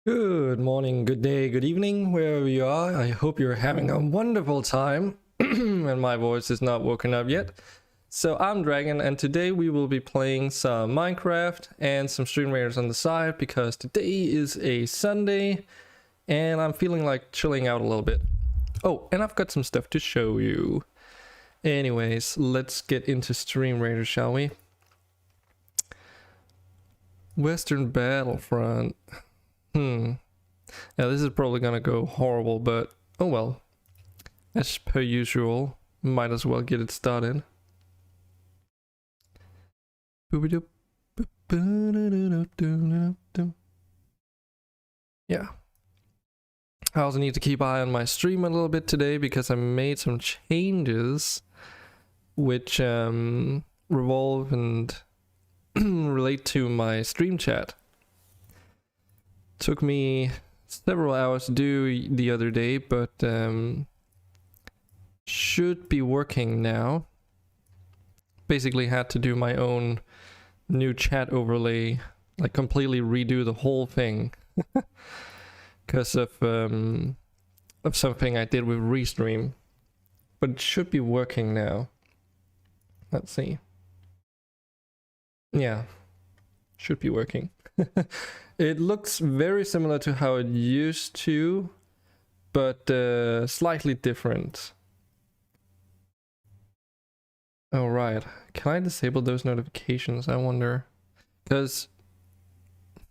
Good morning, good day, good evening, wherever you are. I hope you're having a wonderful time and my voice is not woken up yet. So I'm Dragon and today we will be playing some Minecraft and some Stream Raiders on the side because today is a Sunday and I'm feeling like chilling out a little bit. Oh, and I've got some stuff to show you. Anyways, let's get into Stream Raiders, shall we? Western Battlefront. Yeah, this is probably gonna go horrible, but oh well. As per usual, might as well get it started. Yeah. I also need to keep an eye on my stream a little bit today because I made some changes which revolve and relate to my stream chat. Took me several hours to do the other day, but should be working now. Basically had to do my own new chat overlay, like completely redo the whole thing because of something I did with Restream, but it should be working now. Let's see. Yeah, should be working. It looks very similar to how it used to, but slightly different. Oh right, can I disable those notifications? I wonder, because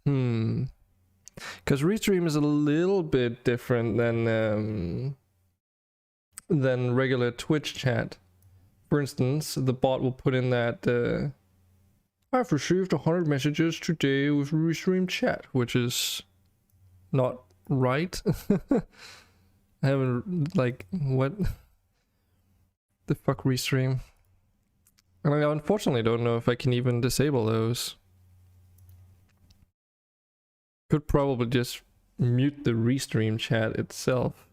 Restream is a little bit different than regular Twitch chat. For instance, the bot will put in that I've received 100 messages today with Restream chat, which is not right. I haven't, like, what the fuck, Restream? And I unfortunately don't know if I can even disable those. Could probably just mute the Restream chat itself.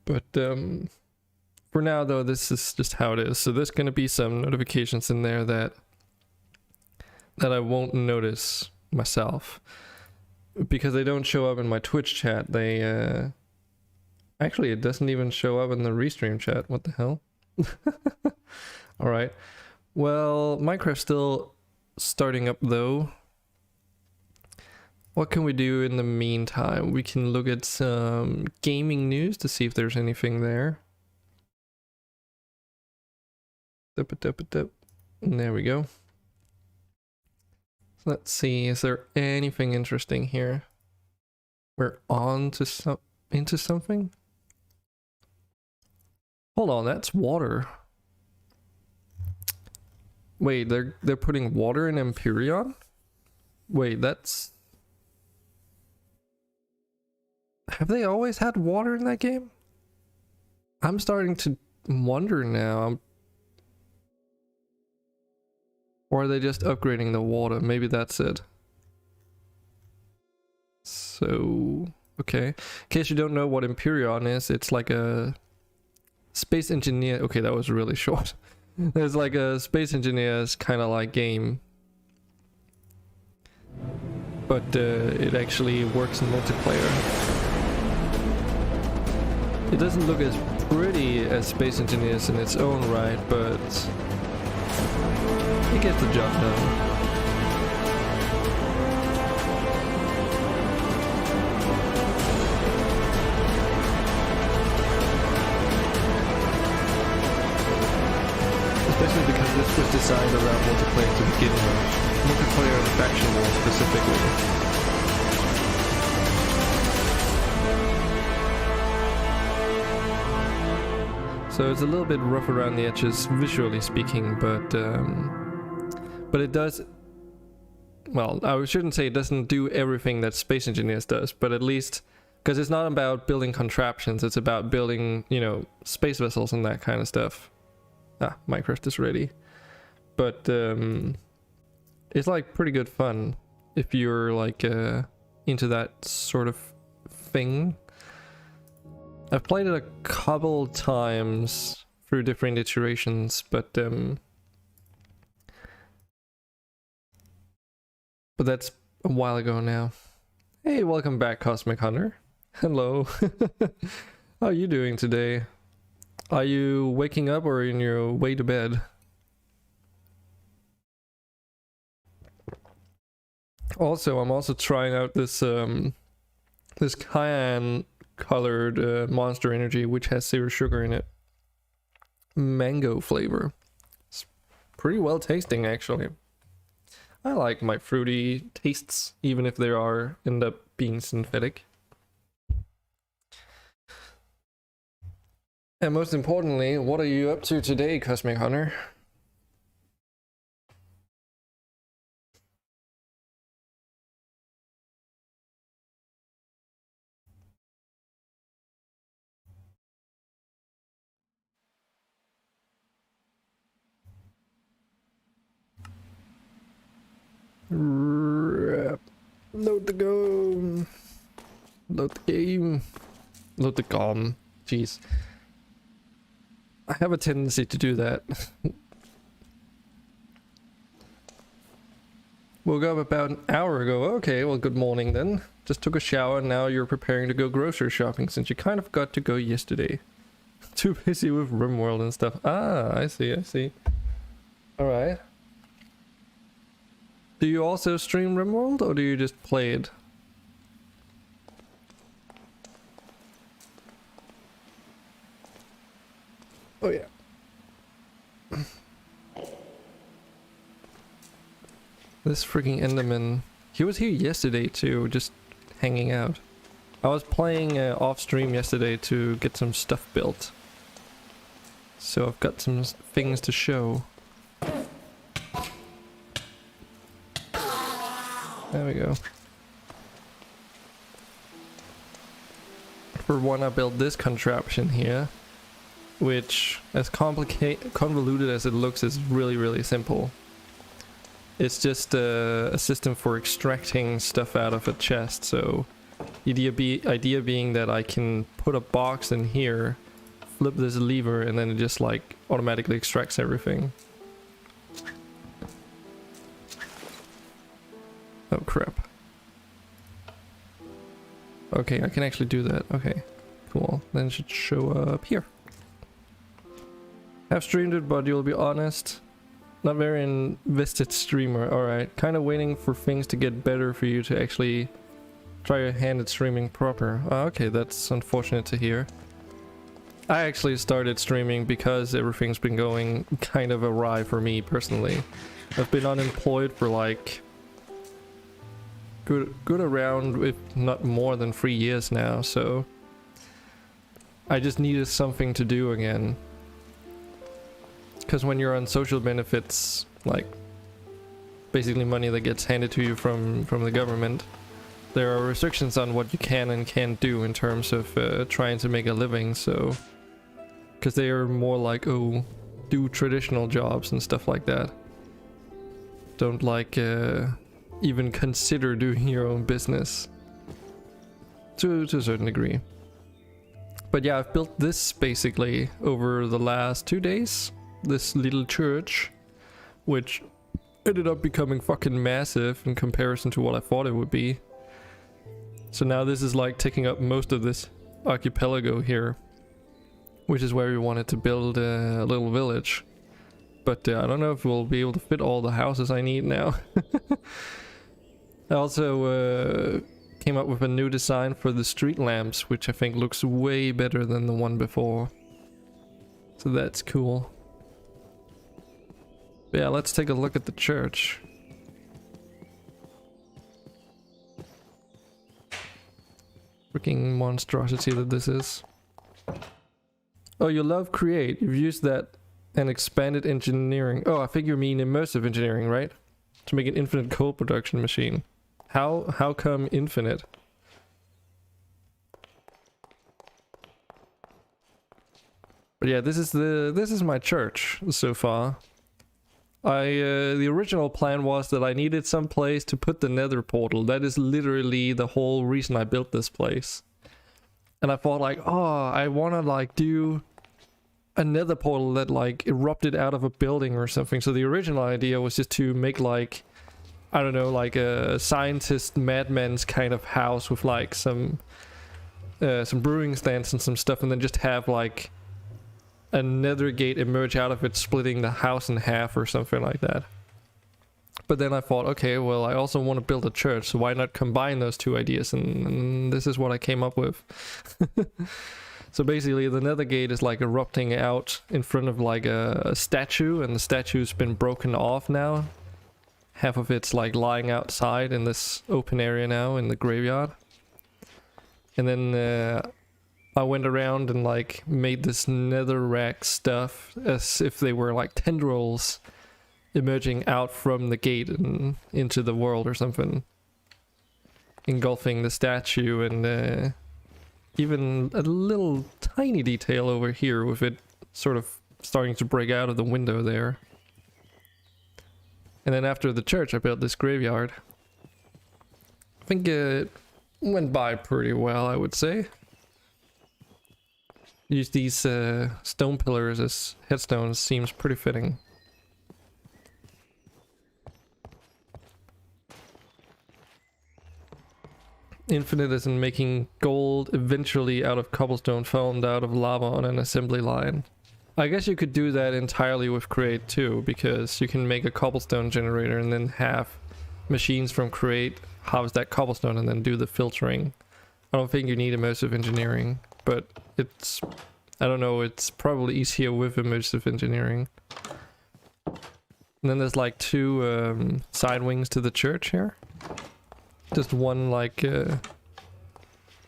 But for now though, this is just how it is. So there's gonna be some notifications in there that I won't notice myself because they don't show up in my Twitch chat. They actually, it doesn't even show up in the Restream chat. What the hell? All right, well, Minecraft's still starting up though. What can we do in the meantime? We can look at some gaming news to see if there's anything there. And there we go. Let's see, is there anything interesting here? We're on to into something? Hold on, that's water. Wait, they're putting water in Empyrean? Wait, that's... Have they always had water in that game? I'm starting to wonder now. Or are they just upgrading the water? Maybe that's it. So, okay. In case you don't know what Empyrean is, it's like a space engineer. Okay, that was really short. There's like a space engineer's kind of like game. But it actually works in multiplayer. It doesn't look as pretty as Space Engineers in its own right, but it gets the job done. Especially because this was designed around multiplayer to begin with. Multiplayer and faction war specifically. So it's a little bit rough around the edges, visually speaking, but it does, well, I shouldn't say it doesn't do everything that Space Engineers does, but at least, because it's not about building contraptions, it's about building, you know, space vessels and that kind of stuff. Ah, Minecraft is ready. But it's like pretty good fun if you're like into that sort of thing. I've played it a couple times through different iterations, but that's a while ago now. Hey, welcome back, Cosmic Hunter. Hello. How are you doing today? Are you waking up or in your way to bed? Also, I'm also trying out this this cayenne colored Monster Energy, which has 0 sugar in it. Mango flavor. It's pretty well tasting, actually. I like my fruity tastes, even if they end up being synthetic. And most importantly, what are you up to today, Cosmic Hunter? Load the game. Load the game. Load the GOM. Jeez. I have a tendency to do that. Woke up about an hour ago. Okay, well, good morning then. Just took a shower and now you're preparing to go grocery shopping since you kind of got to go yesterday. Too busy with RimWorld and stuff. Ah, I see, I see. Alright. Do you also stream RimWorld or do you just play it? Oh yeah. This freaking Enderman. He was here yesterday too, just hanging out. I was playing off stream yesterday to get some stuff built. So I've got some things to show. There we go. For one, I built this contraption here, which, as convoluted as it looks, is really simple. It's just a system for extracting stuff out of a chest. So the idea being that I can put a box in here, flip this lever, and then it just like automatically extracts everything. Oh crap. Okay, I can actually do that. Okay, cool. Then it should show up here. Have streamed it, but you'll be honest, not very invested streamer. Alright, kind of waiting for things to get better for you to actually try your hand at streaming proper. Okay, that's unfortunate to hear. I actually started streaming because everything's been going kind of awry for me personally. I've been unemployed for like good around, if not more than 3 years now, so I just needed something to do again. Because when you're on social benefits, like basically money that gets handed to you from the government, there are restrictions on what you can and can't do in terms of trying to make a living. So because they are more like, oh, do traditional jobs and stuff like that. Don't like even consider doing your own business to a certain degree. But yeah, I've built this basically over the last 2 days, this little church, which ended up becoming fucking massive in comparison to what I thought it would be. So now this is like taking up most of this archipelago here, which is where we wanted to build a little village. But I don't know if we'll be able to fit all the houses I need now. I also came up with a new design for the street lamps, which I think looks way better than the one before. So that's cool. But yeah, let's take a look at the church. Freaking monstrosity that this is. Oh, you love Create. You've used that and expanded engineering. Oh, I think you mean immersive engineering, right? To make an infinite code production machine. How come infinite? But yeah, this is my church so far. The original plan was that I needed some place to put the nether portal. That is literally the whole reason I built this place. And I thought like, oh, I want to like do a nether portal that like erupted out of a building or something. So the original idea was just to make like I don't know, like a scientist madman's kind of house with like some brewing stands and some stuff, and then just have like a nether gate emerge out of it, splitting the house in half or something like that. But then I thought, okay, well, I also want to build a church, so why not combine those two ideas? And this is what I came up with. So basically, the nether gate is like erupting out in front of like a statue, and the statue's been broken off now. Half of it's like lying outside in this open area now in the graveyard. And then I went around and like made this netherrack stuff as if they were like tendrils emerging out from the gate and into the world or something, engulfing the statue, and even a little tiny detail over here with it sort of starting to break out of the window there. And then after the church I built this graveyard. I think it went by pretty well, I would say. Use these stone pillars as headstones seems pretty fitting. Infinite is in making gold eventually out of cobblestone found out of lava on an assembly line. I guess you could do that entirely with Create too, because you can make a cobblestone generator and then have machines from Create harvest that cobblestone and then do the filtering. I don't think you need immersive engineering, but it's, I don't know, it's probably easier with immersive engineering. And then there's like two side wings to the church here. Just one like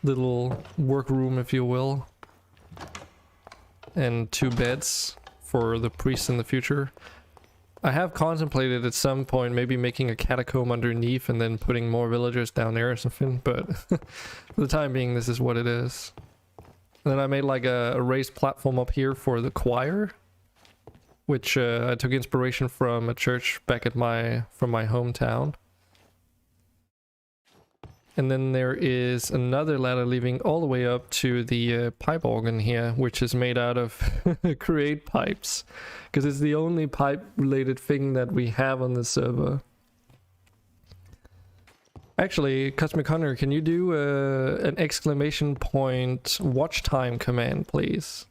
little workroom, if you will, and two beds for the priests in the future. I have contemplated at some point maybe making a catacomb underneath and then putting more villagers down there or something, but for the time being this is what it is. And then I made like a raised platform up here for the choir, which I took inspiration from a church back at my hometown. And then there is another ladder leading all the way up to the pipe organ here, which is made out of Create pipes, because it's the only pipe related thing that we have on the server. Actually, Cosmic Hunter, can you do an exclamation point watch time command, please?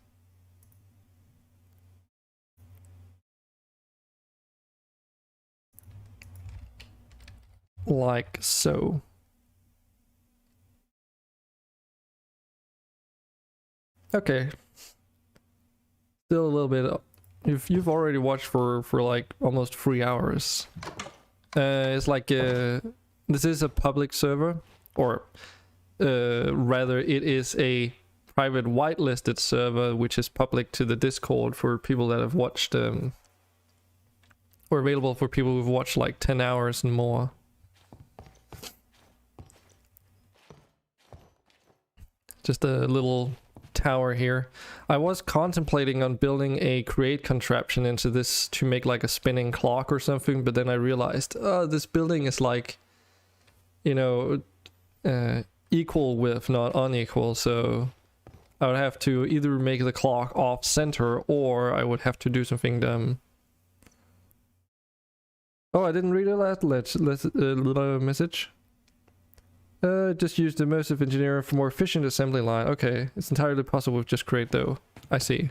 Like so. Okay. Still a little bit. You've already watched for like almost 3 hours. It's like this is a public server, or rather it is a private whitelisted server which is public to the Discord for people that have watched or available for people who've watched like 10 hours and more. Just a little tower here. I was contemplating on building a Create contraption into this to make like a spinning clock or something, but then I realized, oh, this building is like, you know, equal width, not unequal, so I would have to either make the clock off center or I would have to do something dumb. Oh, I didn't read the last message. Just use the immersive engineer for more efficient assembly line. Okay, it's entirely possible with just Create though. I see.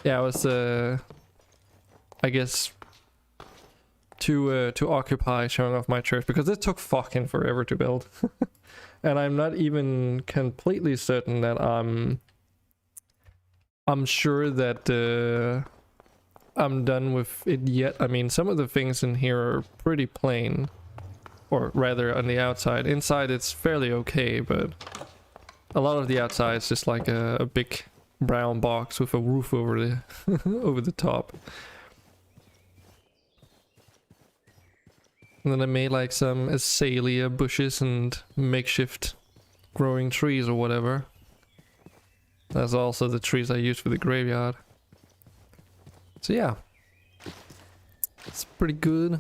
Yeah, I was I guess to occupy showing off my church because it took fucking forever to build. And I'm not even completely certain that I'm sure that I'm done with it yet. I mean, some of the things in here are pretty plain. Or rather on the outside. Inside it's fairly okay, but a lot of the outside is just like a big brown box with a roof over the over the top. And then I made like some azalea bushes and makeshift growing trees or whatever. That's also the trees I use for the graveyard. So yeah, it's pretty good.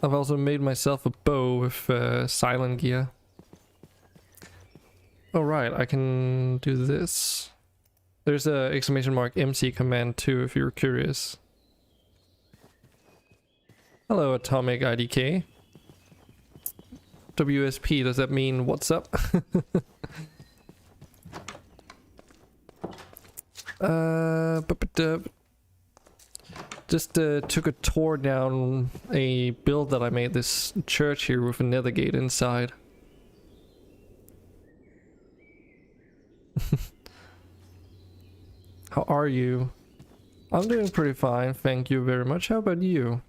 I've also made myself a bow with silent gear. Alright, I can do this. There's a exclamation mark MC command too if you're curious. Hello, Atomic IDK. WSP, does that mean what's up? Just took a tour down a build that I made, this church here with a nether gate inside. How are you? I'm doing pretty fine, thank you very much. How about you?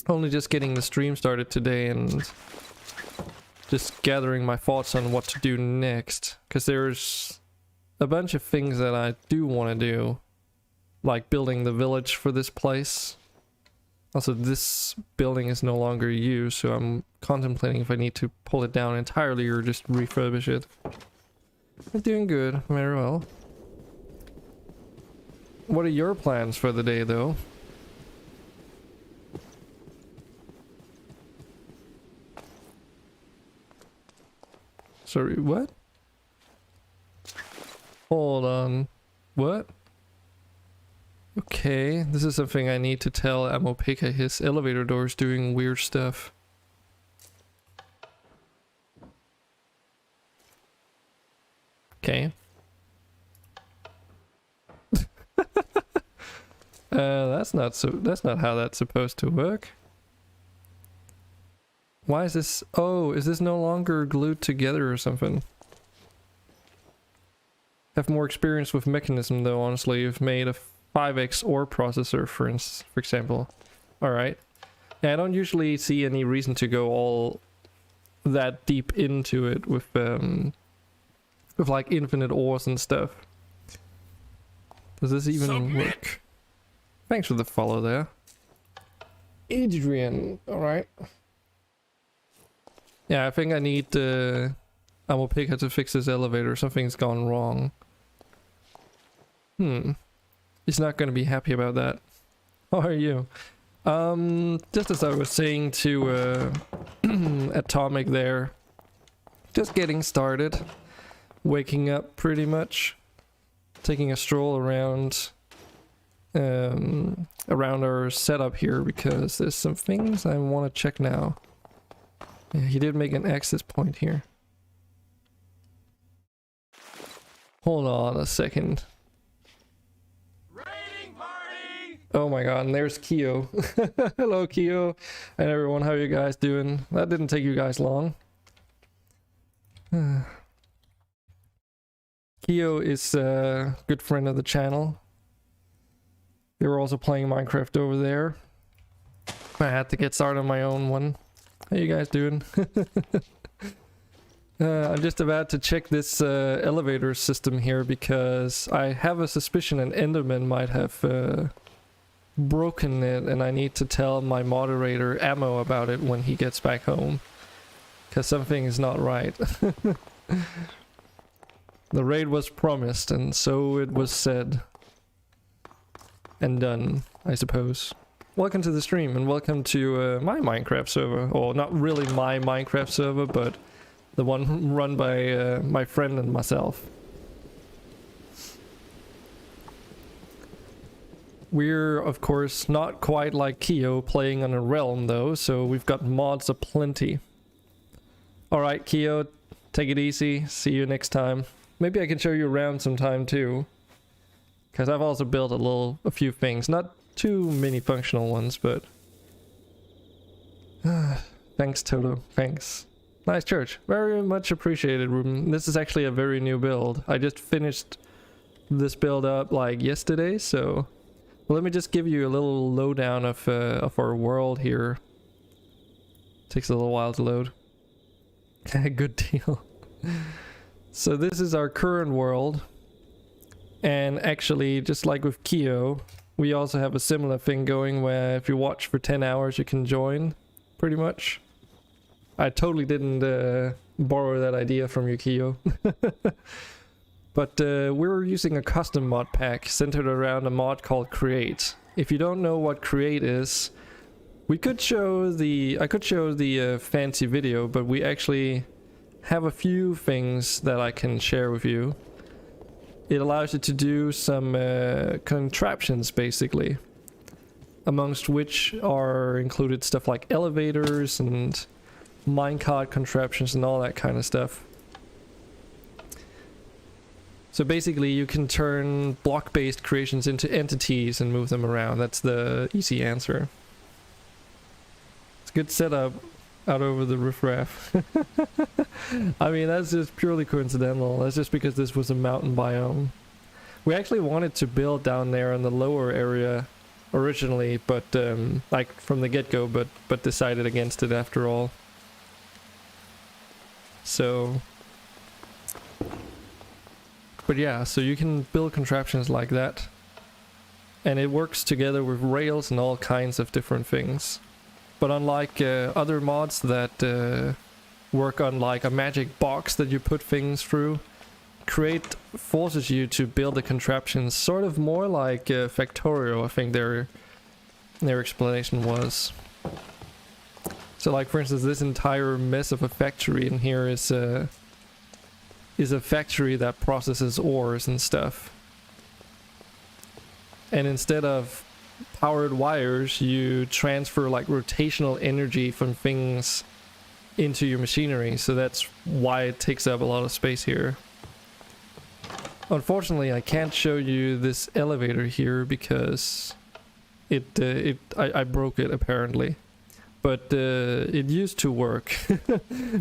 Only just getting the stream started today and just gathering my thoughts on what to do next. Because there's a bunch of things that I do want to do. Like building the village for this place. Also, this building is no longer used, so I'm contemplating if I need to pull it down entirely or just refurbish it. I'm doing good, very well. What are your plans for the day, though? Sorry, what? Hold on. What? Okay, this is something I need to tell Amopeka. His elevator door is doing weird stuff. Okay. That's not how that's supposed to work. Why is this? Oh, is this no longer glued together or something? Have more experience with mechanism though, honestly. You've made a 5x ore processor, for example. Alright. Yeah, I don't usually see any reason to go all that deep into it with like infinite ores and stuff. Does this even work? Thanks for the follow there. Adrian, alright. Yeah, I think I need Amopeka to fix this elevator. Something's gone wrong. He's not gonna be happy about that. How are you? Just as I was saying to Atomic there, just getting started. Waking up pretty much. Taking a stroll around around our setup here because there's some things I want to check now. Yeah, he did make an access point here. Hold on a second. Raiding party! Oh my god, and there's Keo. Hello Keo and everyone, how are you guys doing? That didn't take you guys long. Keo is a good friend of the channel. They were also playing Minecraft over there. I had to get started on my own one. How you guys doing? I'm just about to check this elevator system here because I have a suspicion an Enderman might have broken it, and I need to tell my moderator Ammo about it when he gets back home. Because something is not right. The raid was promised, and so it was said. And done, I suppose. Welcome to the stream, and welcome to my Minecraft server. Or not really my Minecraft server, but the one run by my friend and myself. We're, of course, not quite like Keo playing on a realm, though, so we've got mods aplenty. Alright, Keo, take it easy. See you next time. Maybe I can show you around sometime, too. Because I've also built a few things. Not too many functional ones, but... Thanks, Toto. Thanks. Nice church. Very much appreciated, Ruben. This is actually a very new build. I just finished this build up, like, yesterday, so... Well, let me just give you a little lowdown of our world here. Takes a little while to load. Good deal. So this is our current world. And actually, just like with Keo, we also have a similar thing going where if you watch for 10 hours you can join, pretty much. I totally didn't borrow that idea from you, Keo. But we're using a custom mod pack centered around a mod called Create. If you don't know what Create is, I could show the fancy video, but we actually have a few things that I can share with you. It allows you to do some contraptions, basically. amongst which are included stuff like elevators and minecart contraptions and all that kind of stuff. So basically you can turn block-based creations into entities and move them around. That's the easy answer. It's a good setup out over the riffraff. I mean, that's just purely coincidental. That's just because this was a mountain biome. We actually wanted to build down there in the lower area originally, but like from the get-go, but decided against it after all. So, but yeah, so you can build contraptions like that, and it works together with rails and all kinds of different things. But unlike other mods that work on like a magic box that you put things through, Create forces you to build the contraptions sort of more like Factorio, I think their explanation was. So like for instance, this entire mess of a factory in here is a factory that processes ores and stuff. And instead of powered wires, you transfer like rotational energy from things into your machinery, so that's why it takes up a lot of space here. Unfortunately, I can't show you this elevator here because I broke it apparently, but it used to work.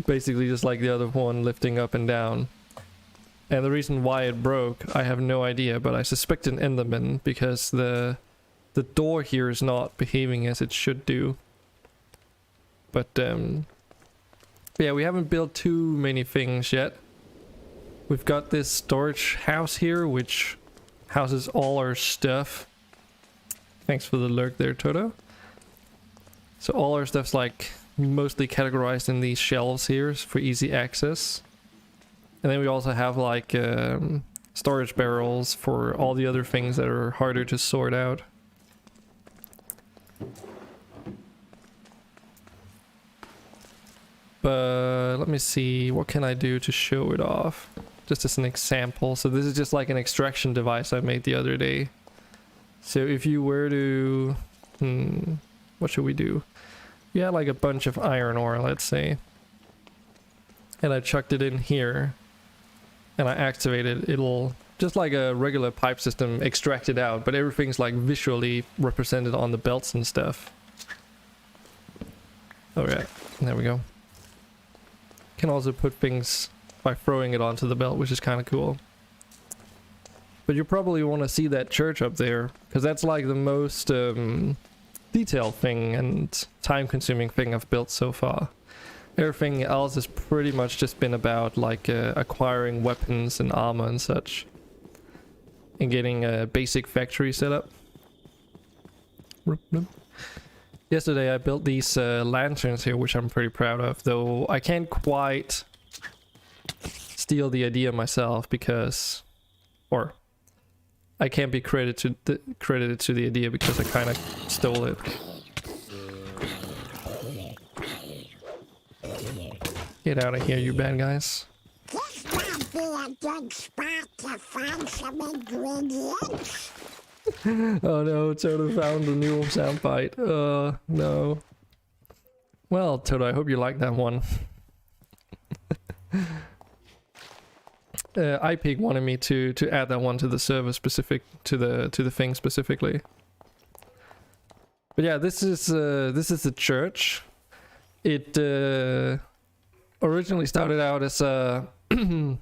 Basically just like the other one, lifting up and down. And the reason why it broke, I have no idea, but I suspect an Enderman because the door here is not behaving as it should do. But yeah, we haven't built too many things yet. We've got this storage house here, which houses all our stuff. Thanks for the lurk there, Toto. So all our stuff's like mostly categorized in these shelves here for easy access. And then we also have like storage barrels for all the other things that are harder to sort out. But let me see, what can I do to show it off? Just as an example. So this is just like an extraction device I made the other day. So if you were to... what should we do? We had like a bunch of iron ore, let's say. And I chucked it in here. And I activated, it'll, just like a regular pipe system, extract it out. But everything's like visually represented on the belts and stuff. Alright, there we go. Can also put things by throwing it onto the belt, which is kind of cool. But you probably want to see that church up there, because that's like the most detailed thing and time-consuming thing I've built so far. Everything else has pretty much just been about like acquiring weapons and armor and such, and getting a basic factory set up. Yesterday I built these lanterns here, which I'm pretty proud of, though I can't quite steal the idea myself because, or I can't be credited to the idea because I kind of stole it. Get out of here, you bad guys. This might be a good spot to find some ingredients. Oh no, Toto found a new soundbite. No. Well, Toto, I hope you like that one. iPig wanted me to add that one to the server specific to the thing specifically. But yeah, this is the church. It originally started out as a I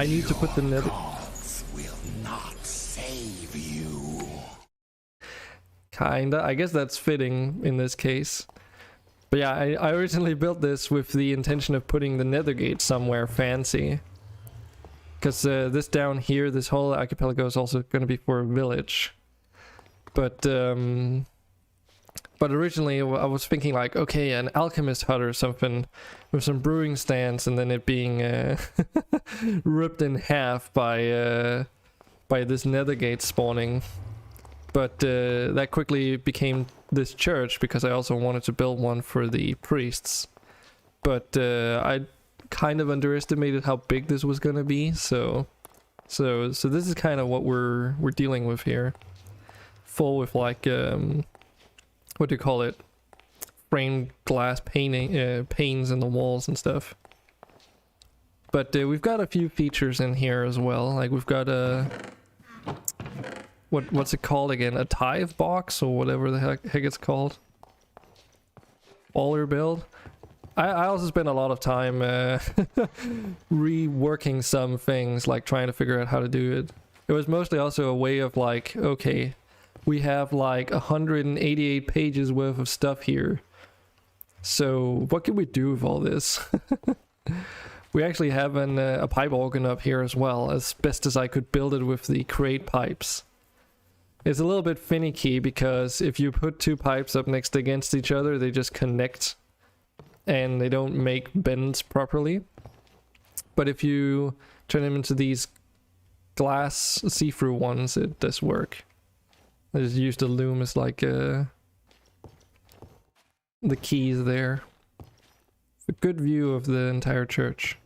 need to put the nether. Kinda, I guess that's fitting in this case. But yeah, I originally built this with the intention of putting the nether gate somewhere fancy. Because this down here, this whole archipelago is also going to be for a village. But originally I was thinking like, okay, an alchemist hut or something with some brewing stands, and then it being ripped in half by this nether gate spawning. But that quickly became this church because I also wanted to build one for the priests. But I kind of underestimated how big this was gonna be, so this is kind of what we're dealing with here. full with like what do you call it, framed glass painting panes in the walls and stuff. But we've got a few features in here as well. Like we've got a what's it called again, a tithe box or whatever the heck it's called. Baller build. I also spent a lot of time reworking some things, like trying to figure out how to do it. It was mostly also a way of like, okay, we have like 188 pages worth of stuff here. So what can we do with all this? We actually have a pipe organ up here as well, as best as I could build it with the Create pipes. It's a little bit finicky because if you put two pipes up next against each other, they just connect and they don't make bends properly. But if you turn them into these glass see-through ones, it does work. I just used the loom as like the keys there. A good view of the entire church.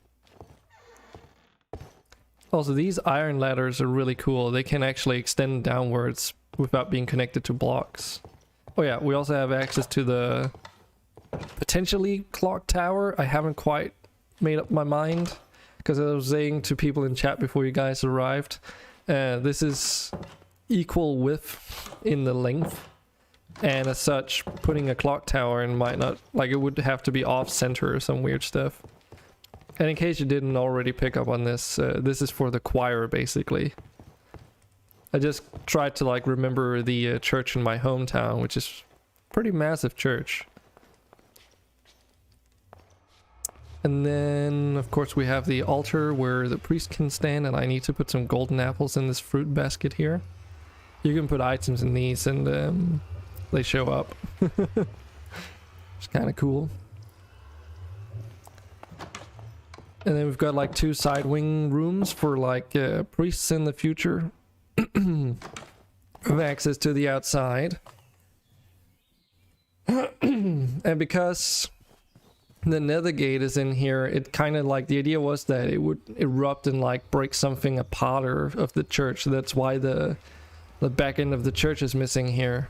Also, these iron ladders are really cool. They can actually extend downwards without being connected to blocks. Oh yeah, we also have access to the potentially clock tower. I haven't quite made up my mind, because I was saying to people in chat before you guys arrived, this is equal width in the length, and as such, putting a clock tower in might not, like, it would have to be off center or some weird stuff. And in case you didn't already pick up on this, this is for the choir basically. I just tried to like remember the church in my hometown, which is pretty massive church. And then of course we have the altar where the priest can stand, and I need to put some golden apples in this fruit basket here. You can put items in these and they show up. It's kind of cool. And then we've got like two side wing rooms for like priests in the future. Have access to the outside. And because the nether gate is in here, it kind of like, the idea was that it would erupt and like break something apart of the church. So that's why the back end of the church is missing here.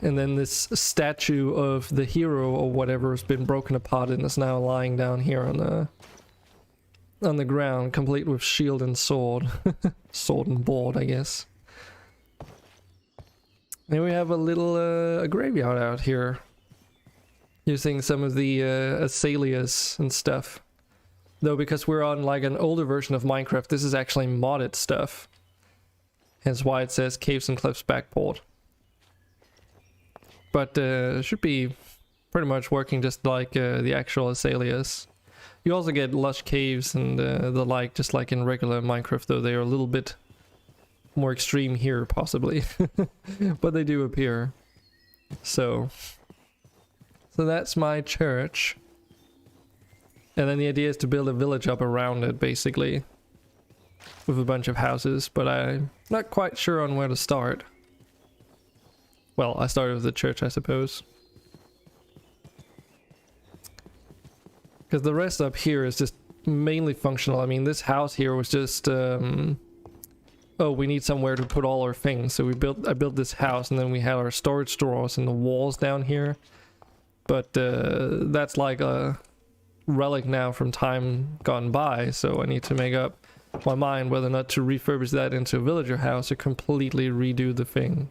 And then this statue of the hero or whatever has been broken apart and is now lying down here on the ground, complete with shield and sword. Sword and board, I guess. Then we have a little a graveyard out here, using some of the azaleas and stuff. Though because we're on like an older version of Minecraft, this is actually modded stuff. Hence why it says Caves and Cliffs Backport. But should be pretty much working just like the actual azaleas. You also get lush caves and the like, just like in regular Minecraft, though they are a little bit more extreme here, possibly. But they do appear. So that's my church. And then the idea is to build a village up around it, basically. With a bunch of houses, but I'm not quite sure on where to start. Well, I started with the church, I suppose. Because the rest up here is just mainly functional. I mean, this house here was just... oh, we need somewhere to put all our things. So I built this house, and then we had our storage drawers in the walls down here. But that's like a relic now from time gone by, so I need to make up my mind whether or not to refurbish that into a villager house or completely redo the thing.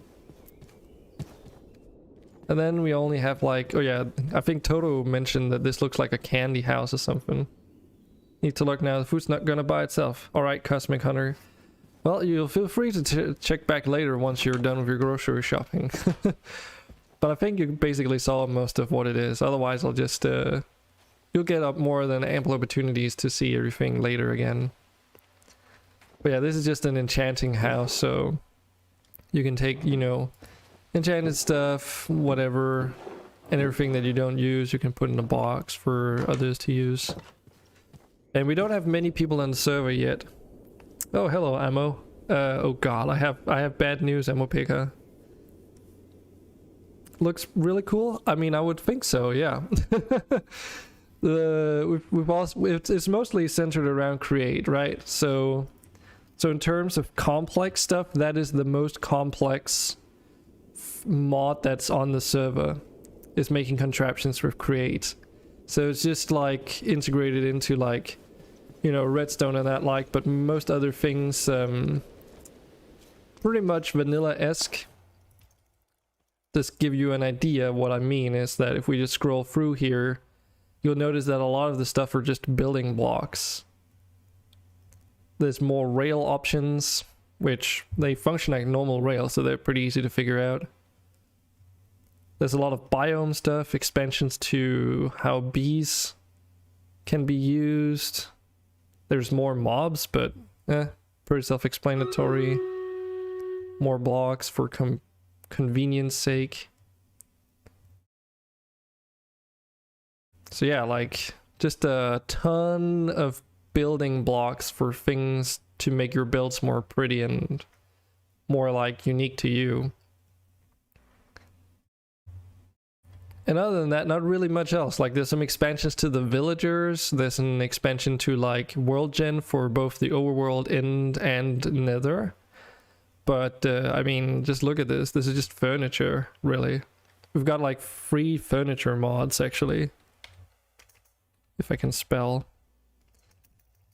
And then we only have like, oh yeah, I think Toto mentioned that this looks like a candy house or something. Need to look now, the food's not gonna buy itself. Alright, Cosmic Hunter. Well, you'll feel free to check back later once you're done with your grocery shopping. But I think you basically saw most of what it is. Otherwise, I'll just, you'll get up more than ample opportunities to see everything later again. But yeah, this is just an enchanting house, so you can take, you know, enchanted stuff, whatever, and everything that you don't use you can put in a box for others to use. And we don't have many people on the server yet. Oh, hello, Ammo. Oh god, I have bad news, Ammo Pika. Looks really cool. I mean, I would think so, yeah. We've also, it's mostly centered around Create, right? So So in terms of complex stuff, that is the most complex mod that's on the server, is making contraptions with Create. So it's just like integrated into like, you know, redstone and that like, but most other things pretty much vanilla-esque. Just give you an idea, what I mean is that if we just scroll through here, you'll notice that a lot of the stuff are just building blocks. There's more rail options, which they function like normal rails, so they're pretty easy to figure out. There's a lot of biome stuff, expansions to how bees can be used. There's more mobs, but pretty self-explanatory. More blocks for convenience sake. So yeah, like just a ton of building blocks for things to make your builds more pretty and more like unique to you. And other than that, not really much else. Like there's some expansions to the villagers. There's an expansion to like world gen for both the overworld end and nether. But I mean, just look at this. This is just furniture, really. We've got like 3 furniture mods actually. If I can spell.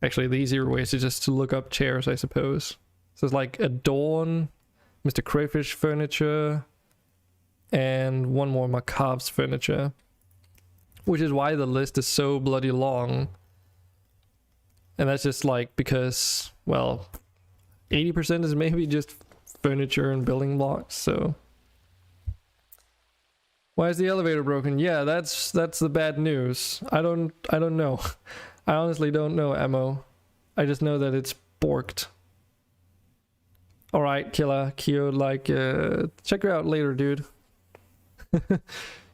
Actually, the easier way is just to look up chairs, I suppose. So it's like Adorn, Mr. Crayfish furniture, and one more Macabre's furniture. Which is why the list is so bloody long. And that's just like because, well, 80% is maybe just furniture and building blocks, so. Why is the elevator broken? Yeah, that's the bad news. I don't know. I honestly don't know, Ammo. I just know that it's borked. Alright, Killa, Kyo, like, check her out later, dude.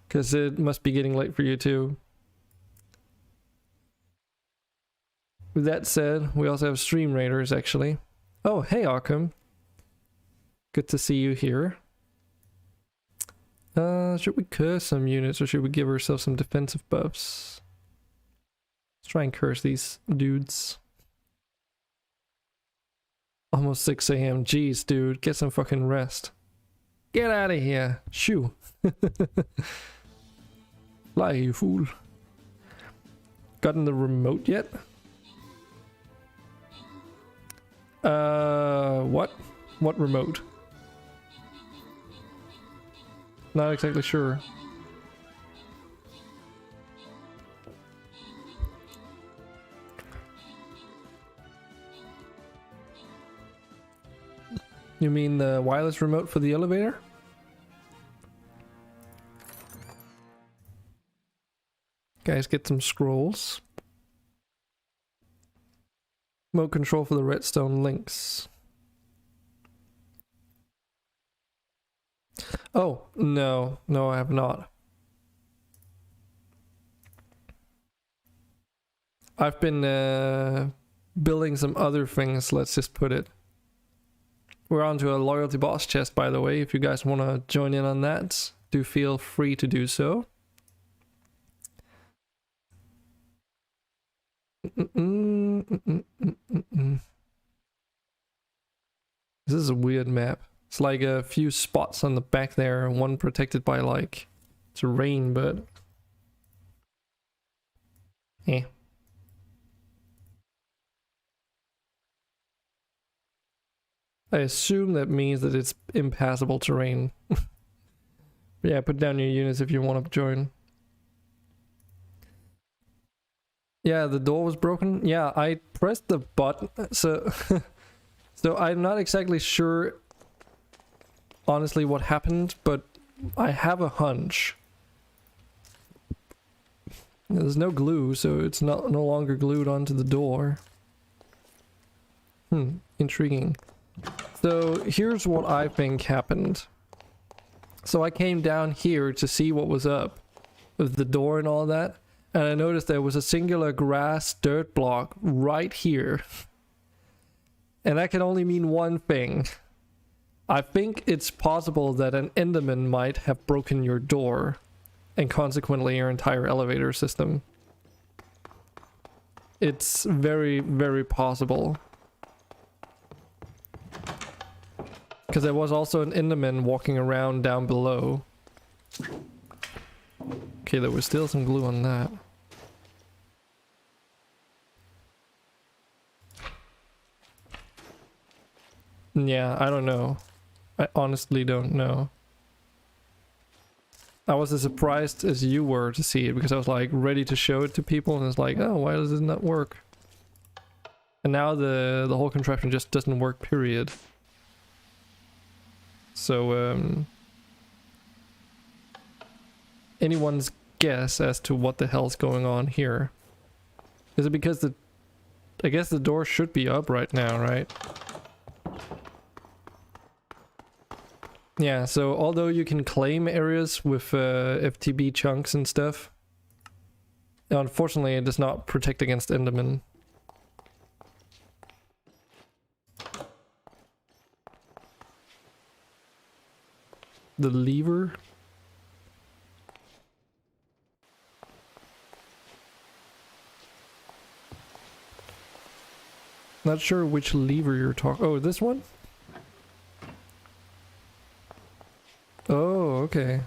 Because it must be getting late for you too. With that said, we also have Stream Raiders, actually. Oh, hey, Arkham. Good to see you here. Should we curse some units or should we give ourselves some defensive buffs? Let's try and curse these dudes. Almost 6 a.m. Jeez, dude. Get some fucking rest. Get out of here. Shoo. Fly, you fool. Gotten the remote yet? What? What remote? Not exactly sure. You mean the wireless remote for the elevator? Guys, get some scrolls. Remote control for the redstone links. Oh, no. No, I have not. I've been building some other things, let's just put it. We're on to a loyalty boss chest, by the way. If you guys want to join in on that, do feel free to do so. This is a weird map. It's like a few spots on the back there, and one protected by like terrain, but eh. I assume that means that it's impassable terrain. Yeah, put down your units if you want to join. Yeah, the door was broken. Yeah, I pressed the button, so so I'm not exactly sure honestly what happened, but I have a hunch. There's no glue, so it's no longer glued onto the door. Intriguing. So here's what I think happened. So I came down here to see what was up with the door and all that, and I noticed there was a singular grass dirt block right here. And that can only mean one thing. I think it's possible that an Enderman might have broken your door, and consequently your entire elevator system. It's very, very possible. Because there was also an Enderman walking around down below. Okay, there was still some glue on that. Yeah, I don't know. I honestly don't know. I was as surprised as you were to see it, because I was like ready to show it to people and it's like, oh, why does it not work? And now the whole contraption just doesn't work, period. So anyone's guess as to what the hell's going on here. Is it because I guess the door should be up right now, right? Yeah, so although you can claim areas with FTB chunks and stuff, unfortunately it does not protect against Enderman. The lever? Not sure which lever you're talking. Oh, this one? Oh, okay.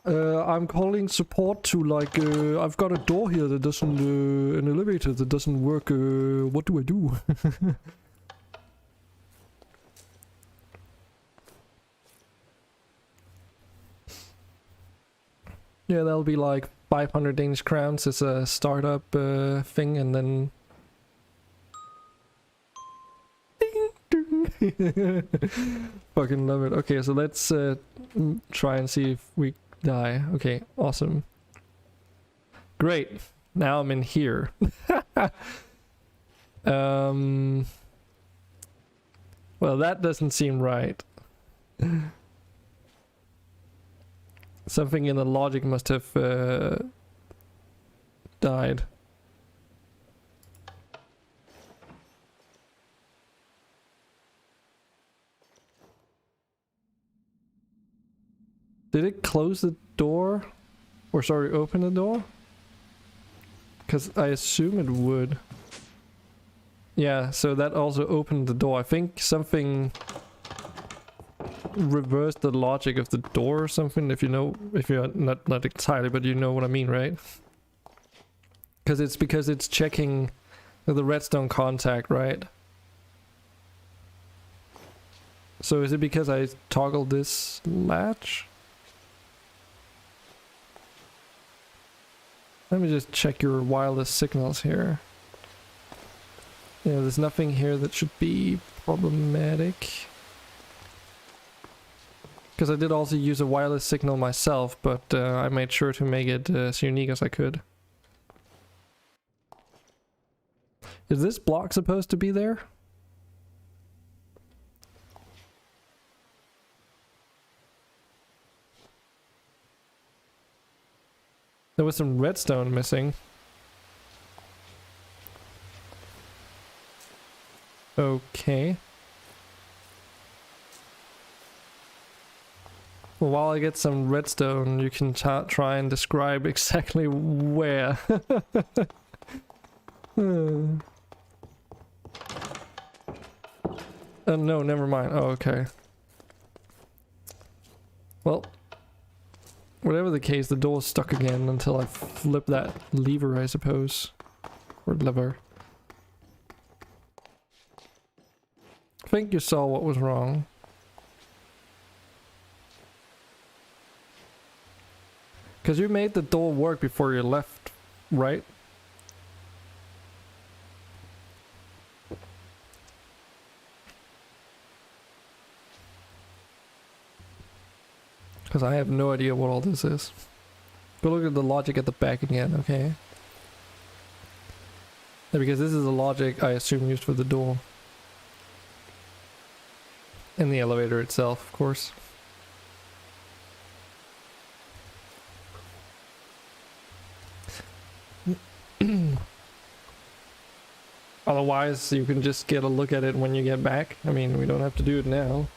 I'm calling support to like, I've got a door here that doesn't, an elevator that doesn't work, what do I do? Yeah, that'll be like 500 Danish crowns as a startup thing, and then... Fucking love it. Okay, so let's try and see if we die. Okay, awesome. Great. Now I'm in here. Well, that doesn't seem right. Something in the logic must have died. Did it close the door? Or sorry, open the door? Because I assume it would. Yeah, so that also opened the door. I think something reversed the logic of the door or something, if you know, if you're not entirely, but you know what I mean, right? Because it's checking the redstone contact, right? So is it because I toggled this latch? Let me just check your wireless signals here. Yeah, there's nothing here that should be problematic. Because I did also use a wireless signal myself, but I made sure to make it as unique as I could. Is this block supposed to be there? There was some redstone missing. Okay. Well, while I get some redstone, you can try and describe exactly where. No, never mind. Oh, okay. Well, whatever the case, the door's stuck again until I flip that lever, I suppose. Or lever. I think you saw what was wrong. Because you made the door work before you left, right? Because I have no idea what all this is. Go look at the logic at the back again, okay? Yeah, because this is the logic I assume used for the door. And the elevator itself, of course. Otherwise, you can just get a look at it when you get back. I mean, we don't have to do it now.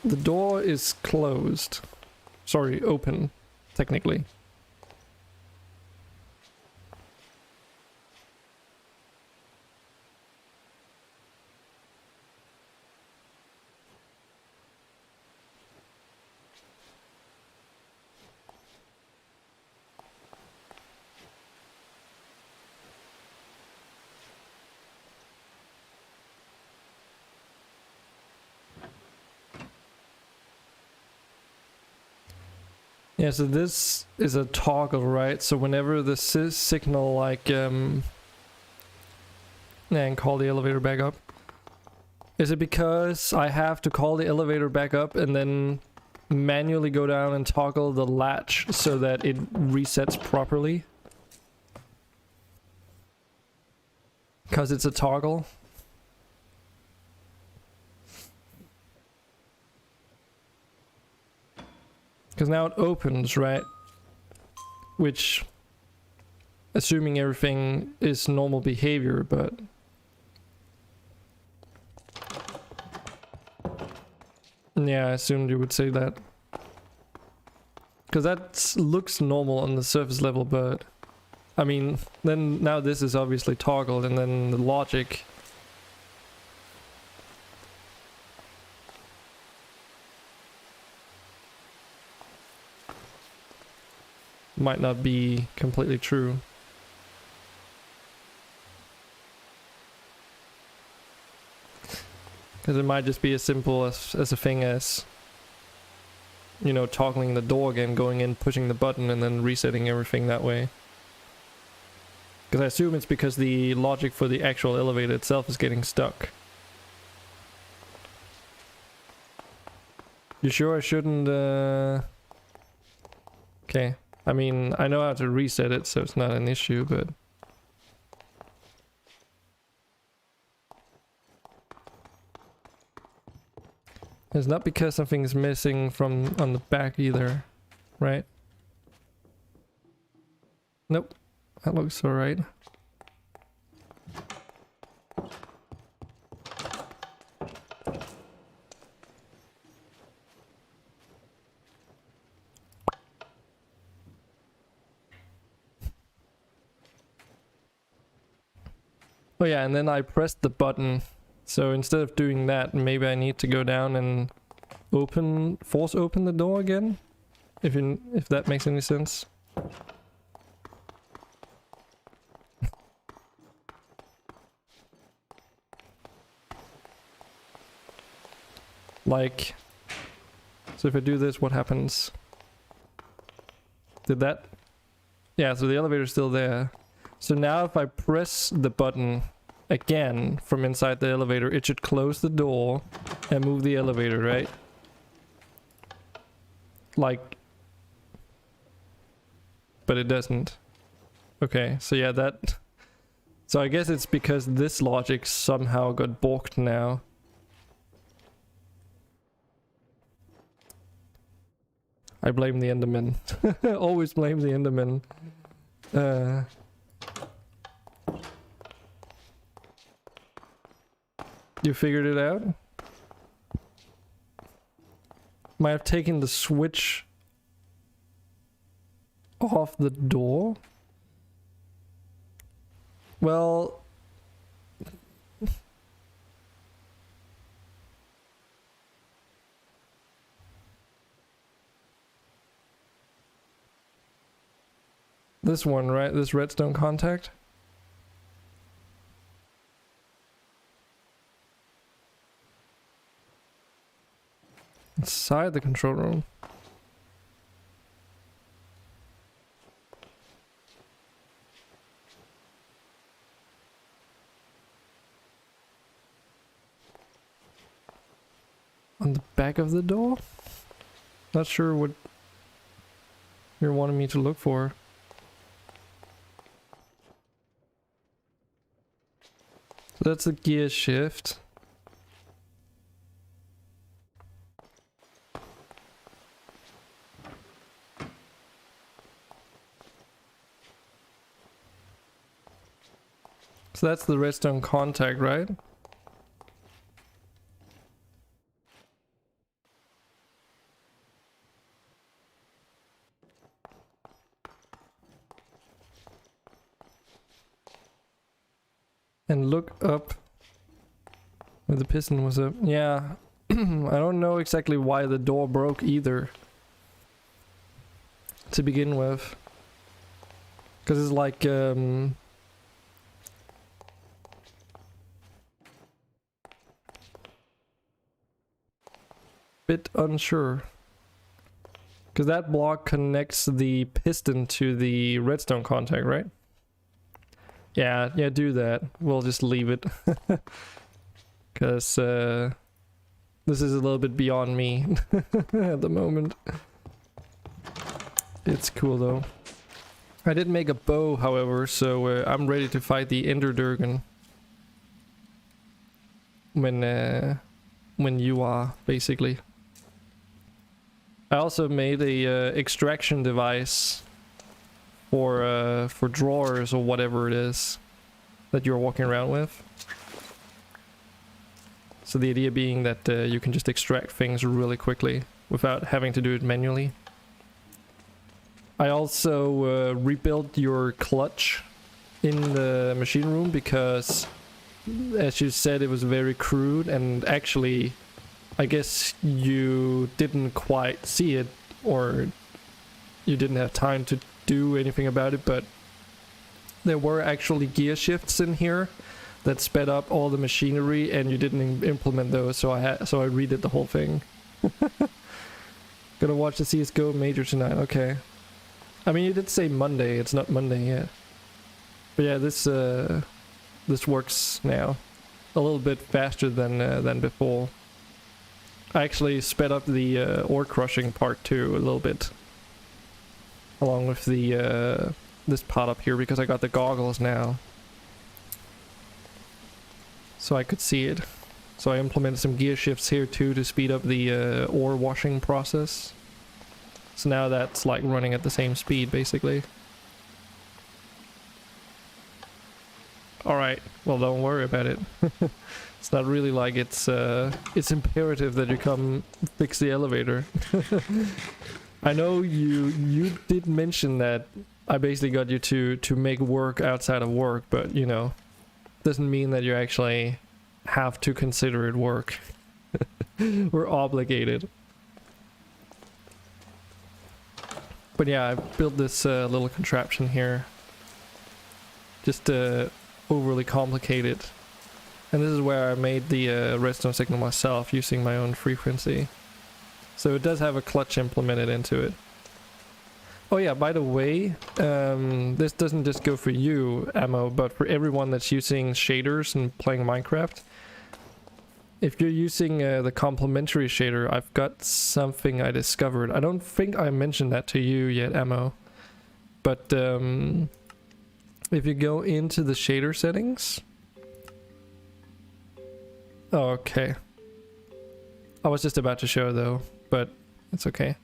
The door is closed. Sorry, open, technically. Yeah, so this is a toggle, right? So whenever the signal, like, and call the elevator back up. Is it because I have to call the elevator back up and then manually go down and toggle the latch so that it resets properly? Because it's a toggle? Because now it opens, right? Which, assuming everything is normal behavior, but... Yeah, I assumed you would say that. Because that looks normal on the surface level, but... I mean, then now this is obviously toggled, and then the logic... might not be completely true. Because it might just be as simple as a thing as, you know, toggling the door again, going in, pushing the button, and then resetting everything that way. Because I assume it's because the logic for the actual elevator itself is getting stuck. You sure I shouldn't, Okay. I mean, I know how to reset it, so it's not an issue, but... It's not because something is missing from on the back either, right? Nope, that looks alright. Oh yeah, and then I pressed the button. So instead of doing that, maybe I need to go down and force open the door again? If that makes any sense. Like, so if I do this, what happens? Did that? Yeah, so the elevator's still there. So now if I press the button again from inside the elevator, it should close the door and move the elevator, right? Like, but it doesn't. Okay, so yeah, that... So I guess it's because this logic somehow got balked now. I blame the Enderman. Always blame the Enderman. You figured it out? Might have taken the switch off the door? Well... This one, right? This redstone contact? Inside the control room. On the back of the door? Not sure what you're wanting me to look for. So that's the gear shift. So that's the redstone contact, right? and look up where the piston was up. Yeah, I don't know exactly why the door broke either to begin with. Because it's like, bit unsure. Because that block connects the piston to the redstone contact, right? Yeah, do that. We'll just leave it. Because this is a little bit beyond me at the moment. It's cool though. I did make a bow, however, so I'm ready to fight the Ender Dragon. When you are, basically. I also made a extraction device for drawers or whatever it is that you're walking around with. So the idea being that you can just extract things really quickly without having to do it manually. I also rebuilt your clutch in the machine room because, as you said, it was very crude, and actually I guess you didn't quite see it, or you didn't have time to do anything about it, but there were actually gear shifts in here that sped up all the machinery, and you didn't implement those, so I redid the whole thing. Gonna watch the CSGO Major tonight, okay. I mean, you did say Monday, it's not Monday yet. But yeah, this works now. A little bit faster than before. I actually sped up the ore crushing part too a little bit, along with the this part up here, because I got the goggles now, so I could see it. So I implemented some gear shifts here too to speed up the ore washing process. So now that's like running at the same speed basically. All right, well, don't worry about it. It's not really like it's imperative that you come fix the elevator. I know you did mention that I basically got you to make work outside of work, but you know, doesn't mean that you actually have to consider it work. We're obligated. But yeah, I built this little contraption here. Just overly complicated. And this is where I made the redstone signal myself using my own frequency. So it does have a clutch implemented into it. Oh yeah, by the way, this doesn't just go for you, Ammo, but for everyone that's using shaders and playing Minecraft. If you're using the complementary shader, I've got something I discovered. I don't think I mentioned that to you yet, Ammo. But if you go into the shader settings... Okay. I was just about to show though, but it's okay.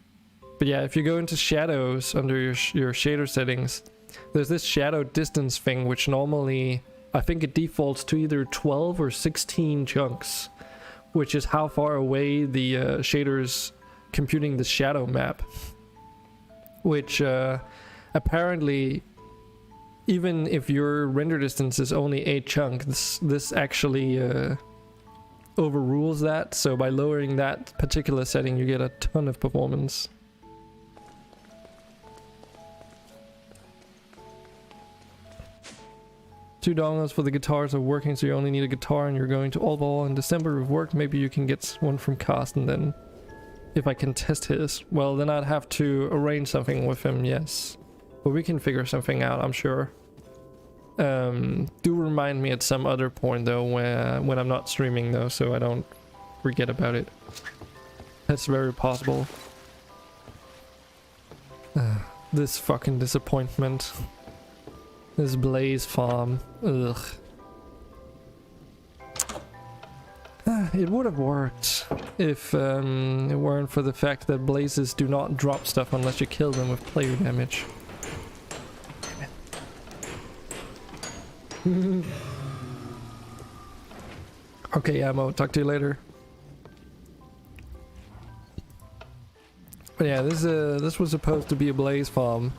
But yeah, if you go into shadows under your shader settings, there's this shadow distance thing, which normally, I think it defaults to either 12 or 16 chunks, which is how far away the shader's computing the shadow map. Which apparently, even if your render distance is only 8 chunks, this actually overrules that. So by lowering that particular setting, you get a ton of performance. $2 for the guitars are working, so you only need a guitar, and you're going to Allball in December with work. Maybe you can get one from Carsten then. If I can test his, well, then I'd have to arrange something with him, yes. But we can figure something out, I'm sure. Do remind me at some other point though, when I'm not streaming though, so I don't forget about it. That's very possible. This fucking disappointment. This Blaze farm. Ugh. It would have worked if it weren't for the fact that blazes do not drop stuff unless you kill them with player damage. Okay, Ammo, talk to you later. But yeah, this was supposed to be a blaze farm,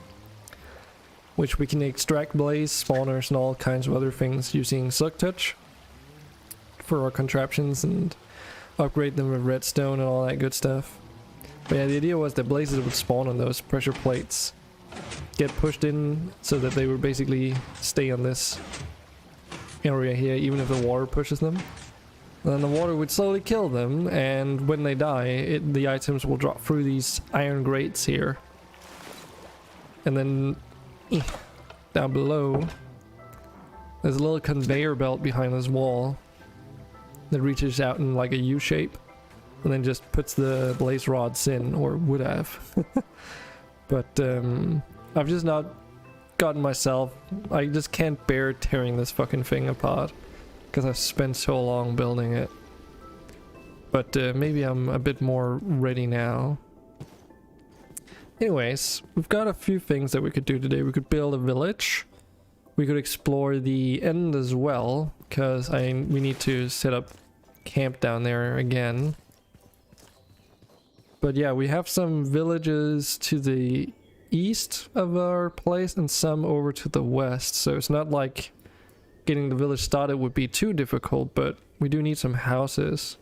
which we can extract blaze, spawners, and all kinds of other things using Silk Touch for our contraptions and upgrade them with redstone and all that good stuff. But yeah, the idea was that blazes would spawn on those pressure plates, get pushed in so that they would basically stay on this area here even if the water pushes them. Then the water would slowly kill them, and when they die, the items will drop through these iron grates here. And then down below, there's a little conveyor belt behind this wall that reaches out in like a U shape, and then just puts the blaze rods in, or would have. But I've just not gotten myself. I just can't bear tearing this fucking thing apart because I've spent so long building it. But maybe I'm a bit more ready now. Anyways, we've got a few things that we could do today. We could build a village. We could explore the end as well, because we need to set up camp down there again. But yeah, we have some villages to the east of our place and some over to the west, so it's not like getting the village started would be too difficult, but we do need some houses.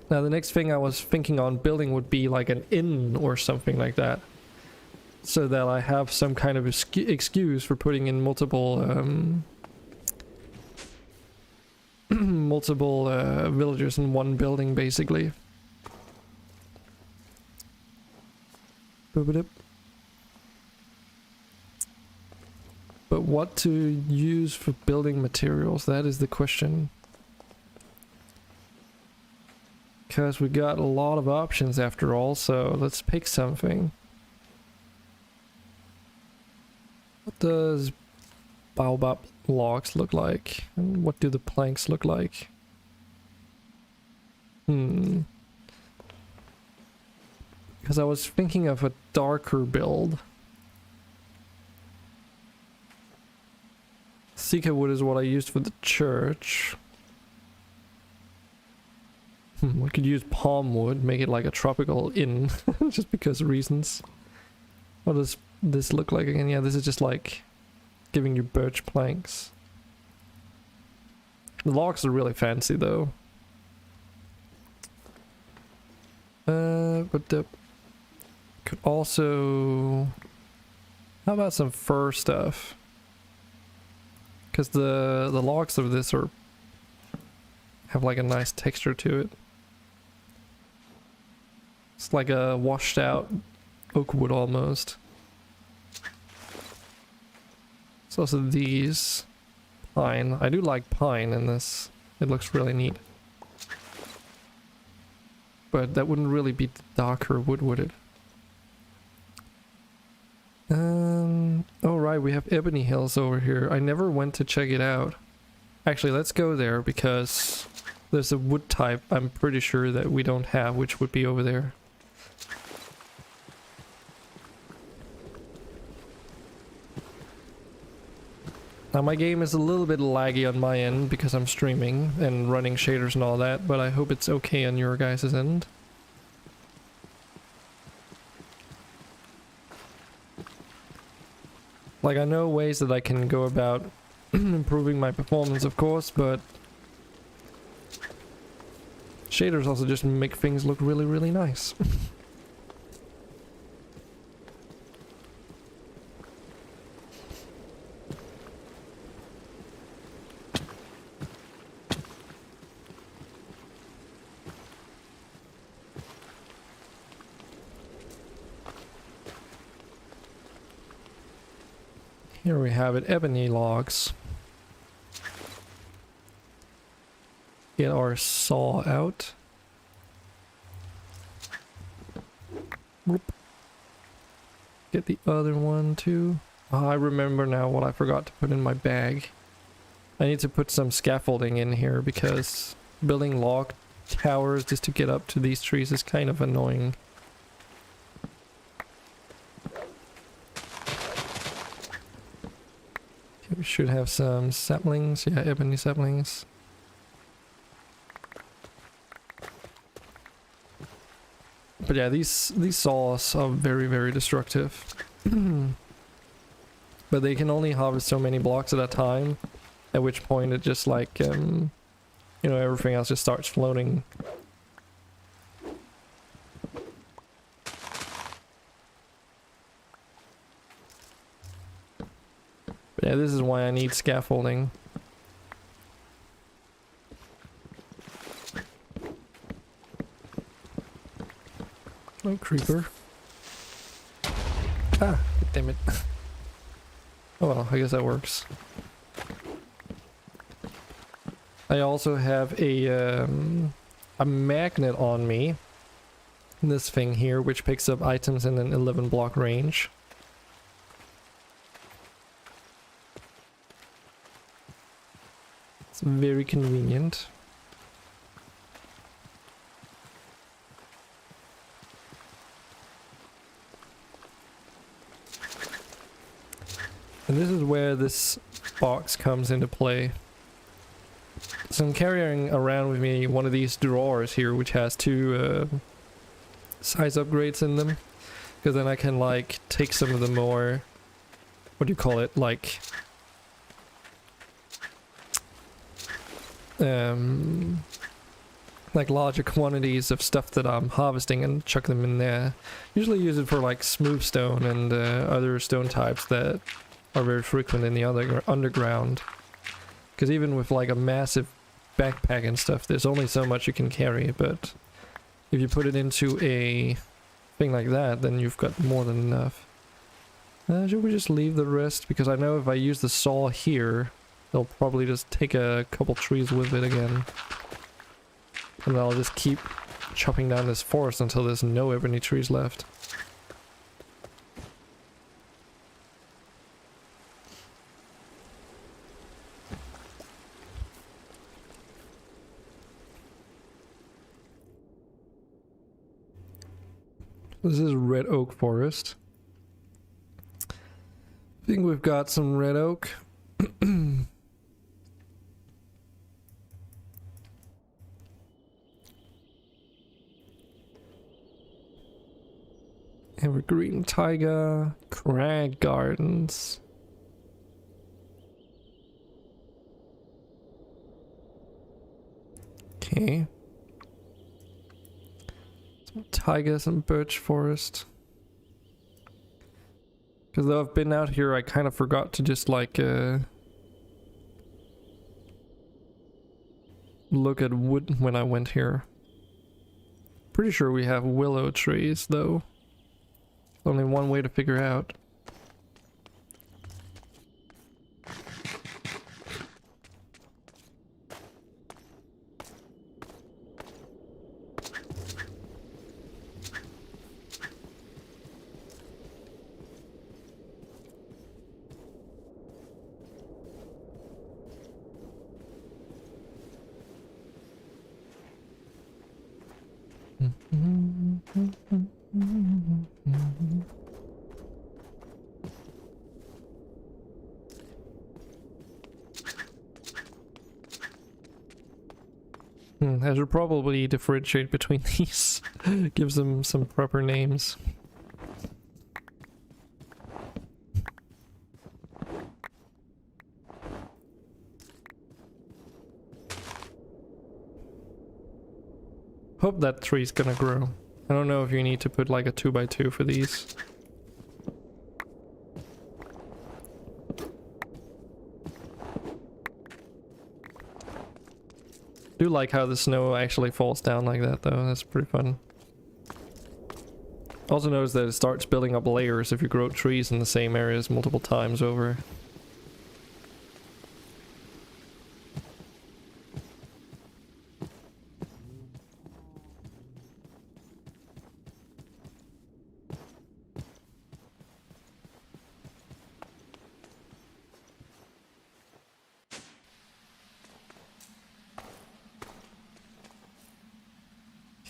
Now the next thing I was thinking on building would be like an inn or something like that, so that I have some kind of excuse for putting in multiple multiple villagers in one building, basically. But what to use for building materials, that is the question. Because we got a lot of options after all, so let's pick something. What does baobab logs look like? And what do the planks look like? Because I was thinking of a darker build. Sika wood is what I used for the church. We could use palm wood, make it like a tropical inn, just because of reasons. What does this look like again? Yeah, this is just like giving you birch planks. The logs are really fancy though. But could also... How about some fur stuff? Because the logs of this have like a nice texture to it. It's like a washed out oak wood almost. It's also these pine. I do like pine in this. It looks really neat. But that wouldn't really be darker wood, would it? Oh right, we have Ebony Hills over here. I never went to check it out. Actually, let's go there because there's a wood type I'm pretty sure that we don't have, which would be over there. Now my game is a little bit laggy on my end because I'm streaming and running shaders and all that, but I hope it's okay on your guys' end. Like, I know ways that I can go about improving my performance, of course, but shaders also just make things look really, really nice. Here we have it, ebony logs. Get our saw out. Whoop. Get the other one too. Oh, I remember now what I forgot to put in my bag. I need to put some scaffolding in here because building log towers just to get up to these trees is kind of annoying. We should have some saplings. Yeah, ebony saplings. But yeah, these saws are very, very destructive. But they can only harvest so many blocks at a time, at which point it just like, you know, everything else just starts floating. But yeah, this is why I need scaffolding. Oh, creeper. Ah, damn it. Oh well, I guess that works. I also have a magnet on me. This thing here, which picks up items in an 11 block range. It's very convenient. And this is where this box comes into play. So I'm carrying around with me one of these drawers here, which has two size upgrades in them. Because then I can like take some of the more, what do you call it, like larger quantities of stuff that I'm harvesting and chuck them in there. Usually use it for like smooth stone and other stone types that are very frequent in the underground. Because even with like a massive backpack and stuff, there's only so much you can carry, but if you put it into a thing like that, then you've got more than enough. Should we just leave the rest? Because I know if I use the saw here, they'll probably just take a couple trees with it again. And I'll just keep chopping down this forest until there's no ebony trees left. This is red oak forest. I think we've got some red oak. Evergreen taiga, crag gardens. Okay. Taiga, some birch forest. Because though I've been out here, I kind of forgot to just like look at wood when I went here. Pretty sure we have willow trees though. Only one way to figure out. I should probably differentiate between these. Gives them some proper names. Hope that tree's gonna grow. I don't know if you need to put like a 2x2 for these. Do like how the snow actually falls down like that though, that's pretty fun. Also notice that it starts building up layers if you grow trees in the same areas multiple times over.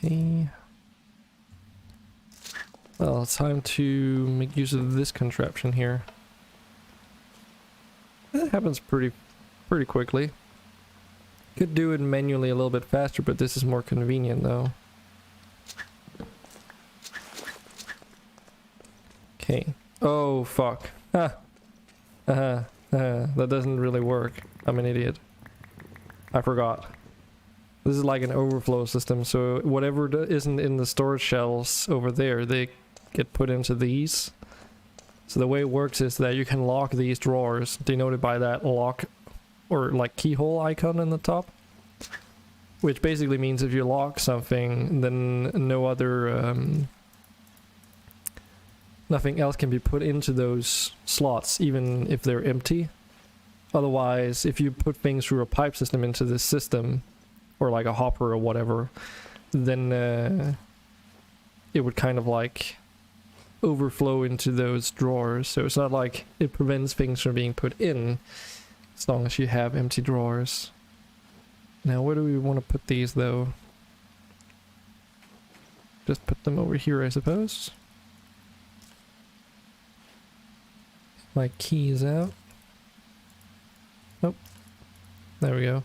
Okay. Well, it's time to make use of this contraption here. That happens pretty quickly. Could do it manually a little bit faster, but this is more convenient though. Okay. Oh fuck. Ah. That doesn't really work. I'm an idiot. I forgot. This is like an overflow system, so whatever isn't in the storage shells over there, they get put into these. So the way it works is that you can lock these drawers, denoted by that lock or like keyhole icon in the top. Which basically means if you lock something, then no other, nothing else can be put into those slots, even if they're empty. Otherwise, if you put things through a pipe system into this system, or like a hopper or whatever, then it would kind of like overflow into those drawers. So it's not like it prevents things from being put in, as long as you have empty drawers. Now, where do we want to put these, though? Just put them over here, I suppose. My keys out. Oh, there we go.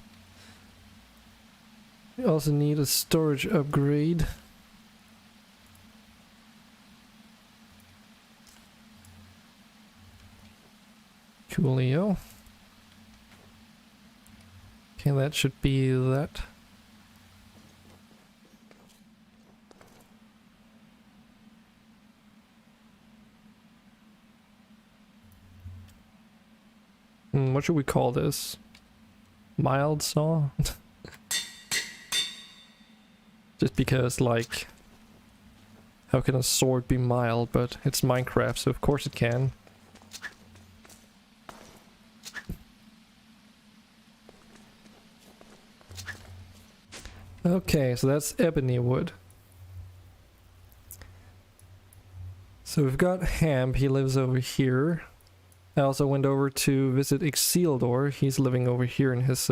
We also need a storage upgrade. Coolio. Okay, that should be that. What should we call this? Mild saw? Just because, like, how can a sword be mild? But it's Minecraft, so of course it can. Okay, so that's ebony wood. So we've got Hamp, he lives over here. I also went over to visit Exildor, he's living over here in his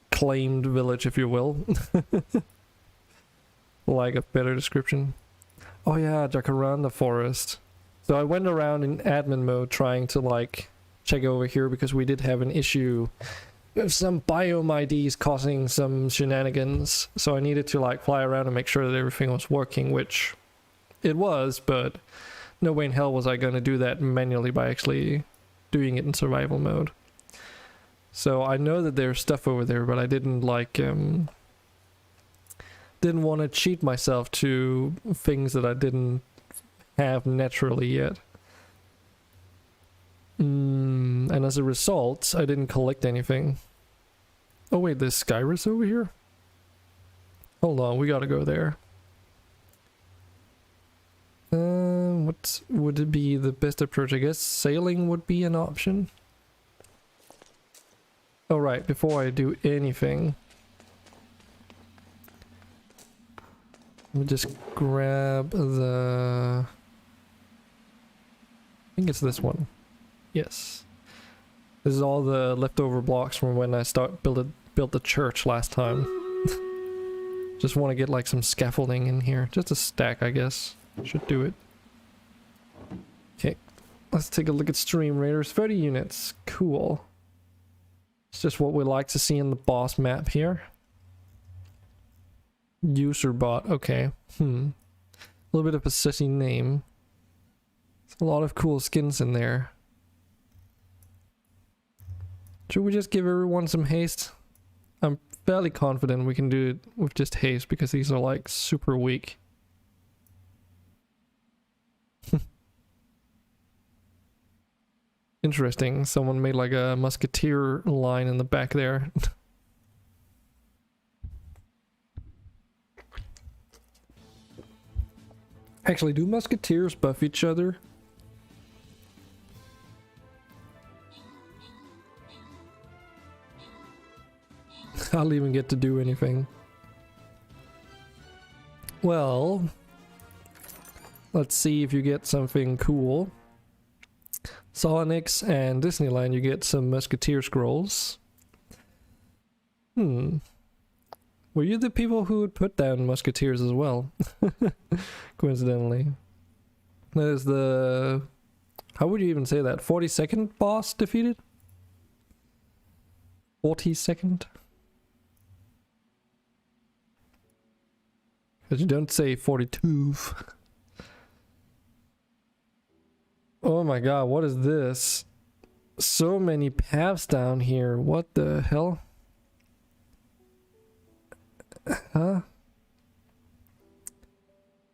claimed village, if you will. Like a better description. Oh yeah, Jacaranda Forest. So I went around in admin mode trying to like check over here because we did have an issue with some biome IDs causing some shenanigans. So I needed to like fly around and make sure that everything was working, which it was, but no way in hell was I going to do that manually by actually doing it in survival mode. So I know that there's stuff over there, but I didn't like didn't want to cheat myself to things that I didn't have naturally yet. And as a result, I didn't collect anything. Oh wait, there's Skyrus over here? Hold on, we gotta go there. What would it be the best approach? I guess sailing would be an option. Oh right, before I do anything, let me just grab the... I think it's this one. Yes. This is all the leftover blocks from when I built the church last time. Just want to get like some scaffolding in here. Just a stack, I guess. Should do it. Okay. Let's take a look at Stream Raiders. 30 units. Cool. It's just what we like to see in the boss map here. User bot. Okay. A little bit of a sissy name. There's a lot of cool skins in there. Should we just give everyone some haste? I'm fairly confident we can do it with just haste because these are like super weak. Interesting, someone made like a musketeer line in the back there. Actually, do musketeers buff each other? I'll even get to do anything. Well, let's see if you get something cool. Solonix and Disneyland, you get some Musketeer scrolls. Were you the people who would put down Musketeers as well? Coincidentally. That is the... How would you even say that? 42nd boss defeated? 42nd? Because you don't say 42. Oh my god, what is this? So many paths down here. What the hell? Huh?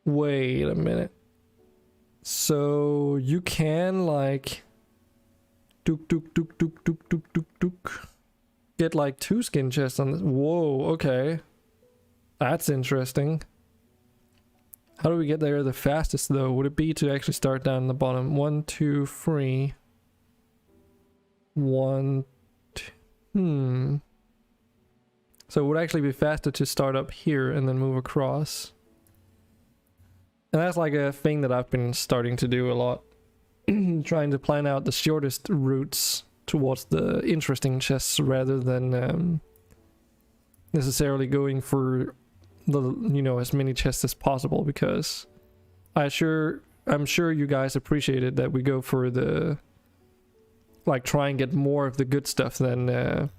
Wait a minute. So you can like dook dook dook dook dook dook dook dook get like 2 skin chests on this. Whoa, okay. That's interesting. How do we get there the fastest though? Would it be to actually start down the bottom? 1, 2, 3. 1, 2. So it would actually be faster to start up here and then move across. And that's like a thing that I've been starting to do a lot. Trying to plan out the shortest routes towards the interesting chests rather than necessarily going for the, you know, as many chests as possible, because I'm sure you guys appreciated that we go for the, like, try and get more of the good stuff than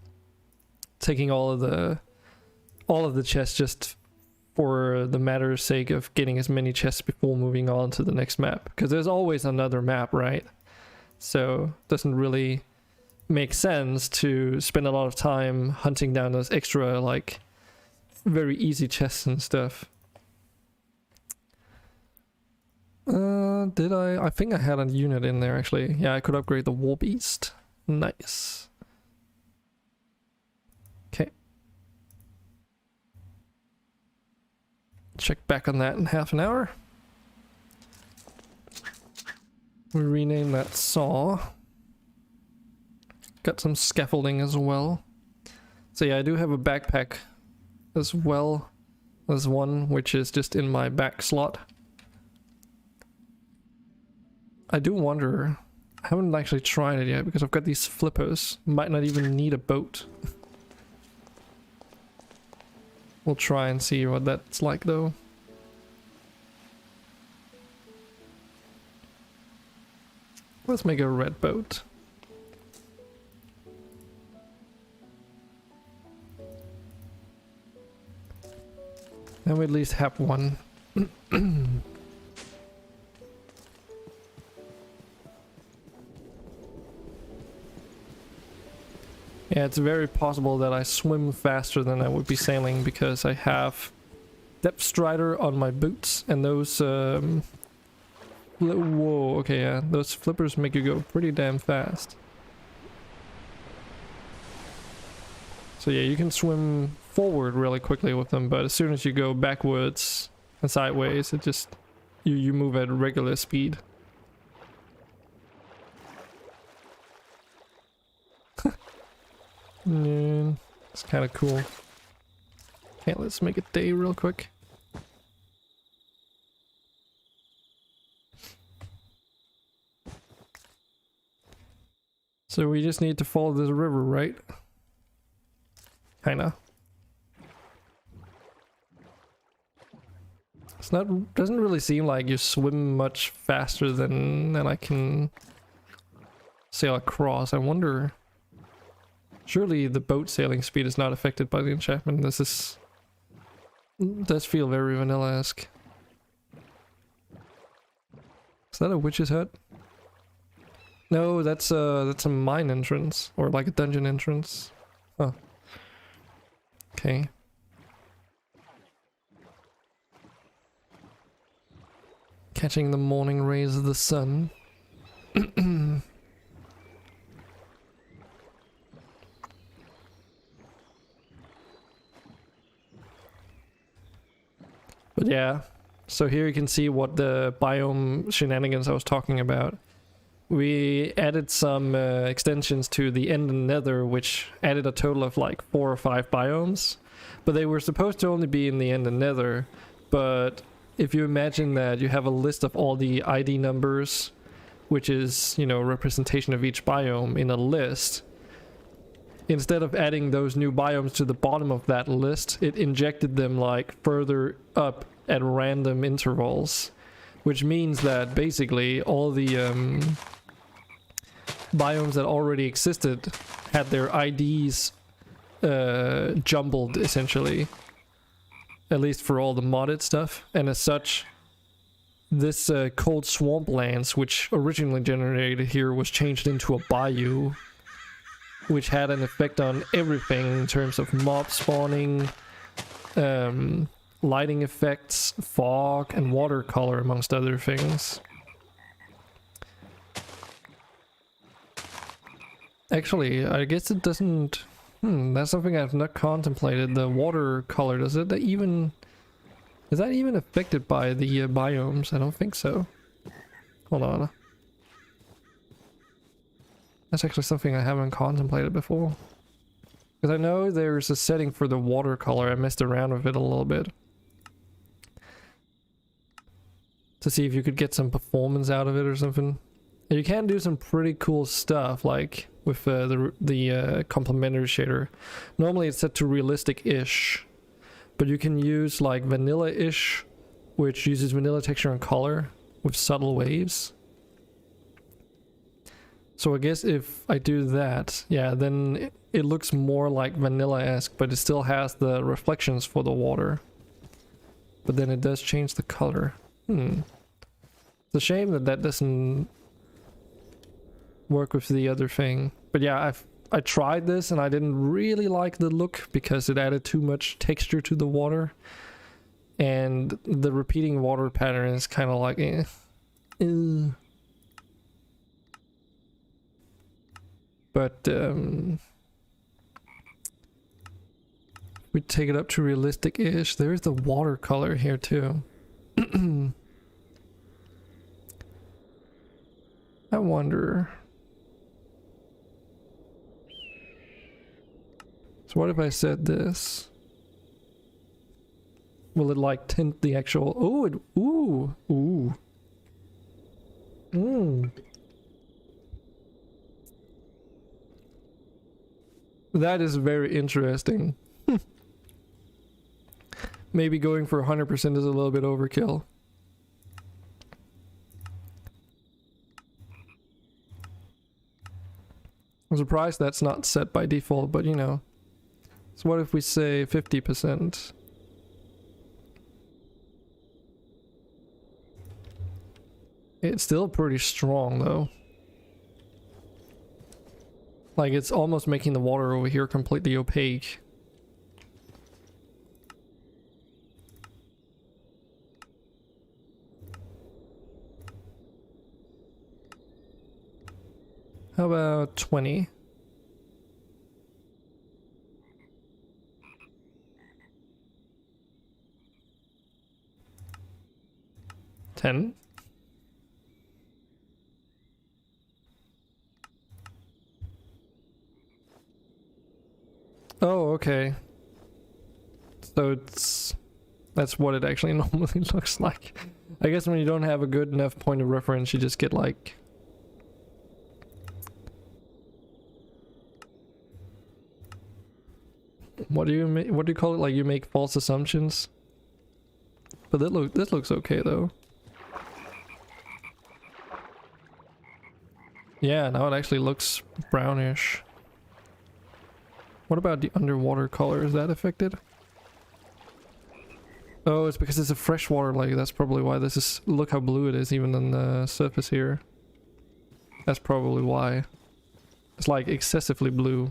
taking all of the chests just for the matter's sake of getting as many chests before moving on to the next map, because there's always another map, right? So it doesn't really make sense to spend a lot of time hunting down those extra, like, very easy chests and stuff. Did I think I had a unit in there actually. Yeah, I could upgrade the war beast. Nice. Okay. Check back on that in half an hour. We rename that saw. Got some scaffolding as well. So yeah, I do have a backpack as well as one, which is just in my back slot. I do wonder, I haven't actually tried it yet because I've got these flippers. Might not even need a boat. We'll try and see what that's like though. Let's make a red boat. And we at least have one. Yeah, it's very possible that I swim faster than I would be sailing because I have depth strider on my boots, and those whoa, okay, yeah, those flippers make you go pretty damn fast. So yeah, you can swim forward really quickly with them, but as soon as you go backwards and sideways, it just you move at regular speed. It's kind of cool. Okay, let's make it day real quick. So we just need to follow this river, right? Kinda. It's not, doesn't really seem like you swim much faster than I can sail across. I wonder. Surely the boat sailing speed is not affected by the enchantment. This does feel very vanilla-esque. Is that a witch's hut? No, that's a mine entrance, or like a dungeon entrance. Huh. Okay. Catching the morning rays of the sun. But yeah, so here you can see what the biome shenanigans I was talking about. We added some extensions to the End and Nether, which added a total of like 4 or 5 biomes. But they were supposed to only be in the End and Nether. But if you imagine that you have a list of all the ID numbers, which is, you know, a representation of each biome in a list, instead of adding those new biomes to the bottom of that list, it injected them like further up at random intervals, which means that basically all the biomes that already existed had their IDs jumbled, essentially, at least for all the modded stuff, and as such this cold swamplands, which originally generated here, was changed into a bayou, which had an effect on everything in terms of mob spawning, lighting effects, fog, and watercolor, amongst other things. Actually, I guess it doesn't... that's something I've not contemplated. The watercolor, does it even... Is that even affected by the biomes? I don't think so. Hold on. That's actually something I haven't contemplated before. Because I know there's a setting for the watercolor. I messed around with it a little bit. To see if you could get some performance out of it or something. And you can do some pretty cool stuff, like with the complementary shader. Normally it's set to realistic-ish. But you can use like vanilla-ish, which uses vanilla texture and color with subtle waves. So I guess if I do that, yeah, then it looks more like vanilla-esque, but it still has the reflections for the water. But then it does change the color. It's a shame that that doesn't work with the other thing. But yeah, I tried this and I didn't really like the look because it added too much texture to the water. And the repeating water pattern is kind of like But we take it up to realistic-ish. There's the watercolor here too. I wonder... So what if I said this? Will it like tint the actual... Oh, it... Ooh. Ooh. That is very interesting. Maybe going for 100% is a little bit overkill. I'm surprised that's not set by default, but you know. So what if we say 50%? It's still pretty strong though. Like it's almost making the water over here completely opaque. How about 20? 10? Oh, okay. So that's what it actually normally looks like. I guess when you don't have a good enough point of reference, you just get like... What do you call it? Like you make false assumptions? But this looks okay though. Yeah, now it actually looks brownish. What about the underwater color? Is that affected? Oh, it's because it's a freshwater lake. That's probably why this is... Look how blue it is even on the surface here. That's probably why. It's like excessively blue.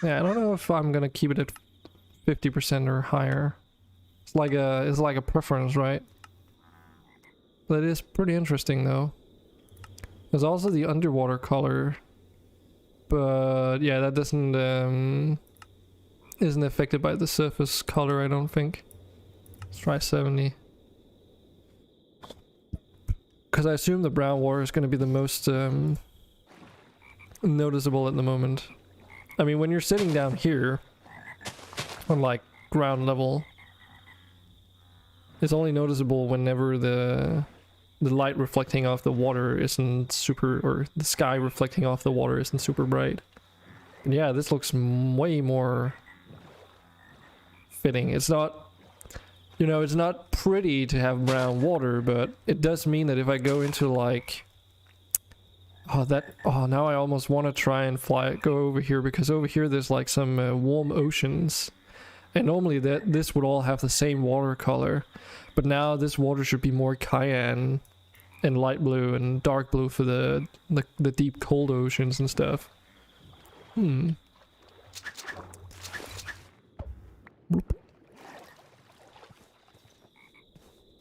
Yeah, I don't know if I'm gonna keep it at 50% or higher. It's like a preference, right? But it is pretty interesting though. There's also the underwater color, but yeah, that doesn't isn't affected by the surface color, I don't think. Let's try 70. Because I assume the brown water is going to be the most noticeable at the moment. I mean, when you're sitting down here on like ground level, it's only noticeable whenever the light reflecting off the water isn't super, or the sky reflecting off the water isn't super bright. And yeah, this looks way more fitting. It's not, you know, it's not pretty to have brown water, but it does mean that if I go into like, now I almost want to try and go over here, because over here there's like some warm oceans, And normally this would all have the same water color, but now this water should be more cyan and light blue and dark blue for the deep cold oceans and stuff.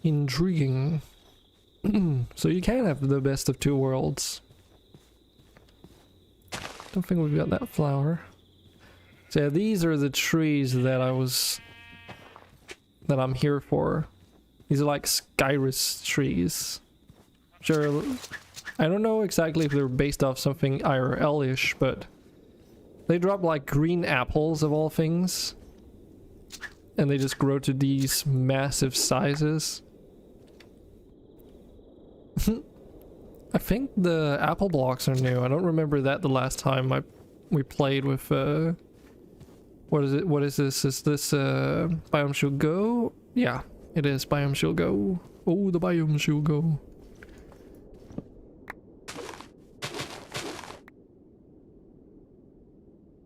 Intriguing. So you can have the best of two worlds. Don't think we've got that flower. So yeah, these are the trees that I'm here for. These are like Skyrus trees. Sure, I don't know exactly if they're based off something IRL-ish, but they drop like green apples of all things. And they just grow to these massive sizes. I think the apple blocks are new. I don't remember that the last time we played with what is it? What is this? Is this Biome Shield Go? Yeah, it is Biome Shield Go. Oh, the Biome Shield Go.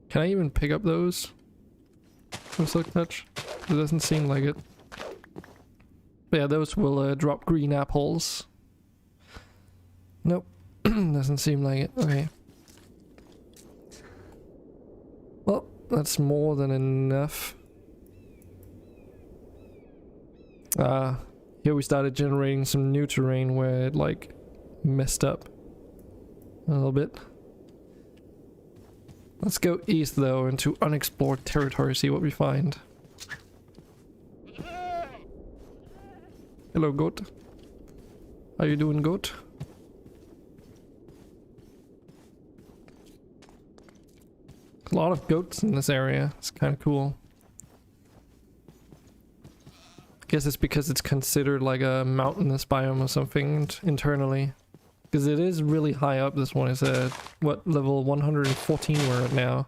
Can I even pick up those? With Silk Touch? It doesn't seem like it. But yeah, those will drop green apples. Nope. Doesn't seem like it. Okay. Well, that's more than enough. Here we started generating some new terrain where it like messed up a little bit. Let's go east though into unexplored territory, see what we find. Hello, goat. How you doing, goat? A lot of goats in this area. It's kind of cool. I guess it's because it's considered like a mountainous biome or something internally. Because it is really high up. This one is at, what, level 114 we're at now.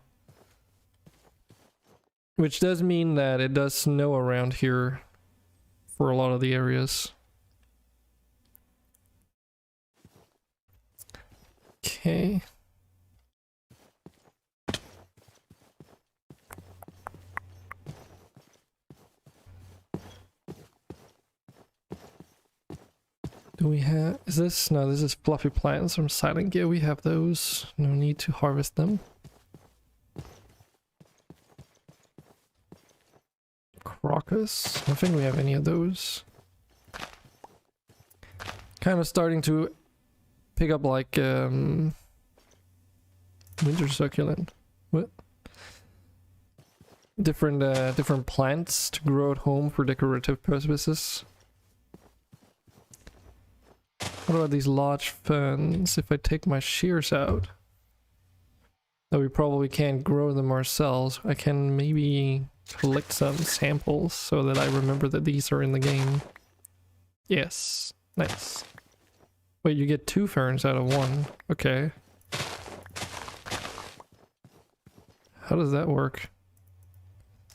Which does mean that it does snow around here for a lot of the areas. Okay. Do we have, is this, no, this is fluffy plants from Silent Gear. We have those. No need to harvest them. Crocus. I don't think we have any of those. Kind of starting to pick up like winter succulent. What? Different plants to grow at home for decorative purposes. What about these large ferns? If I take my shears out, though we probably can't grow them ourselves, I can maybe collect some samples so that I remember that these are in the game. Yes, nice. Wait, you get 2 ferns out of 1. Okay. How does that work?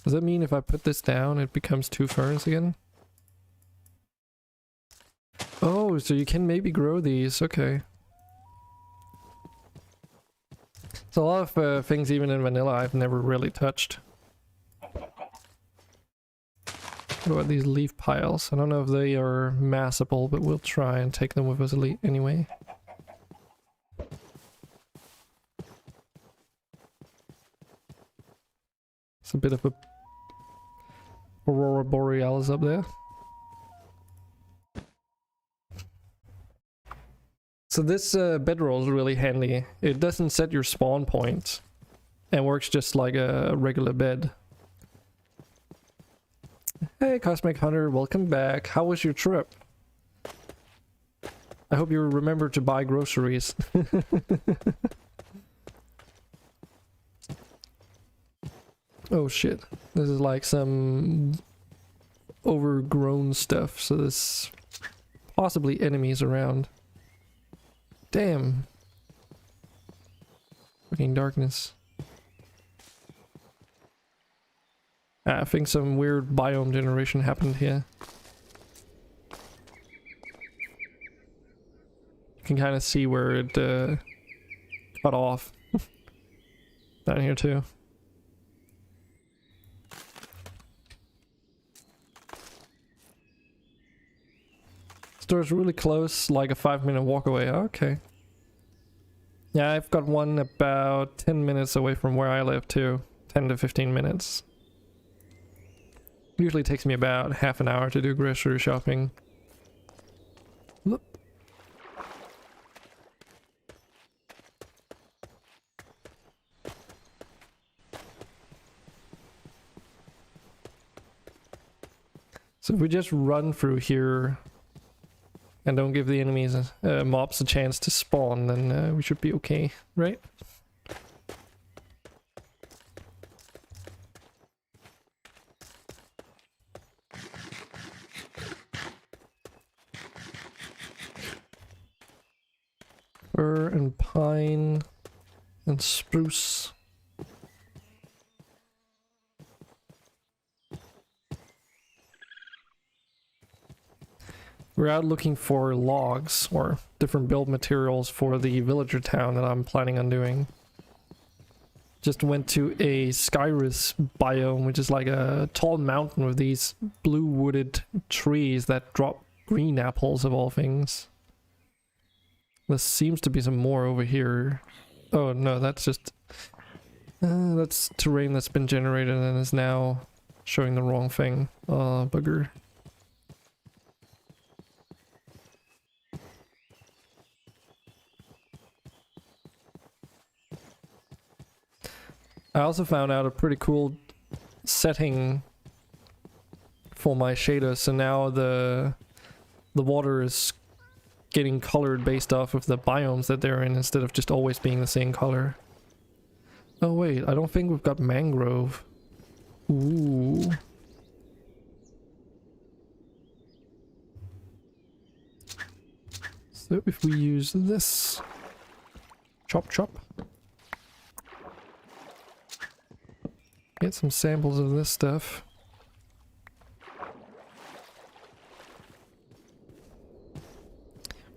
Does that mean if I put this down, it becomes 2 ferns again? Oh, so you can maybe grow these, okay. So a lot of things even in vanilla I've never really touched. What about these leaf piles? I don't know if they are massable, but we'll try and take them with us anyway. It's a bit of a Aurora Borealis up there. So this bedroll is really handy. It doesn't set your spawn point and works just like a regular bed. Hey Cosmic Hunter, welcome back. How was your trip? I hope you remember to buy groceries. Oh shit. This is like some overgrown stuff, so there's possibly enemies around. Damn. Fucking darkness. I think some weird biome generation happened here. You can kind of see where it cut off. Down here too. Store's really close, like a 5-minute walk away. Okay. Yeah, I've got one about 10 minutes away from where I live too. 10 to 15 minutes. Usually takes me about half an hour to do grocery shopping. Look. So if we just run through here and don't give the enemies mobs a chance to spawn, then we should be okay, right? Fir and pine and spruce. We're out looking for logs or different build materials for the villager town that I'm planning on doing. Just went to a Skyrus biome, which is like a tall mountain with these blue wooded trees that drop green apples of all things. There seems to be some more over here. Oh no, that's just... that's terrain that's been generated and is now showing the wrong thing. Bugger. I also found out a pretty cool setting for my shader, so now the water is getting colored based off of the biomes that they're in instead of just always being the same color. Oh wait, I don't think we've got mangrove. Ooh. So if we use this, chop chop. Get some samples of this stuff.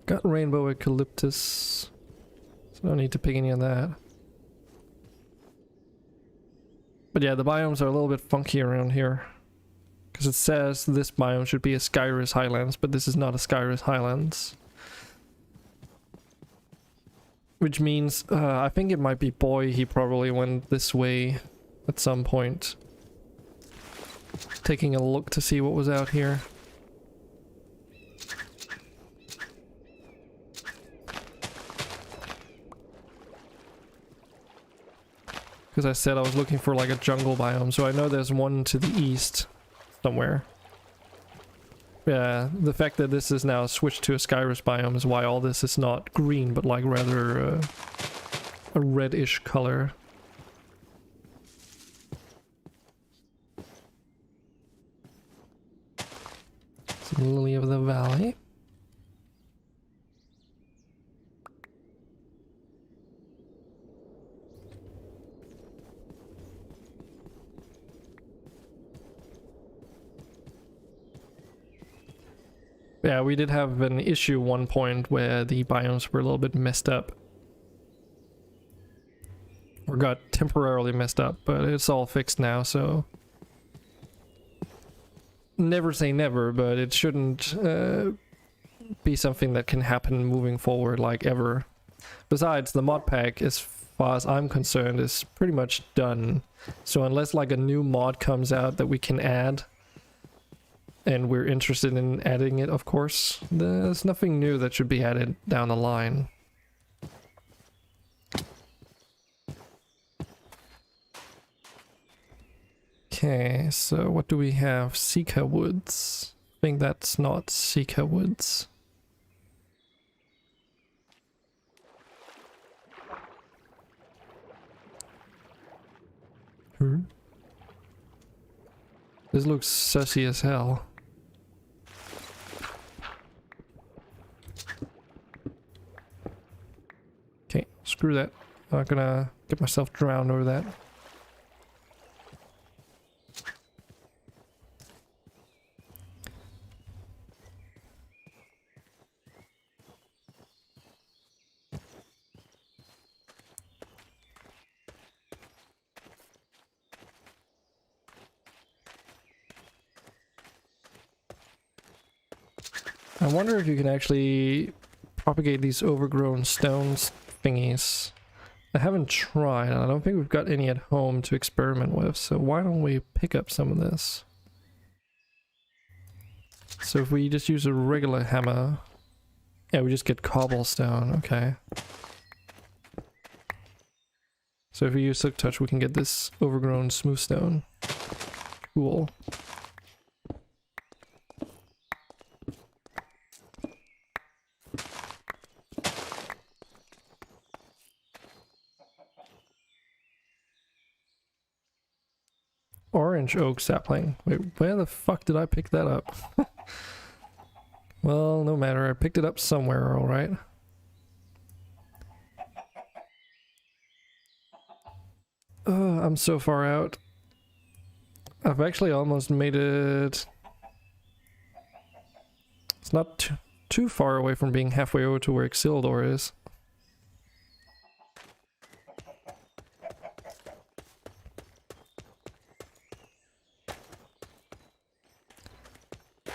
Got rainbow eucalyptus, so I don't need to pick any of that. But yeah, the biomes are a little bit funky around here. Because it says this biome should be a Skyrus Highlands, but this is not a Skyrus Highlands. Which means, I think it might be Boy, he probably went this way at some point. Taking a look to see what was out here. Because I said I was looking for like a jungle biome, so I know there's one to the east somewhere. Yeah, the fact that this is now switched to a Skyrus biome is why all this is not green, but like rather a reddish color. Some lily of the valley. Yeah, we did have an issue one point where the biomes were a little bit messed up. Or got temporarily messed up, but it's all fixed now, so... Never say never, but it shouldn't be something that can happen moving forward, like, ever. Besides, the mod pack, as far as I'm concerned, is pretty much done. So unless, like, a new mod comes out that we can add, and we're interested in adding it, of course, there's nothing new that should be added down the line. Okay, so what do we have? Sika Woods. I think that's not Sika Woods. This looks sussy as hell. Okay, screw that. I'm not gonna get myself drowned over that. I wonder if you can actually propagate these overgrown stones thingies. I haven't tried, and I don't think we've got any at home to experiment with, so why don't we pick up some of this? So if we just use a regular hammer, yeah, we just get cobblestone, okay. So if we use Silk Touch, we can get this overgrown smooth stone. Cool. Orange oak sapling. Wait, where the fuck did I pick that up? Well, no matter. I picked it up somewhere, alright. I'm so far out. I've actually almost made it... It's not too far away from being halfway over to where Exildor is.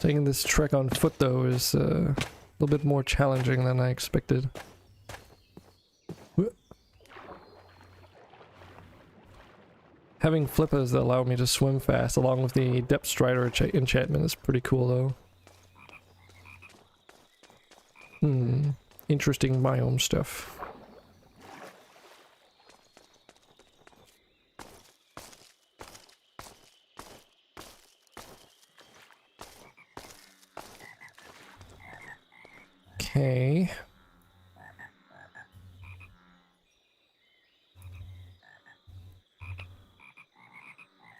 Taking this trek on foot though is a little bit more challenging than I expected. Having flippers that allow me to swim fast along with the Depth Strider enchantment is pretty cool though. Interesting biome stuff. Okay.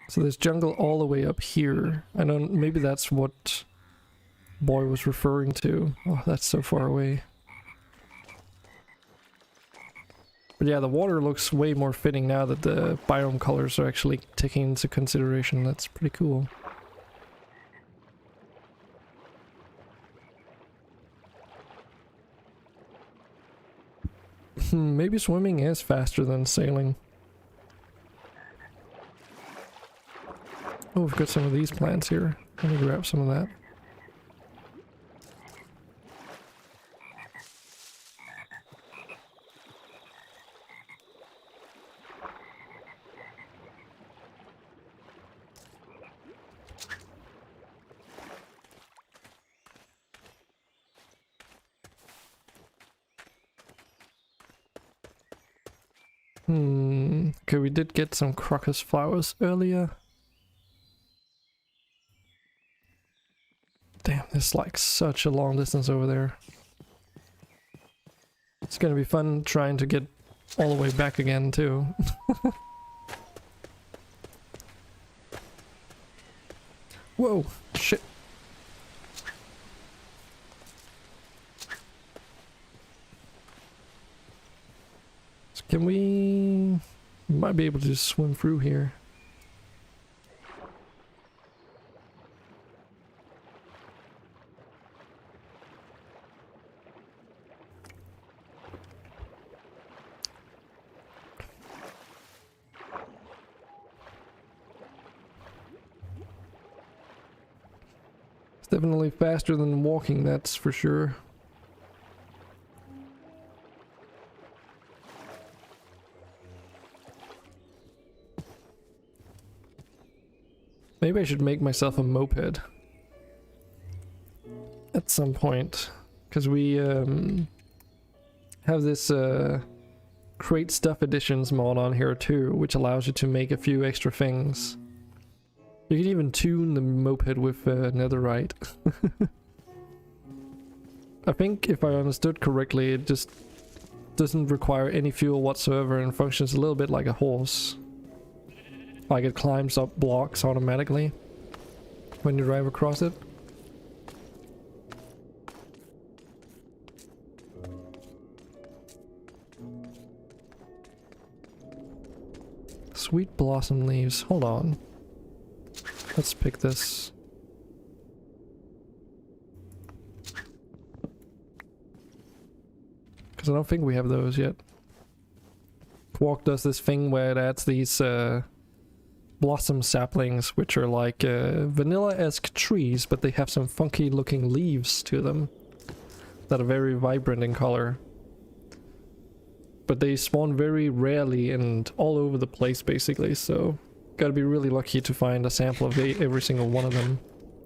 So there's jungle all the way up here. I don't, maybe that's what Boy was referring to. Oh, that's so far away. But yeah, the water looks way more fitting now that the biome colors are actually taken into consideration. That's pretty cool. Maybe swimming is faster than sailing. Oh, we've got some of these plants here. Let me grab some of that. Okay, we did get some crocus flowers earlier. Damn, there's like such a long distance over there. It's gonna be fun trying to get all the way back again too. Whoa, shit. So can we might be able to just swim through here. It's definitely faster than walking, that's for sure. Maybe I should make myself a moped at some point, because we have this Create Stuff Editions mod on here too, which allows you to make a few extra things. You can even tune the moped with netherite. I think if I understood correctly, it just doesn't require any fuel whatsoever and functions a little bit like a horse. Like it climbs up blocks automatically when you drive across it. Sweet blossom leaves. Hold on. Let's pick this. Because I don't think we have those yet. Quark does this thing where it adds these blossom saplings, which are like vanilla-esque trees, but they have some funky looking leaves to them. that are very vibrant in color. But they spawn very rarely and all over the place basically, so gotta be really lucky to find a sample of every single one of them.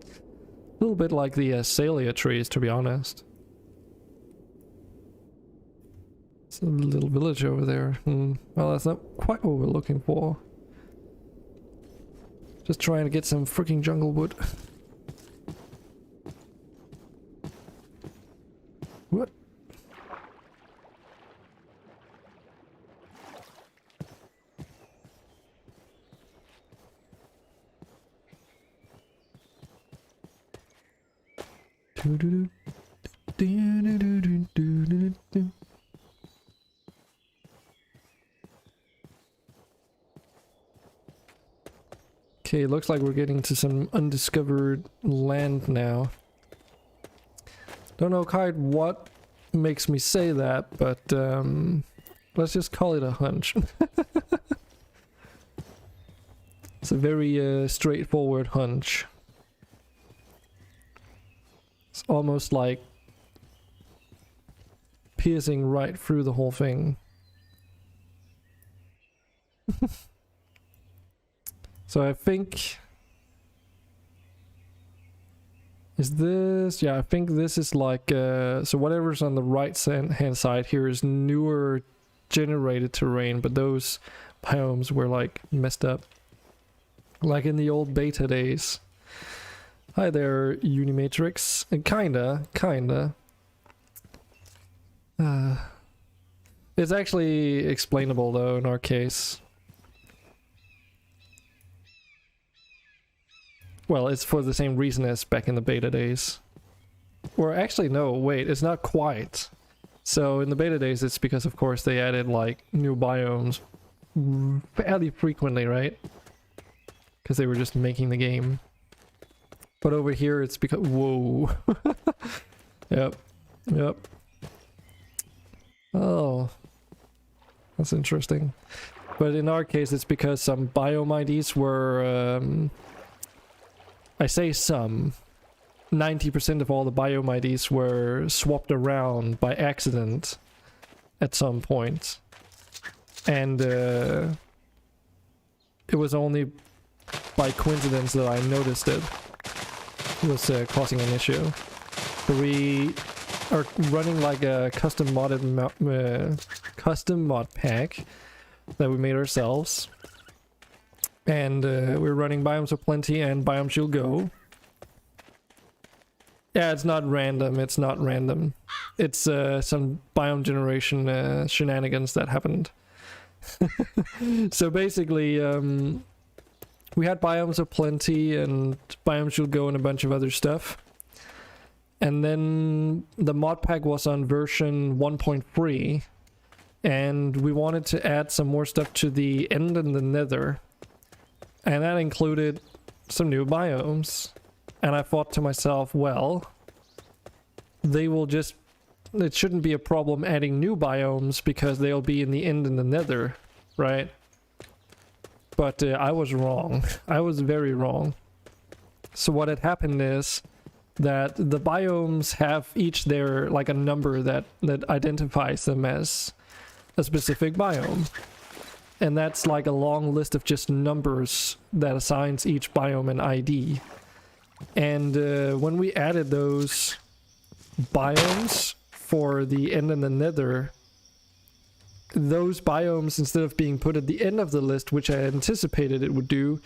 A little bit like the Azalea trees, to be honest. It's a little village over there. Well, that's not quite what we're looking for. Just trying to get some freaking jungle wood. What? Okay, looks like we're getting to some undiscovered land now. Don't know quite what makes me say that, but let's just call it a hunch. It's a very straightforward hunch. It's almost like piercing right through the whole thing. So I think... Is this... Yeah, I think this is like... so whatever's on the right hand side here is newer generated terrain, but those biomes were like messed up. Like in the old beta days. Hi there, Unimatrix. Kinda. It's actually explainable though in our case. Well, it's for the same reason as back in the beta days. Or actually, no, wait, it's not quite. So in the beta days, it's because, of course, they added, like, new biomes fairly frequently, right? Because they were just making the game. But over here, it's because... Whoa. Yep. Oh. That's interesting. But in our case, it's because some biome IDs were... I say some. 90% of all the biome IDs were swapped around by accident at some point. And it was only by coincidence that I noticed it was causing an issue. So we are running like a custom modded mod pack that we made ourselves. And we're running Biomes of Plenty and Biomes You'll Go. Yeah, it's not random. It's some biome generation shenanigans that happened. So basically, we had Biomes of Plenty and Biomes You'll Go and a bunch of other stuff. And then the mod pack was on version 1.3. And we wanted to add some more stuff to the End and the Nether. And that included some new biomes. And I thought to myself, well, it shouldn't be a problem adding new biomes because they'll be in the End and the Nether, right? But I was wrong. I was very wrong. So what had happened is that the biomes have each their, like, a number that identifies them as a specific biome. And that's like a long list of just numbers that assigns each biome an ID. And when we added those biomes for the End and the Nether, those biomes, instead of being put at the end of the list, which I anticipated it would do,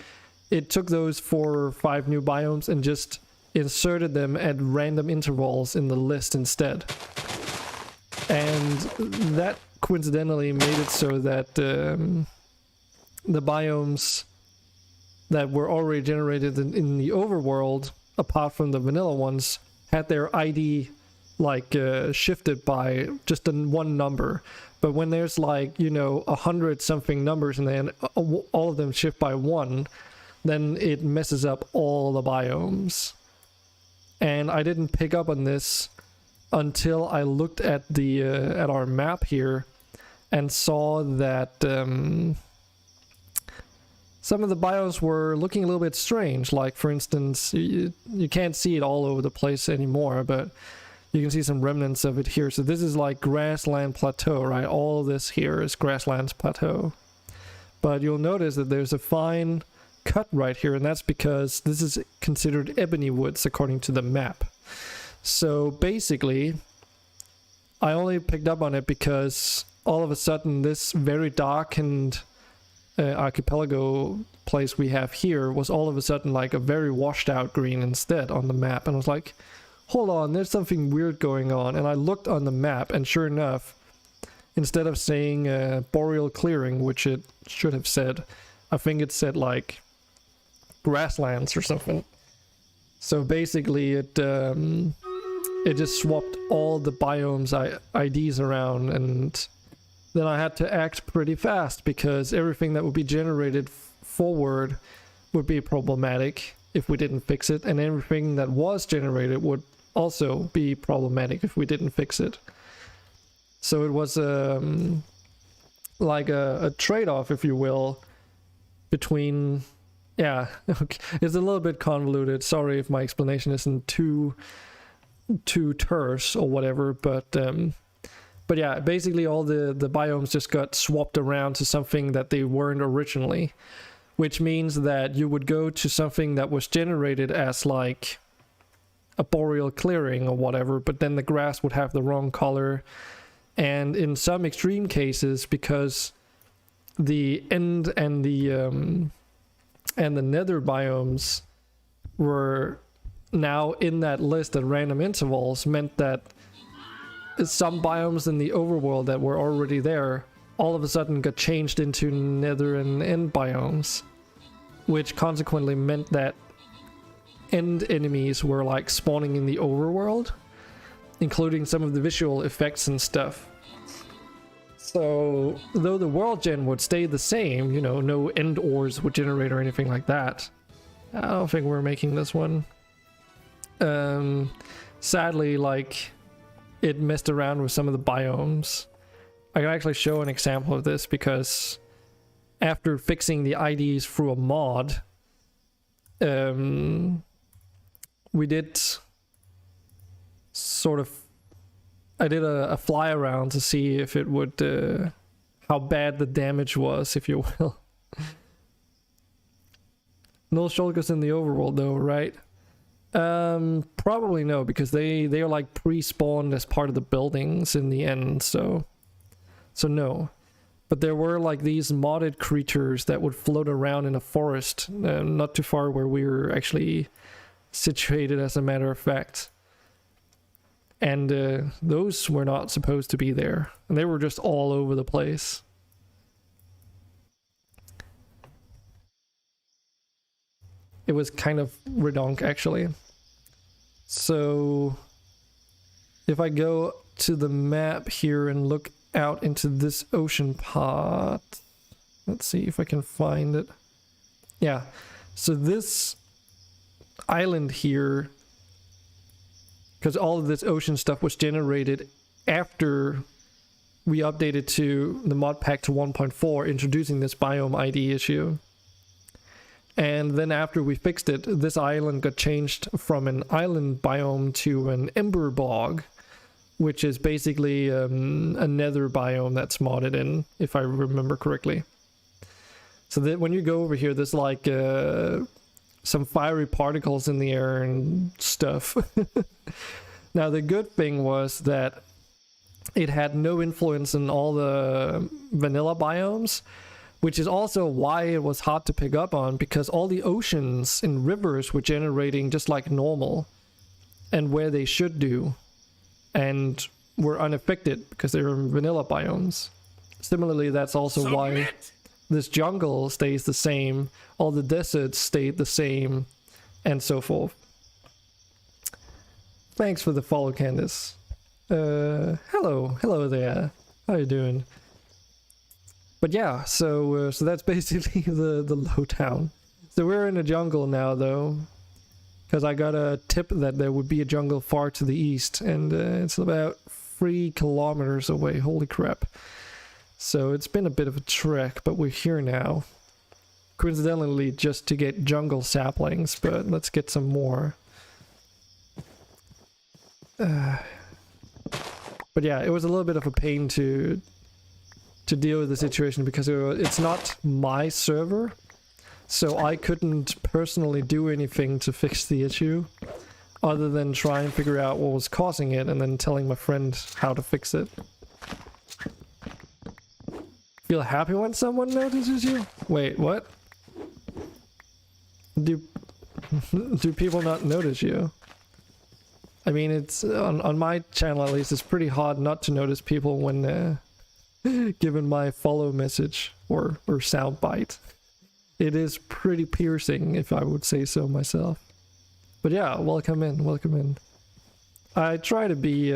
it took those 4 or 5 new biomes and just inserted them at random intervals in the list instead. And that coincidentally made it so that the biomes that were already generated in the overworld, apart from the vanilla ones, had their ID like shifted by just one number. But when there's like, 100 something numbers and then all of them shift by 1, then it messes up all the biomes. And I didn't pick up on this until I looked at the at our map here and saw that some of the biomes were looking a little bit strange. Like, for instance, you can't see it all over the place anymore, but You can see some remnants of it here. So this is like grassland plateau, right? All this here is grasslands plateau. But you'll notice that there's a fine cut right here, and that's because this is considered ebony woods according to the map. So basically, I only picked up on it because all of a sudden this very darkened archipelago place we have here was all of a sudden like a very washed out green instead on the map. And I was like, hold on, there's something weird going on. And I looked on the map, and sure enough, instead of saying boreal clearing, which it should have said, I think it said like grasslands or something. So basically it just swapped all the biomes IDs around, and then I had to act pretty fast because everything that would be generated forward would be problematic if we didn't fix it, and everything that was generated would also be problematic if we didn't fix it. So it was like a trade-off, if you will, between... Yeah, okay. It's a little bit convoluted. Sorry if my explanation isn't too terse or whatever, but yeah, basically all the biomes just got swapped around to something that they weren't originally, which means that you would go to something that was generated as like a boreal clearing or whatever, but then the grass would have the wrong color. And in some extreme cases, because the end and the nether biomes were now in that list at random intervals, meant that some biomes in the overworld that were already there all of a sudden got changed into nether and end biomes, which consequently meant that end enemies were like spawning in the overworld, including some of the visual effects and stuff. So though the world gen would stay the same, you know, no end ores would generate or anything like that. I don't think we're making this one. Sadly, like, it messed around with some of the biomes. I can actually show an example of this because after fixing the IDs through a mod, we did sort of... I did a fly around to see if it would... how bad the damage was, if you will. No shulkers in the overworld though, right? Probably no, because they are like pre-spawned as part of the buildings in the end, so no. But there were like these modded creatures that would float around in a forest, not too far where we were actually situated, as a matter of fact. And those were not supposed to be there, and they were just all over the place. It was kind of redonk, actually. So if I go to the map here and look out into this ocean pot, let's see if I can find it. Yeah, so this island here, because all of this ocean stuff was generated after we updated to the modpack to 1.4, introducing this biome ID issue. And then after we fixed it, this island got changed from an island biome to an ember bog, which is basically a nether biome that's modded in, if I remember correctly. So that when you go over here, there's like some fiery particles in the air and stuff. Now the good thing was that it had no influence in all the vanilla biomes, which is also why it was hard to pick up on, because all the oceans and rivers were generating just like normal and where they should do, and were unaffected because they were vanilla biomes. Similarly, that's also why this jungle stays the same, all the deserts stayed the same, and so forth. Thanks for the follow, Candice. Hello there. How you doing? But yeah, so that's basically the lowdown. So we're in a jungle now, though, because I got a tip that there would be a jungle far to the east, and it's about 3 kilometers away. Holy crap. So it's been a bit of a trek, but we're here now. Coincidentally, just to get jungle saplings, but let's get some more. But yeah, it was a little bit of a pain to deal with the situation because it's not my server, so I couldn't personally do anything to fix the issue other than try and figure out what was causing it and then telling my friend how to fix it. Feel happy when someone notices you? Wait, what? Do people not notice you? I mean, it's on my channel at least, it's pretty hard not to notice people when given my follow message or soundbite. It is pretty piercing, if I would say so myself. But yeah, welcome in, welcome in. I try to be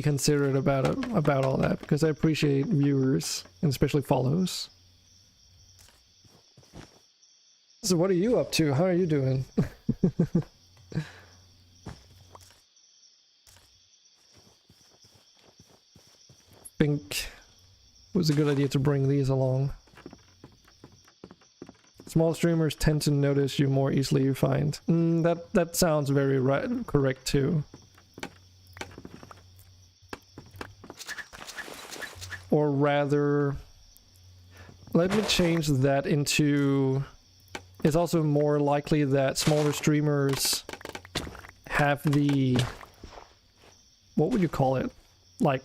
considerate about all that because I appreciate viewers and especially follows. So what are you up to? How are you doing? Think it was a good idea to bring these along. Small streamers tend to notice you more easily, you find. That sounds very correct too. Or rather, let me change that into... It's also more likely that smaller streamers have the... What would you call it? Like,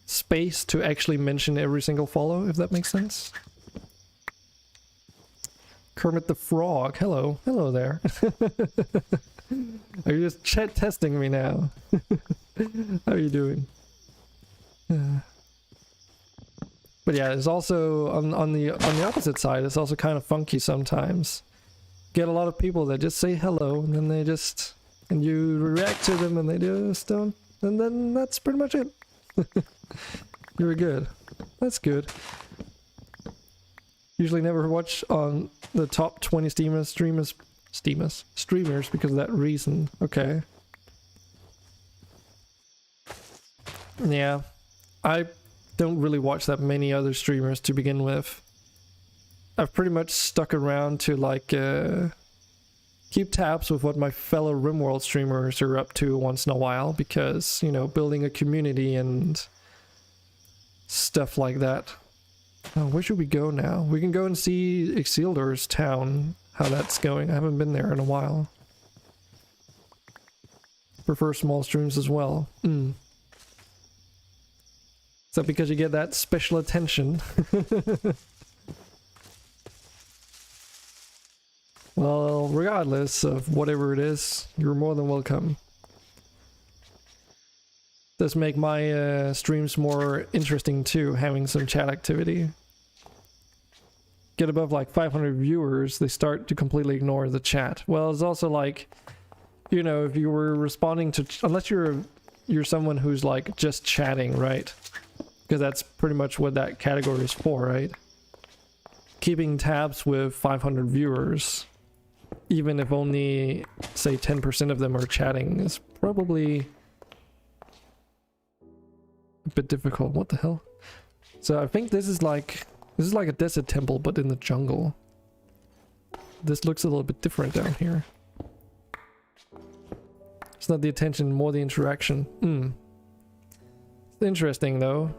space to actually mention every single follow, if that makes sense. Kermit the Frog, hello. Hello there. Are you just chat testing me now? How are you doing? But yeah, it's also on the opposite side, it's also kind of funky sometimes. Get a lot of people that just say hello and then they just, and you react to them and they just don't, and then that's pretty much it. You're good. That's good. Usually never watch on the top 20 streamers because of that reason. Okay. Yeah. I don't really watch that many other streamers to begin with. I've pretty much stuck around to like keep tabs with what my fellow RimWorld streamers are up to once in a while because, you know, building a community and stuff like that. Oh, where should we go now? We can go and see Ixildur's town, how that's going. I haven't been there in a while. Prefer small streams as well. Is that because you get that special attention? Well, regardless of whatever it is, you're more than welcome. Does make my streams more interesting too, having some chat activity. Get above like 500 viewers, they start to completely ignore the chat. Well, it's also like, you know, if you were responding to, unless you're someone who's like just chatting, right? Because that's pretty much what that category is for, right? Keeping tabs with 500 viewers, even if only, say, 10% of them are chatting, is probably a bit difficult. What the hell? So I think this is like a desert temple, but in the jungle. This looks a little bit different down here. It's not the attention, more the interaction. It's interesting though.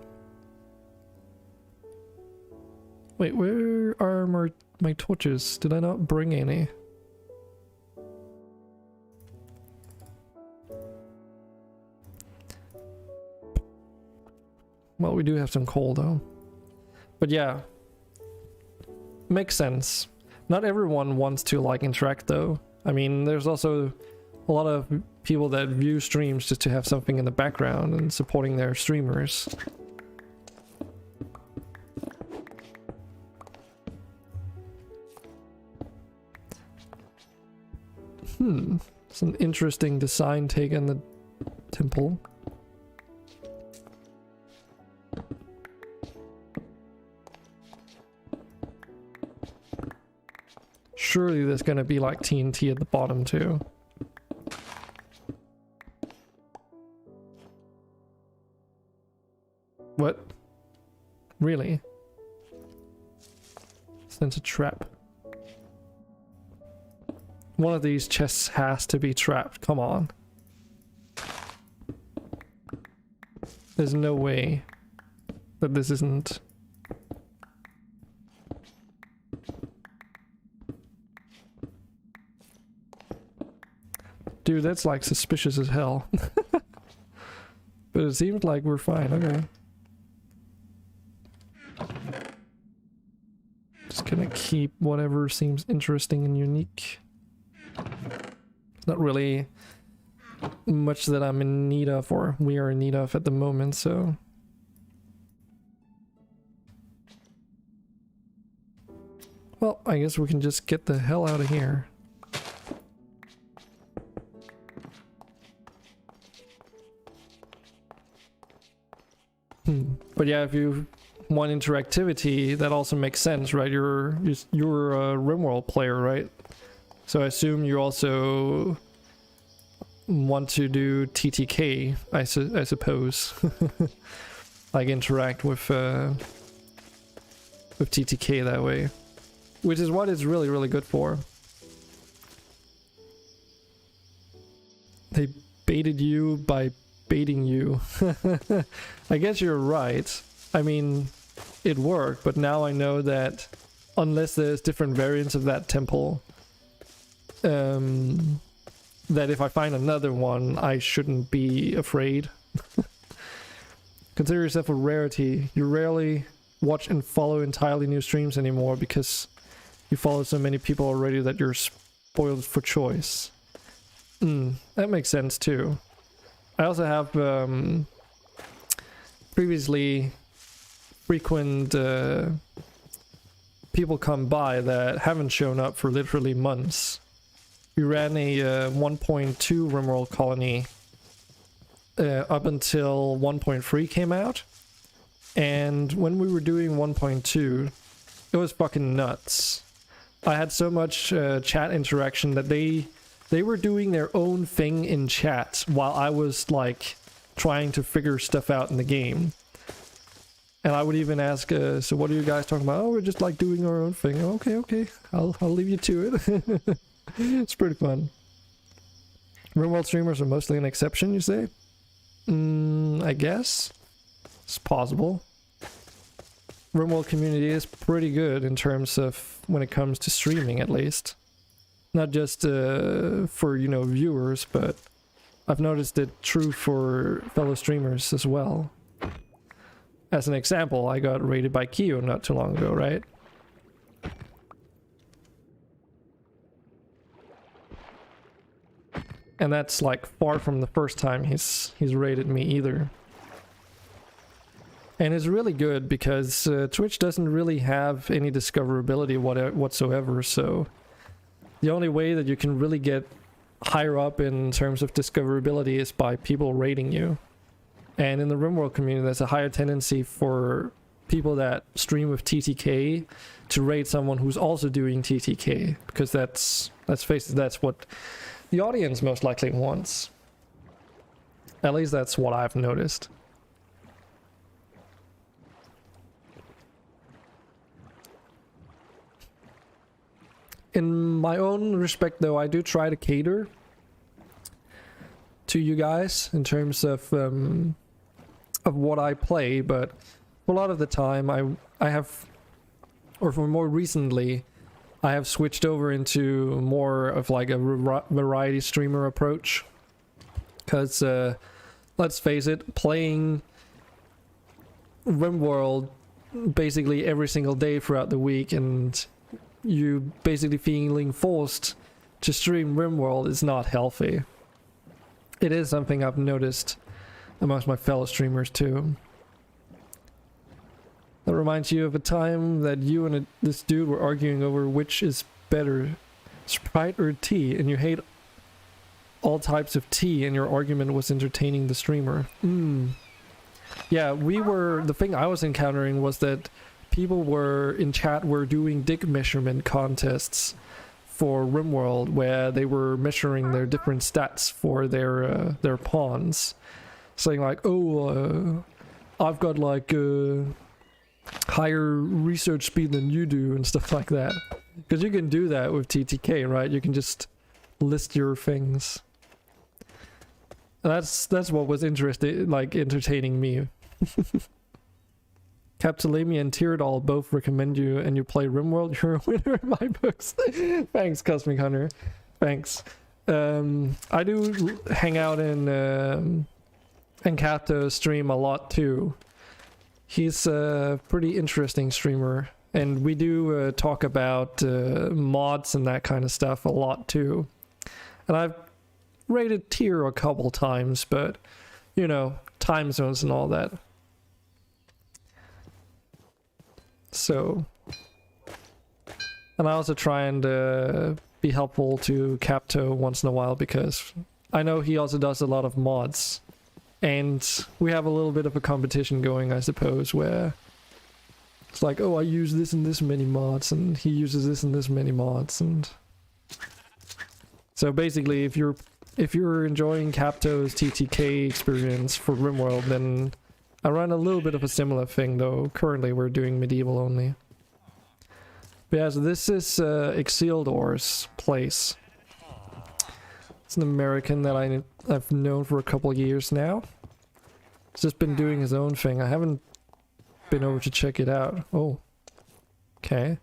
Wait, where are my torches? Did I not bring any? Well, we do have some coal though. But yeah, makes sense. Not everyone wants to like interact though. I mean, there's also a lot of people that view streams just to have something in the background and supporting their streamers. It's an interesting design take on the temple. Surely there's gonna be like TNT at the bottom too. What? Really? Sense a trap. One of these chests has to be trapped. Come on. There's no way that this isn't. Dude, that's like suspicious as hell. But it seems like we're fine, okay. Just gonna keep whatever seems interesting and unique. Not really much that I'm in need of, or we are in need of at the moment, so. Well, I guess we can just get the hell out of here. But yeah, if you want interactivity, that also makes sense, right? You're a RimWorld player, right? So I assume you also want to do TTK, I suppose. Like interact with TTK that way. Which is what it's really, really good for. They baited you by baiting you. I guess you're right. I mean, it worked, but now I know that unless there's different variants of that temple, that if I find another one, I shouldn't be afraid. Consider yourself a rarity. You rarely watch and follow entirely new streams anymore because you follow so many people already that you're spoiled for choice. That makes sense too. I also have previously frequent people come by that haven't shown up for literally months. We ran a 1.2 RimWorld colony up until 1.3 came out, and when we were doing 1.2, it was fucking nuts. I had so much chat interaction that they were doing their own thing in chat while I was like trying to figure stuff out in the game. And I would even ask, so what are you guys talking about? Oh, we're just like doing our own thing. Okay, I'll leave you to it. It's pretty fun. RimWorld streamers are mostly an exception, you say? I guess. It's possible. RimWorld community is pretty good in terms of when it comes to streaming, at least. Not just for, you know, viewers, but I've noticed it true for fellow streamers as well. As an example, I got raided by Kyo not too long ago, right? And that's like far from the first time he's raided me either. And it's really good because Twitch doesn't really have any discoverability whatsoever, so the only way that you can really get higher up in terms of discoverability is by people rating you. And in the RimWorld community, there's a higher tendency for people that stream with TTK to rate someone who's also doing TTK, because let's face it, that's what the audience most likely wants. At least that's what I've noticed. In my own respect, though, I do try to cater to you guys in terms of what I play, but a lot of the time I have, or for more recently, I have switched over into more of like a variety streamer approach. Because let's face it, playing RimWorld basically every single day throughout the week and you basically feeling forced to stream RimWorld is not healthy. It is something I've noticed amongst my fellow streamers too. That reminds you of a time that you and this dude were arguing over which is better, Sprite or tea, and you hate all types of tea and your argument was entertaining the streamer. Yeah, the thing I was encountering was that people were in chat were doing dick measurement contests for RimWorld where they were measuring their different stats for their pawns, saying like, oh, I've got like higher research speed than you do and stuff like that. Because you can do that with TTK, right? You can just list your things. That's what was interesting, like entertaining me. Captalami and Tyrdal both recommend you, and you play RimWorld. You're a winner in my books. Thanks, Cosmic Hunter. Thanks. I do hang out in Capto's stream a lot too. He's a pretty interesting streamer, and we do talk about mods and that kind of stuff a lot too. And I've rated tier a couple times, but you know, time zones and all that. So, and I also try and be helpful to Capto once in a while, because I know he also does a lot of mods, and we have a little bit of a competition going, I suppose, where it's like, oh, I use this and this many mods, and he uses this and this many mods, and so basically, if you're enjoying Capto's TTK experience for RimWorld, then I run a little bit of a similar thing, though currently we're doing medieval only. But yeah, so this is Exildor's place. It's an American that I've known for a couple years now. He's just been doing his own thing. I haven't been over to check it out. Oh. Okay.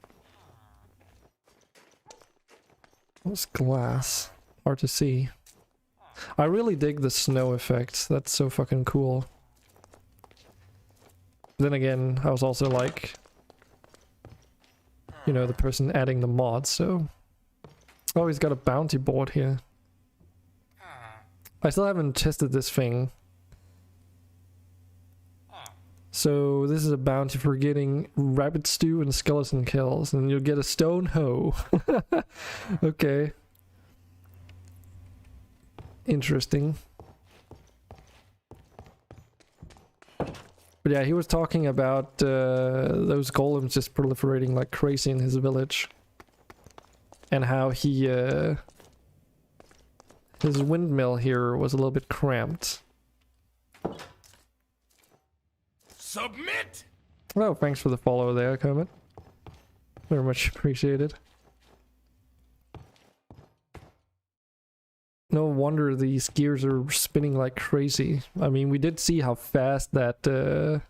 What's glass? Hard to see. I really dig the snow effect. That's so fucking cool. Then again, I was also like, you know, the person adding the mods, so... Oh, he's got a bounty board here. I still haven't tested this thing. So this is a bounty for getting rabbit stew and skeleton kills, and you'll get a stone hoe. Okay. Interesting. But yeah, he was talking about those golems just proliferating like crazy in his village. And how he, his windmill here was a little bit cramped. Submit! Oh, thanks for the follow there, Kermit. Very much appreciated. No wonder these gears are spinning like crazy. I mean, we did see how fast that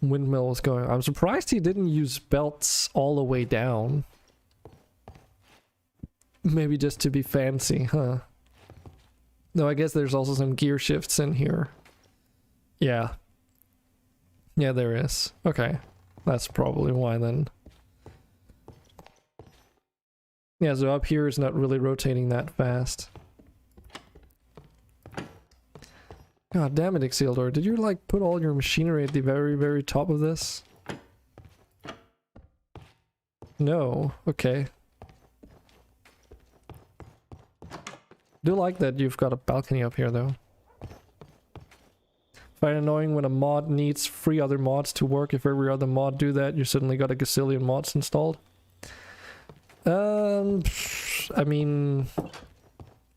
windmill was going. I'm surprised he didn't use belts all the way down. Maybe just to be fancy, huh? No, I guess there's also some gear shifts in here. Yeah. Yeah, there is. Okay. That's probably why then. Yeah, so up here is not really rotating that fast. God damn it, Exildor. Did you like put all your machinery at the very, very top of this? No. Okay. Do like that you've got a balcony up here though. Find annoying when a mod needs 3 other mods to work. If every other mod do that, you suddenly got a gazillion mods installed. I mean,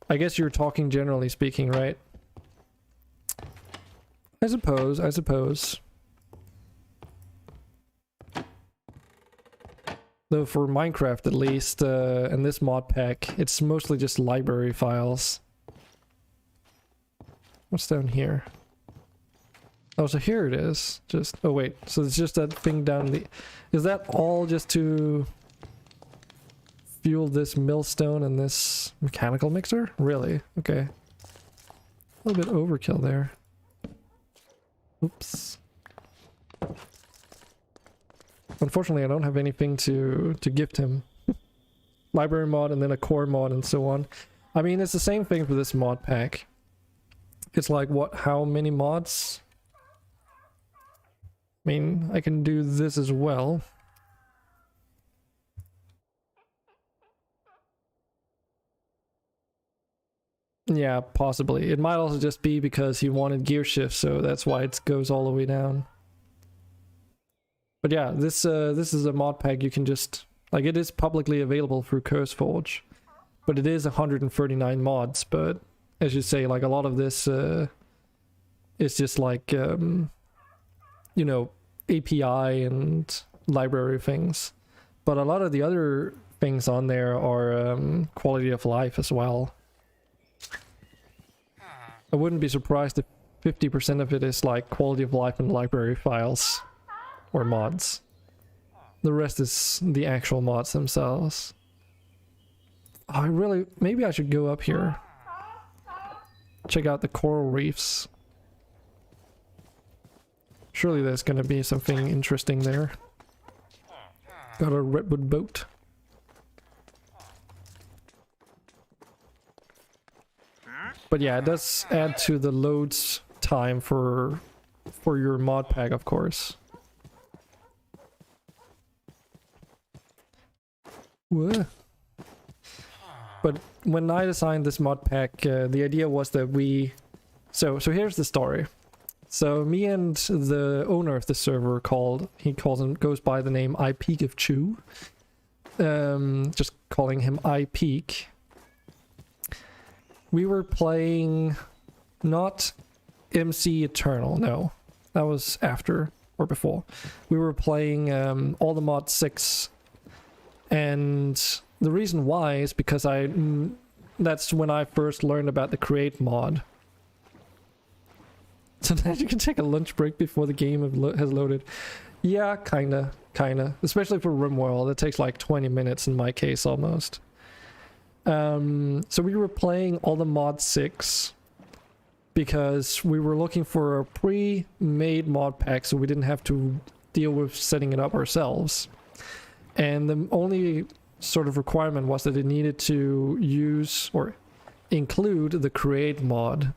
I guess you're talking generally speaking, right? I suppose. Though for Minecraft at least, and this mod pack, it's mostly just library files. What's down here? Oh, so here it is. Just, oh wait, so it's just that thing down the... Is that all just to fuel this millstone and this mechanical mixer? Really? Okay. A little bit overkill there. Oops. Unfortunately, I don't have anything to gift him. Library mod and then a core mod and so on. I mean, it's the same thing for this mod pack. It's like, what, how many mods? I mean, I can do this as well. Yeah, possibly. It might also just be because he wanted gear shift, so that's why it goes all the way down. But yeah, this is a mod pack you can just... Like, it is publicly available through CurseForge. But it is 139 mods, but as you say, like, a lot of this is just like, you know, API and library things. But a lot of the other things on there are quality of life as well. I wouldn't be surprised if 50% of it is like quality of life and library files or mods. The rest is the actual mods themselves. Maybe I should go up here. Check out the coral reefs. Surely there's gonna be something interesting there. Got a redwood boat. But yeah, it does add to the loads time for your mod pack, of course. Whoa. But when I designed this mod pack, the idea was that so here's the story. So me and the owner of the server goes by the name iPeak of Chew. Just calling him iPeak. We were playing not MC Eternal, no. That was after or before. We were playing all the mod 6. And the reason why is because that's when I first learned about the Create mod. So that you can take a lunch break before the game has loaded. Yeah, kinda. Especially for RimWorld, it takes like 20 minutes in my case almost. So we were playing all the mod 6 because we were looking for a pre-made mod pack so we didn't have to deal with setting it up ourselves. And the only sort of requirement was that it needed to use or include the Create mod.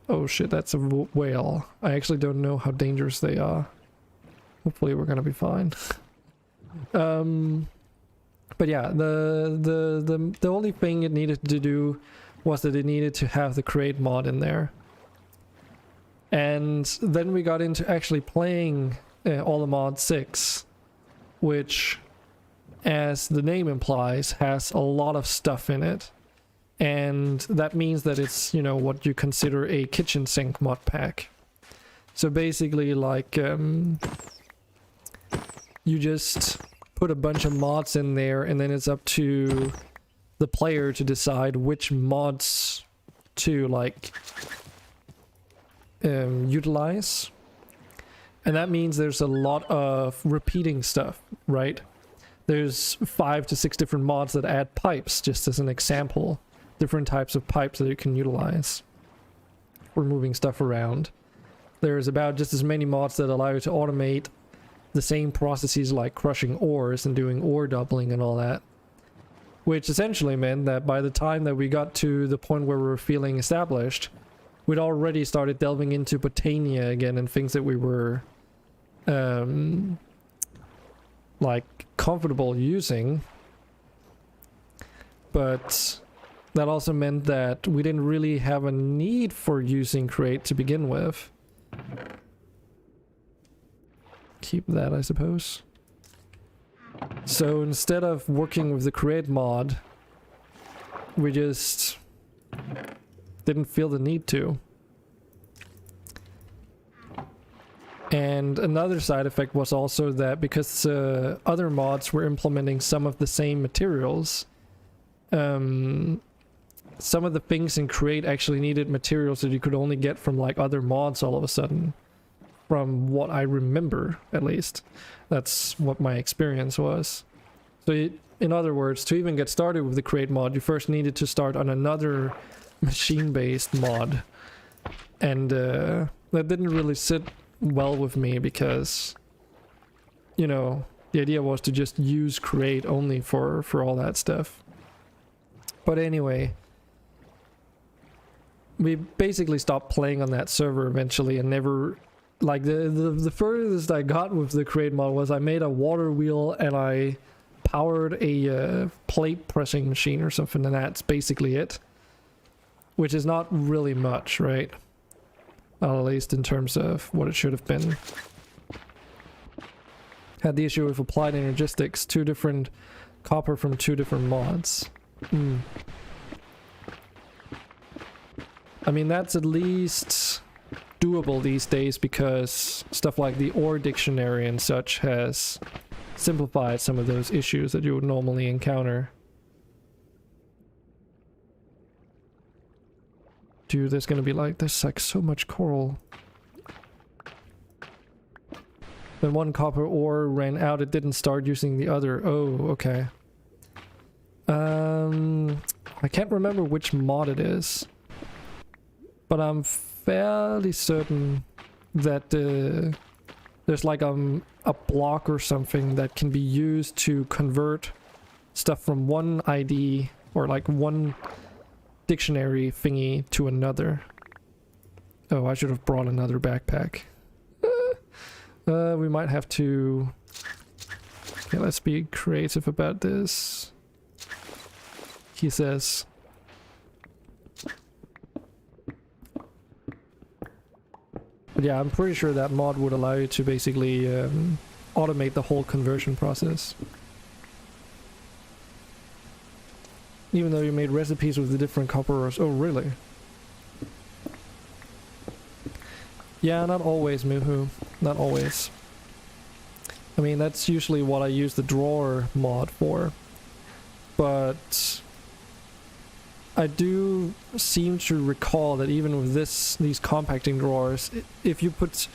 Oh shit, that's a whale. I actually don't know how dangerous they are. Hopefully we're gonna be fine. But yeah, the only thing it needed to do was that it needed to have the Create mod in there. And then we got into actually playing all the mod 6, which, as the name implies, has a lot of stuff in it. And that means that it's, you know, what you consider a kitchen sink mod pack. So basically, like, you just put a bunch of mods in there, and then it's up to the player to decide which mods to, like, utilize. And that means there's a lot of repeating stuff, right? There's 5 to 6 different mods that add pipes, just as an example. Different types of pipes that you can utilize for moving stuff around. There's about just as many mods that allow you to automate the same processes like crushing ores and doing ore doubling and all that. Which essentially meant that by the time that we got to the point where we were feeling established, we'd already started delving into Botania again and things that we were like comfortable using. But that also meant that we didn't really have a need for using Create to begin with. Keep that, I suppose. So instead of working with the Create mod, we just didn't feel the need to. And another side effect was also that because other mods were implementing some of the same materials, some of the things in Create actually needed materials that you could only get from like other mods all of a sudden. From what I remember, at least. That's what my experience was. So in other words, to even get started with the Create mod, you first needed to start on another machine-based mod. And that didn't really sit well with me because, you know, the idea was to just use Create only for all that stuff. But anyway, we basically stopped playing on that server eventually and never... Like, the furthest I got with the Create mod was I made a water wheel and I powered a plate pressing machine or something, and that's basically it. Which is not really much, right? Well, at least in terms of what it should have been. Had the issue with applied energistics, 2 different copper from 2 different mods. I mean, that's at least doable these days because stuff like the ore dictionary and such has simplified some of those issues that you would normally encounter. Dude, there's gonna be like, there's like so much coral. When one copper ore ran out, it didn't start using the other. Oh, okay. I can't remember which mod it is, but I'm fairly certain that there's like a block or something that can be used to convert stuff from one ID or like one dictionary thingy to another. Oh, I should have brought another backpack. We might have to... Okay, let's be creative about this. He says... But yeah, I'm pretty sure that mod would allow you to basically automate the whole conversion process. Even though you made recipes with the different copper ores. Oh, really? Yeah, not always, Muhu. Not always. I mean, that's usually what I use the drawer mod for. But I do seem to recall that even with these compacting drawers, if you put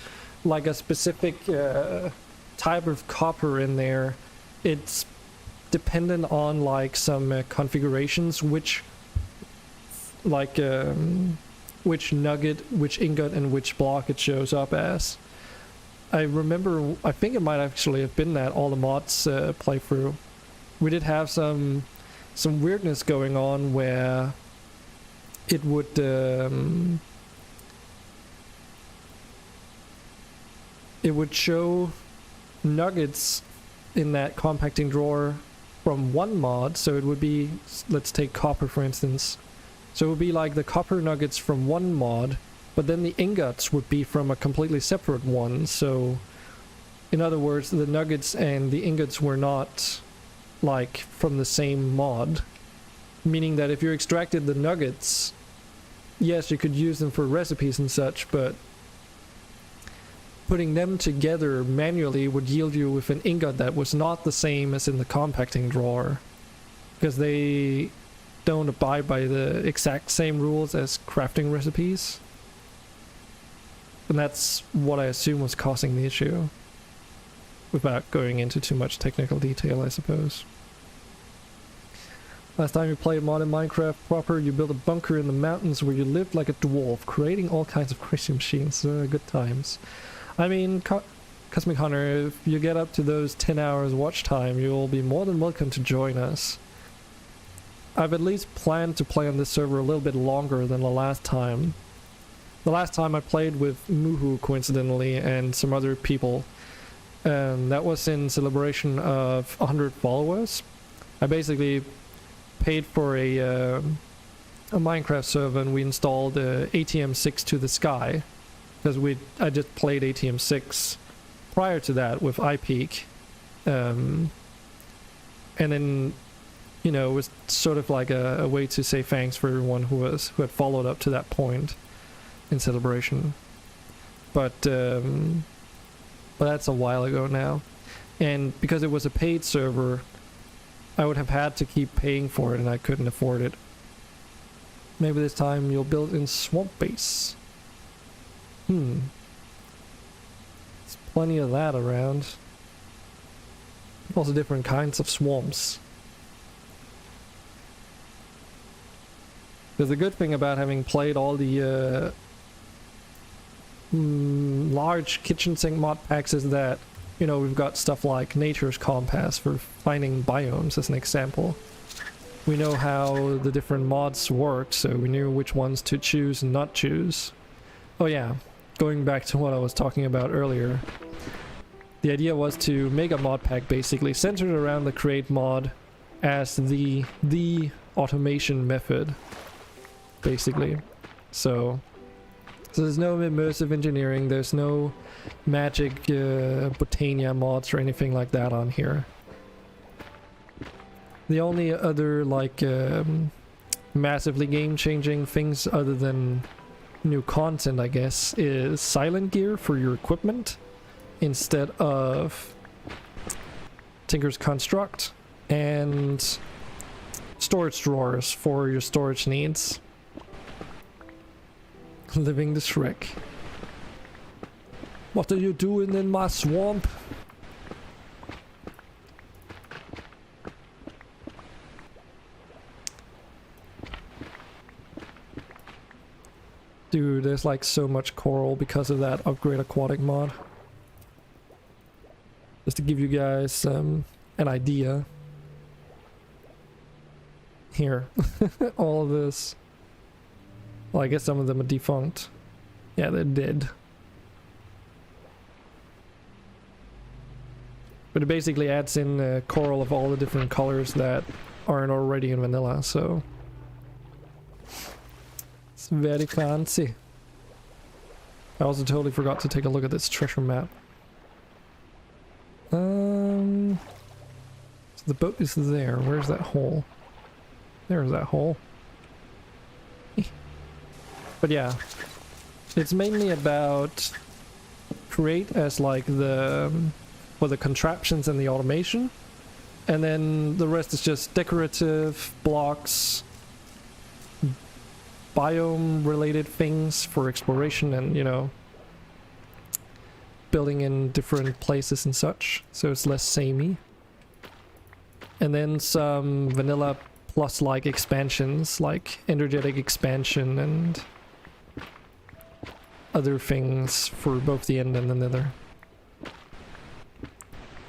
like a specific type of copper in there, it's dependent on like some configurations, which nugget, which ingot, and which block it shows up as. I remember, I think it might actually have been that all the mods playthrough. We did have some weirdness going on where it would show nuggets in that compacting drawer from one mod. So it would be, let's take copper for instance. So it would be like the copper nuggets from one mod, but then the ingots would be from a completely separate one. So in other words, the nuggets and the ingots were not like from the same mod. Meaning that if you extracted the nuggets, yes, you could use them for recipes and such, but putting them together manually would yield you with an ingot that was not the same as in the compacting drawer, because they don't abide by the exact same rules as crafting recipes. And that's what I assume was causing the issue, without going into too much technical detail, I suppose. Last time you played modern Minecraft proper, you built a bunker in the mountains where you lived like a dwarf, creating all kinds of crazy machines. Good times. I mean, Cosmic Hunter, if you get up to those 10 hours watch time, you'll be more than welcome to join us. I've at least planned to play on this server a little bit longer than the last time. The last time I played with Muhu, coincidentally, and some other people. That was in celebration of 100 followers. I basically paid for a Minecraft server, and we installed ATM6 to the sky, because I just played ATM6 prior to that with iPeak, and then, you know, it was sort of like a way to say thanks for everyone who had followed up to that point in celebration. But that's a while ago now, and because it was a paid server, I would have had to keep paying for it, and I couldn't afford it. Maybe this time you'll build in swamp base. There's plenty of that around. Also different kinds of swamps. There's a good thing about having played all the large kitchen sink mod packs is that, you know, we've got stuff like Nature's Compass for finding biomes as an example. We know how the different mods work, so we knew which ones to choose and not choose. Oh yeah, going back to what I was talking about earlier. The idea was to make a mod pack basically centered around the create mod as the automation method, basically. So there's no immersive engineering, there's no magic Botania mods or anything like that on here. The only other like massively game-changing things other than new content, I guess, is silent gear for your equipment instead of Tinker's Construct, and storage drawers for your storage needs. Living the Shrek. What are you doing in my swamp? Dude, there's like so much coral because of that Upgrade Aquatic mod. Just to give you guys an idea. Here. All of this. Well, I guess some of them are defunct. Yeah, they're dead. But it basically adds in coral of all the different colors that aren't already in vanilla, so... It's very fancy. I also totally forgot to take a look at this treasure map. So the boat is there. Where's that hole? There's that hole. But yeah, it's mainly about create as like the contraptions and the automation, and then the rest is just decorative blocks, biome related things for exploration and, you know, building in different places and such, so it's less samey. And then some vanilla plus like expansions like energetic expansion and other things for both the end and the nether.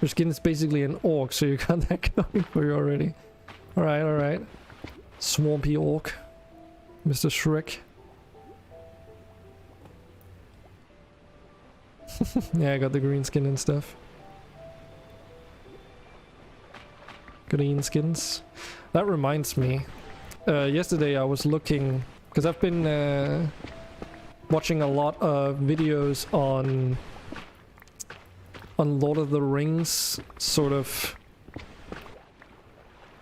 Your skin is basically an orc, so you got that going for you already. Alright. Swampy orc. Mr. Shrek. Yeah, I got the green skin and stuff. Green skins. That reminds me. Yesterday I was looking, because I've been watching a lot of videos on Lord of the Rings, sort of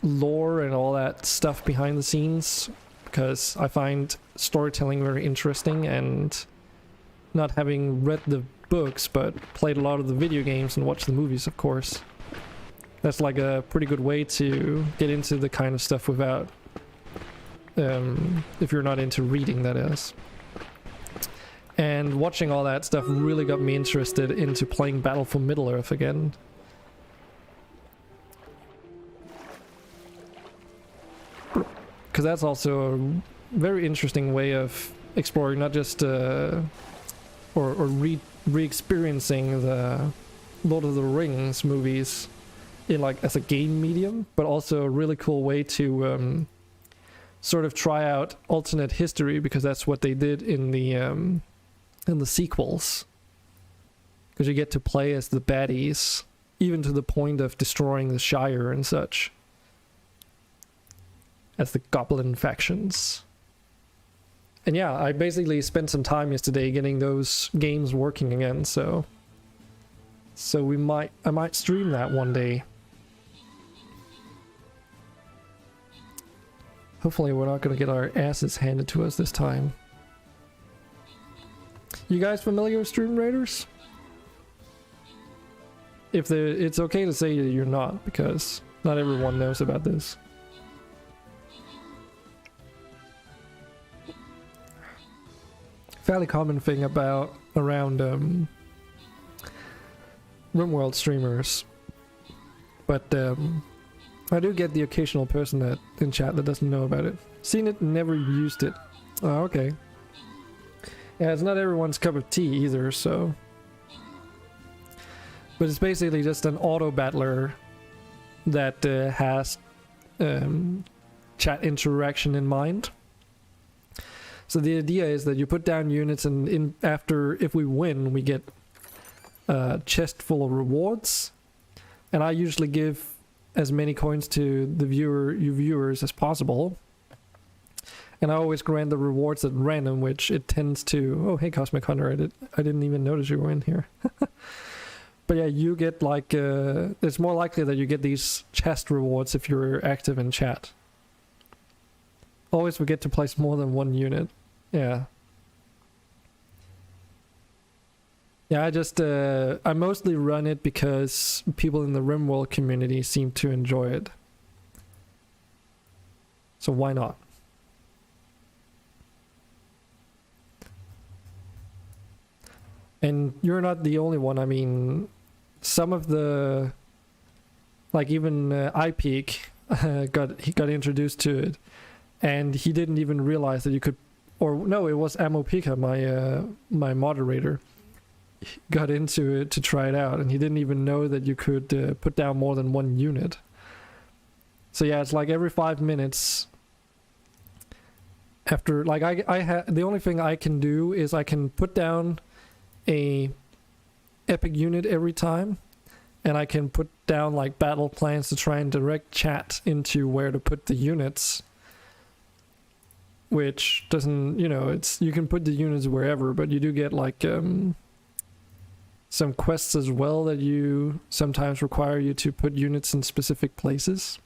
lore and all that stuff behind the scenes, because I find storytelling very interesting, and not having read the books but played a lot of the video games and watched the movies, of course. That's like a pretty good way to get into the kind of stuff without if you're not into reading, that is. And watching all that stuff really got me interested into playing Battle for Middle-earth again. Because that's also a very interesting way of exploring, not just or re-experiencing the Lord of the Rings movies in like as a game medium, but also a really cool way to sort of try out alternate history, because that's what they did in the sequels. Because you get to play as the baddies, even to the point of destroying the Shire and such, as the goblin factions. And yeah, I basically spent some time yesterday getting those games working again, so I might stream that one day. Hopefully we're not gonna get our asses handed to us this time. You guys familiar with Stream Raiders? It's okay to say that you're not, because not everyone knows about this. Fairly common thing around RimWorld streamers, but I do get the occasional person in chat that doesn't know about it. Seen it, never used it. Oh, okay. Yeah, it's not everyone's cup of tea either, so... But it's basically just an auto-battler that has chat interaction in mind. So the idea is that you put down units, and if we win, we get a chest full of rewards. And I usually give as many coins to the viewers as possible. And I always grant the rewards at random, which it tends to... Oh, hey, Cosmic Hunter, I didn't even notice you were in here. But yeah, you get like... it's more likely that you get these chest rewards if you're active in chat. Always forget to place more than one unit. Yeah. Yeah, I mostly run it because people in the RimWorld community seem to enjoy it. So why not? And you're not the only one. I mean, some of the, like even iPeak he got introduced to it, and he didn't even realize that you could, or no, it was Amopika, my moderator, got into it to try it out, and he didn't even know that you could put down more than one unit. So yeah, it's like every 5 minutes. After, like, the only thing I can do is I can put down a epic unit every time, and I can put down like battle plans to try and direct chat into where to put the units, which doesn't, you know, it's, you can put the units wherever, but you do get like some quests as well that you sometimes require you to put units in specific places.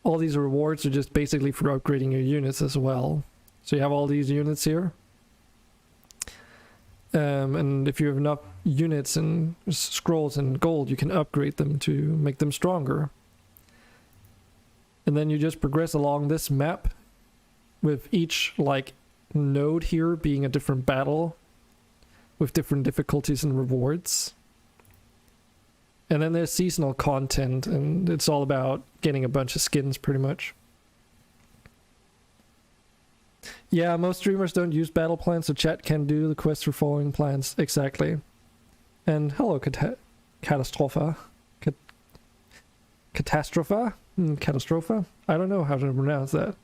All these rewards are just basically for upgrading your units as well. So you have all these units here. And if you have enough units and scrolls and gold, you can upgrade them to make them stronger. And then you just progress along this map with each like node here being a different battle with different difficulties and rewards. And then there's seasonal content, and it's all about getting a bunch of skins pretty much. Yeah, most streamers don't use battle plans, so chat can do the quest for following plans. Exactly. And hello, Catastropha. Catastropha? Catastropha? I don't know how to pronounce that.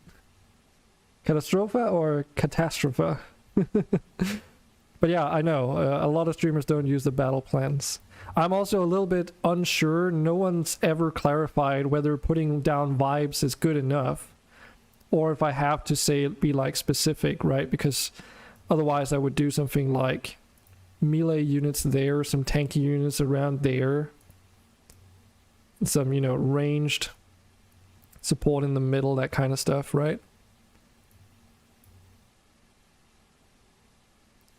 Catastropha or Catastropha? But yeah, I know. A lot of streamers don't use the battle plans. I'm also a little bit unsure. No one's ever clarified whether putting down vibes is good enough, or if I have to say it be like specific, right? Because otherwise I would do something like melee units there, some tanky units around there, some, you know, ranged support in the middle, that kind of stuff, right?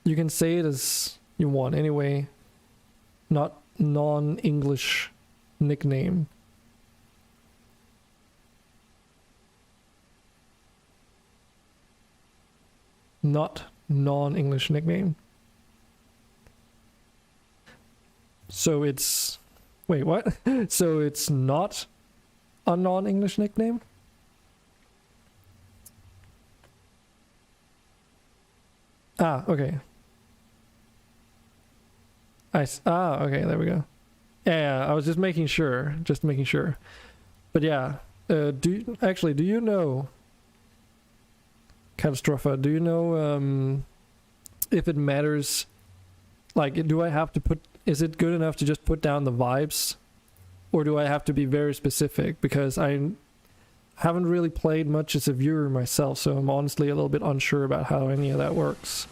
You can say it as you want anyway, not non-English nickname. Not non-English nickname. So it's, wait, what? So it's not a non-English nickname? Ah, okay. Okay, there we go. Yeah, I was just making sure, But yeah, do you know, Catastrophe, do you know if it matters, like, do I have to put, is it good enough to just put down the vibes, or do I have to be very specific? Because I haven't really played much as a viewer myself, so I'm honestly a little bit unsure about how any of that works.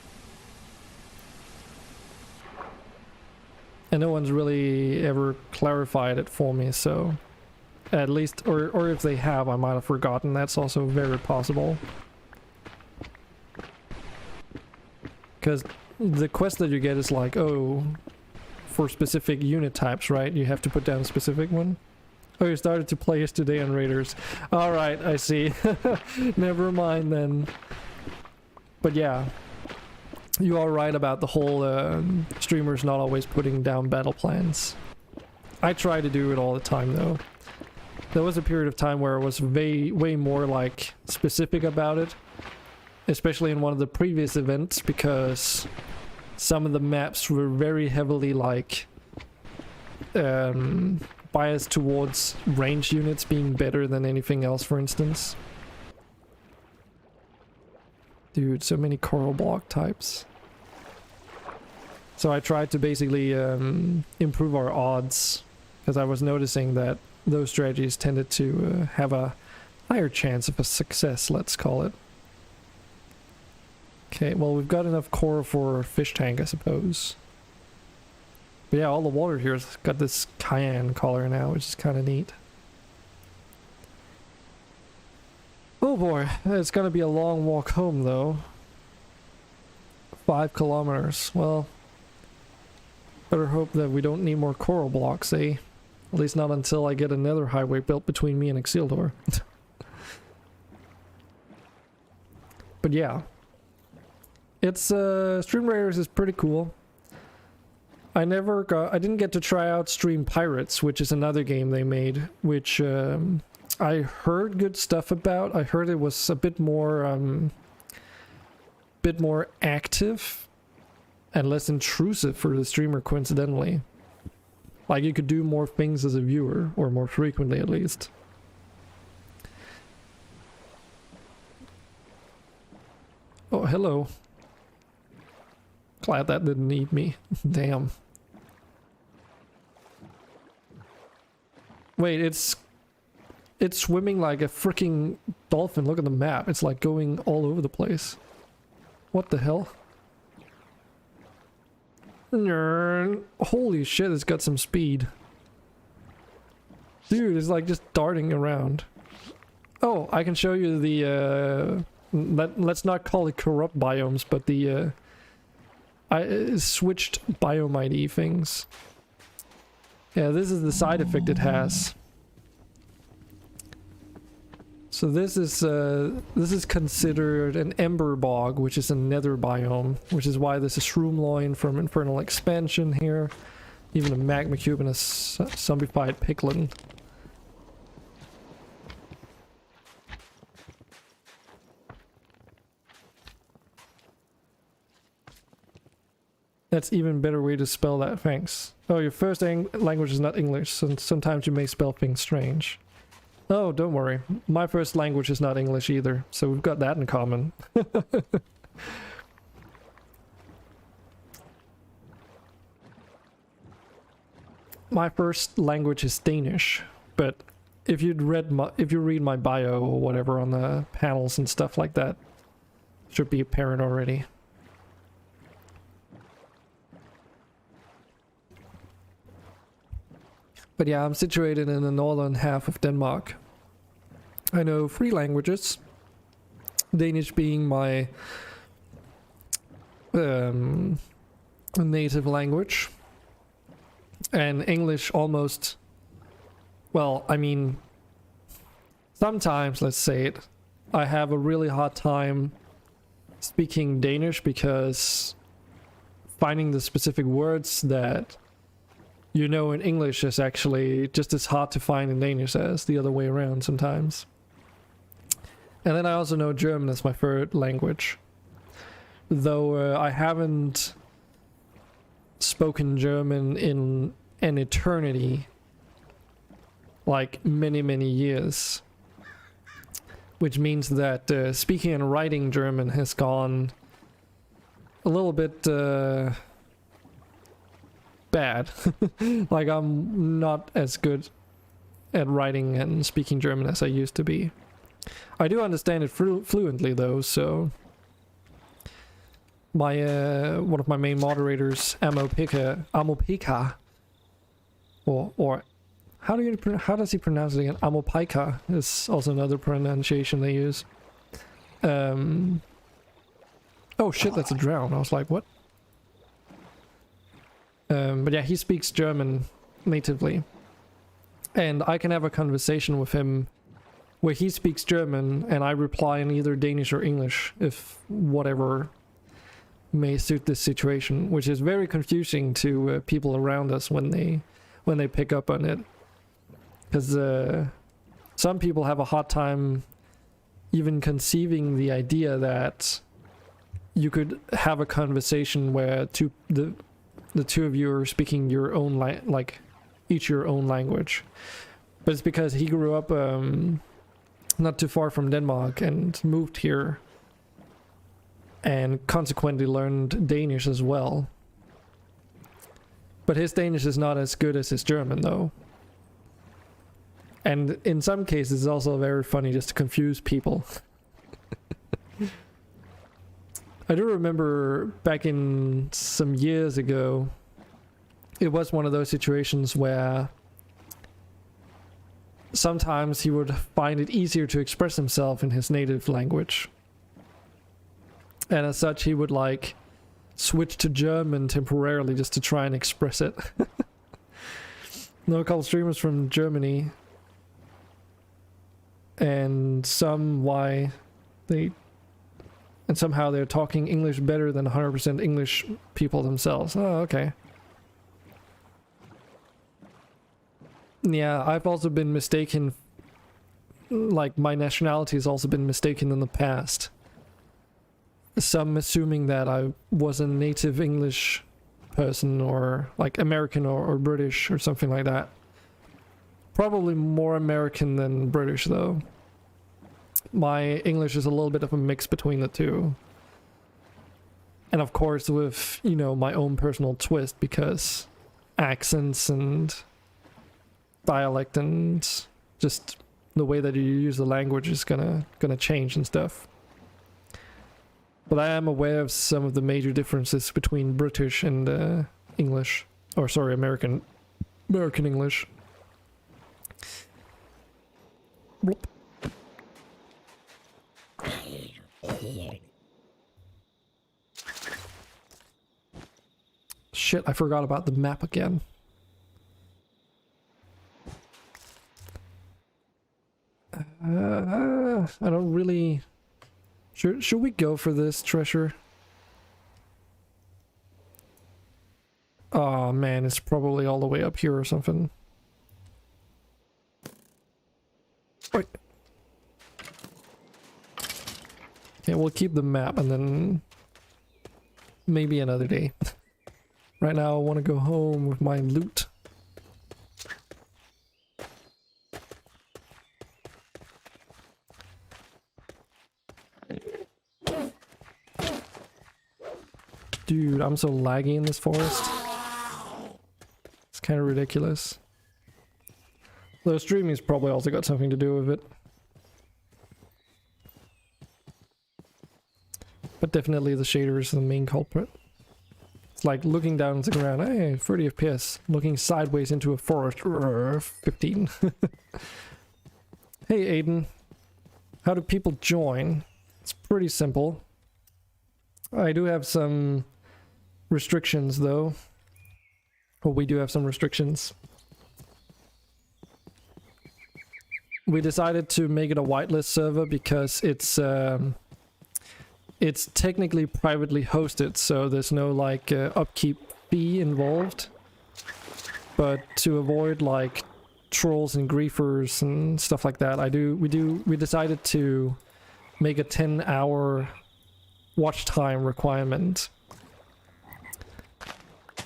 And no one's really ever clarified it for me, so at least, or if they have, I might have forgotten. That's also very possible. Because the quest that you get is like, oh, for specific unit types, right? You have to put down a specific one. Oh, you started to play yesterday on Raiders. Alright, I see. Never mind then. But yeah. You are right about the whole streamers not always putting down battle plans. I try to do it all the time though. There was a period of time where I was way more like specific about it, especially in one of the previous events, because some of the maps were very heavily like biased towards range units being better than anything else, for instance. Dude, so many coral block types. So I tried to basically improve our odds, because I was noticing that those strategies tended to have a higher chance of a success, let's call it. Okay, well, we've got enough coral for a fish tank, I suppose. But yeah, all the water here has got this cayenne color now, which is kind of neat. Oh boy, it's gonna be a long walk home though. 5 kilometers. Well, better hope that we don't need more coral blocks, eh? At least not until I get another highway built between me and Exildor. But yeah. It's Stream Raiders is pretty cool. I didn't get to try out Stream Pirates, which is another game they made, which I heard good stuff about. I heard it was a bit more active and less intrusive for the streamer, coincidentally. Like you could do more things as a viewer, or more frequently at least. Oh, hello. Glad that didn't eat me. Damn. Wait, it's swimming like a freaking dolphin. Look at the map. It's like going all over the place. What the hell? Holy shit, it's got some speed. Dude, it's like just darting around. Oh, I can show you the let's not call it corrupt biomes, but the I switched biome ID things. Yeah, this is the side effect it has. So this is considered an ember bog, which is a nether biome, which is why there's a shroomloin from Infernal Expansion here, even a magma cube and a zombified piglin. That's even better way to spell that, thanks. Oh, your first language is not English, so sometimes you may spell things strange. Oh, don't worry. My first language is not English either, so we've got that in common. My first language is Danish, but if you read my bio or whatever on the panels and stuff like that, should be apparent already. But yeah, I'm situated in the northern half of Denmark. I know 3 languages, Danish being my native language, and English almost, well, I mean, sometimes, let's say it, I have a really hard time speaking Danish because finding the specific words that you know in English is actually just as hard to find in Danish as the other way around sometimes. And then I also know German as my third language. Though I haven't spoken German in an eternity, like many years. Which means that speaking and writing German has gone a little bit bad. Like I'm not as good at writing and speaking German as I used to be. I do understand it fluently though, so my one of my main moderators, Amopika, or how does he pronounce it again? Amopika is also another pronunciation they use. Oh shit, that's a drown. I was like, what? But yeah, he speaks German natively. And I can have a conversation with him where he speaks German and I reply in either Danish or English, if whatever may suit this situation, which is very confusing to people around us when they pick up on it. Because some people have a hard time even conceiving the idea that you could have a conversation where the two of you are speaking your own like each your own language. But it's because he grew up not too far from Denmark and moved here and consequently learned Danish as well. But his Danish is not as good as his German though. And in some cases it's also very funny just to confuse people. I do remember back in some years ago, it was one of those situations where sometimes he would find it easier to express himself in his native language. And as such, he would like switch to German temporarily just to try and express it. Know a couple streamers from Germany, and some why they And somehow they're talking English better than 100% English people themselves. Oh, okay. Yeah, I've also been mistaken. Like, my nationality has also been mistaken in the past. Some assuming that I was a native English person, or like American or British or something like that. Probably more American than British, though. My English is a little bit of a mix between the two. And of course with, you know, my own personal twist, because accents and dialect and just the way that you use the language is gonna change and stuff. But I am aware of some of the major differences between British and English. Or sorry, American English. Bloop. Shit, I forgot about the map again. I don't really... Should we go for this treasure? Oh man, it's probably all the way up here or something. Wait. Okay, we'll keep the map and then maybe another day. Right now I want to go home with my loot. Dude, I'm so laggy in this forest. It's kind of ridiculous. Though streaming's probably also got something to do with it. But definitely the shader is the main culprit. It's like looking down at the ground, hey, 30 FPS. Looking sideways into a forest, 15. Hey Aiden, how do people join? It's pretty simple. I do have some restrictions though. Well, we do have some restrictions. We decided to make it a whitelist server because it's technically privately hosted, so there's no like upkeep fee involved. But to avoid like trolls and griefers and stuff like that, we decided to make a 10-hour watch time requirement.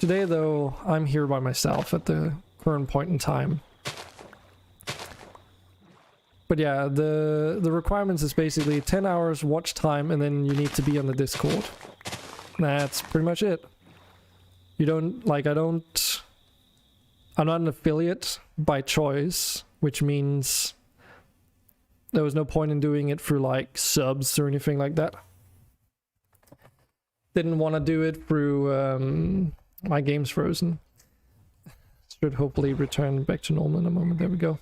Today though, I'm here by myself at the current point in time. But yeah, the requirements is basically 10 hours watch time and then you need to be on the Discord. That's pretty much it. You don't, like, I'm not an affiliate by choice, which means there was no point in doing it through like subs or anything like that. Didn't want to do it through my game's frozen. Should hopefully return back to normal in a moment. There we go.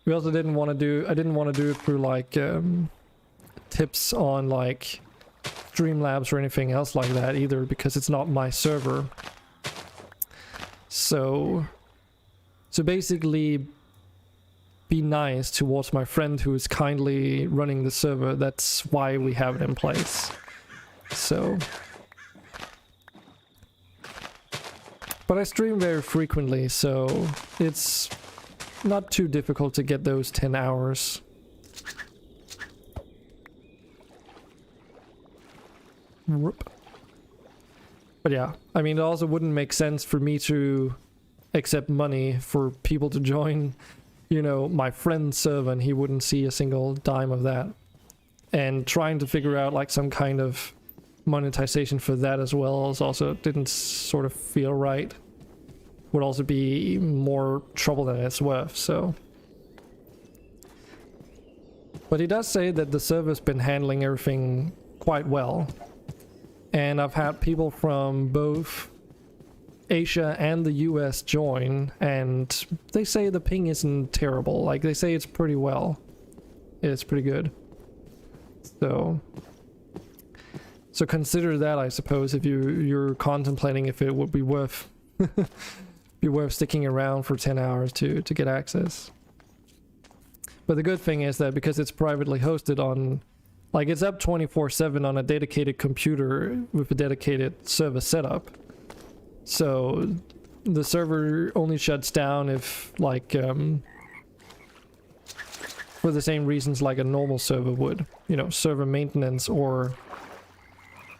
We also didn't want to do, I didn't want to do it through like tips on like Streamlabs or anything else like that either, because it's not my server. So basically be nice towards my friend who is kindly running the server. That's why we have it in place. So, but I stream very frequently, so it's not too difficult to get those 10 hours. Whoop. But yeah, I mean, it also wouldn't make sense for me to accept money for people to join, you know, my friend's server, and he wouldn't see a single dime of that. And trying to figure out like some kind of monetization for that as well is also didn't sort of feel right. Would also be more trouble than it's worth, so. But he does say that the server's been handling everything quite well. And I've had people from both Asia and the US join, and they say the ping isn't terrible. Like, they say it's pretty well. It's pretty good. So consider that, I suppose, if you're contemplating if it would be worth sticking around for 10 hours to get access. But the good thing is that because it's privately hosted on Like it's up 24/7 on a dedicated computer with a dedicated server setup. So the server only shuts down if like for the same reasons like a normal server would, you know, server maintenance, or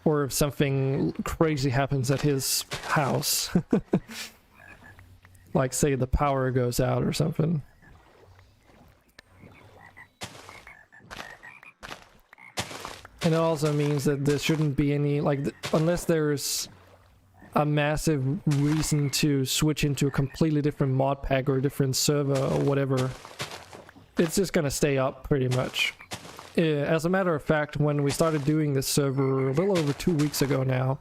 if something crazy happens at his house. Like say the power goes out or something. And it also means that there shouldn't be any, like, unless there's a massive reason to switch into a completely different mod pack or a different server or whatever, it's just gonna stay up pretty much. As a matter of fact, when we started doing this server a little over 2 weeks ago now,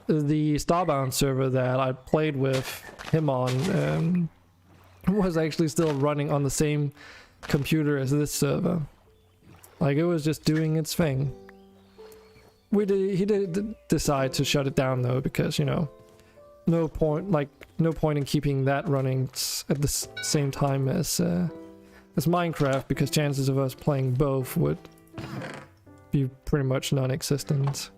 the Starbound server that I played with him on was actually still running on the same computer as this server. Like it was just doing its thing. He did decide to shut it down though, because, you know, no point in keeping that running at the same time as Minecraft, because chances of us playing both would be pretty much non-existent.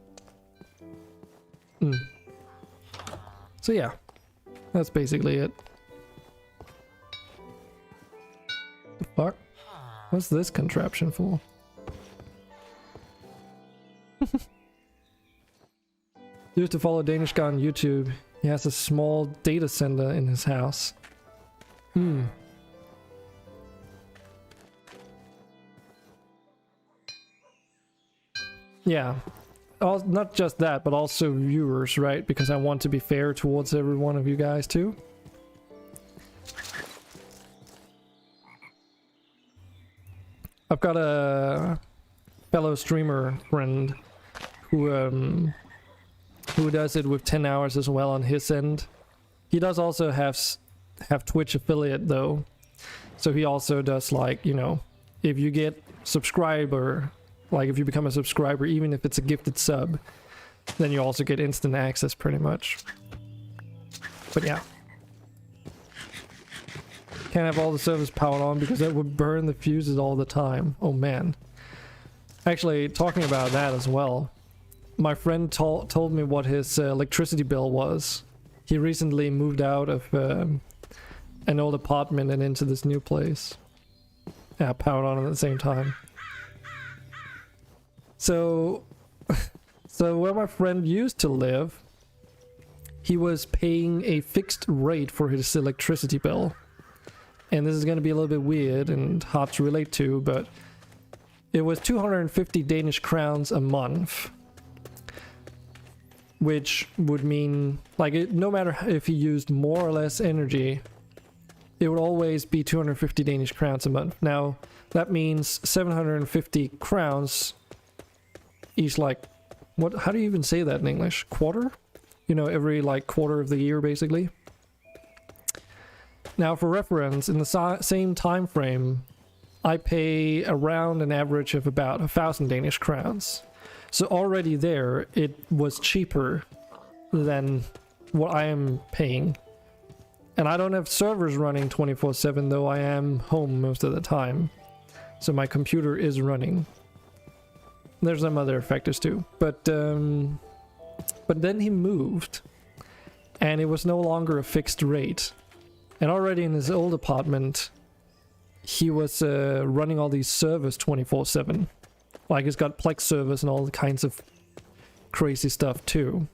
So yeah, that's basically it. The fuck? What's this contraption for? Used to follow Danish guy on YouTube. He has a small data center in his house. Yeah. Not just that, but also viewers, right? Because I want to be fair towards every one of you guys too. I've got a fellow streamer friend who does it with 10 hours as well on his end. He does also have Twitch affiliate though, so he also does, like, you know, if you get subscriber, like if you become a subscriber, even if it's a gifted sub, then you also get instant access pretty much. But yeah, can't have all the servers powered on because that would burn the fuses all the time. Oh man. Actually, talking about that as well, my friend told me what his electricity bill was. He recently moved out of an old apartment and into this new place. Yeah, powered on at the same time. So where my friend used to live, he was paying a fixed rate for his electricity bill. And this is going to be a little bit weird and hard to relate to, but it was 250 Danish crowns a month. Which would mean, like, no matter if he used more or less energy, it would always be 250 Danish crowns a month. Now, that means 750 crowns each, like, what? How do you even say that in English? Quarter? You know, every, like, quarter of the year, basically. Now, for reference, in the same time frame, I pay around an average of about 1,000 Danish crowns. So already there, it was cheaper than what I am paying. And I don't have servers running 24/7, though I am home most of the time. So my computer is running. There's some other factors too. But then he moved, and it was no longer a fixed rate. And already in his old apartment, he was running all these servers 24/7. Like, he's got Plex servers and all kinds of crazy stuff too.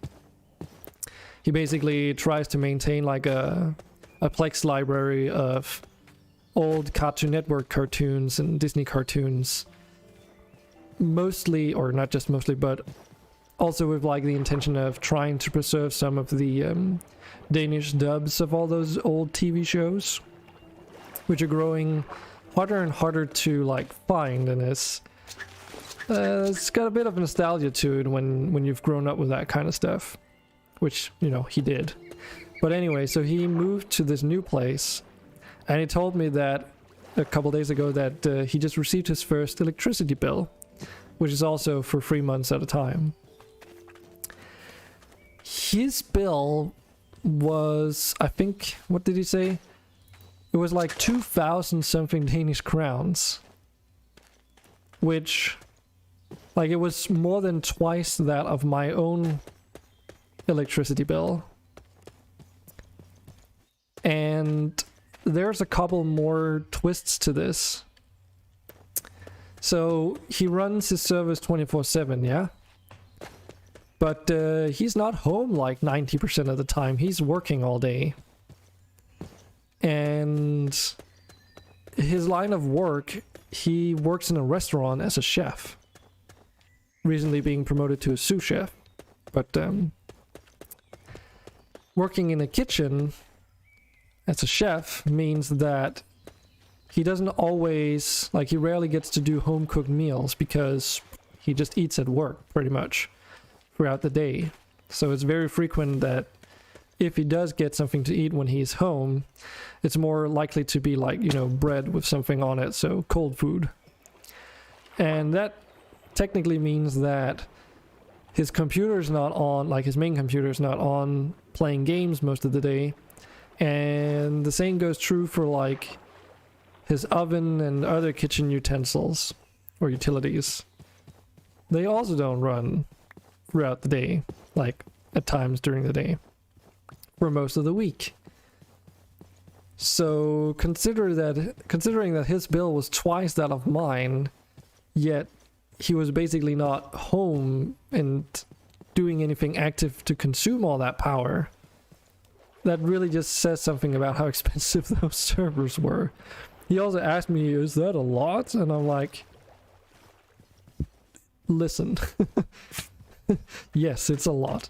He basically tries to maintain like a Plex library of old Cartoon Network cartoons and Disney cartoons. Mostly, or not just mostly, but also with like the intention of trying to preserve some of the Danish dubs of all those old TV shows, which are growing harder and harder to like find, and it's got a bit of nostalgia to it when you've grown up with that kind of stuff, which, you know, he did. But anyway, so he moved to this new place, and he told me that a couple days ago that he just received his first electricity bill, which is also for 3 months at a time. His bill was, I think, what did he say? It was like 2,000 something Danish crowns. which, like, it was more than twice that of my own electricity bill. And there's a couple more twists to this. So he runs his servers 24/7, yeah? But he's not home like 90% of the time. He's working all day. And his line of work, he works in a restaurant as a chef. Recently being promoted to a sous chef. But working in a kitchen as a chef means that he doesn't always, like, he rarely gets to do home cooked meals because he just eats at work pretty much throughout the day. So it's very frequent that if he does get something to eat when he's home, it's more likely to be like, you know, bread with something on it, so cold food. And that technically means that his computer's not on, like his main computer's not on playing games most of the day. And the same goes true for like his oven and other kitchen utensils or utilities. They also don't run throughout the day, like at times during the day, for most of the week. So considering that his bill was twice that of mine, yet he was basically not home and doing anything active to consume all that power, that really just says something about how expensive those servers were. He also asked me, is that a lot? And I'm like, listen, yes, it's a lot.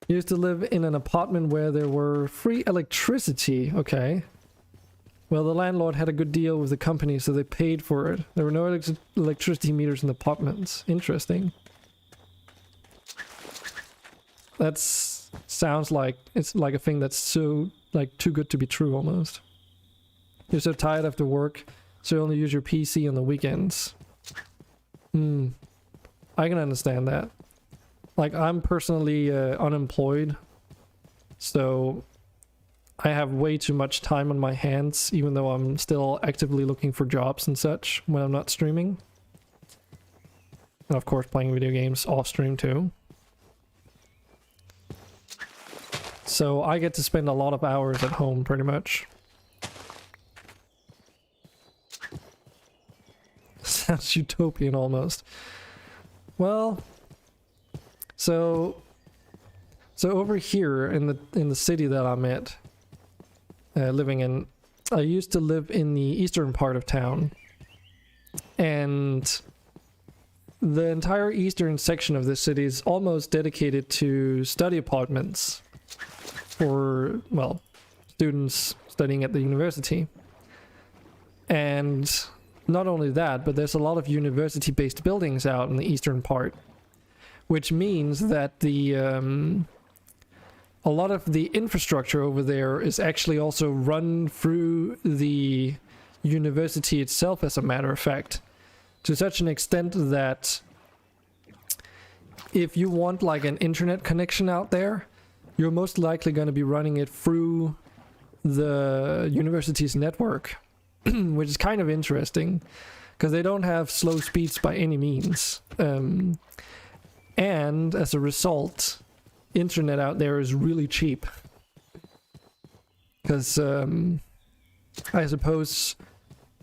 Used to live in an apartment where there were free electricity. Okay. Well, the landlord had a good deal with the company, so they paid for it. There were no electricity meters in the apartments. Interesting. That sounds like it's like a thing that's so, like, too good to be true almost. You're so tired after work, so you only use your PC on the weekends. I can understand that. Like, I'm personally unemployed, so I have way too much time on my hands, even though I'm still actively looking for jobs and such when I'm not streaming. And of course playing video games off stream too. So I get to spend a lot of hours at home pretty much. Sounds utopian almost. Well, so over here in the city that I'm at, living in, I used to live in the eastern part of town, and the entire eastern section of this city is almost dedicated to study apartments for, well, students studying at the university. And not only that, but there's a lot of university-based buildings out in the eastern part, which means that the a lot of the infrastructure over there is actually also run through the university itself, as a matter of fact, to such an extent that if you want like an internet connection out there, you're most likely going to be running it through the university's network, which is kind of interesting because they don't have slow speeds by any means. And as a result, internet out there is really cheap. Because, I suppose,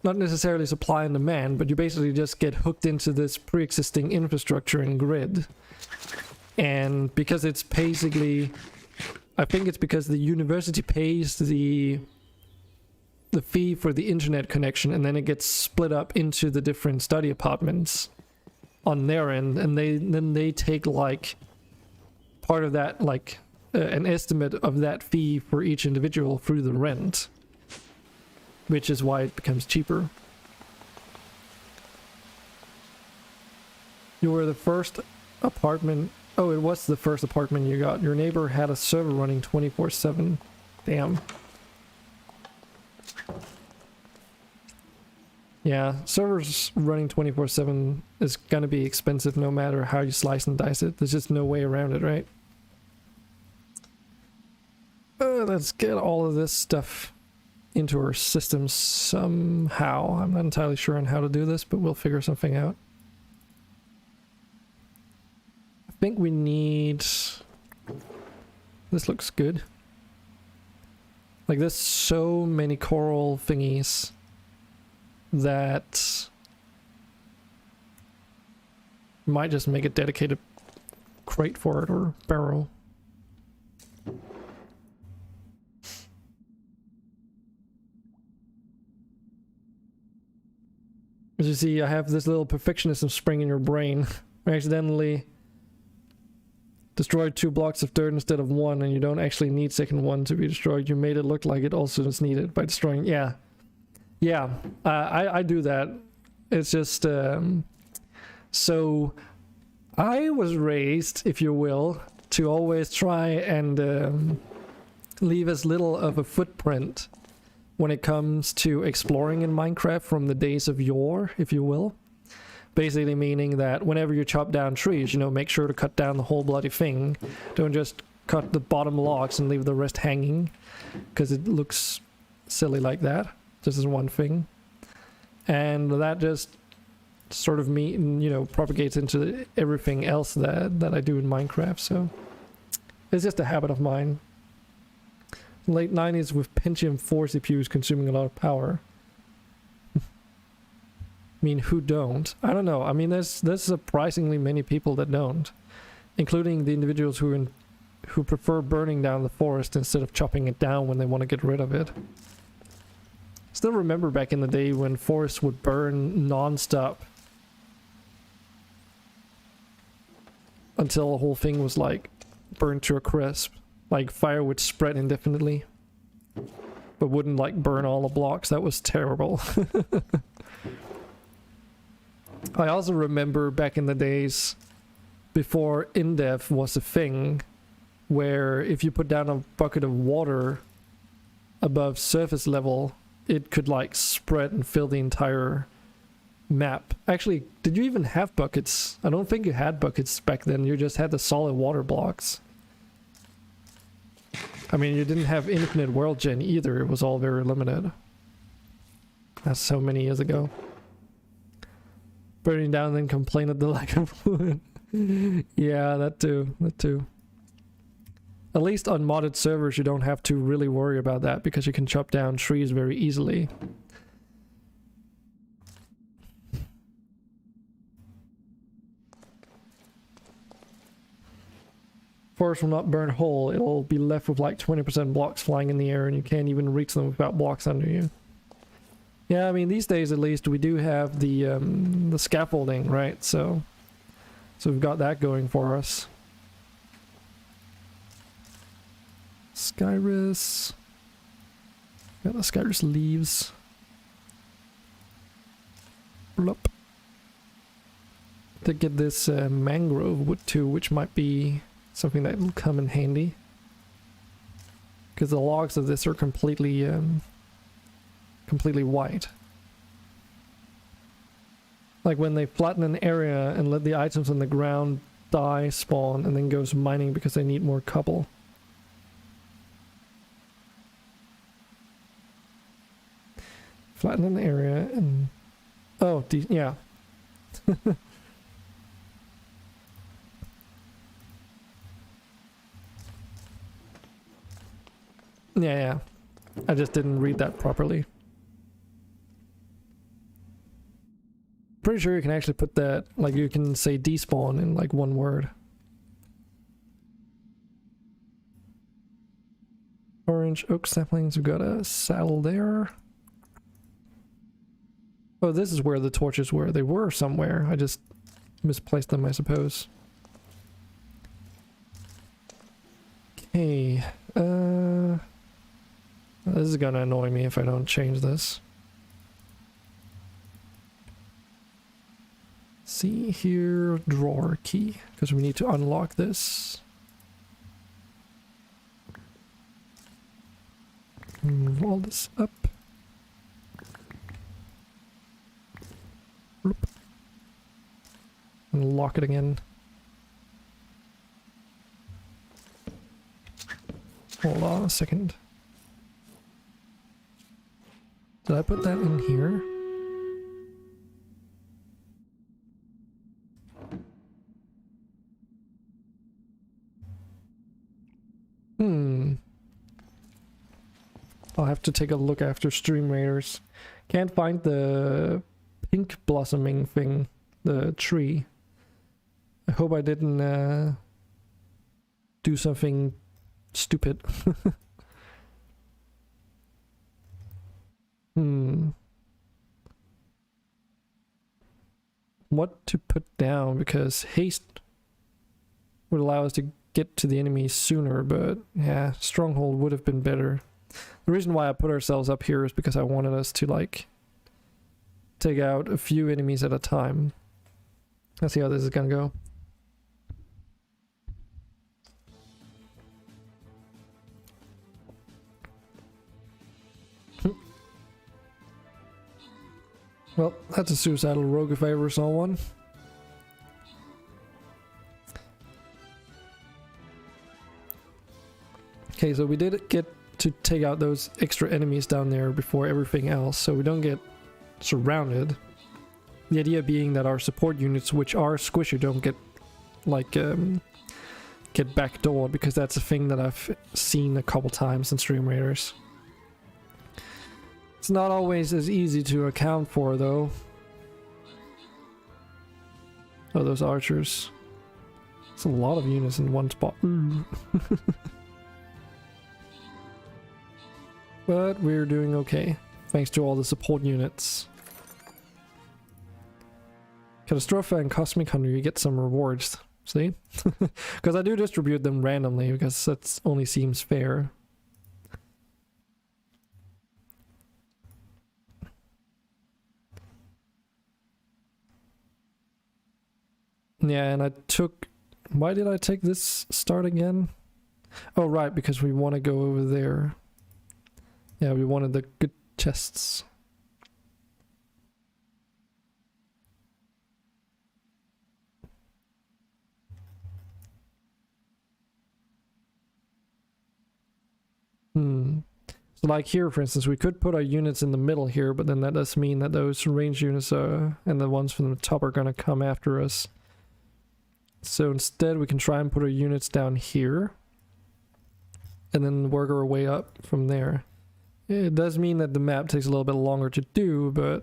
not necessarily supply and demand, but you basically just get hooked into this pre-existing infrastructure and grid. And because it's basically, I think it's because the university pays the fee for the internet connection, and then it gets split up into the different study apartments on their end, and then they take like part of that, like an estimate of that fee for each individual through the rent, which is why it becomes cheaper. You were the first apartment. Oh, it was the first apartment you got. Your neighbor had a server running 24/7. Damn. Yeah, servers running 24/7 is gonna be expensive no matter how you slice and dice it. There's just no way around it, right? Let's get all of this stuff into our system somehow. I'm not entirely sure on how to do this, but we'll figure something out. I think we need... This looks good. Like, there's so many coral thingies that might just make a dedicated crate for it, or barrel. As you see, I have this little perfectionism spring in your brain. I accidentally destroyed 2 blocks of dirt instead of 1, and you don't actually need second one to be destroyed. You made it look like it also is needed by destroying... Yeah. Yeah, I do that. It's just... So, I was raised, if you will, to always try and leave as little of a footprint when it comes to exploring in Minecraft from the days of yore, if you will. Basically meaning that whenever you chop down trees, you know, make sure to cut down the whole bloody thing. Don't just cut the bottom logs and leave the rest hanging, because it looks silly like that. This is one thing. And that just sort of propagates into everything else that I do in Minecraft, so it's just a habit of mine. Late 90s with Pentium 4 CPUs consuming a lot of power. I mean, who don't? I don't know. I mean, there's surprisingly many people that don't, including the individuals who prefer burning down the forest instead of chopping it down when they want to get rid of it. Still remember back in the day when forests would burn non-stop until the whole thing was like burned to a crisp. Like fire would spread indefinitely, but wouldn't like burn all the blocks. That was terrible. I also remember back in the days before in-depth was a thing, where if you put down a bucket of water above surface level, it could like spread and fill the entire map. Actually, did you even have buckets? I don't think you had buckets back then. You just had the solid water blocks. I mean, you didn't have infinite world gen either. It was all very limited. That's so many years ago. Burning down and then complain at the lack of wood. Yeah, that too. That too. At least on modded servers, you don't have to really worry about that, because you can chop down trees very easily. Forest will not burn whole. It'll be left with like 20% blocks flying in the air, and you can't even reach them without blocks under you. Yeah, I mean, these days at least we do have the scaffolding, right? So we've got that going for us. Skyrus. Got the Skyrus leaves. Blup. To get this mangrove wood too, which might be something that will come in handy, because the logs of this are completely white. Like when they flatten an area and let the items on the ground die, spawn, and then goes mining because they need more cobble. Flatten an area and... Oh, yeah. Yeah. I just didn't read that properly. Pretty sure you can actually put that, like you can say despawn in like one word. Orange oak saplings, we've got a saddle there. Oh, this is where the torches were. They were somewhere. I just misplaced them, I suppose. Okay. This is gonna annoy me if I don't change this. See here, drawer key, because we need to unlock this. Move all this up. Bloop. And lock it again. Hold on a second. Did I put that in here? I'll have to take a look after Stream Raiders. Can't find the pink blossoming thing, the tree. I hope I didn't do something stupid. What to put down, because haste would allow us to get to the enemy sooner, but yeah, stronghold would have been better. The reason why I put ourselves up here is because I wanted us to like take out a few enemies at a time. Let's see how this is gonna go. Well, that's a suicidal rogue if I ever saw one. Okay, so we did get to take out those extra enemies down there before everything else, so we don't get surrounded. The idea being that our support units, which are squishy, don't get like get backdoored, because that's a thing that I've seen a couple times in Stream Raiders. It's not always as easy to account for, though. Oh, those archers. It's a lot of units in one spot. But we're doing okay, thanks to all the support units. Catastrophe and Cosmic Hunter, you get some rewards, see? Because I do distribute them randomly, because that only seems fair. Yeah, and I took... Why did I take this start again? Oh, right, because we want to go over there. Yeah, we wanted the good chests. So like here, for instance, we could put our units in the middle here, but then that does mean that those range units and the ones from the top are going to come after us. So instead we can try and put our units down here and then work our way up from there. It does mean that the map takes a little bit longer to do, but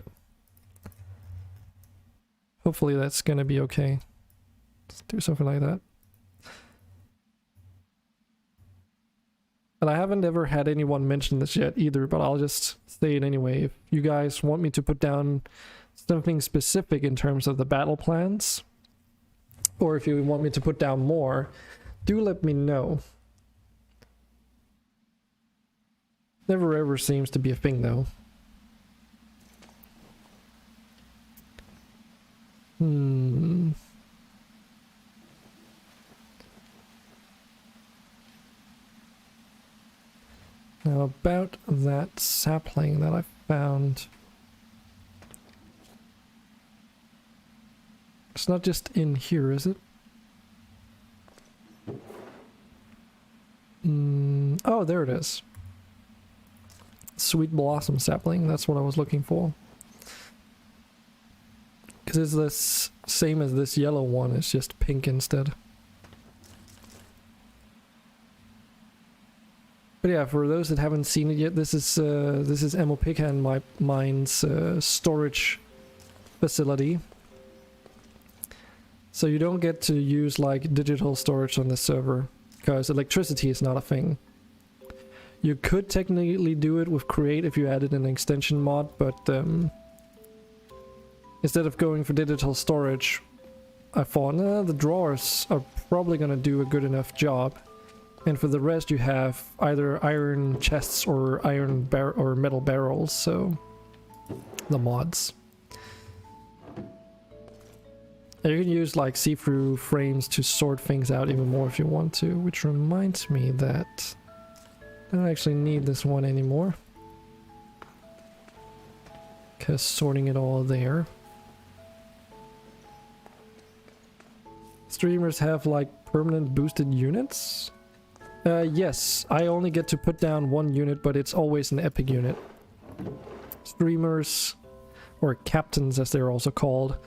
hopefully that's going to be okay. Let's do something like that. And I haven't ever had anyone mention this yet either, but I'll just say it anyway. If you guys want me to put down something specific in terms of the battle plans, or if you want me to put down more, do let me know. Never ever seems to be a thing, though. Now about that sapling that I found. It's not just in here, is it? Oh, there it is. Sweet blossom sapling, that's what I was looking for. Because it's the same as this yellow one, it's just pink instead. But yeah, for those that haven't seen it yet, this is Modpack and mine's storage facility. So you don't get to use like digital storage on this server, because electricity is not a thing. You could technically do it with Create if you added an extension mod, but instead of going for digital storage, I thought the drawers are probably going to do a good enough job. And for the rest you have either iron chests or or metal barrels, so the mods. And you can use like see-through frames to sort things out even more if you want to, which reminds me that I don't actually need this one anymore, because sorting it all there. Streamers have like permanent boosted units? Yes, I only get to put down one unit, but it's always an epic unit. streamers, or captains as they're also called,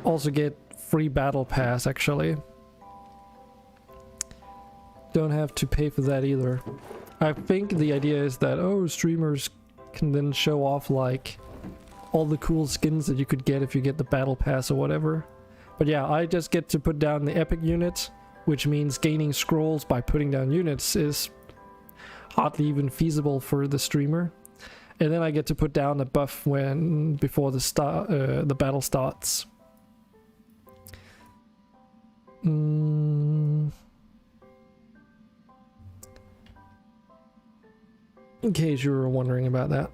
also get free battle pass actually. Don't have to pay for that either. I think the idea is that, oh, streamers can then show off like all the cool skins that you could get if you get the battle pass or whatever. But yeah, I just get to put down the epic unit, which means gaining scrolls by putting down units is hardly even feasible for the streamer. And then I get to put down a buff before the battle starts. In case you were wondering about that.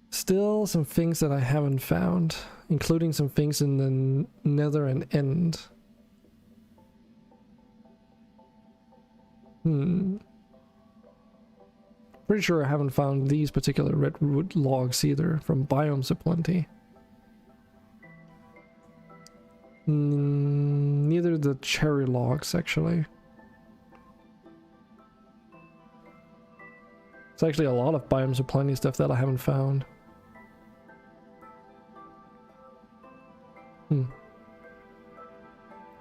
Still some things that I haven't found, including some things in the Nether and End. Pretty sure I haven't found these particular redwood logs either from Biomes Aplenty. Neither the cherry logs actually. It's actually a lot of Biomes Aplenty stuff that I haven't found.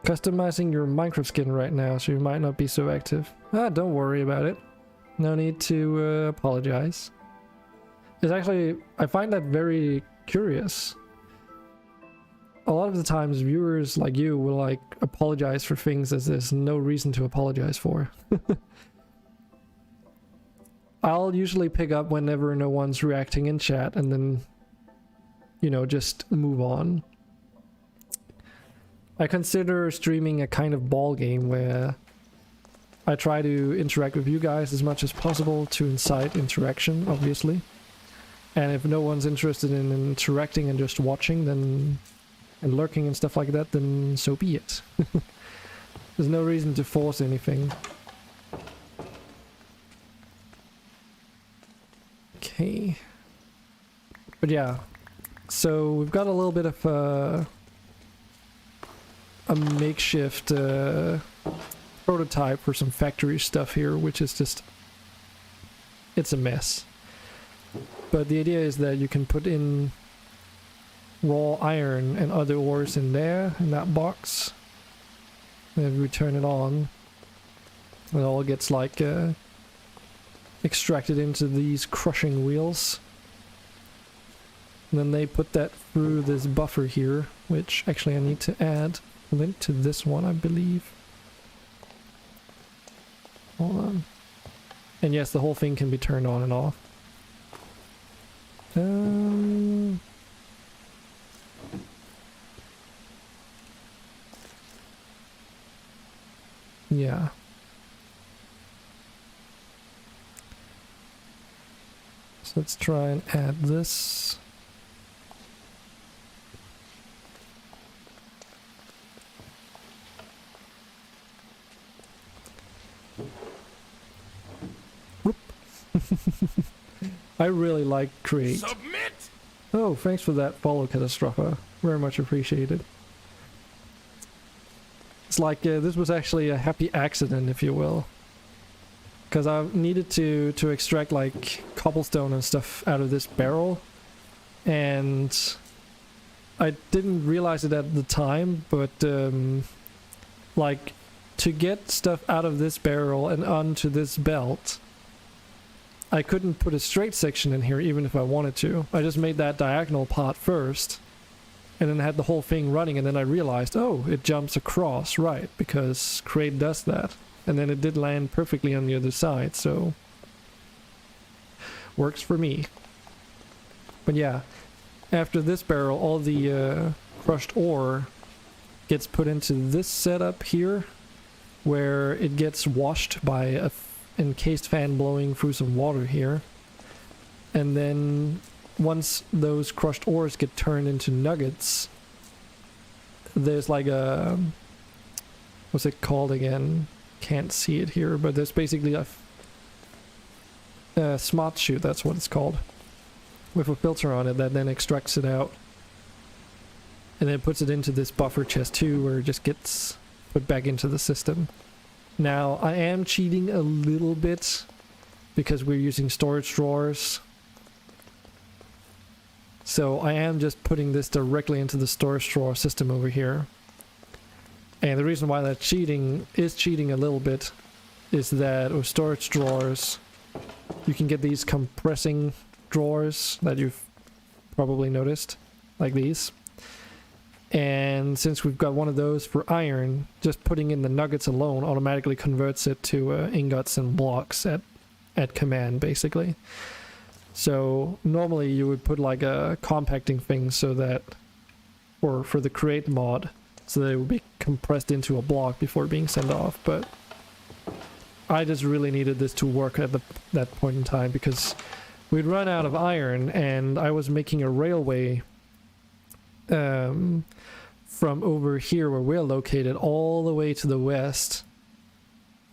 Customizing your Minecraft skin right now, so you might not be so active. Don't worry about it. No need to apologize. It's actually, I find that very curious. A lot of the times viewers like you will like apologize for things as there's no reason to apologize for. I'll usually pick up whenever no one's reacting in chat and then, you know, just move on. I consider streaming a kind of ball game where I try to interact with you guys as much as possible to incite interaction, obviously. And if no one's interested in interacting and just watching, then and lurking and stuff like that, then so be it. There's no reason to force anything. Okay. But yeah, so we've got a little bit of a makeshift prototype for some factory stuff here, which is just, it's a mess. But the idea is that you can put in raw iron and other ores in there, in that box. And if we turn it on, it all gets like extracted into these crushing wheels. And then they put that through this buffer here, which actually I need to add link to this one, I believe. Hold on. And yes, the whole thing can be turned on and off. Yeah. So let's try and add this. Whoop. I really like Create. Submit! Oh, thanks for that follow, Catastropha. Very much appreciated. It's like this was actually a happy accident, if you will. Because I needed to extract like cobblestone and stuff out of this barrel. And I didn't realize it at the time, but like to get stuff out of this barrel and onto this belt, I couldn't put a straight section in here even if I wanted to. I just made that diagonal part first and then had the whole thing running, and then I realized, oh, it jumps across, right, because Create does that. And then it did land perfectly on the other side, so works for me. But yeah, after this barrel, all the crushed ore gets put into this setup here, where it gets washed by a encased fan blowing through some water here. And then once those crushed ores get turned into nuggets, there's like a, what's it called again? Can't see it here, but there's basically a smart chute, that's what it's called, with a filter on it that then extracts it out and then puts it into this buffer chest too, where it just gets put back into the system. Now, I am cheating a little bit because we're using storage drawers. So I am just putting this directly into the storage drawer system over here. And the reason why that cheating a little bit is that with storage drawers, you can get these compressing drawers that you've probably noticed, like these. And since we've got one of those for iron, just putting in the nuggets alone automatically converts it to ingots and blocks at command, basically. So normally you would put like a compacting thing so that, or for the create mod, so that it would be compressed into a block before being sent off. But I just really needed this to work at that point in time because we'd run out of iron, and I was making a railway from over here where we're located all the way to the west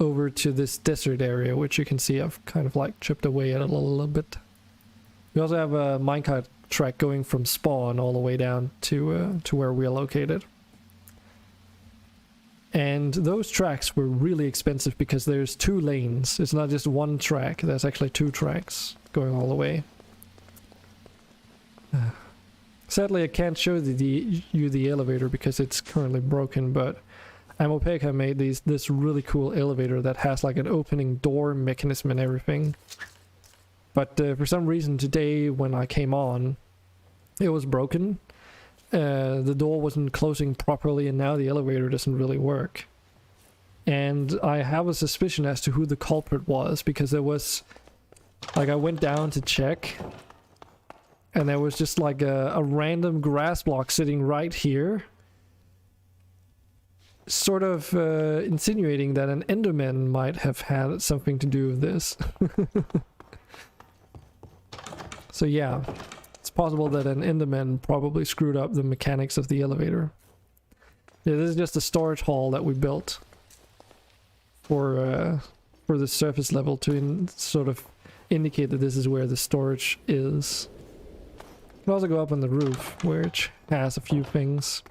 over to this desert area, which you can see I've kind of like chipped away at it a little bit. We also have a minecart track going from spawn all the way down to where we're located. And those tracks were really expensive because there's 2 lanes. It's not just one track, there's actually 2 tracks going all the way. Sadly, I can't show you the elevator because it's currently broken, but modpack made this really cool elevator that has like an opening door mechanism and everything. But for some reason today when I came on, it was broken. The door wasn't closing properly, and now the elevator doesn't really work. And I have a suspicion as to who the culprit was, because there was, like, I went down to check, and there was just like a random grass block sitting right here, sort of insinuating that an Enderman might have had something to do with this. So yeah, it's possible that an Enderman probably screwed up the mechanics of the elevator. Yeah, this is just a storage hall that we built for the surface level to sort of indicate that this is where the storage is. You can also go up on the roof, which has a few things.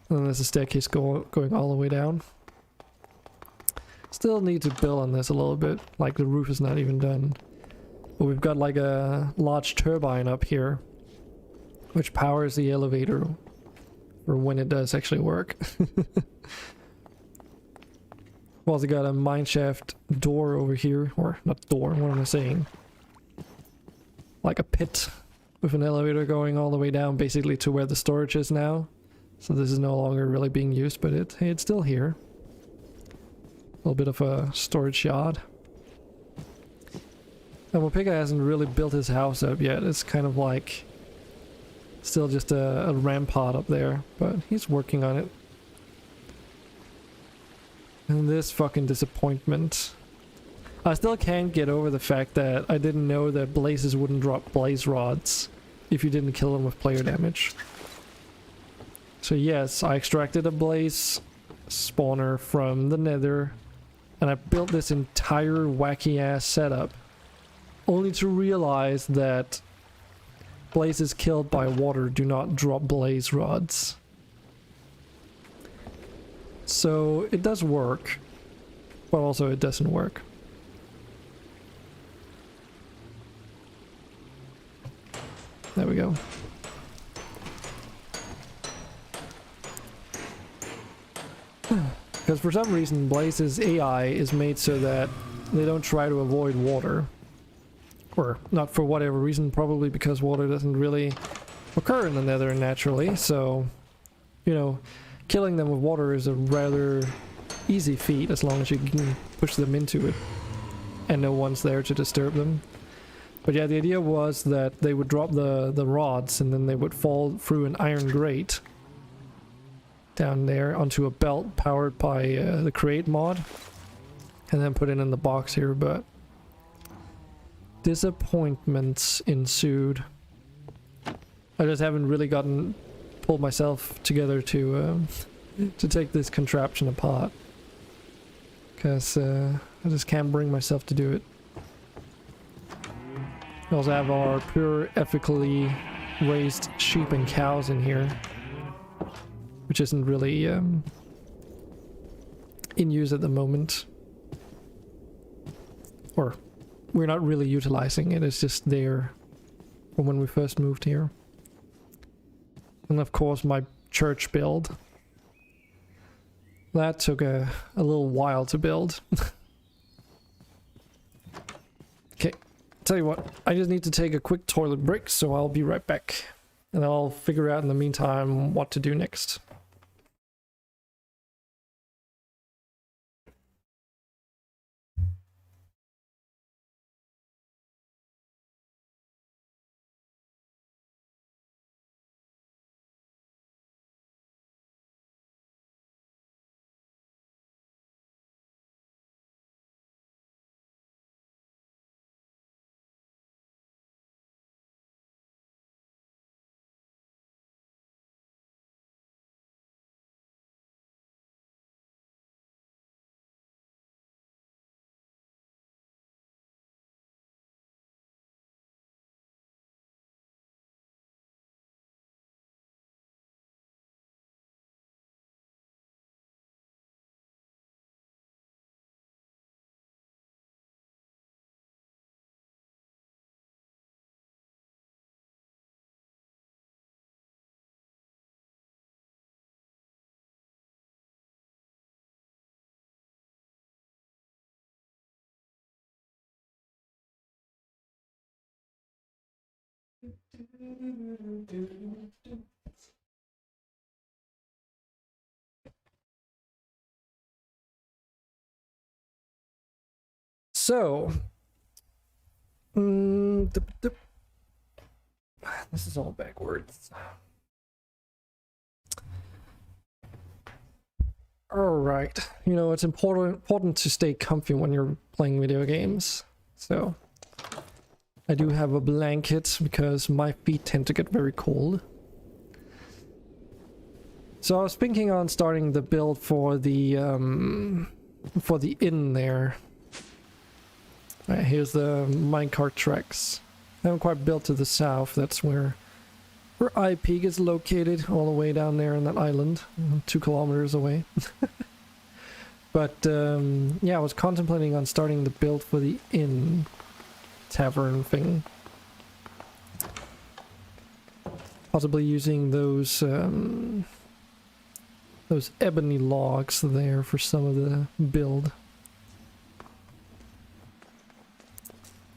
And then there's a staircase going all the way down. Still need to build on this a little bit, like the roof is not even done. But we've got like a large turbine up here, which powers the elevator for when it does actually work. We've also got a mineshaft door over here, or not door, what am I saying? Like a pit with an elevator going all the way down basically to where the storage is now. So this is no longer really being used, but it's still here. A little bit of a storage yard. And modpack hasn't really built his house up yet. It's kind of like still just a rampart up there, but he's working on it. And this fucking disappointment. I still can't get over the fact that I didn't know that blazes wouldn't drop blaze rods if you didn't kill them with player damage. So yes, I extracted a blaze spawner from the nether, and I built this entire wacky ass setup, only to realize that blazes killed by water do not drop blaze rods. So it does work, but also it doesn't work. There we go. Because for some reason Blaze's AI is made so that they don't try to avoid water. Or not for whatever reason, probably because water doesn't really occur in the nether naturally, so, you know, killing them with water is a rather easy feat as long as you can push them into it and no one's there to disturb them. But yeah, the idea was that they would drop the rods and then they would fall through an iron grate down there onto a belt powered by the Create mod and then put it in the box here, but disappointments ensued. I just haven't really pulled myself together to take this contraption apart, because I just can't bring myself to do it. We also have our pure ethically raised sheep and cows in here, which isn't really in use at the moment. Or we're not really utilizing it, it's just there from when we first moved here. And of course my church build. That took a little while to build. Okay, tell you what, I just need to take a quick toilet break, so I'll be right back. And I'll figure out in the meantime what to do next. So, this is all backwards. Alright, you know, it's important to stay comfy when you're playing video games. So, I do have a blanket because my feet tend to get very cold. So I was thinking on starting the build for the inn there. Alright, here's the minecart tracks. I haven't quite built to the south, that's where IP is located, all the way down there on that island, 2 kilometers away. But yeah, I was contemplating on starting the build for the inn tavern thing. Possibly using those ebony logs there for some of the build.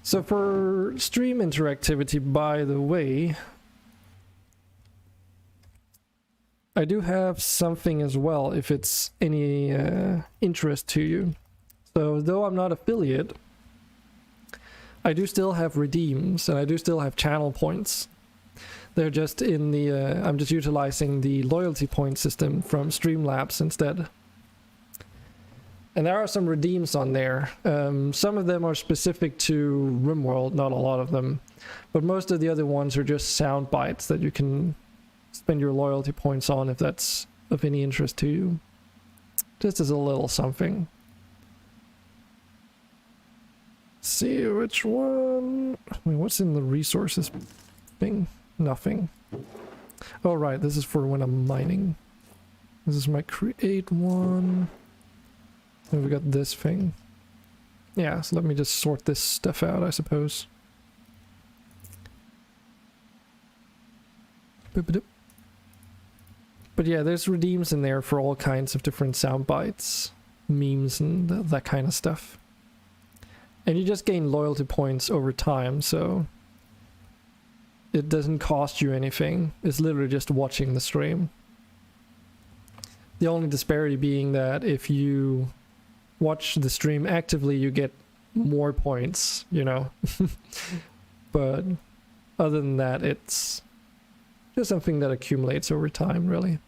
So for stream interactivity, by the way, I do have something as well if it's any interest to you. So though I'm not affiliate, I do still have redeems and I do still have channel points. They're just in the, I'm just utilizing the loyalty point system from Streamlabs instead. And there are some redeems on there. Some of them are specific to RimWorld, not a lot of them. But most of the other ones are just sound bites that you can spend your loyalty points on if that's of any interest to you. Just as a little something. See which one. Wait, what's in the resources thing? Nothing. Oh right, this is for when I'm mining. This is my create one. And we got this thing. Yeah, so let me just sort this stuff out, I suppose. Boop-a-doop. But yeah, there's redeems in there for all kinds of different sound bites, memes, and that kind of stuff. And you just gain loyalty points over time, so it doesn't cost you anything. It's literally just watching the stream. The only disparity being that if you watch the stream actively, you get more points, you know. But other than that, it's just something that accumulates over time, really.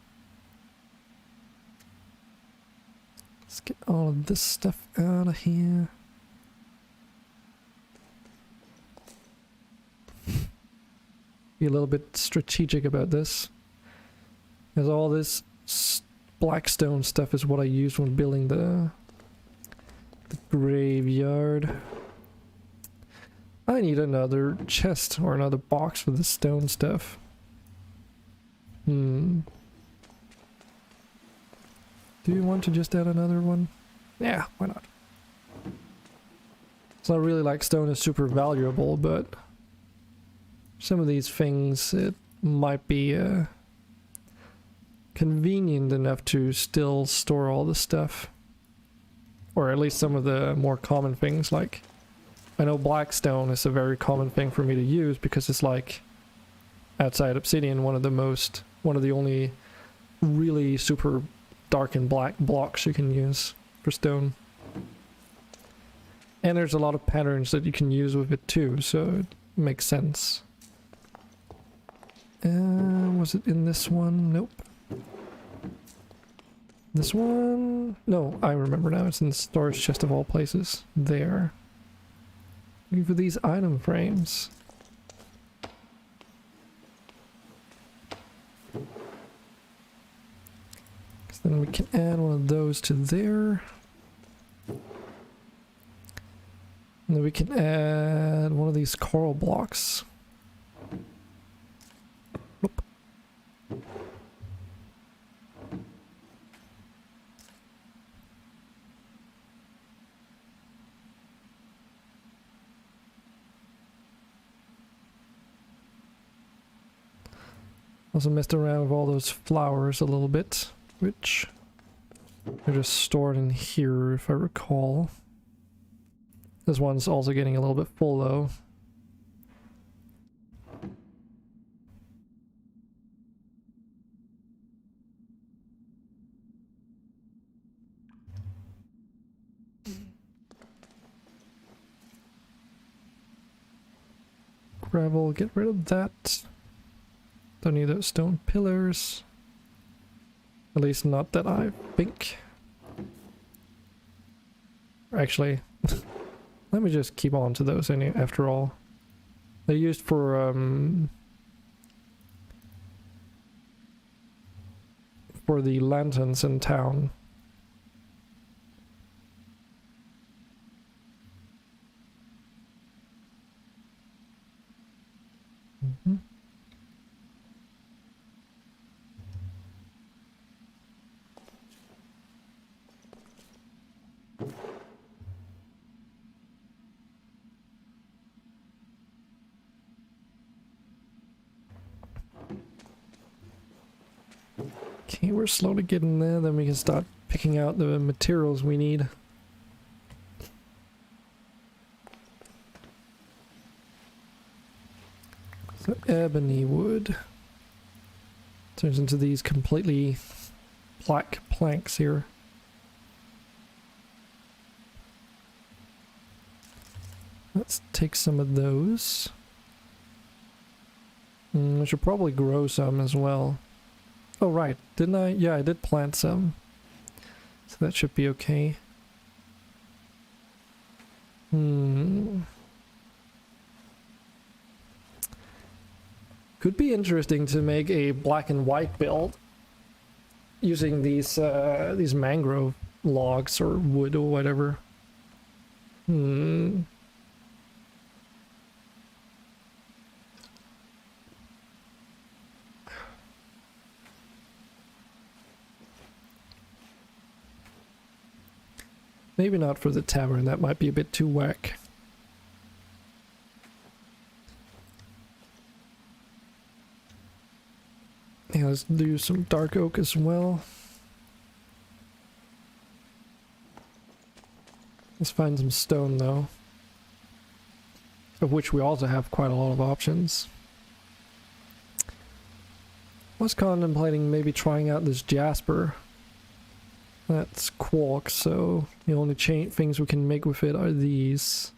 Let's get all of this stuff out of here. Be a little bit strategic about this, because all this blackstone stuff is what I use when building the graveyard. I need another chest or another box for the stone stuff. Do you want to just add another one? Yeah, why not? It's not really like stone is super valuable, but some of these things, it might be convenient enough to still store all the stuff. Or at least some of the more common things, like I know black stone is a very common thing for me to use because it's like outside obsidian one of the only really super dark and black blocks you can use for stone. And there's a lot of patterns that you can use with it too, so it makes sense. Was it in this one? Nope. This one? No, I remember now. It's in the storage chest of all places. There. Looking for these item frames. Because then we can add one of those to there. And then we can add one of these coral blocks. Nope. Also messed around with all those flowers a little bit, which are just stored in here if I recall. This one's also getting a little bit full though. Gravel, get rid of that. Don't need those stone pillars. At least not that I think. Actually, let me just keep on to those after all. They're used for the lanterns in town. Mm-hmm. Okay, we're slowly getting there, then we can start picking out the materials we need. So ebony wood turns into these completely black planks here. Let's take some of those. I should probably grow some as well. Oh right, didn't I? Yeah, I did plant some. So that should be okay. Could be interesting to make a black and white build using these mangrove logs or wood or whatever. Maybe not for the tavern, that might be a bit too whack. Yeah, let's do some dark oak as well. Let's find some stone though, of which we also have quite a lot of options. I was contemplating maybe trying out this jasper. That's quartz, so the only things we can make with it are these.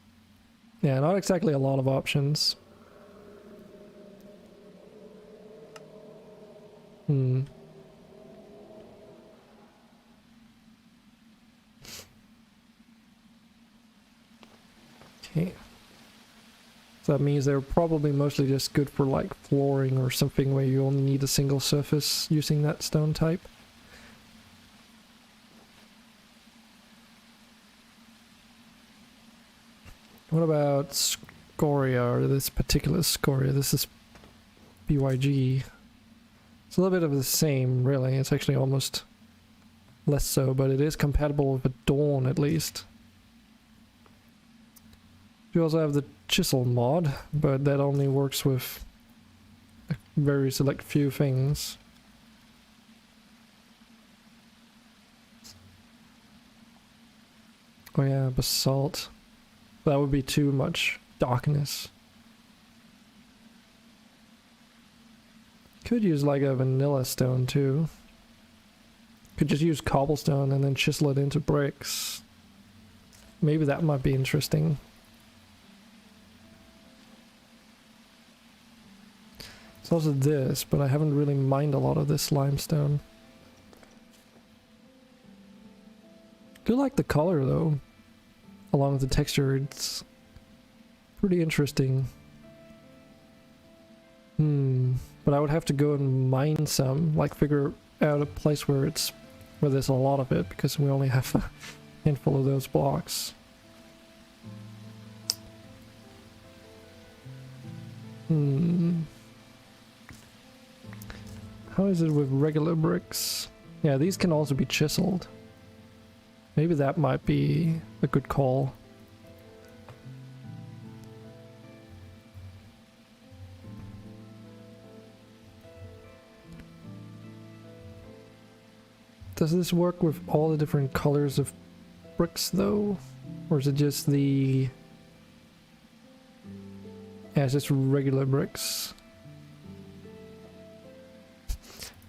Yeah, not exactly a lot of options. Okay. So that means they're probably mostly just good for like flooring or something where you only need a single surface using that stone type. What about scoria, or this particular scoria? This is BYG. It's a little bit of the same, really. It's actually almost less so, but it is compatible with Dawn at least. You also have the chisel mod, but that only works with a very select few things. Oh yeah, basalt. That would be too much darkness. Could use like a vanilla stone too. Could just use cobblestone and then chisel it into bricks. Maybe that might be interesting. It's also this, but I haven't really mined a lot of this limestone. Do like the color though, along with the texture. It's pretty interesting. But I would have to go and mine some, like figure out a place where there's a lot of it, because we only have a handful of those blocks. How is it with regular bricks? Yeah, these can also be chiseled. Maybe that might be a good call. Does this work with all the different colors of bricks though? Or is it just the... Yeah, it's just regular bricks.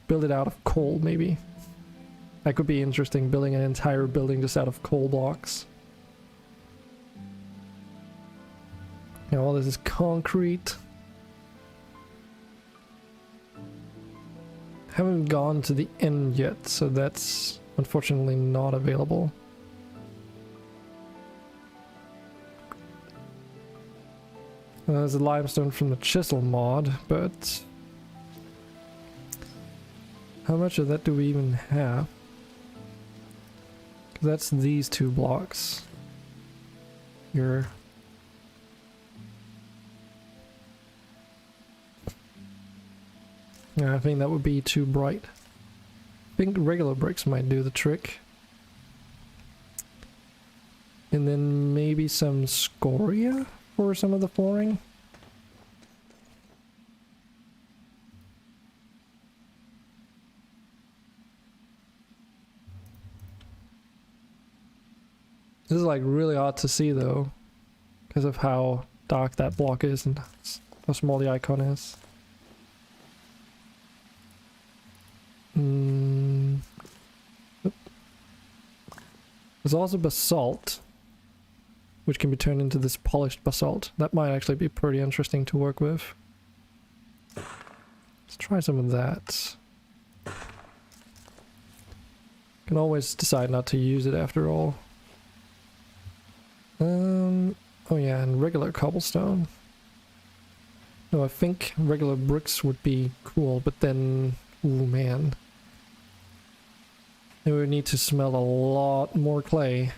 Build it out of coal, maybe. That could be interesting, building an entire building just out of coal blocks. Yeah, all this is concrete. Haven't gone to the end yet, so that's unfortunately not available. There's a limestone from the chisel mod, but how much of that do we even have? 'Cause that's these two blocks here. Yeah, I think that would be too bright. I think regular bricks might do the trick. And then maybe some scoria for some of the flooring. This is like really odd to see though, because of how dark that block is and how small the icon is. There's also basalt, which can be turned into this polished basalt. That might actually be pretty interesting to work with. Let's try some of that. Can always decide not to use it after all. Oh yeah, and regular cobblestone. No, I think regular bricks would be cool, but then, ooh man. Then we would need to smelt a lot more clay.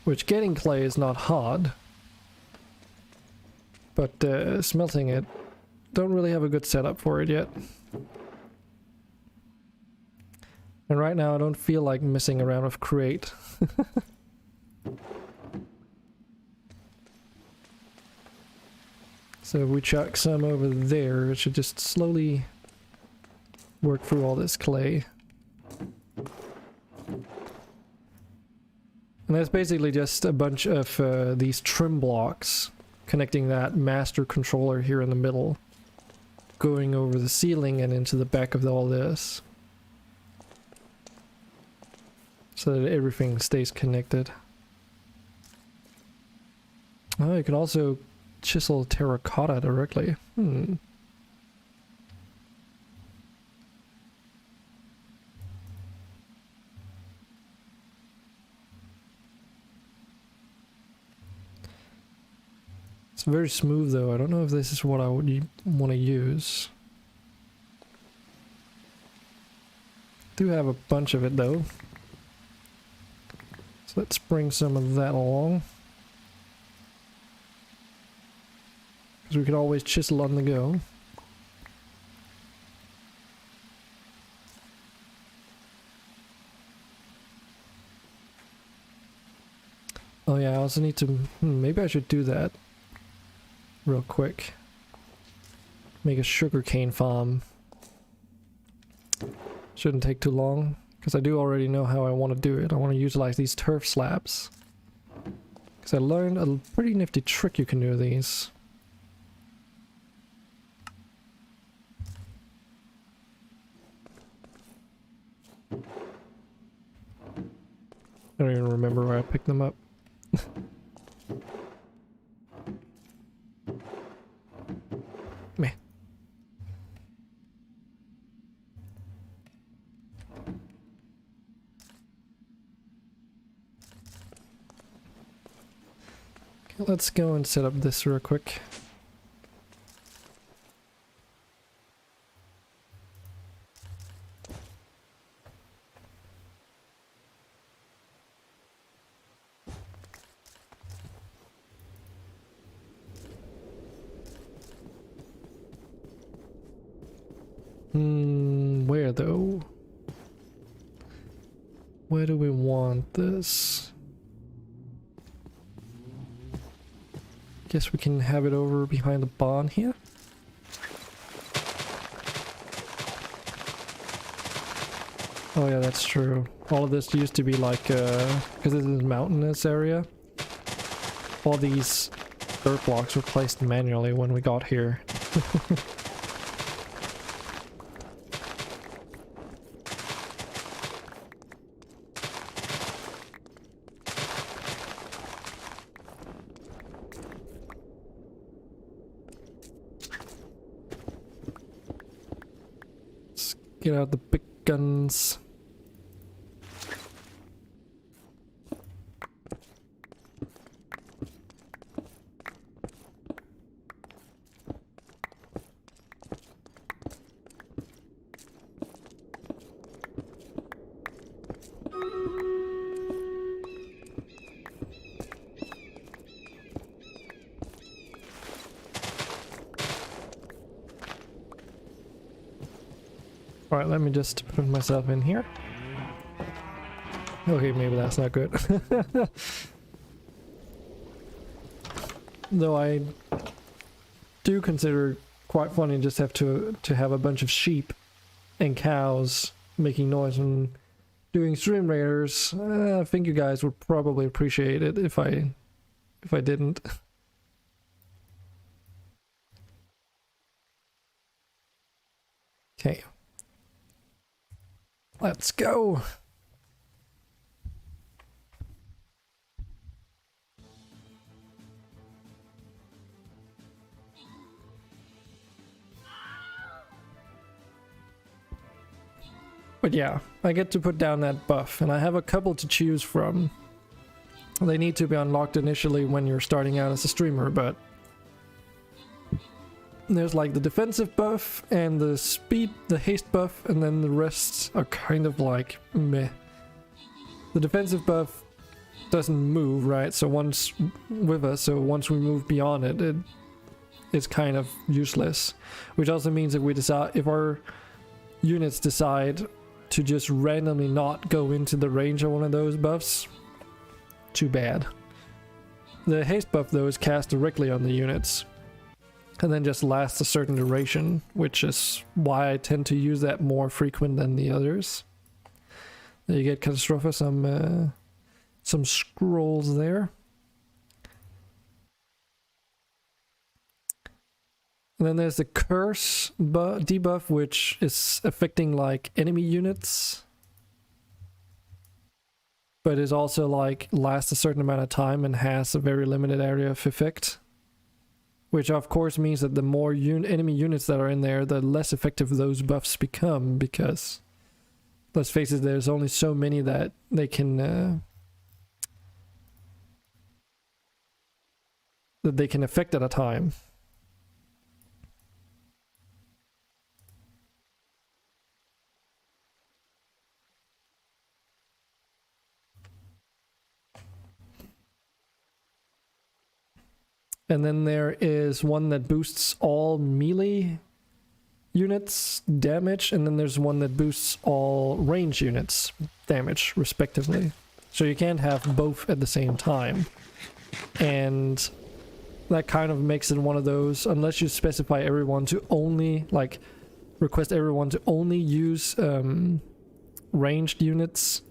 Which getting clay is not hard. But smelting it, don't really have a good setup for it yet. And right now I don't feel like messing around with Create. So if we chuck some over there, it should just slowly work through all this clay. And that's basically just a bunch of these trim blocks connecting that master controller here in the middle, going over the ceiling and into the back of all this, so that everything stays connected. Oh, you can also chisel terracotta directly. It's very smooth though. I don't know if this is what I would want to use. Do have a bunch of it though. So let's bring some of that along. Because we could always chisel on the go. also need to... maybe I should do that real quick. Make a sugarcane farm. Shouldn't take too long, because I do already know how I want to do it. I want to utilize these turf slabs. Because I learned a pretty nifty trick you can do with these. I don't even remember where I picked them up. Meh. Okay, let's go and set up this real quick. Where though? Where do we want this? Guess we can have it over behind the barn here. Oh yeah, that's true. All of this used to be like, because this is a mountainous area, all these dirt blocks were placed manually when we got here. Get out the big guns. Alright, let me just put myself in here. Okay, maybe that's not good. Though I do consider it quite funny just have to have a bunch of sheep and cows making noise and doing stream raiders. I think you guys would probably appreciate it if I didn't. Okay. Let's go. But yeah, I get to put down that buff, and I have a couple to choose from. They need to be unlocked initially when you're starting out as a streamer, but there's like the defensive buff and the speed, the haste buff, and then the rest are kind of like meh. The defensive buff doesn't move, right? So once with us, so once we move beyond it, it's kind of useless. Which also means if we decide, if our units decide to just randomly not go into the range of one of those buffs, too bad. The haste buff though is cast directly on the units. And then just lasts a certain duration, which is why I tend to use that more frequent than the others. There you get Catastrophe, some scrolls there. And then there's the Curse debuff, which is affecting like enemy units. But is also like lasts a certain amount of time and has a very limited area of effect. Which of course means that the more enemy units that are in there, the less effective those buffs become, because let's face it, there's only so many that they can affect at a time. And then there is one that boosts all melee units damage, and then there's one that boosts all range units damage, respectively. So you can't have both at the same time. And that kind of makes it one of those, unless you specify everyone to only, like, request everyone to only use ranged units,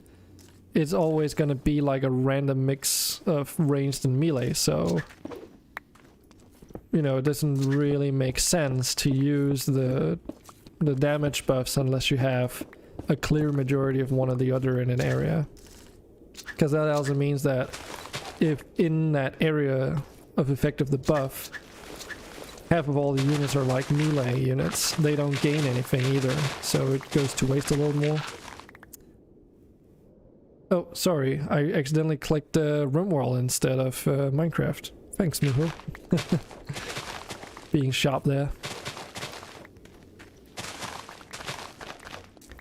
it's always going to be like a random mix of ranged and melee. So, you know, it doesn't really make sense to use the damage buffs unless you have a clear majority of one or the other in an area. Because that also means that if in that area of effect of the buff, half of all the units are like melee units, they don't gain anything either, so it goes to waste a little more. Oh, sorry, I accidentally clicked RimWorld instead of Minecraft. Thanks, Miho. Being sharp there.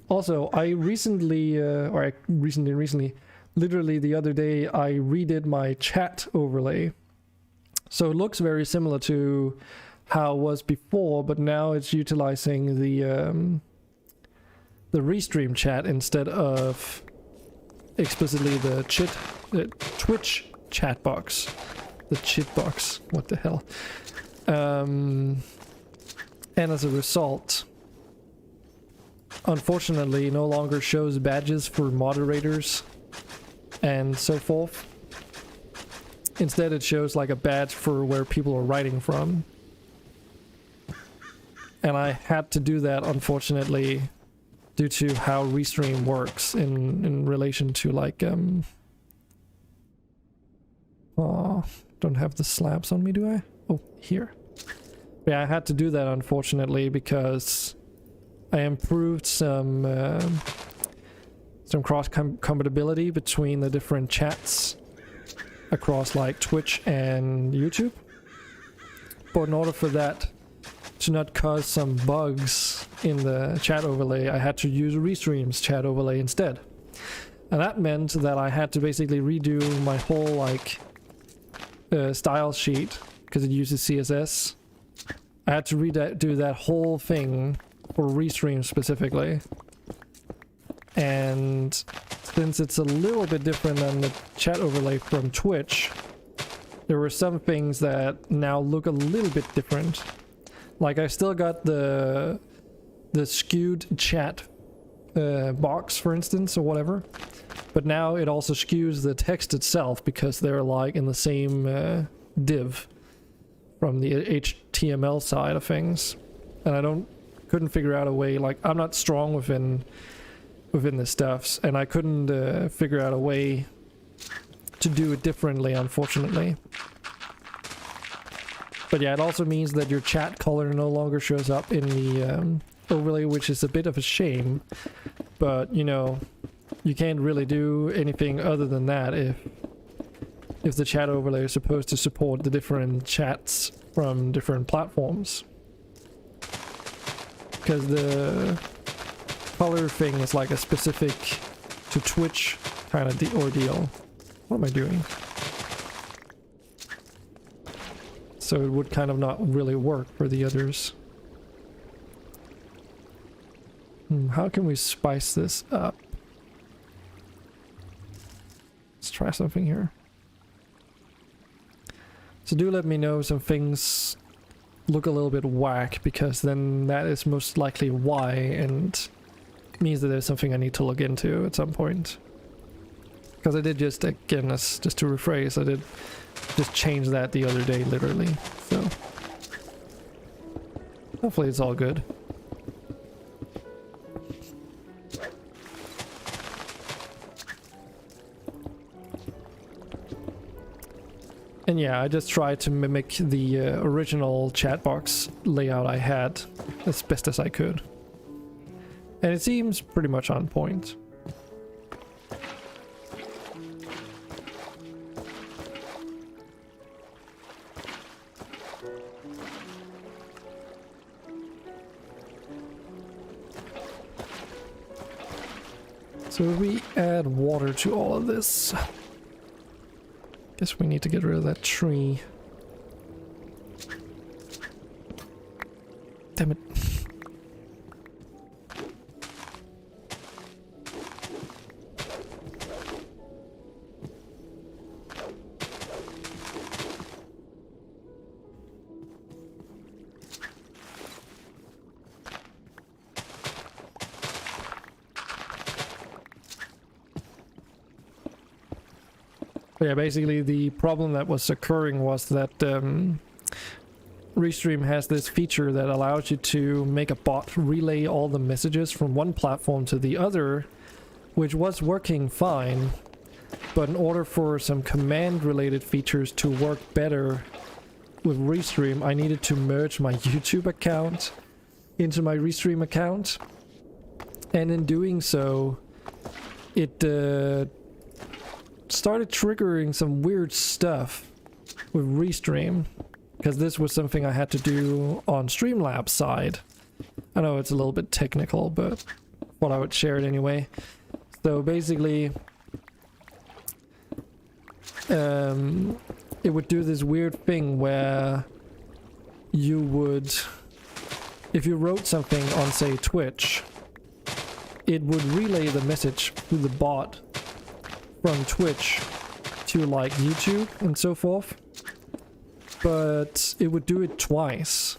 Also, I recently, literally the other day, I redid my chat overlay. So it looks very similar to how it was before, but now it's utilizing the restream chat instead of explicitly the Twitch chat box. The chit box. What the hell? And as a result, unfortunately, no longer shows badges for moderators and so forth. Instead, it shows like a badge for where people are writing from. And I had to do that, unfortunately, due to how Restream works in relation to like oh, don't have the slabs on me, do I? Oh, here. Yeah, I had to do that, unfortunately, because I improved some cross compatibility between the different chats across like Twitch and YouTube. But in order for that to not cause some bugs in the chat overlay, I had to use Restream's chat overlay instead. And that meant that I had to basically redo my whole like style sheet, because it uses CSS. I had to redo that whole thing for Restream specifically. And since it's a little bit different than the chat overlay from Twitch, there were some things that now look a little bit different. Like I still got the skewed chat box, for instance, or whatever, but now it also skews the text itself because they're like in the same div from the HTML side of things. And I couldn't figure out a way, like I'm not strong within this stuff, and I couldn't figure out a way to do it differently, unfortunately. But yeah, it also means that your chat color no longer shows up in the overlay, which is a bit of a shame. But you know, you can't really do anything other than that if the chat overlay is supposed to support the different chats from different platforms. Because the color thing is like a specific to Twitch kind of ordeal. What am I doing? So it would kind of not really work for the others. How can we spice this up? Let's try something here. So do let me know if some things look a little bit whack, because then that is most likely why, and means that there's something I need to look into at some point. Because I did just, again, just to rephrase, I did just change that the other day, literally. So hopefully it's all good. And yeah, I just tried to mimic the original chat box layout I had as best as I could. And it seems pretty much on point. So we add water to all of this. Guess we need to get rid of that tree. Damn it. But yeah, basically the problem that was occurring was that Restream has this feature that allows you to make a bot relay all the messages from one platform to the other, which was working fine. But in order for some command related features to work better with Restream, I needed to merge my YouTube account into my Restream account. And in doing so, it started triggering some weird stuff with Restream, because this was something I had to do on Streamlabs side. I know it's a little bit technical, but thought I would share it anyway. So basically, it would do this weird thing where you would, if you wrote something on, say, Twitch, it would relay the message through the bot from Twitch to like YouTube and so forth, but it would do it twice.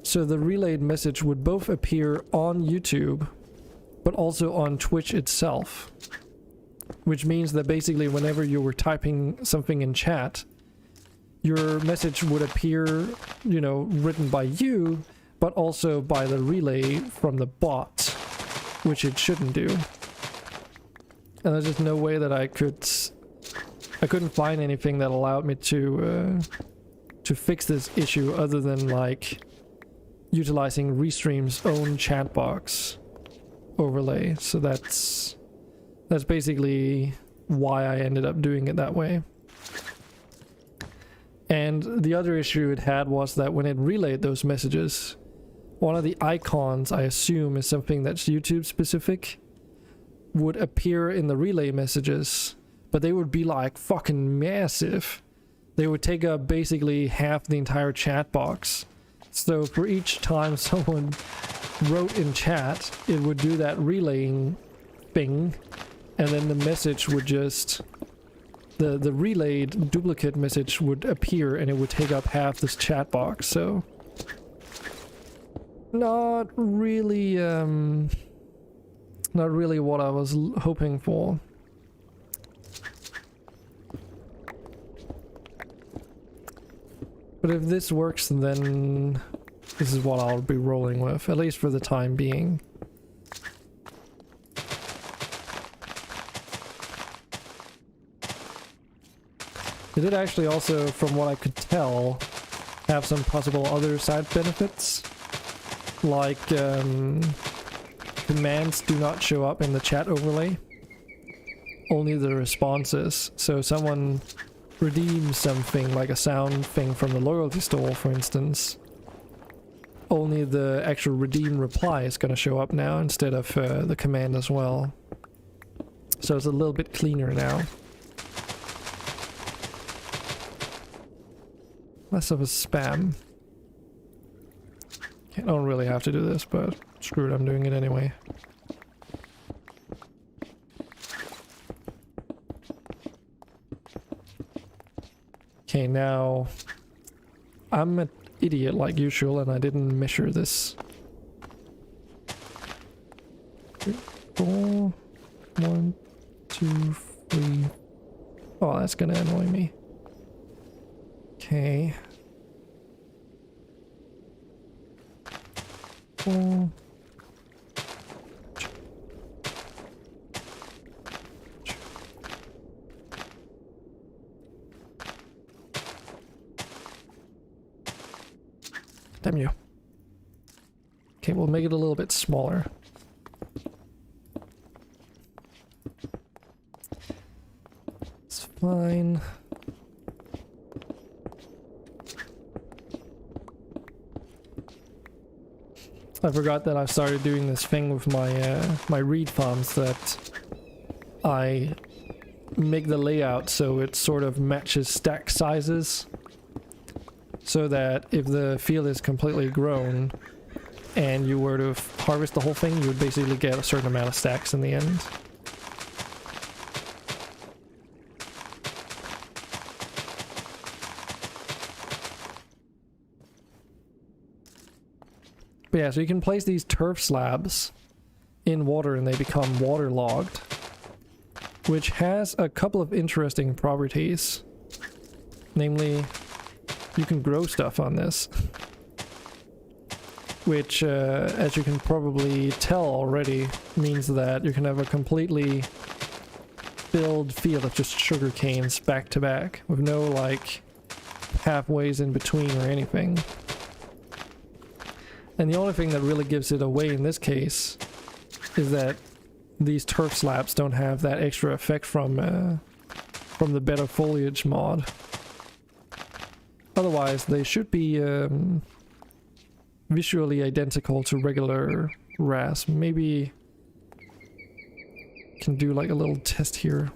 So the relayed message would both appear on YouTube but also on Twitch itself, which means that basically whenever you were typing something in chat, your message would appear, you know, written by you but also by the relay from the bot, which it shouldn't do. And there's just no way that I couldn't find anything that allowed me to fix this issue other than like utilizing Restream's own chat box overlay. So that's basically why I ended up doing it that way. And the other issue it had was that when it relayed those messages, one of the icons, I assume is something that's YouTube specific, would appear in the relay messages, but they would be like fucking massive. They would take up basically half the entire chat box. So for each time someone wrote in chat, it would do that relaying thing, and then the message would just, the relayed duplicate message would appear and it would take up half this chat box. So not really what I was hoping for. But if this works, then this is what I'll be rolling with, at least for the time being. It did actually also, from what I could tell, have some possible other side benefits. Like, commands do not show up in the chat overlay. Only the responses. So someone redeems something, like a sound thing from the loyalty store, for instance. Only the actual redeem reply is going to show up now instead of the command as well. So it's a little bit cleaner now. Less of a spam. I don't really have to do this, but screw it, I'm doing it anyway. Okay, now I'm an idiot like usual and I didn't measure this. 3, 4, 1, 2, 3. Oh, that's gonna annoy me. Okay. 4. Damn you. Okay, we'll make it a little bit smaller. It's fine. I forgot that I started doing this thing with my my read farms, that I make the layout so it sort of matches stack sizes, so that if the field is completely grown and you were to harvest the whole thing, you would basically get a certain amount of stacks in the end. But yeah, so you can place these turf slabs in water and they become waterlogged. which has a couple of interesting properties. Namely, you can grow stuff on this. Which, as you can probably tell already, means that you can have a completely filled field of just sugar canes back to back, with no, like, halfways in between or anything. And the only thing that really gives it away in this case is that these turf slabs don't have that extra effect from the better foliage mod. Otherwise, they should be visually identical to regular grass. Maybe can do like a little test here.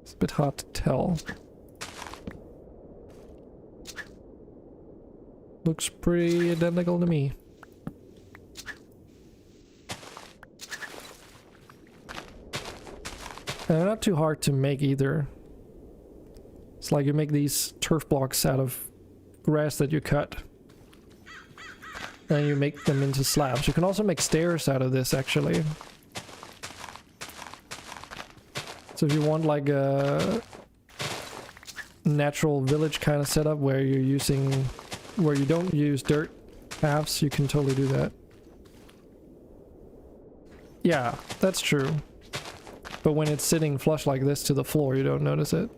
It's a bit hard to tell. Looks pretty identical to me. And they're not too hard to make either. It's like you make these turf blocks out of grass that you cut. And you make them into slabs. You can also make stairs out of this, actually. So if you want like a natural village kind of setup where you're using... where you don't use dirt paths, you can totally do that. Yeah, that's true. But when it's sitting flush like this to the floor, you don't notice it.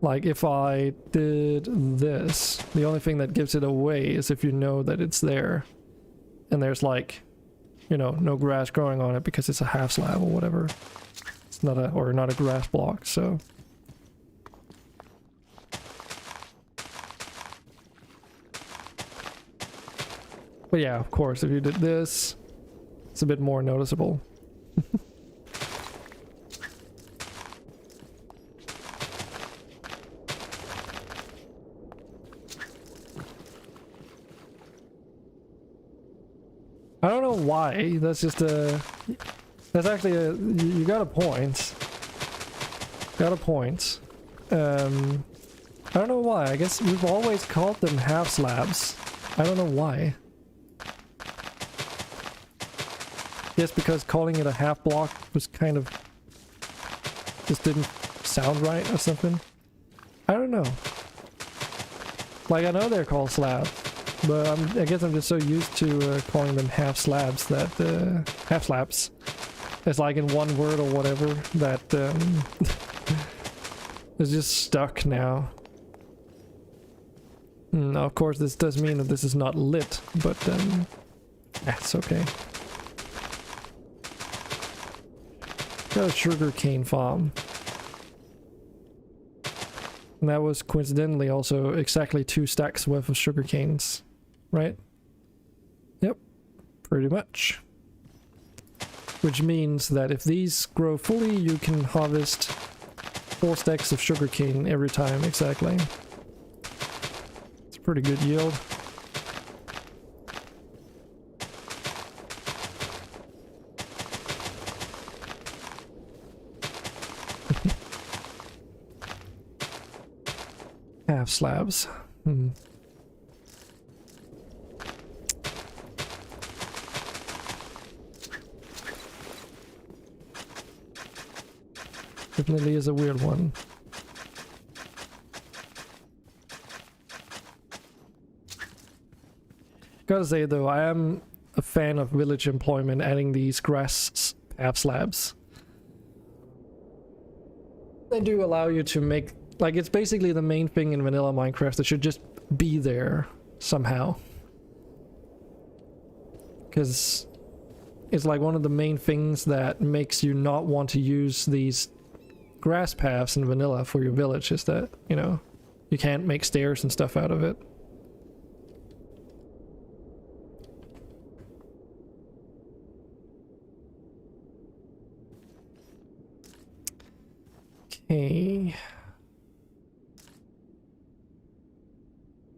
Like if I did this, the only thing that gives it away is if you know that it's there. And there's like, you know, no grass growing on it because it's a half slab or whatever. It's not a, or not a grass block, so. But yeah, of course, if you did this, it's a bit more noticeable. I don't know why, that's just a... That's actually a... You got a point. Got a point. I don't know why, I guess we've always called them half slabs. I don't know why. Yes, because calling it a half block was kind of... just didn't sound right or something. I don't know. Like, I know they're called slabs. But I guess I'm just so used to calling them half slabs that, half slabs. It's like in one word or whatever that, it's just stuck now. Of course this does mean that this is not lit, but, that's okay. Got a sugarcane farm. And that was coincidentally also exactly 2 stacks worth of sugar canes. Right? Yep, pretty much. Which means that if these grow fully, you can harvest 4 stacks of sugarcane every time, exactly. It's a pretty good yield. Half slabs. Definitely is a weird one. Gotta say though, I am a fan of village employment adding these grass path slabs. They do allow you to make, like, it's basically the main thing in vanilla Minecraft that should just be there somehow. Because it's like one of the main things that makes you not want to use these grass paths in vanilla for your village is that, you know, you can't make stairs and stuff out of it. Okay.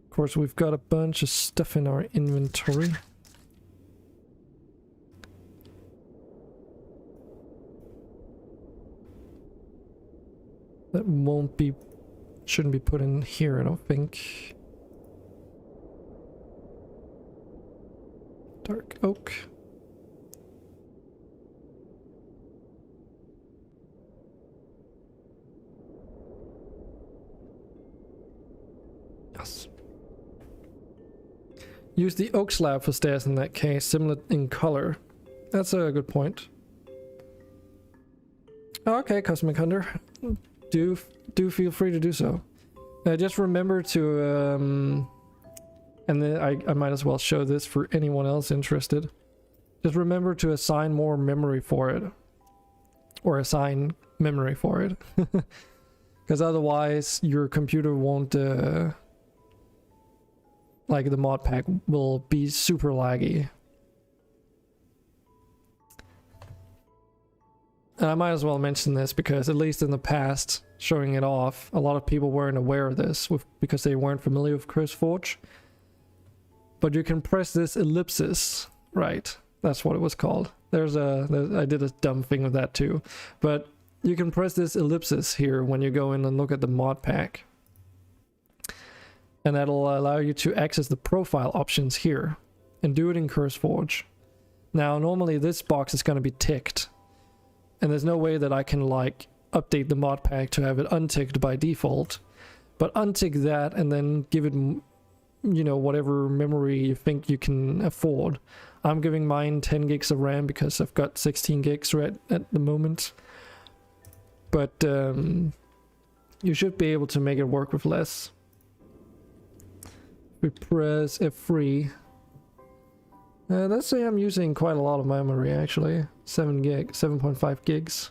Of course, we've got a bunch of stuff in our inventory. That shouldn't be put in here, I don't think. Dark oak. Yes. Use the oak slab for stairs in that case, similar in color. That's a good point. Okay, Cosmic Hunter. Do feel free to do so. Just remember to and then I might as well show this for anyone else interested. Just remember to assign more memory for it. Or assign memory for it. Because otherwise your computer won't like the mod pack will be super laggy. And I might as well mention this because at least in the past, showing it off, a lot of people weren't aware of this because they weren't familiar with CurseForge. But you can press this ellipsis, right? That's what it was called. I did a dumb thing with that too. But you can press this ellipsis here when you go in and look at the mod pack. And that'll allow you to access the profile options here and do it in CurseForge. Now, normally this box is going to be ticked. And there's no way that I can like update the mod pack to have it unticked by default. But untick that and then give it, you know, whatever memory you think you can afford. I'm giving mine 10 gigs of RAM because I've got 16 gigs right at the moment. But you should be able to make it work with less. We press F3. Let's say I'm using quite a lot of memory actually. 7.5 gigs.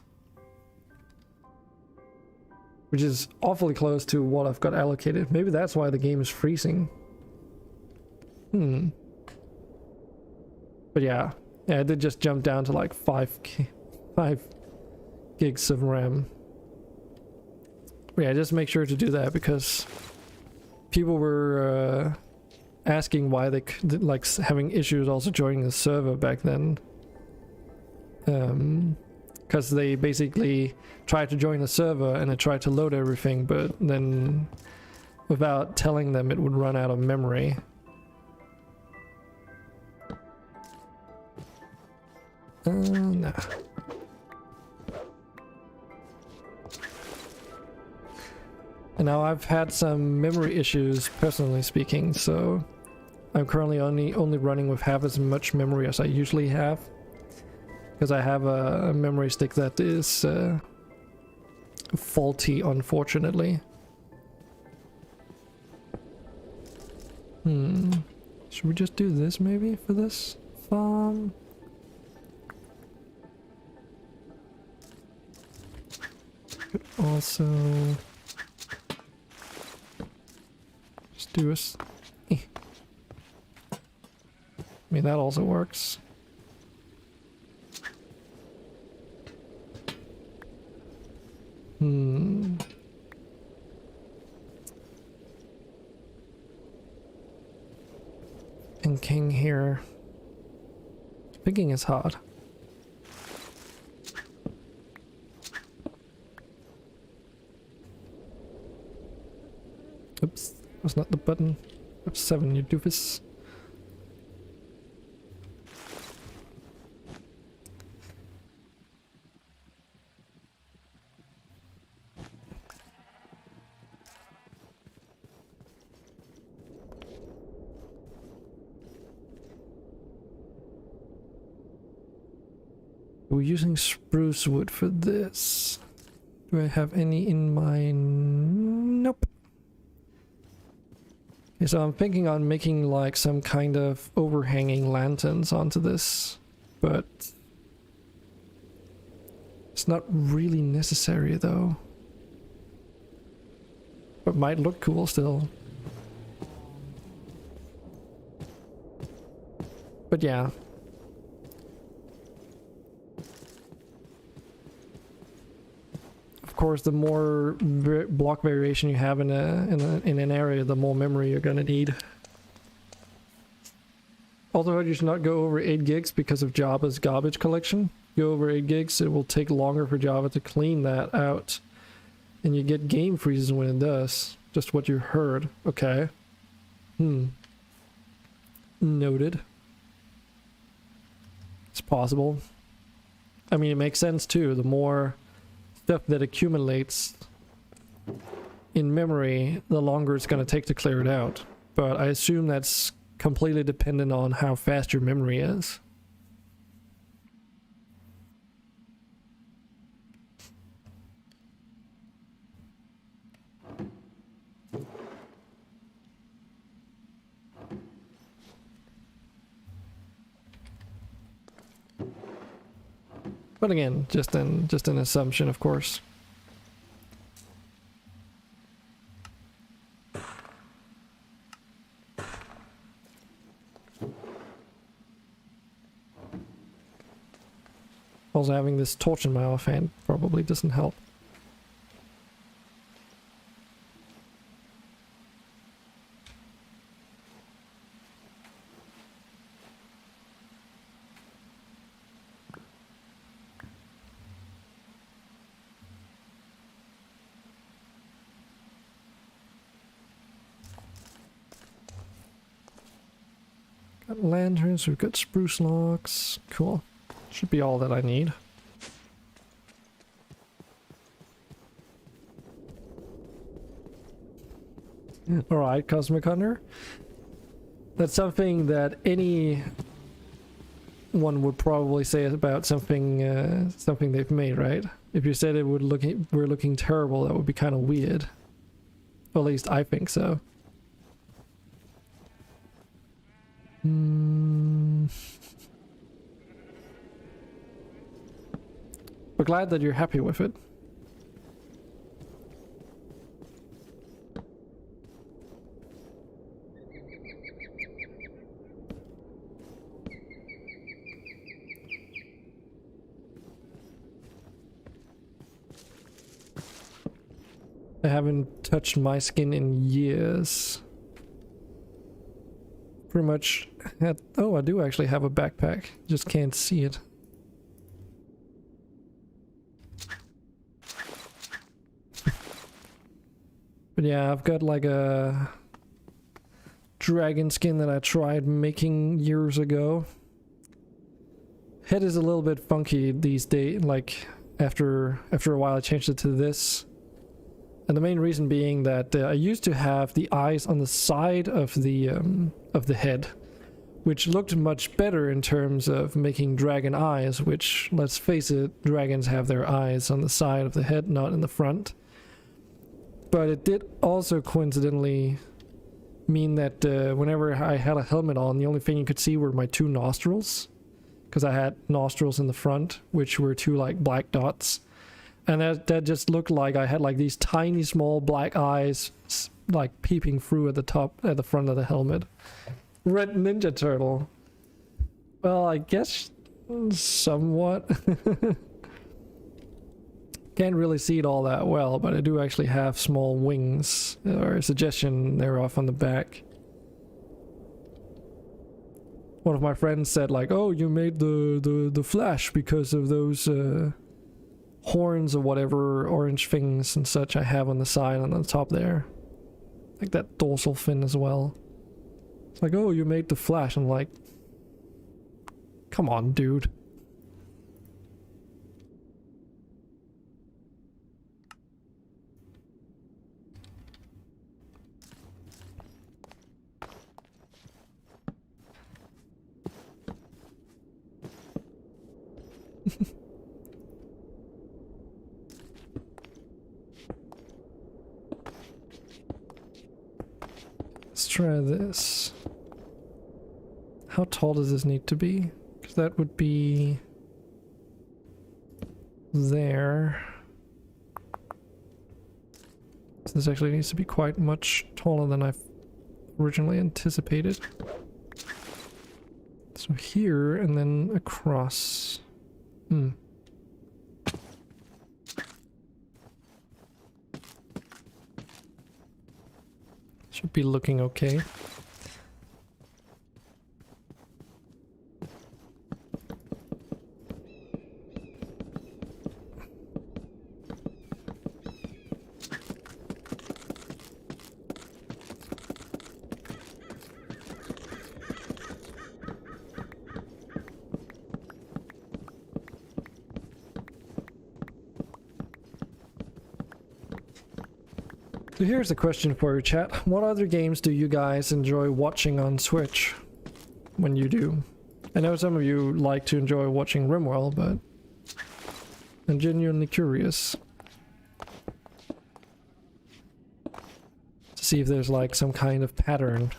Which is awfully close to what I've got allocated. Maybe that's why the game is freezing. But yeah, it did just jump down to like 5 gigs of RAM. But yeah, just make sure to do that because people were asking why they like having issues also joining the server back then. Because they basically tried to join the server and it tried to load everything, but then without telling them it would run out of memory. Nah. And now I've had some memory issues personally speaking, so I'm currently only running with half as much memory as I usually have. Because I have a memory stick that is faulty, unfortunately. Should we just do this maybe for this farm? Could also just do a... I mean, that also works. And king here. Picking is hard. Oops, that's not the button. F7, you doofus. We're using spruce wood for this. Do I have any in mind? Nope. Okay, so I'm thinking on making like some kind of overhanging lanterns onto this, but it's not really necessary though. But might look cool still. But yeah. Of course, the more block variation you have in an area, the more memory you're gonna need. Also, you should not go over 8 gigs because of Java's garbage collection. Go over 8 gigs, it will take longer for Java to clean that out And you get game freezes when it does. Just what you heard. Okay. Noted. It's possible. I mean, it makes sense too. The more stuff that accumulates in memory, the longer it's going to take to clear it out. But I assume that's completely dependent on how fast your memory is. But again, just an assumption, of course. Also, having this torch in my offhand probably doesn't help. Got lanterns, we've got spruce logs. Cool. Should be all that I need. Alright, Cosmic Hunter. That's something that any one would probably say about something something they've made, right? If you said we're looking terrible, that would be kind of weird. Or at least I think so. We're glad that you're happy with it. I haven't touched my skin in years. Pretty much had... Oh, I do actually have a backpack. Just can't see it. But yeah, I've got like a dragon skin that I tried making years ago. Head is a little bit funky these days, like after a while I changed it to this. And the main reason being that I used to have the eyes on the side of the head, which looked much better in terms of making dragon eyes, which, let's face it, dragons have their eyes on the side of the head, not in the front. But it did also coincidentally mean that whenever I had a helmet on, the only thing you could see were my two nostrils. Because I had nostrils in the front, which were two like black dots. And that just looked like I had like these tiny small black eyes like peeping through at the front of the helmet. Red Ninja Turtle. Well, I guess somewhat. Can't really see it all that well, but I do actually have small wings, or a suggestion thereof on the back. One of my friends said like, oh, you made the flash because of those horns or whatever orange things and such I have on the side and on the top there. Like that dorsal fin as well. It's like, oh, you made the flash. I'm like, come on, dude. Let's try this. How tall does this need to be? Because that would be there. So this actually needs to be quite much taller than I've originally anticipated. So here and then across. Should be looking okay. So here's a question for you, chat. What other games do you guys enjoy watching on Switch when you do? I know some of you like to enjoy watching RimWorld, but I'm genuinely curious to see if there's like some kind of pattern.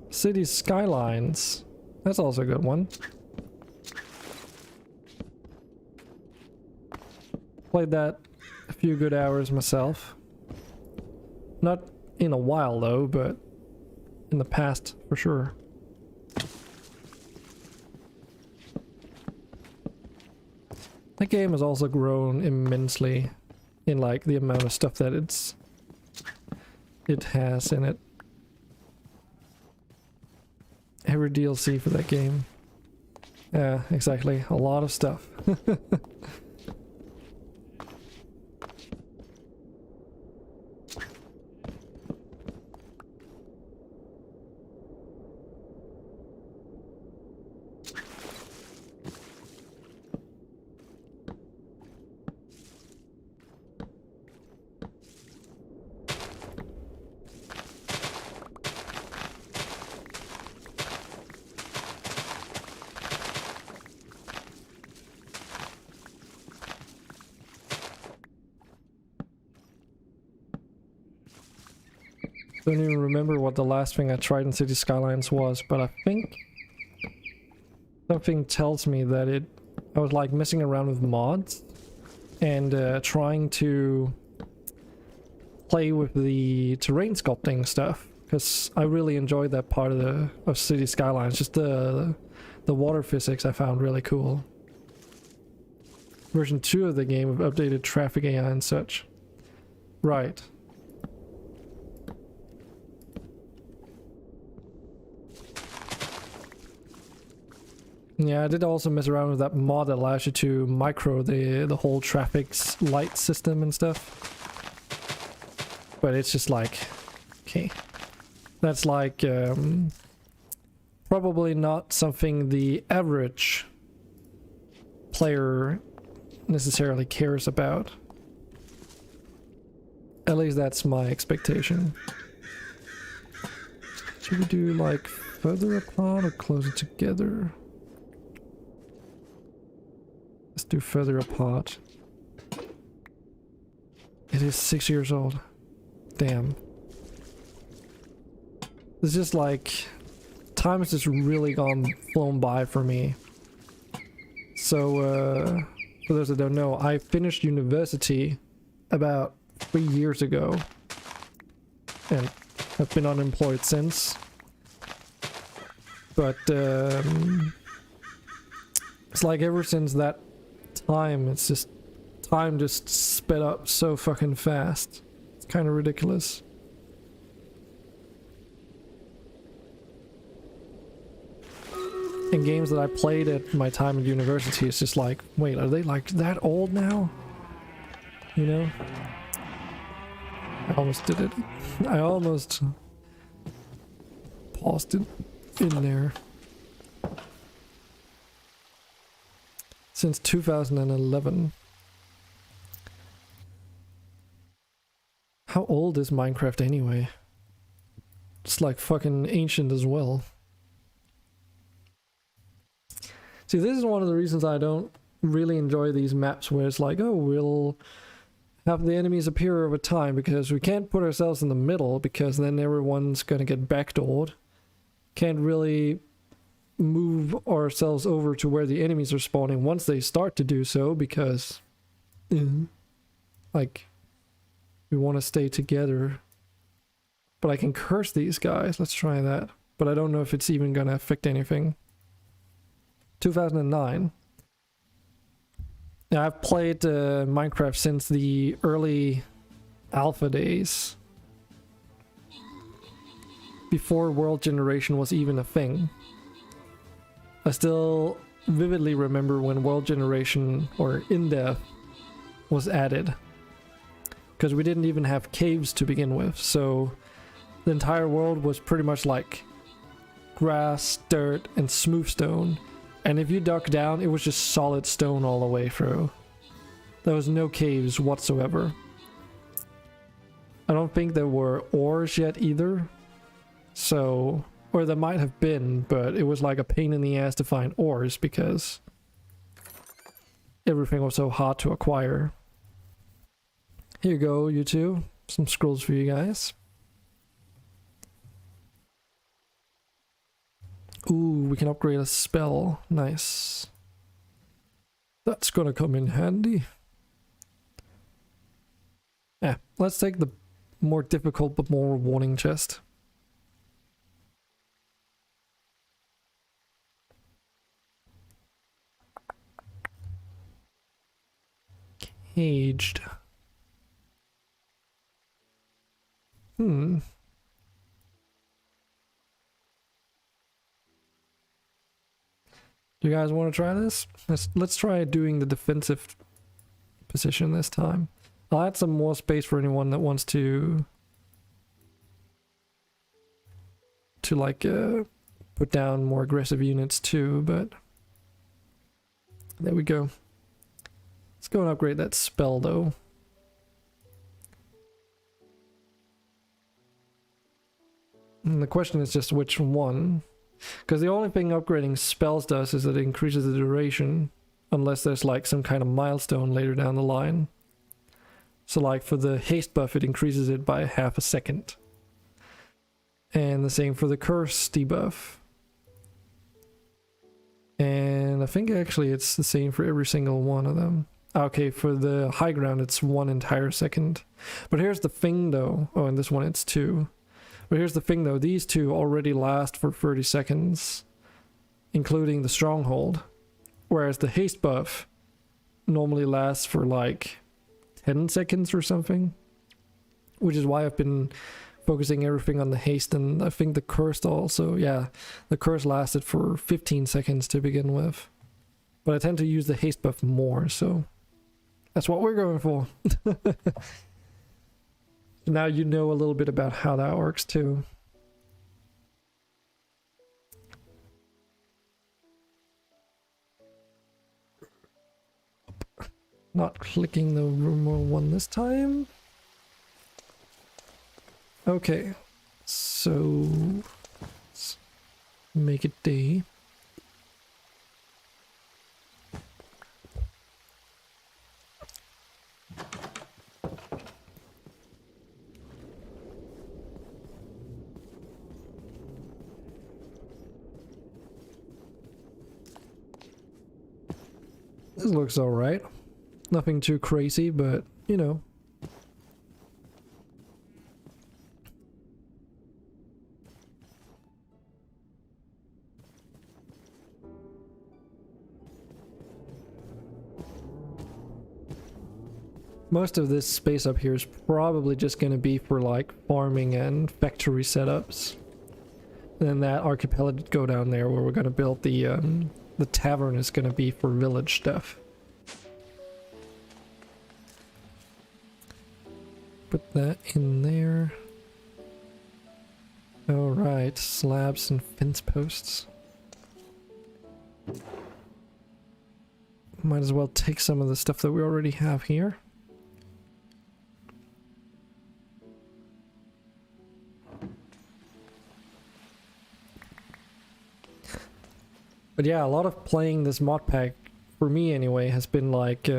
City Skylines. That's also a good one. Played that a few good hours myself. Not in a while though, but in the past for sure. That game has also grown immensely in like the amount of stuff that it has in it. Every DLC for that game. Yeah, exactly. A lot of stuff. Don't even remember what the last thing I tried in City Skylines was, but I think something tells me that I was like messing around with mods and trying to play with the terrain sculpting stuff, because I really enjoyed that part of City Skylines. Just the water physics I found really cool. Version 2 of the game with updated traffic AI and such. Right. Yeah, I did also mess around with that mod that allows you to micro the whole traffic's light system and stuff. But it's just like, okay, that's like probably not something the average player necessarily cares about. At least that's my expectation. Should we do like further apart or closer together? Let's do further apart. It is 6 years old. Damn. It's just like time has just really flown by for me. So for those that don't know, I finished university about 3 years ago and I've been unemployed since. But it's like ever since that time, time just sped up so fucking fast. It's kind of ridiculous. And games that I played at my time at university, it's just like, wait, are they like that old now? You know? I almost did it. I almost paused it in there. Since 2011. How old is Minecraft anyway? It's like fucking ancient as well. See, this is one of the reasons I don't really enjoy these maps where it's like, oh, we'll have the enemies appear over time, because we can't put ourselves in the middle, because then everyone's gonna get backdoored. Can't really move ourselves over to where the enemies are spawning once they start to do so, because like we want to stay together. But I can curse these guys. Let's try that. But I don't know if it's even gonna affect anything. 2009. Now, I've played Minecraft since the early alpha days, before world generation was even a thing. I still vividly remember when world generation or in-depth was added, because we didn't even have caves to begin with, so the entire world was pretty much like grass, dirt, and smooth stone. And if you dug down, it was just solid stone all the way through. There was no caves whatsoever. I don't think there were ores yet either. So, or there might have been, but it was like a pain in the ass to find ores because everything was so hard to acquire. Here you go, you two. Some scrolls for you guys. Ooh, we can upgrade a spell. Nice. That's gonna come in handy. Yeah, let's take the more difficult but more rewarding chest. Caged. You guys want to try this? Let's try doing the defensive position this time. I'll add some more space for anyone that wants to like put down more aggressive units too, but there we go. Let's go and upgrade that spell though. And the question is just which one. Because the only thing upgrading spells does is that it increases the duration, unless there's like some kind of milestone later down the line. So like for the haste buff, it increases it by half a second. And the same for the curse debuff. And I think actually it's the same for every single one of them. Okay, for the high ground it's 1 entire second. But here's the thing though. Oh, and this one it's 2. But here's the thing though, these two already last for 30 seconds, including the stronghold, whereas the haste buff normally lasts for like 10 seconds or something, which is why I've been focusing everything on the haste. And I think the curse also, yeah, the curse lasted for 15 seconds to begin with, but I tend to use the haste buff more, so that's what we're going for. Now you know a little bit about how that works too. Not clicking the rumor one this time. Okay, so let's make it day. This looks alright. Nothing too crazy, but you know. Most of this space up here is probably just going to be for like farming and factory setups. And then that archipelago go down there where we're going to build the tavern is going to be for village stuff. Put that in there. Alright, slabs and fence posts. Might as well take some of the stuff that we already have here. But yeah, a lot of playing this mod pack, for me anyway, has been like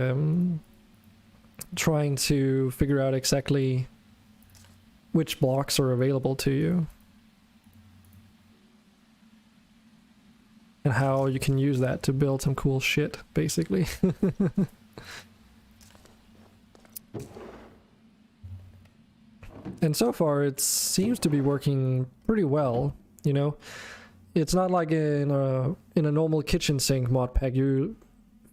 trying to figure out exactly which blocks are available to you. And how you can use that to build some cool shit, basically. And so far it seems to be working pretty well, you know. It's not like in a normal kitchen sink mod pack you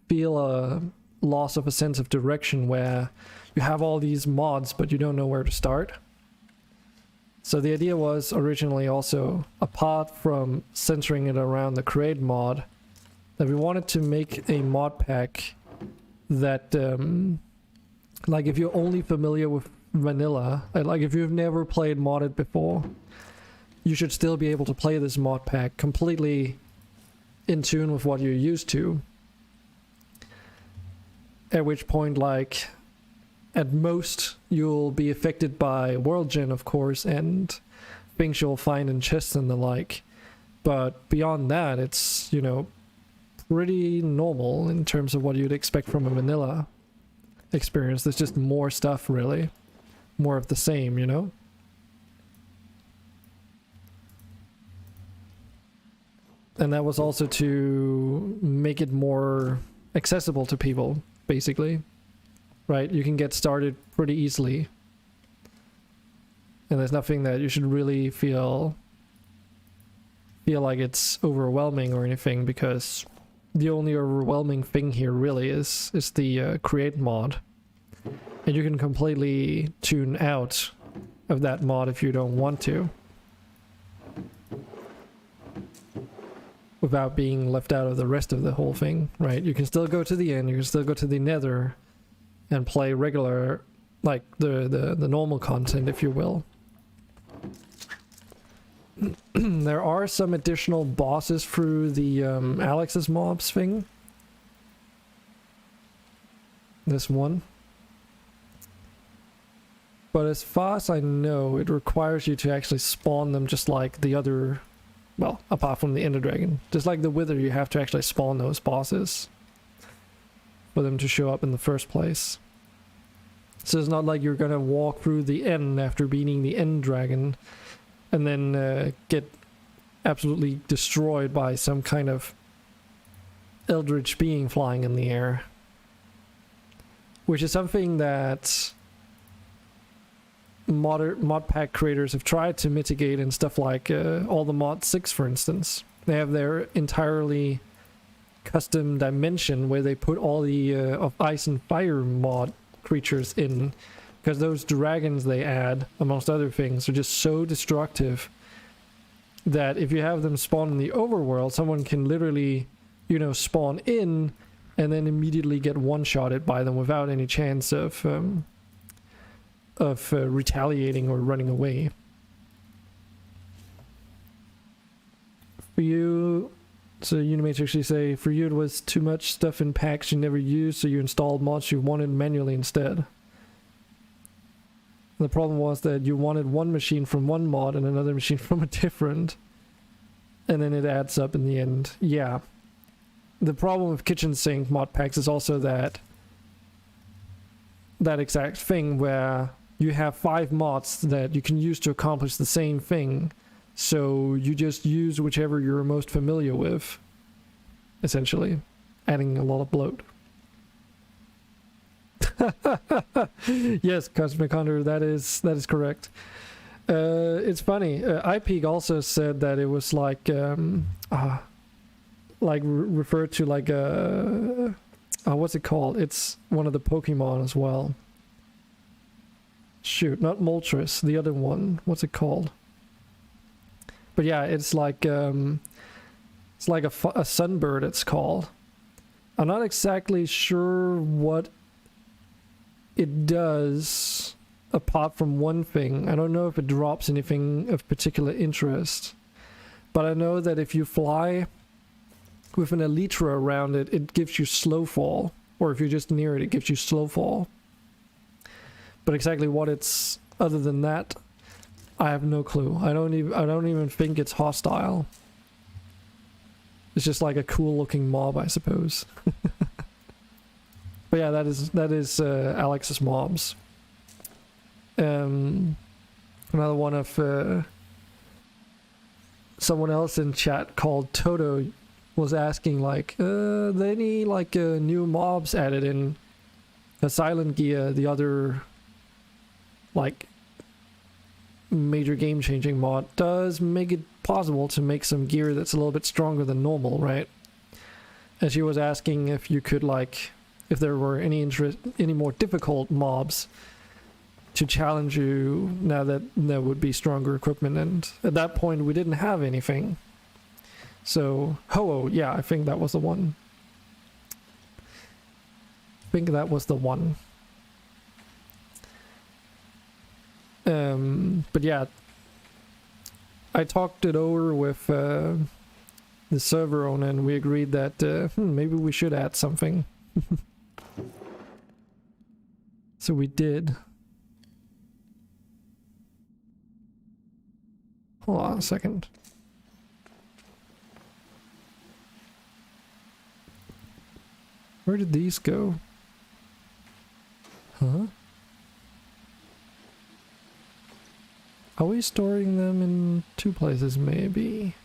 feel a loss of a sense of direction where you have all these mods but you don't know where to start. So the idea was originally also, apart from centering it around the create mod, that we wanted to make a mod pack that like if you're only familiar with vanilla, like if you've never played modded before, you should still be able to play this mod pack completely in tune with what you're used to. At which point, like, at most, you'll be affected by world gen, of course, and things you'll find in chests and the like. But beyond that, it's, you know, pretty normal in terms of what you'd expect from a vanilla experience. There's just more stuff, really. More of the same, you know? And that was also to make it more accessible to people, basically. Right? You can get started pretty easily. And there's nothing that you should really feel like it's overwhelming or anything, because the only overwhelming thing here really is the create mod. And you can completely tune out of that mod if you don't want to, without being left out of the rest of the whole thing, right? You can still go to the end, you can still go to the nether and play regular, like the normal content, if you will. There are some additional bosses through the Alex's mobs thing. This one. But as far as I know, it requires you to actually spawn them just like the other, well, apart from the Ender Dragon. Just like the Wither, you have to actually spawn those bosses for them to show up in the first place. So it's not like you're gonna walk through the end after beating the End Dragon and then get absolutely destroyed by some kind of eldritch being flying in the air. Which is something that mod pack creators have tried to mitigate in stuff like all the mod 6, for instance. They have their entirely custom dimension where they put all the of ice and fire mod creatures in, because those dragons they add, amongst other things, are just so destructive that if you have them spawn in the overworld, someone can literally, you know, spawn in and then immediately get one-shotted by them without any chance of retaliating or running away. For you, so Unimatrix, you say, for you it was too much stuff in packs you never used, so you installed mods you wanted manually instead. The problem was that you wanted one machine from one mod and another machine from a different, and then it adds up in the end. Yeah. The problem with kitchen sink mod packs is also that exact thing where you have 5 mods that you can use to accomplish the same thing, so you just use whichever you're most familiar with, essentially, adding a lot of bloat. Yes, Cosmic Hunter, that is correct. It's funny. iPeak also said that it was like referred to like what's it called? It's one of the Pokemon as well. Shoot, not Moltres, the other one. What's it called? But yeah, it's like a sunbird. It's called. I'm not exactly sure what it does apart from one thing. I don't know if it drops anything of particular interest, but I know that if you fly with an elytra around it, it gives you slow fall, or if you're just near it, it gives you slow fall. But exactly what it's other than that, I have no clue. I don't even think it's hostile. It's just like a cool looking mob, I suppose. But yeah, that is Alex's mobs. Another one of someone else in chat called Toto was asking like, are there any like new mobs added in Silent Gear, the other like major game-changing mod does make it possible to make some gear that's a little bit stronger than normal, right? And she was asking if you could like, if there were any more difficult mobs to challenge you now that there would be stronger equipment, and at that point we didn't have anything. So Ho-Oh, yeah, I think that was the one. But yeah, I talked it over with the server owner, and we agreed that maybe we should add something. So we did. Hold on a second. Where did these go? Huh? Are we storing them in 2 places, maybe?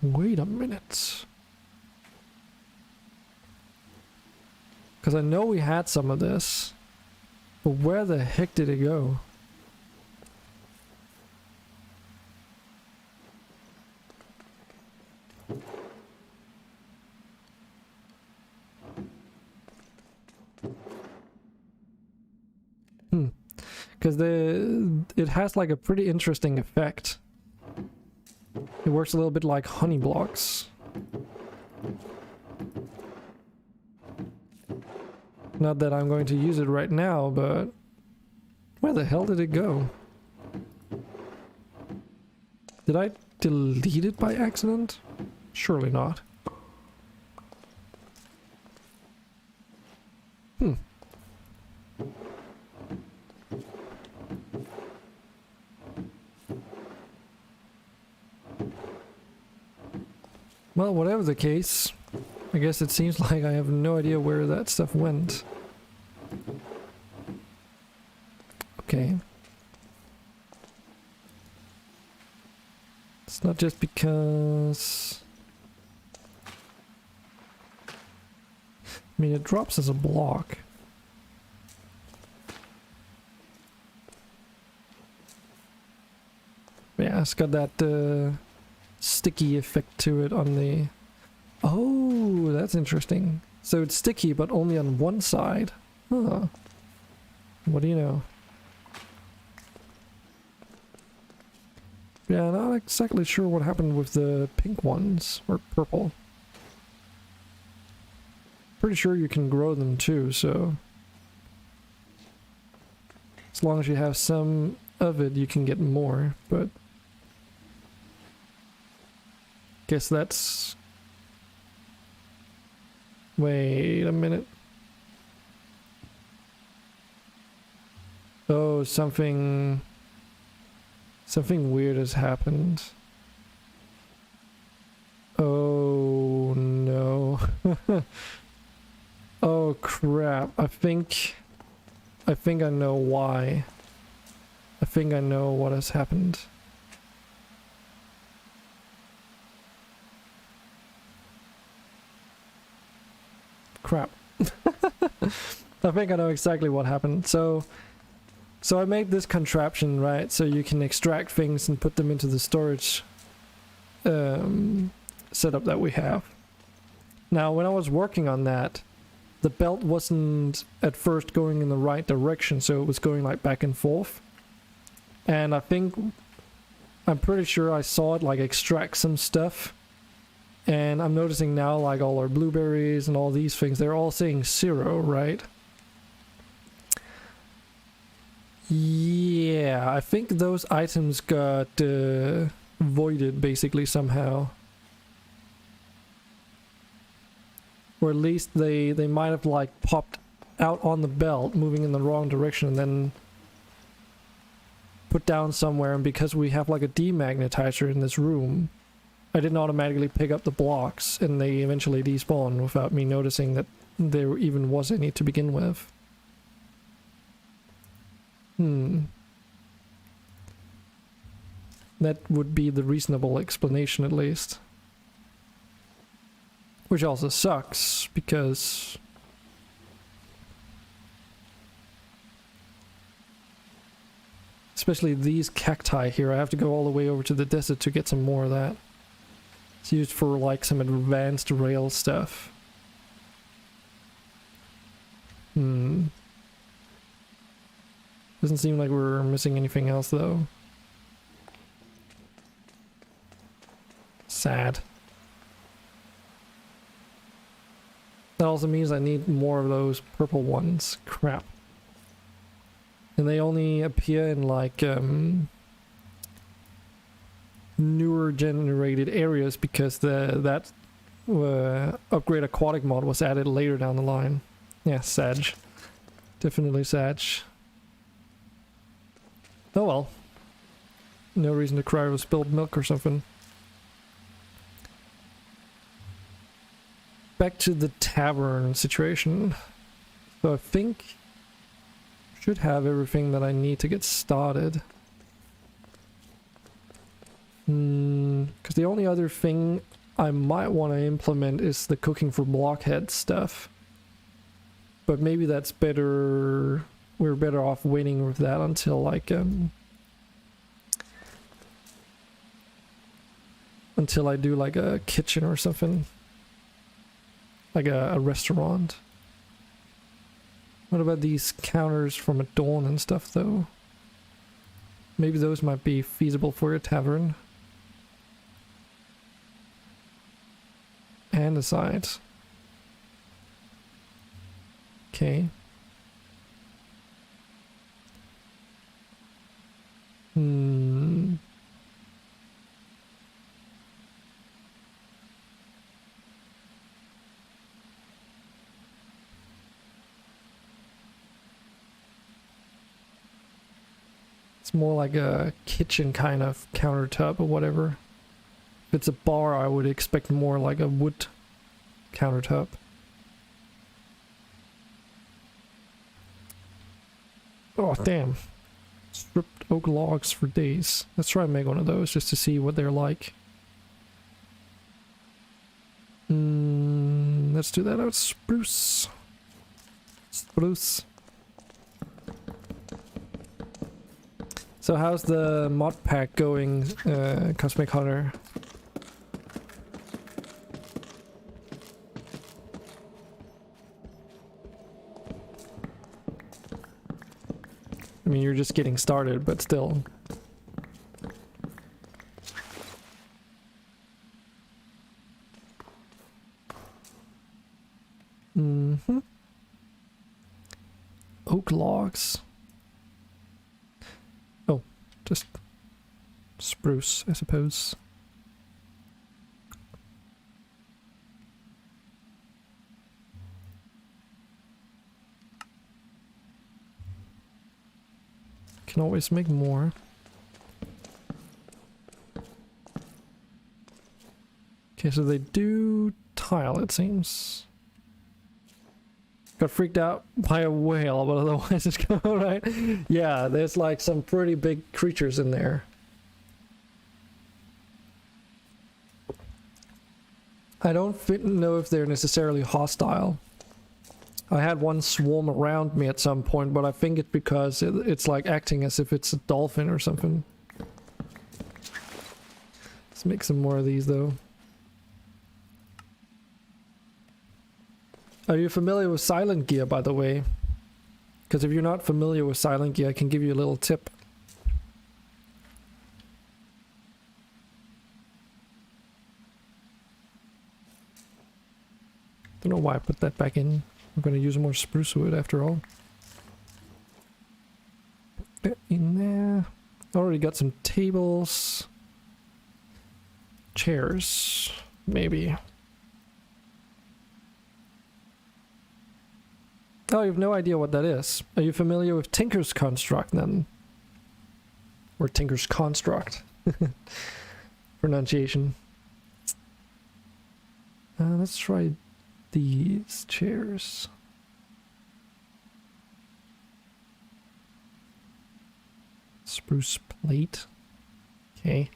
Wait a minute. Because I know we had some of this. But where the heck did it go? Because it has like a pretty interesting effect. It works a little bit like honey blocks. Not that I'm going to use it right now, but where the hell did it go? Did I delete it by accident? Surely not. Well, whatever the case, I guess it seems like I have no idea where that stuff went. Okay. It's not just because... I mean, it drops as a block. Yeah, it's got that sticky effect to it on the... Oh, that's interesting. So it's sticky, but only on one side. Huh. What do you know? Yeah, not exactly sure what happened with the pink ones, or purple. Pretty sure you can grow them too, so... As long as you have some of it, you can get more, but... Guess that's... Wait a minute. Oh, something weird has happened. Oh no. Oh crap. I think I know why. I think I know what has happened. Crap. I think I know exactly what happened. So I made this contraption, right? So you can extract things and put them into the storage setup that we have. Now, when I was working on that, the belt wasn't at first going in the right direction, so it was going like back and forth. And I'm pretty sure I saw it like extract some stuff. And I'm noticing now like all our blueberries and all these things, they're all saying 0, right? Yeah, I think those items got voided basically somehow. Or at least they might have like popped out on the belt, moving in the wrong direction, and then put down somewhere. And because we have like a demagnetizer in this room, I didn't automatically pick up the blocks, and they eventually despawn without me noticing that there even was any to begin with. That would be the reasonable explanation, at least. Which also sucks, because... especially these cacti here, I have to go all the way over to the desert to get some more of that. It's used for like some advanced rail stuff. Doesn't seem like we're missing anything else though. Sad. That also means I need more of those purple ones. Crap. And they only appear in like newer generated areas because that upgrade aquatic mod was added later down the line. Yeah, Sag. Definitely Sag. Oh well. No reason to cry over spilled milk or something. Back to the tavern situation. So I think I should have everything that I need to get started. Because the only other thing I might want to implement is the cooking for blockhead stuff. But maybe that's better. We're better off waiting with that until like until I do like a kitchen or something. Like a restaurant. What about these counters from a dawn and stuff though? Maybe those might be feasible for a tavern. And a side. Okay. It's more like a kitchen kind of countertop or whatever. If it's a bar, I would expect more like a wood countertop. Oh, damn. Stripped oak logs for days. Let's try and make one of those just to see what they're like. Let's do that out. Spruce. Spruce. So how's the mod pack going, Cosmic Hunter? I mean, you're just getting started, but still. Oak logs. Oh, just spruce, I suppose. Can always make more. Okay, so they do tile, it seems. Got freaked out by a whale, but otherwise it's going alright. Yeah, there's like some pretty big creatures in there. I don't know if they're necessarily hostile. I had one swarm around me at some point, but I think it's because it's like acting as if it's a dolphin or something. Let's make some more of these though. Are you familiar with silent gear, by the way? Because if you're not familiar with silent gear, I can give you a little tip. Don't know why I put that back in. I'm going to use more spruce wood after all. Put that in there. Already got some tables. Chairs, maybe. Oh, you have no idea what that is. Are you familiar with Tinker's Construct then? Or Tinker's Construct. Pronunciation. Let's try these chairs. Spruce plate. Okay.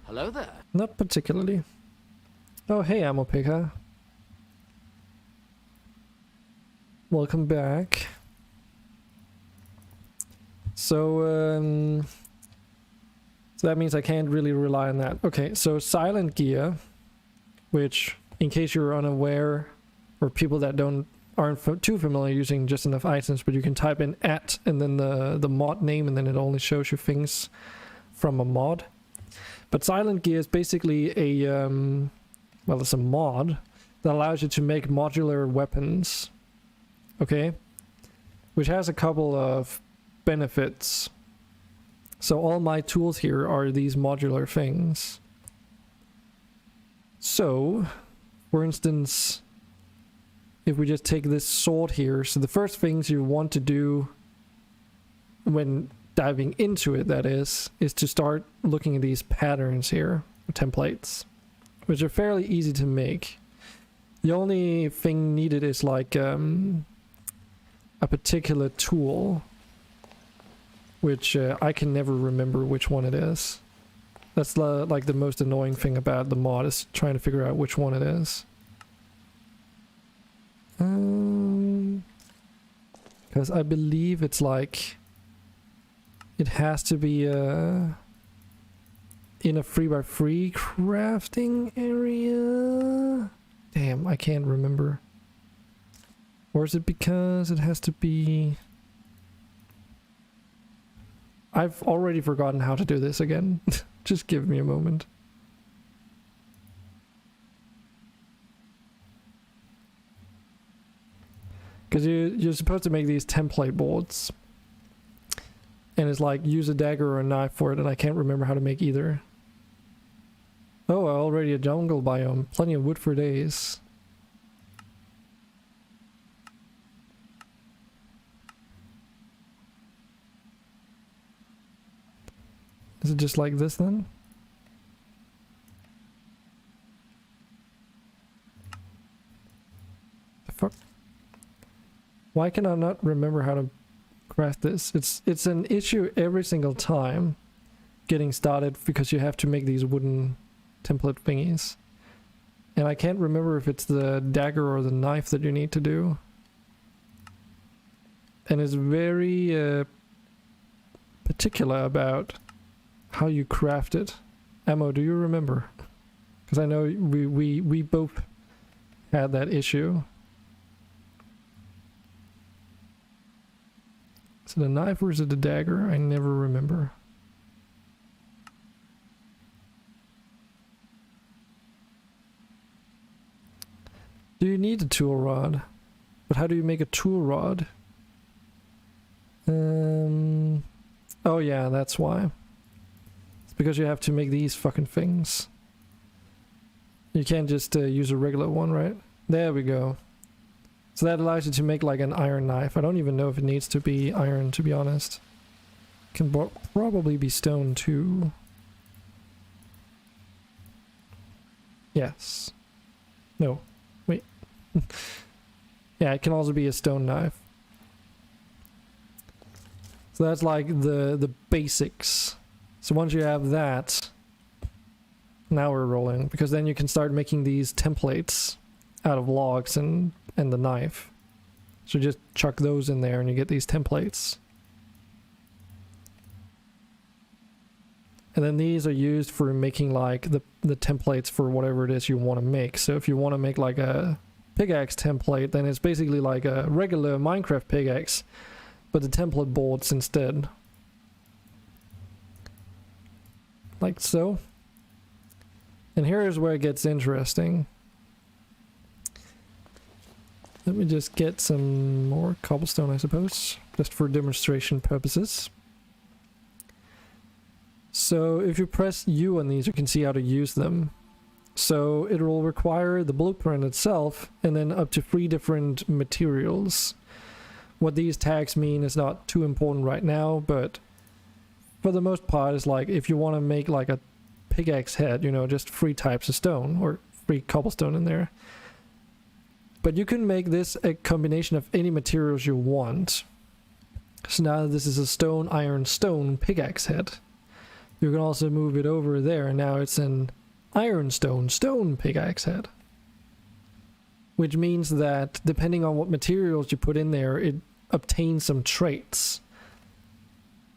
Hello there. Not particularly. Oh, hey, Ammo Picker. Welcome back. So that means I can't really rely on that. Okay, so silent gear, which, in case you're unaware, or people that aren't too familiar using just enough items, but you can type in @ and then the mod name, and then it only shows you things from a mod. But Silent Gear is basically a well, it's a mod that allows you to make modular weapons, okay, which has a couple of benefits. So all my tools here are these modular things. So, for instance, if we just take this sword here, so the first things you want to do when diving into it, that is to start looking at these patterns here, templates, which are fairly easy to make. The only thing needed is like a particular tool, which I can never remember which one it is. That's like the most annoying thing about the mod, is trying to figure out which one it is. Because I believe it's like, it has to be in a 3x3 crafting area. Damn, I can't remember. Or is it because it has to be... I've already forgotten how to do this again. Just give me a moment. Because you're supposed to make these template boards. And it's like, use a dagger or a knife for it, and I can't remember how to make either. Oh, already a jungle biome. Plenty of wood for days. Is it just like this then? The fuck? Why can I not remember how to craft this? It's an issue every single time getting started, because you have to make these wooden template thingies. And I can't remember if it's the dagger or the knife that you need to do. And it's very particular about how you craft it. Ammo, do you remember? Because I know we both had that issue. Is it a knife or is it a dagger? I never remember. Do you need a tool rod? But how do you make a tool rod? Oh yeah, that's why. It's because you have to make these fucking things. You can't just use a regular one, right? There we go. So that allows you to make like an iron knife. I don't even know if it needs to be iron, to be honest. Can probably be stone too. Yes. No. Wait. Yeah, it can also be a stone knife. So that's like the basics. So once you have that, now we're rolling, because then you can start making these templates out of logs and the knife. So just chuck those in there and you get these templates. And then these are used for making like the templates for whatever it is you want to make. So if you want to make like a pickaxe template, then it's basically like a regular Minecraft pickaxe, but the template boards instead. Like so. And here is where it gets interesting. Let me just get some more cobblestone, I suppose, just for demonstration purposes. So if you press U on these, you can see how to use them. So it will require the blueprint itself and then up to 3 different materials. What these tags mean is not too important right now, but for the most part, it's like if you want to make like a pickaxe head, you know, just 3 types of stone or 3 cobblestone in there. But you can make this a combination of any materials you want. So now this is a stone, iron, stone pickaxe head. You can also move it over there, and now it's an ironstone, stone pickaxe head. Which means that depending on what materials you put in there, it obtains some traits.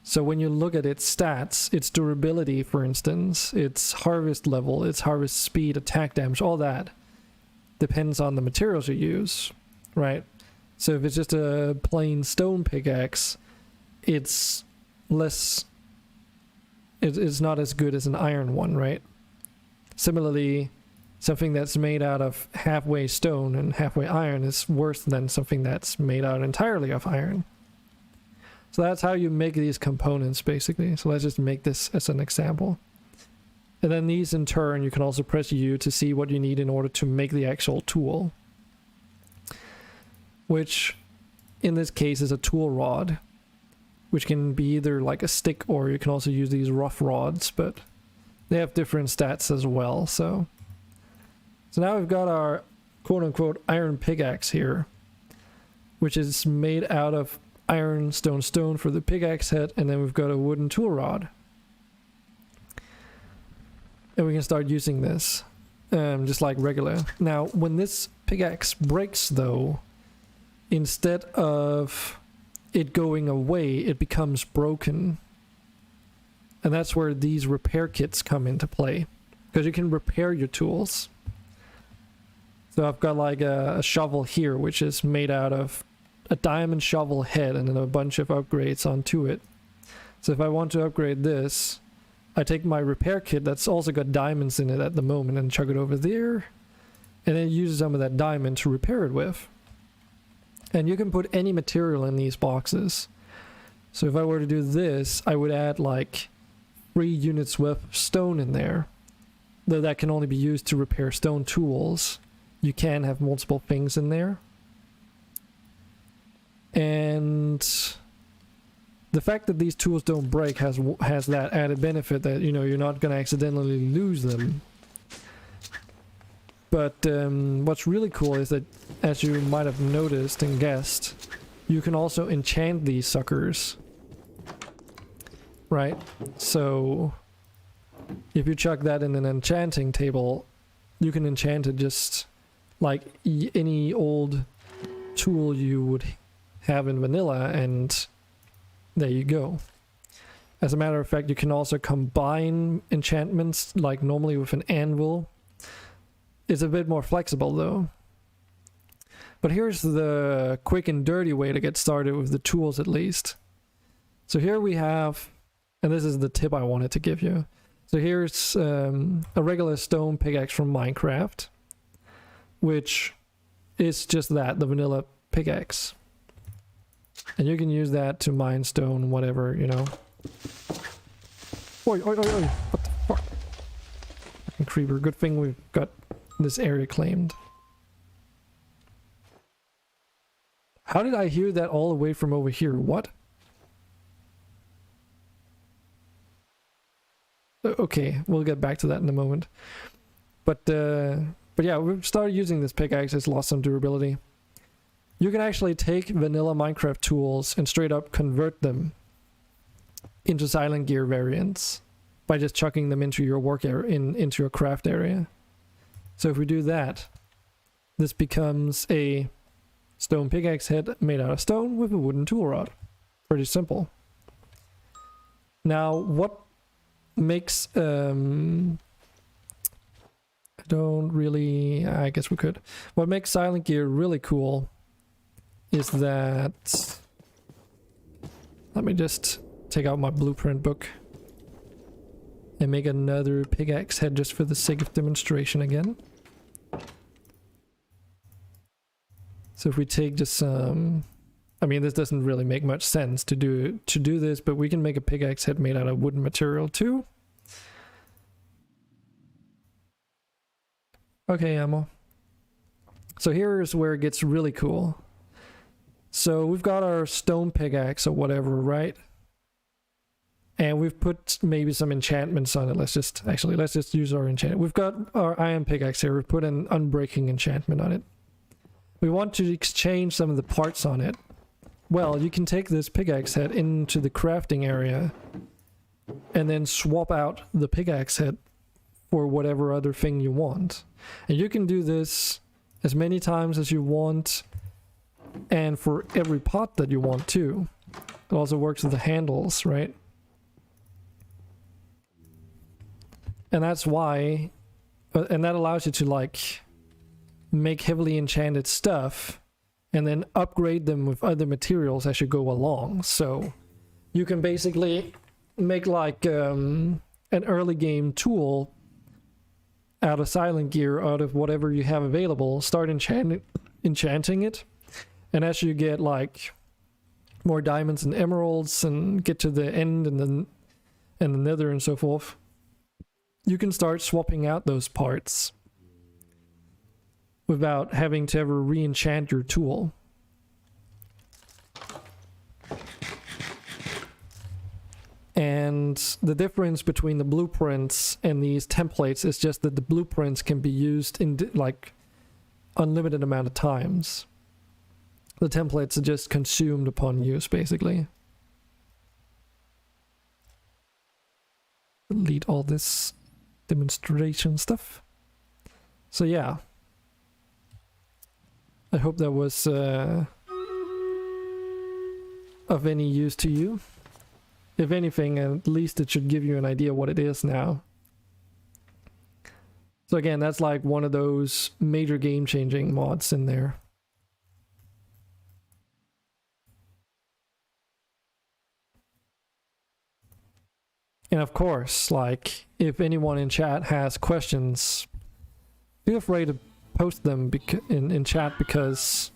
So when you look at its stats, its durability, for instance, its harvest level, its harvest speed, attack damage, all that depends on the materials you use, right? So if it's just a plain stone pickaxe, it's less, it's not as good as an iron one, right? Similarly, something that's made out of halfway stone and halfway iron is worse than something that's made out entirely of iron. So that's how you make these components, basically. So let's just make this as an example. And then these in turn, you can also press U to see what you need in order to make the actual tool. Which, in this case, is a tool rod. Which can be either like a stick, or you can also use these rough rods, but they have different stats as well, so now we've got our quote-unquote iron pickaxe here, which is made out of iron, stone for the pickaxe head, and then we've got a wooden tool rod. And we can start using this, just like regular. Now, when this pickaxe breaks though, instead of it going away, it becomes broken. And that's where these repair kits come into play, because you can repair your tools. So I've got like a shovel here, which is made out of a diamond shovel head and then a bunch of upgrades onto it. So if I want to upgrade this, I take my repair kit that's also got diamonds in it at the moment and chuck it over there, and then use some of that diamond to repair it with. And you can put any material in these boxes. So if I were to do this, I would add like 3 units worth of stone in there. Though that can only be used to repair stone tools. You can have multiple things in there. And the fact that these tools don't break has that added benefit that, you know, you're not going to accidentally lose them. But what's really cool is that, as you might have noticed and guessed, you can also enchant these suckers. Right? So if you chuck that in an enchanting table, you can enchant it just like any old tool you would have in vanilla, and there you go. As a matter of fact, you can also combine enchantments like normally with an anvil. It's a bit more flexible though. But here's the quick and dirty way to get started with the tools, at least. So here we have, and this is the tip I wanted to give you. So here's a regular stone pickaxe from Minecraft, which is just that, the vanilla pickaxe. And you can use that to mine stone, whatever, you know. Oi, oi, oi, oi. What the fuck? Fucking creeper. Good thing we've got this area claimed. How did I hear that all the way from over here? What? Okay, we'll get back to that in a moment. But yeah, we've started using this pickaxe. It's lost some durability. You can actually take vanilla Minecraft tools and straight up convert them into Silent Gear variants by just chucking them into your work area, into your craft area. So if we do that, this becomes a stone pickaxe head made out of stone with a wooden tool rod. Pretty simple. Now, what makes I guess we could. What makes Silent Gear really cool is that, let me just take out my blueprint book and make another pickaxe head just for the sake of demonstration again. So if we take just some, I mean, this doesn't really make much sense to do this, but we can make a pickaxe head made out of wooden material too. Okay, ammo. So here's where it gets really cool. So we've got our stone pickaxe or whatever, right? And we've put maybe some enchantments on it. Let's just use our enchantment. We've got our iron pickaxe here. We've put an unbreaking enchantment on it. We want to exchange some of the parts on it. Well, you can take this pickaxe head into the crafting area and then swap out the pickaxe head for whatever other thing you want. And you can do this as many times as you want, and for every pot that you want too. It also works with the handles, right? And that's why, and that allows you to like make heavily enchanted stuff and then upgrade them with other materials as you go along. So you can basically make like an early game tool out of silent gear, out of whatever you have available, start enchanting it, and as you get like more diamonds and emeralds and get to the end and the nether and so forth, you can start swapping out those parts without having to ever re-enchant your tool. And the difference between the blueprints and these templates is just that the blueprints can be used in like unlimited amount of times. The templates are just consumed upon use, basically. Delete all this demonstration stuff. So yeah, I hope that was of any use to you. If anything, at least it should give you an idea what it is now. So again, that's like one of those major game-changing mods in there. And of course, like, if anyone in chat has questions, feel free to post them in chat, because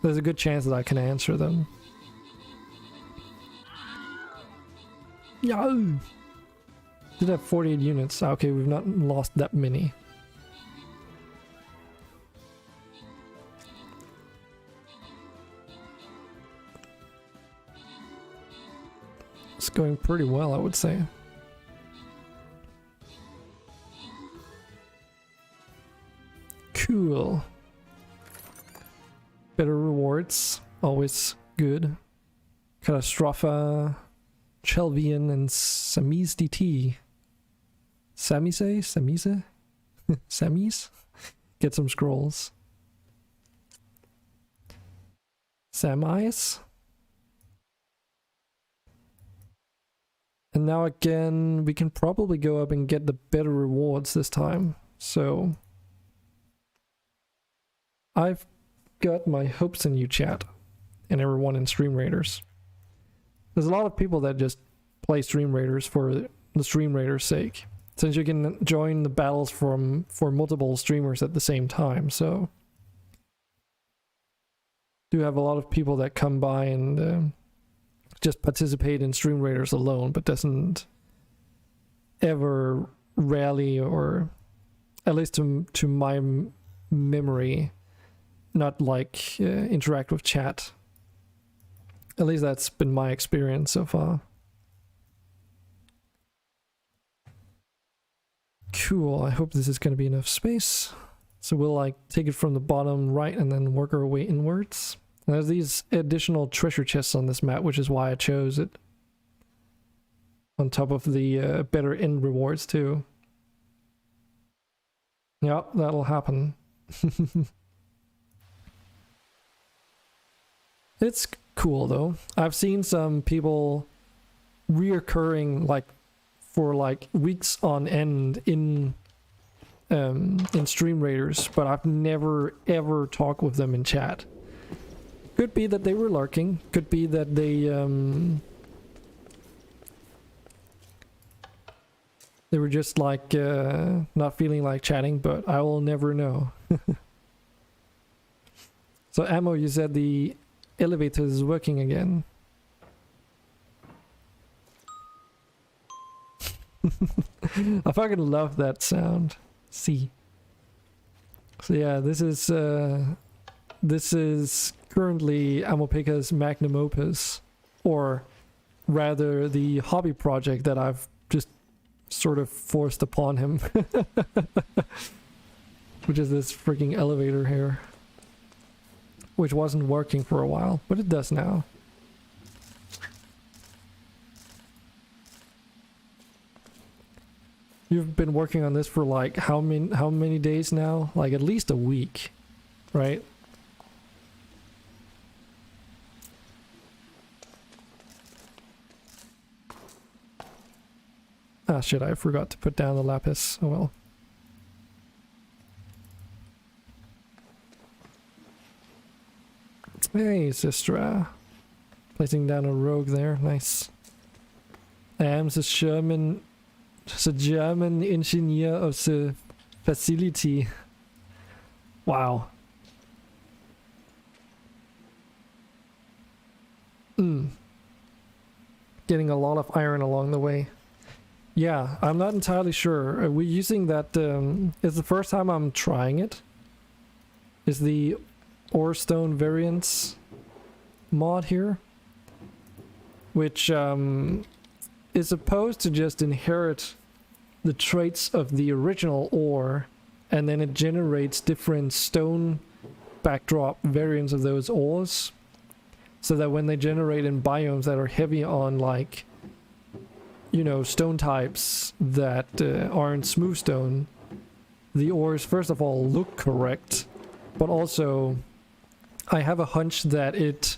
there's a good chance that I can answer them. Yeah. Did have 48 units. Okay, we've not lost that many. It's going pretty well, I would say. Cool. Better rewards, always good. Catastropha, Chelvian, and Samis DT. Samise? Samis? Get some scrolls. Samis? And now again, we can probably go up and get the better rewards this time. So I've got my hopes in you, chat, and everyone in Stream Raiders. There's a lot of people that just play Stream Raiders for the Stream Raiders' sake, since you can join the battles for multiple streamers at the same time. So do have a lot of people that come by and just participate in Stream Raiders alone, but doesn't ever rally, or at least to my memory, not like interact with chat. At least that's been my experience so far. Cool, I hope this is going to be enough space. So we'll like take it from the bottom right and then work our way inwards. And there's these additional treasure chests on this map, which is why I chose it. On top of the better end rewards too. Yep, that'll happen. It's cool though. I've seen some people reoccurring like for like weeks on end in Stream Raiders, but I've never ever talked with them in chat. Could be that they were lurking, could be that they were just like not feeling like chatting, but I will never know. So Ammo, you said the elevator is working again. I fucking love that sound. See. So yeah, this is currently Amopeka's magnum opus, or rather the hobby project that I've just sort of forced upon him. Which is this freaking elevator here, which wasn't working for a while, but it does now. You've been working on this for like how many days now? Like at least a week, right? Ah shit, I forgot to put down the lapis. Oh well. Hey, Sistra. Placing down a rogue there. Nice. I am the German engineer of the facility. Wow. Getting a lot of iron along the way. Yeah, I'm not entirely sure. We're using that, it's the first time I'm trying it. Is the ore stone variants mod here. Which is supposed to just inherit the traits of the original ore, and then it generates different stone backdrop variants of those ores, so that when they generate in biomes that are heavy on, like, you know, stone types that aren't smooth stone, the ores first of all look correct, but also I have a hunch that it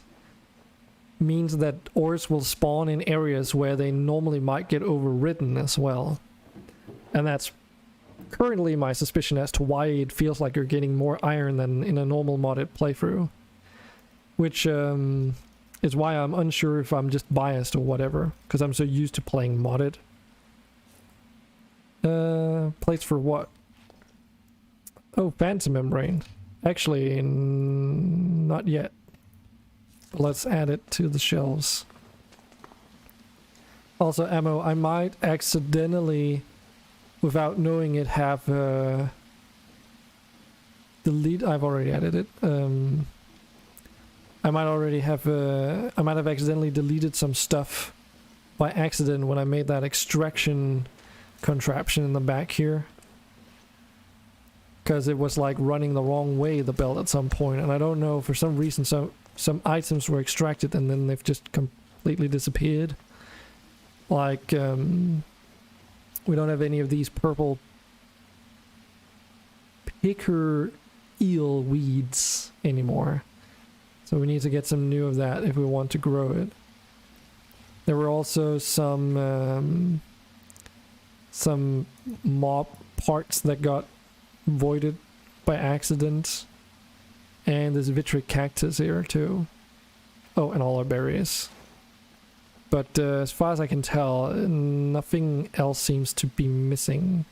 means that ores will spawn in areas where they normally might get overridden as well. And that's currently my suspicion as to why it feels like you're getting more iron than in a normal modded playthrough. Which is why I'm unsure if I'm just biased or whatever, because I'm so used to playing modded. Plates for what? Oh, phantom membrane. Actually, not yet. Let's add it to the shelves. Also, ammo, I might accidentally, without knowing it, have delete. I've already added it. I might already have. I might have accidentally deleted some stuff by accident when I made that extraction contraption in the back here, because it was like running the wrong way, the belt, at some point, and I don't know, for some reason some items were extracted and then they've just completely disappeared. Like, we don't have any of these purple picker eel weeds anymore. So we need to get some new of that if we want to grow it. There were also some mob parts that got voided by accident. And there's vitric cactus here too. Oh, and all our berries. But as far as I can tell, nothing else seems to be missing.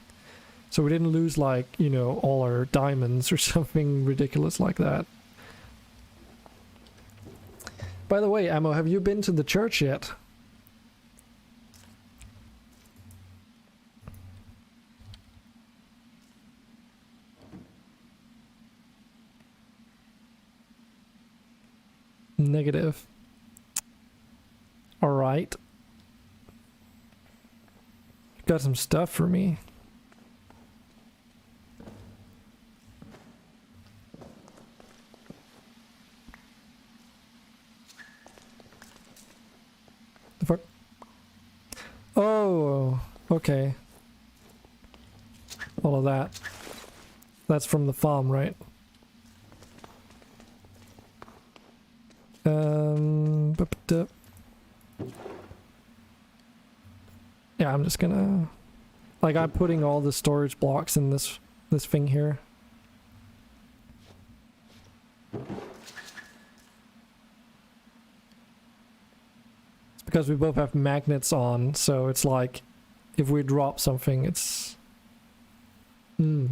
So we didn't lose, like, you know, all our diamonds or something ridiculous like that. By the way, Ammo, have you been to the church yet? Negative. Alright. Got some stuff for me. The fuck? Oh, okay. All of that. That's from the farm, right? Yeah, I'm just gonna, like, I'm putting all the storage blocks in this thing here. It's because we both have magnets on, so it's like if we drop something, it's yeah.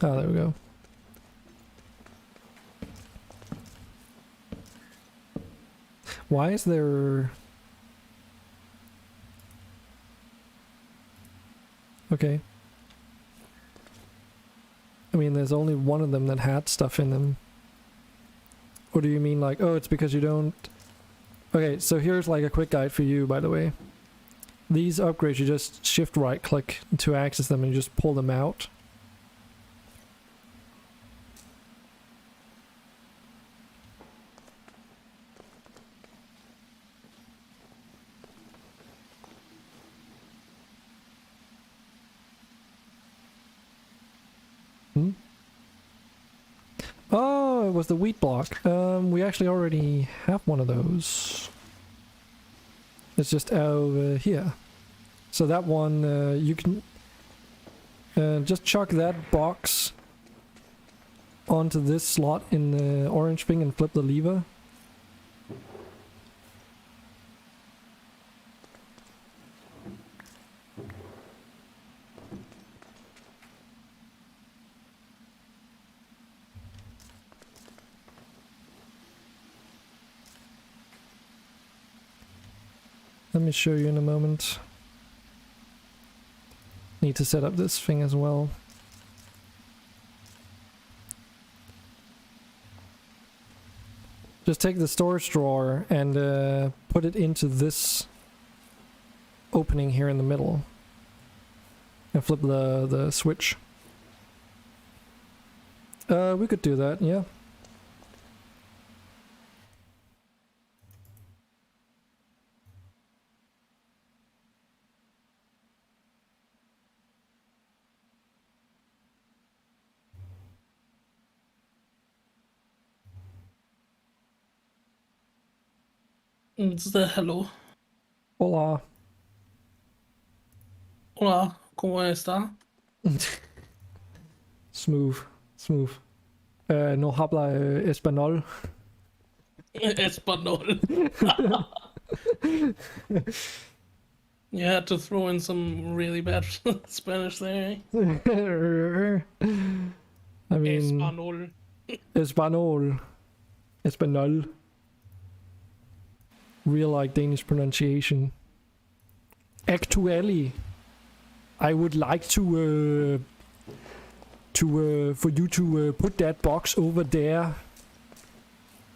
Oh, there we go. Why is there... Okay. I mean, there's only one of them that had stuff in them. Or do you mean like, oh, it's because you don't... Okay, so here's like a quick guide for you, by the way. These upgrades, you just shift right click to access them and you just pull them out. Oh, it was the wheat block. We actually already have one of those. It's just over here. So that one, you can just chuck that box onto this slot in the orange thing and flip the lever. Let me show you in a moment. Need to set up this thing as well. Just take the storage drawer and put it into this opening here in the middle. And flip the switch. We could do that, yeah. It's the hello. Hola. Hola, ¿cómo está? Smooth, smooth. No habla español. Espanol. You had to throw in some really bad Spanish there. I mean, Espanol. español. Español. Real like Danish pronunciation. Actually, I would like to for you to put that box over there.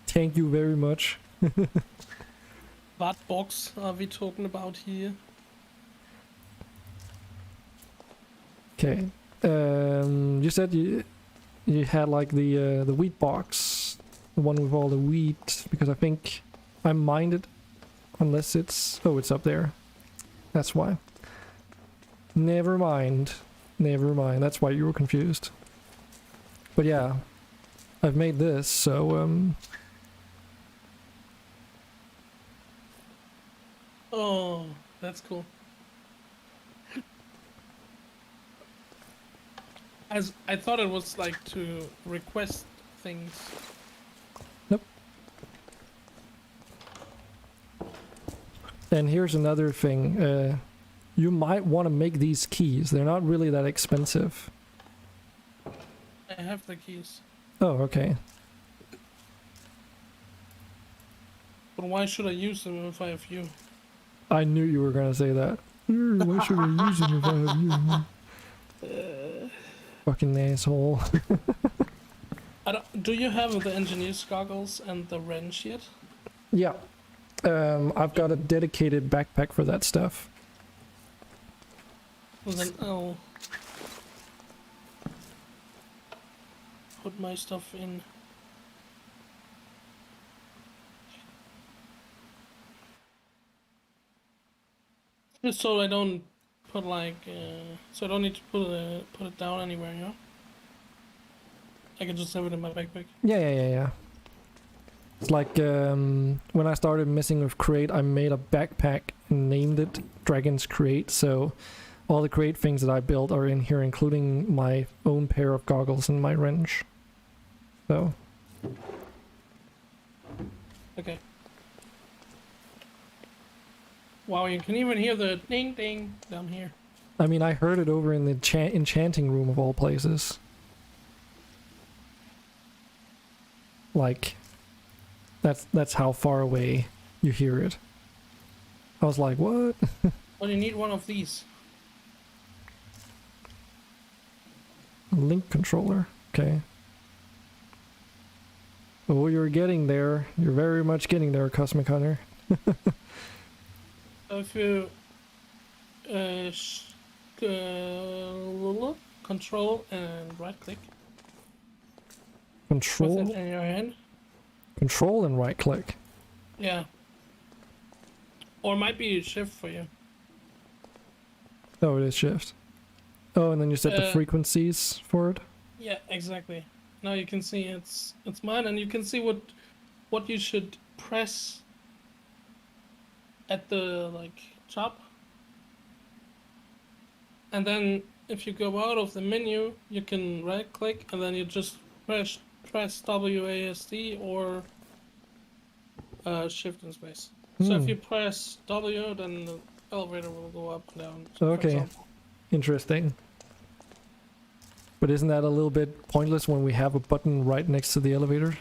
Thank you very much. What box are we talking about here? Okay. You said you had like the wheat box, the one with all the wheat, because I think I mined it, unless it's it's up there. That's why. Never mind. Never mind. That's why you were confused. But yeah, I've made this, so Oh, that's cool. As I thought it was like to request things. Nope. And here's another thing. You might want to make these keys. They're not really that expensive. I have the keys. Oh, okay. But why should I use them if I have you? I knew you were gonna say that. Why should I use them if I have you? Fucking asshole. Do you have the engineer's goggles and the wrench yet? Yeah. I've got a dedicated backpack for that stuff. Well then I'll put my stuff in. Just so I don't put like, so I don't need to put it down anywhere, you know? I can just have it in my backpack. Yeah. It's like when I started messing with Create, I made a backpack and named it Dragon's Create, so all the Create things that I built are in here, including my own pair of goggles and my wrench. So. Okay. Wow, you can even hear the ding ding down here. I mean, I heard it over in the enchanting room of all places. Like, that's how far away you hear it. I was like, what? Well, you need one of these. Link controller. Okay. Oh, you're getting there. You're very much getting there, Cosmic Hunter. So if you control and right click with Control? it in your hand. Control and right click. Yeah. Or it might be shift for you. Oh, it is shift. Oh, and then you set the frequencies for it? Yeah, exactly. Now you can see it's mine, and you can see what you should press at the like top. And then if you go out of the menu, you can right click and then you just press WASD or shift and space. So if you press W, then the elevator will go up and down. For Okay. example. Interesting. But isn't that a little bit pointless when we have a button right next to the elevator?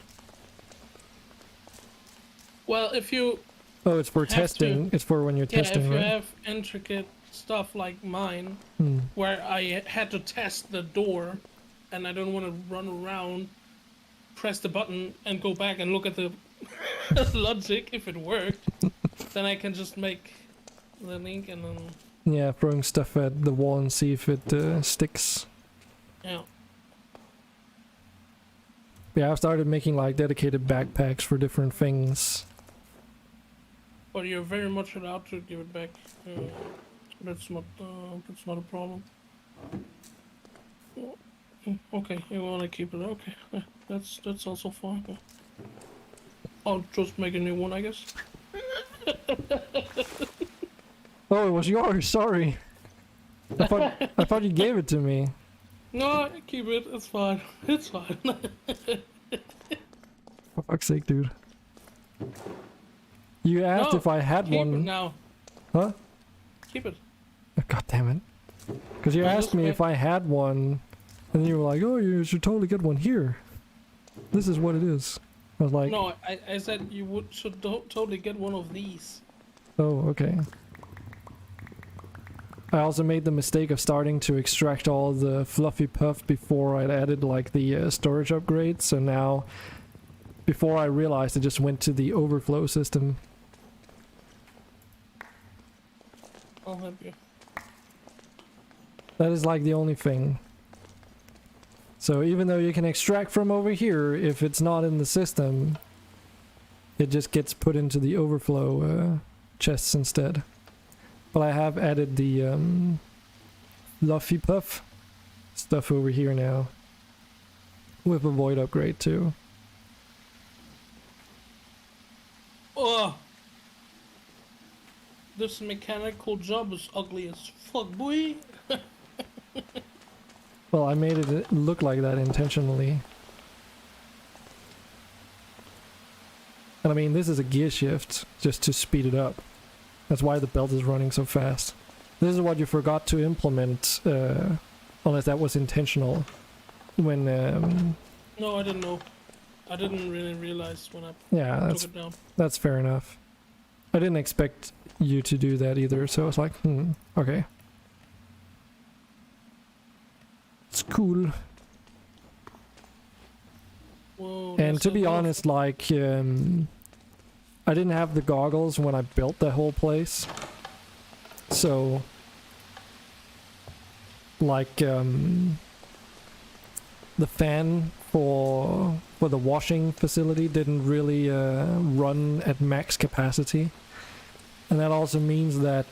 Well, if you Oh, it's for Have testing. It's for when you're testing, if you right? have intricate stuff like mine, Hmm. where I had to test the door, and I don't want to run around, press the button, and go back and look at the logic if it worked, then I can just make the link and then Yeah, throwing stuff at the wall and see if it sticks. yeah. Yeah, I've started making like dedicated backpacks for different things. But you're very much allowed to give it back. That's not a problem. Okay, you want to keep it? Okay, that's also fine. I'll just make a new one, I guess. Oh, it was yours. Sorry. I thought you gave it to me. No, keep it. It's fine. It's fine. For fuck's sake, dude. You asked No, if I had keep it one. now. Huh? Keep it. Oh, God damn it. Because you I asked just me made- if I had one, and you were like, oh, you should totally get one here. This is what it is. I was like, No, I said you should totally get one of these. oh, okay. I also made the mistake of starting to extract all the fluffy puff before I'd added like the storage upgrade, so now, before I realized, it just went to the overflow system. I'll help you. That is like the only thing. So even though you can extract from over here, if it's not in the system, it just gets put into the overflow chests instead. But I have added the Fluffy Puff stuff over here now. With a void upgrade too. Oh! This mechanical job is ugly as fuck, boy! Well, I made it look like that intentionally. And I mean, this is a gear shift just to speed it up. That's why the belt is running so fast. This is what you forgot to implement, unless that was intentional. When, No, I didn't know. I didn't really realize when I yeah, took it down. that's fair enough. I didn't expect you to do that either, so I was like, okay. It's cool. Whoa, And that's to a be lot of- honest, like, I didn't have the goggles when I built the whole place. So, like, the fan for the washing facility didn't really run at max capacity. And that also means that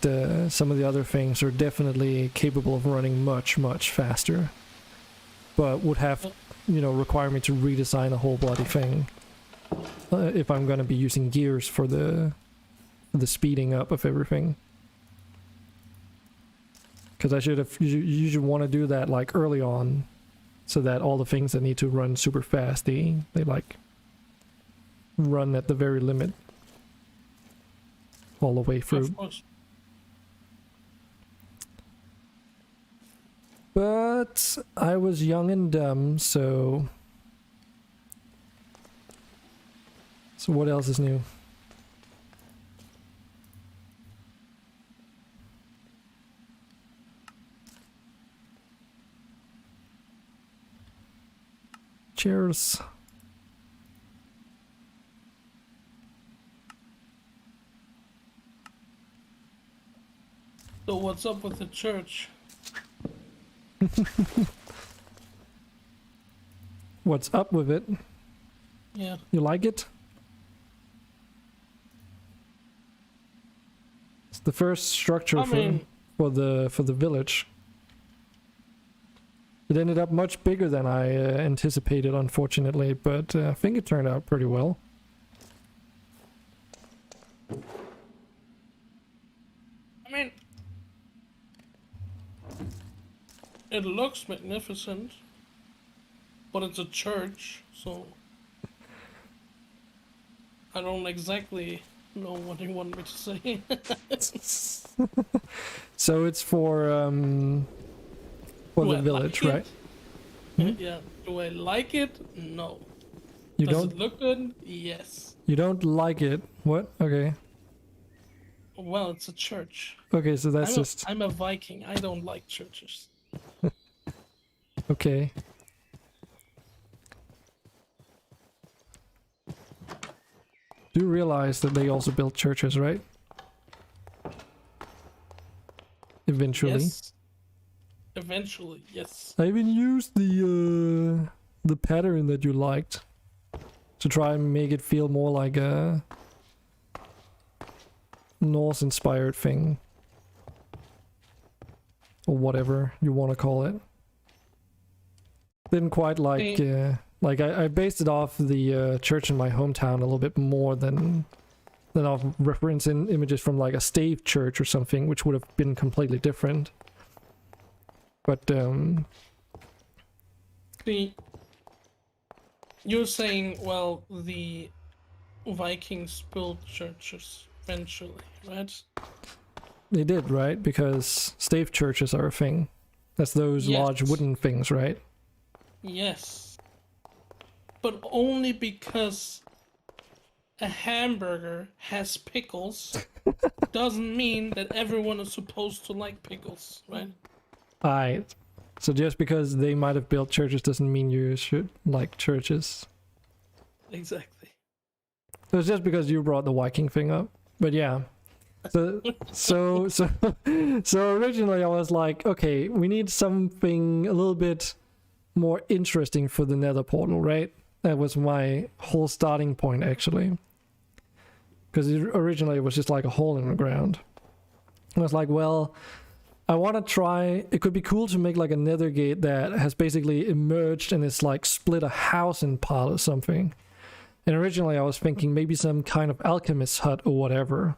some of the other things are definitely capable of running much, much faster. But would have, require me to redesign a whole bloody thing. If I'm going to be using gears for the speeding up of everything. Because I should have, you should want to do that like early on, so that all the things that need to run super fast, they like run at the very limit all the way through. Of course. But I was young and dumb, so what else is new? Cheers. So what's up with the church? What's up with it? Yeah. You like it? It's the first structure for the village. It ended up much bigger than I anticipated, unfortunately, but I think it turned out pretty well. I mean, it looks magnificent, but it's a church, so I don't exactly know what you want me to say. So it's for Do the I village, like right? it? Yeah. Do I like it? No. You Does don't. it look good? Yes. You don't like it. What? Okay. Well, it's a church. Okay, so that's just I'm a Viking. I don't like churches. okay. Do you realize that they also built churches, right? Eventually. Yes. Eventually, yes. I even used the pattern that you liked to try and make it feel more like a Norse-inspired thing, or whatever you want to call it. Didn't quite like I based it off the church in my hometown a little bit more than off referencing images from like a stave church or something, which would have been completely different. But See, you're saying, well, the Vikings built churches eventually, right? they did, right? Because stave churches are a thing. That's those Yes. large wooden things, right? Yes. But only because a hamburger has pickles doesn't mean that everyone is supposed to like pickles, right? Alright. So just because they might have built churches doesn't mean you should like churches. Exactly. It was just because you brought the Viking thing up. But yeah. So originally I was like, okay, we need something a little bit more interesting for the Nether portal, right? That was my whole starting point, actually. Because originally it was just like a hole in the ground. I was like, well, I want to try. It could be cool to make like a Nether gate that has basically emerged and it's like split a house in part or something. And originally I was thinking maybe some kind of alchemist hut or whatever.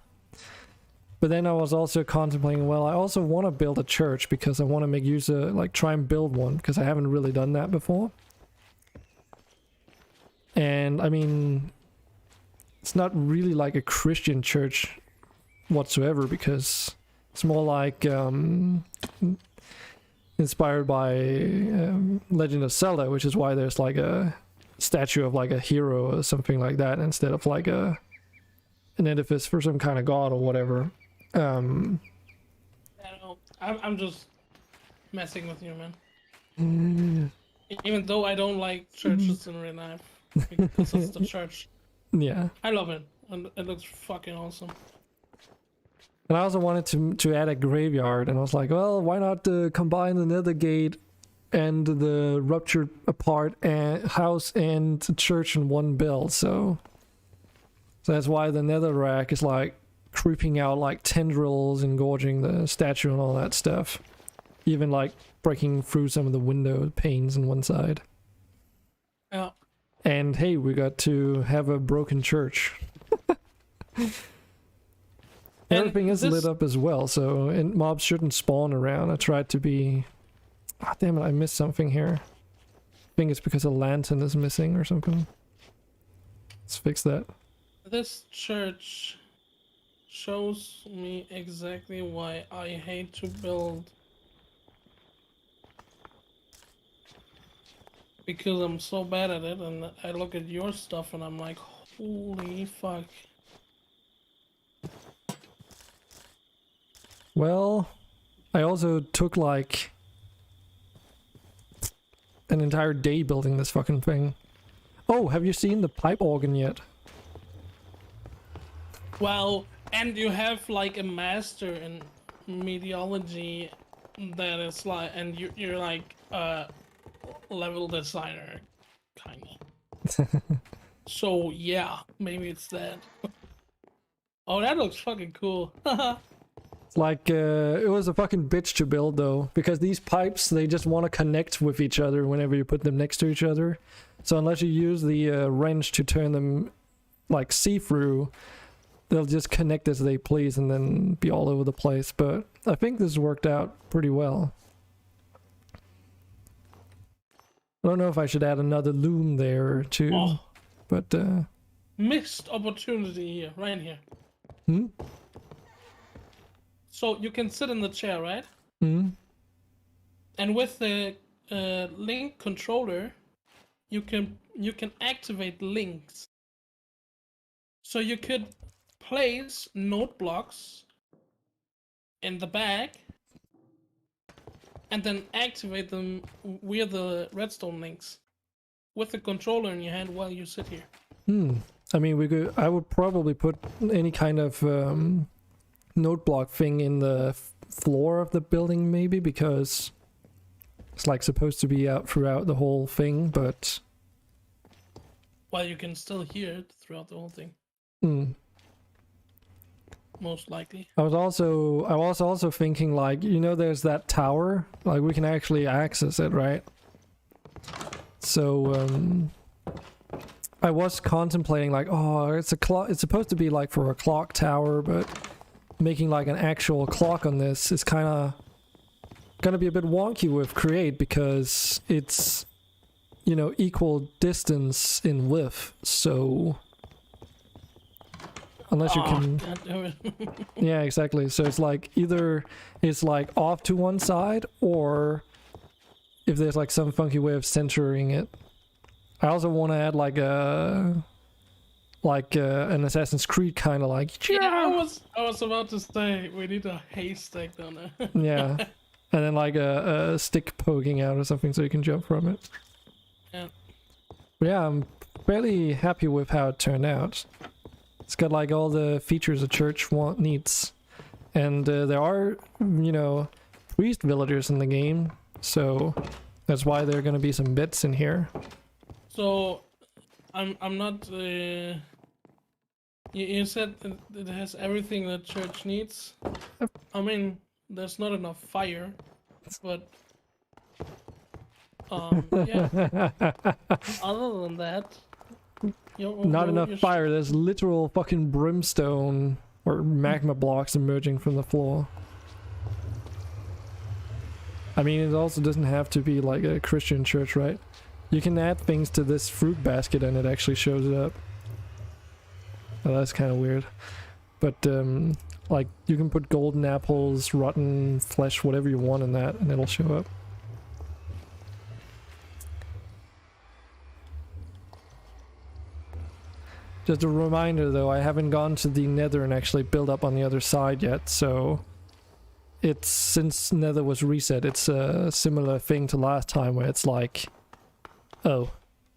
But then I was also contemplating, well, I also want to build a church because I want to make use of, like, try and build one because I haven't really done that before. And I mean, it's not really like a Christian church whatsoever because it's more like inspired by Legend of Zelda, which is why there's like a statue of like a hero or something like that instead of like an edifice for some kind of god or whatever. I don't know. I'm just messing with you, man. Even though I don't like churches in real life, because it's the church. Yeah. I love it, and it looks fucking awesome. And I also wanted to add a graveyard, and I was like, well, why not combine the Nether gate and the ruptured apart house and church in one build? So that's why the Nether rack is like creeping out like tendrils, engorging the statue and all that stuff. Even like breaking through some of the window panes on one side. Yeah. And hey, we got to have a broken church. Everything is lit up as well, so and mobs shouldn't spawn around. I tried to be... Oh, damn it, I missed something here. I think it's because a lantern is missing or something. Let's fix that. This church shows me exactly why I hate to build. Because I'm so bad at it, and I look at your stuff and I'm like, holy fuck. Well, I also took like an entire day building this fucking thing. Oh, have you seen the pipe organ yet? Well, and you have like a master in meteorology that is like, and you're like level designer, kind of. So yeah, maybe it's that. Oh, that looks fucking cool. It's like, it was a fucking bitch to build though, because these pipes, they just want to connect with each other whenever you put them next to each other. So unless you use the wrench to turn them like see-through, they'll just connect as they please and then be all over the place. But I think this worked out pretty well. I don't know if I should add another loom there too, Oh, but missed opportunity here, right here. hmm? So you can sit in the chair, right? Hmm? And with the link controller, you can activate links. So you could place note blocks in the bag and then activate them via the redstone links with the controller in your hand while you sit here. I mean, I would probably put any kind of note block thing in the floor of the building, maybe, because it's like supposed to be out throughout the whole thing, but While you can still hear it throughout the whole thing, most likely. I was also thinking, like, you know, there's that tower, like we can actually access it, right? So I was contemplating, like, oh, it's supposed to be like for a clock tower, but making like an actual clock on this is kind of gonna be a bit wonky with Create, because it's, you know, equal distance in width, so unless you can, God damn it. yeah, exactly. So it's like either it's like off to one side, or if there's like some funky way of centering it. I also want to add like an Assassin's Creed kind of like, Yeah, I was about to say we need a haystack down there. yeah, and then like a stick poking out or something so you can jump from it. Yeah. But yeah, I'm fairly happy with how it turned out. It's got like all the features a church needs, and there are, you know, priest villagers in the game, so that's why there are gonna be some bits in here. So, I'm not. You said it has everything that church needs. I mean, there's not enough fire, but yeah. Other than that, Not enough fire. There's literal fucking brimstone or magma blocks emerging from the floor. I mean, it also doesn't have to be like a Christian church, right? You can add things to this fruit basket and it actually shows it up. Oh, that's kind of weird. But, like, you can put golden apples, rotten flesh, whatever you want in that, and it'll show up. Just a reminder, though, I haven't gone to the Nether and actually built up on the other side yet, so it's, since Nether was reset, it's a similar thing to last time, where it's like, oh,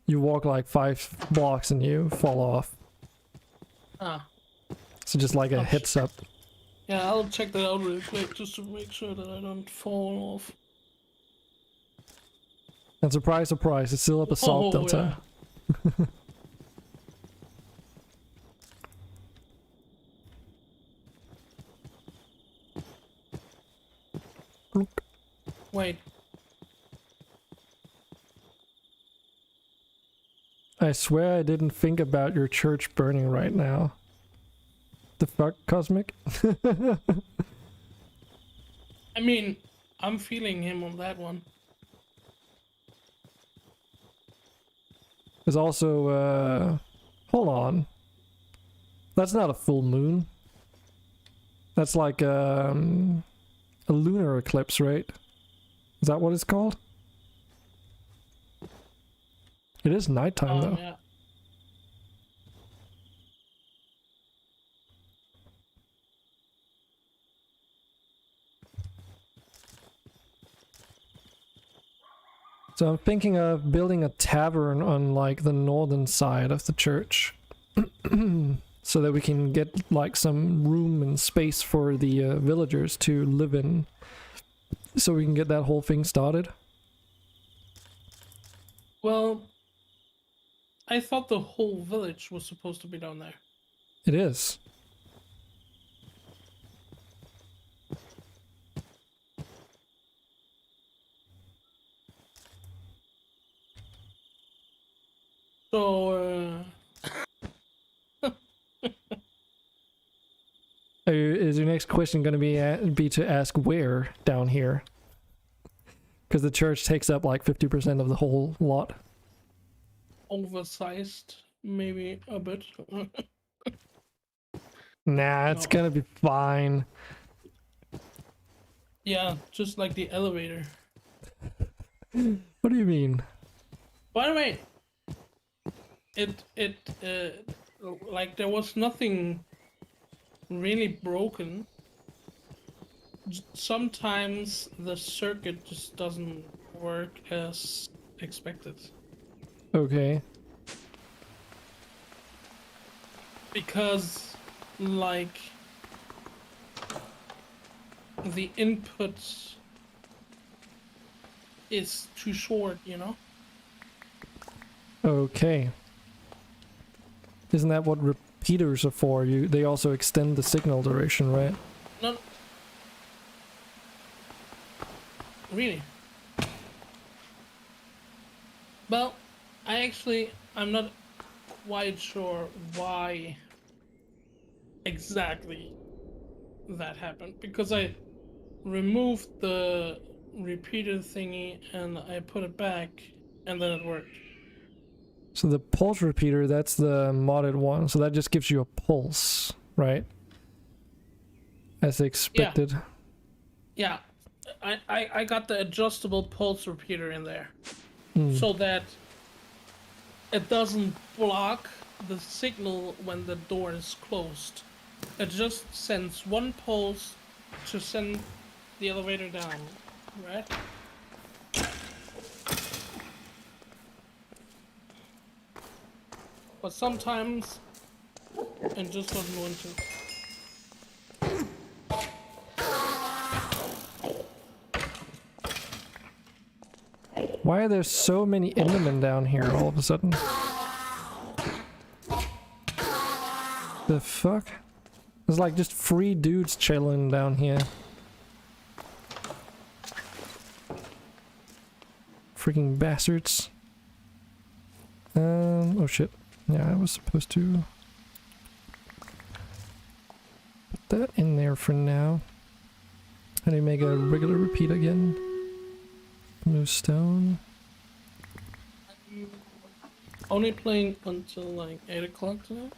you walk like 5 blocks and you fall off. Ah. So just like a heads up. Yeah, I'll check that out really quick just to make sure that I don't fall off. And surprise, surprise, it's still a basalt delta. Yeah. Wait. I swear I didn't think about your church burning right now. The fuck, Cosmic? I mean, I'm feeling him on that one. There's also, hold on. That's not a full moon. That's like, a lunar eclipse, right? Is that what it's called? It is nighttime, though. Yeah. So I'm thinking of building a tavern on like the northern side of the church. So that we can get like some room and space for the villagers to live in. So we can get that whole thing started. Well, I thought the whole village was supposed to be down there. It is. So, Is your next question going to be to ask where down here? Because the church takes up like 50% of the whole lot. Oversized, maybe a bit. Nah, it's No. gonna be fine. Yeah, just like the elevator. What do you mean? By the way, like there was nothing really broken. Sometimes the circuit just doesn't work as expected. Okay. Because, like, the input is too short, you know? Okay. Isn't that what repeaters are for? They also extend the signal duration, right? No. Really? Well, I'm not quite sure why exactly that happened, because I removed the repeater thingy and I put it back and then it worked. So the pulse repeater, that's the modded one. So that just gives you a pulse, right? As expected. Yeah, I got the adjustable pulse repeater in there so that it doesn't block the signal when the door is closed. It just sends one pulse to send the elevator down, right? But sometimes it just doesn't want to. Why are there so many Endermen down here all of a sudden? The fuck? There's like just 3 dudes chilling down here. Freaking bastards. Oh shit. Yeah, I was supposed to put that in there for now. How do you make a regular repeat again? No stone. Only playing until like 8 o'clock tonight.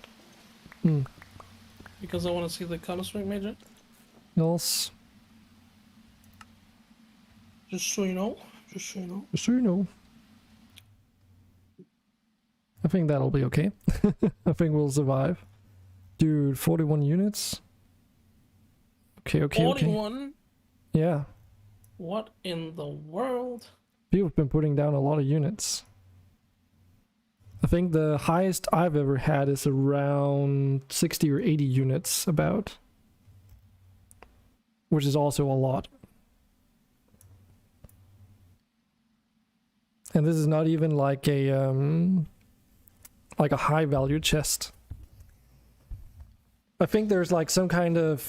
Because I want to see the Counter-Strike Major. Else. Just so you know. Just so you know. Just so you know. I think that'll be okay. I think we'll survive. Dude, 41 units? Okay. 41? Yeah. What in the world? People have been putting down a lot of units. I think the highest I've ever had is around 60 or 80 units about. Which is also a lot. And this is not even like a high value chest. I think there's like some kind of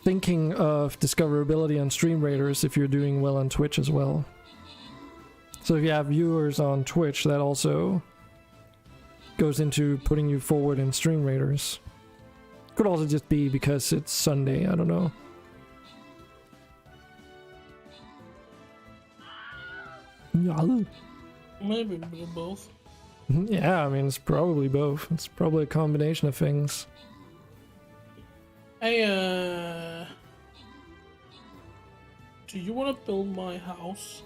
thinking of discoverability on stream raiders if you're doing well on Twitch as well. So if you have viewers on Twitch, that also goes into putting you forward in stream raiders. Could also just be because it's Sunday, I don't know. Yeah. Maybe a bit of both. Yeah, I mean, it's probably both. It's probably a combination of things. Hey, do you want to build my house?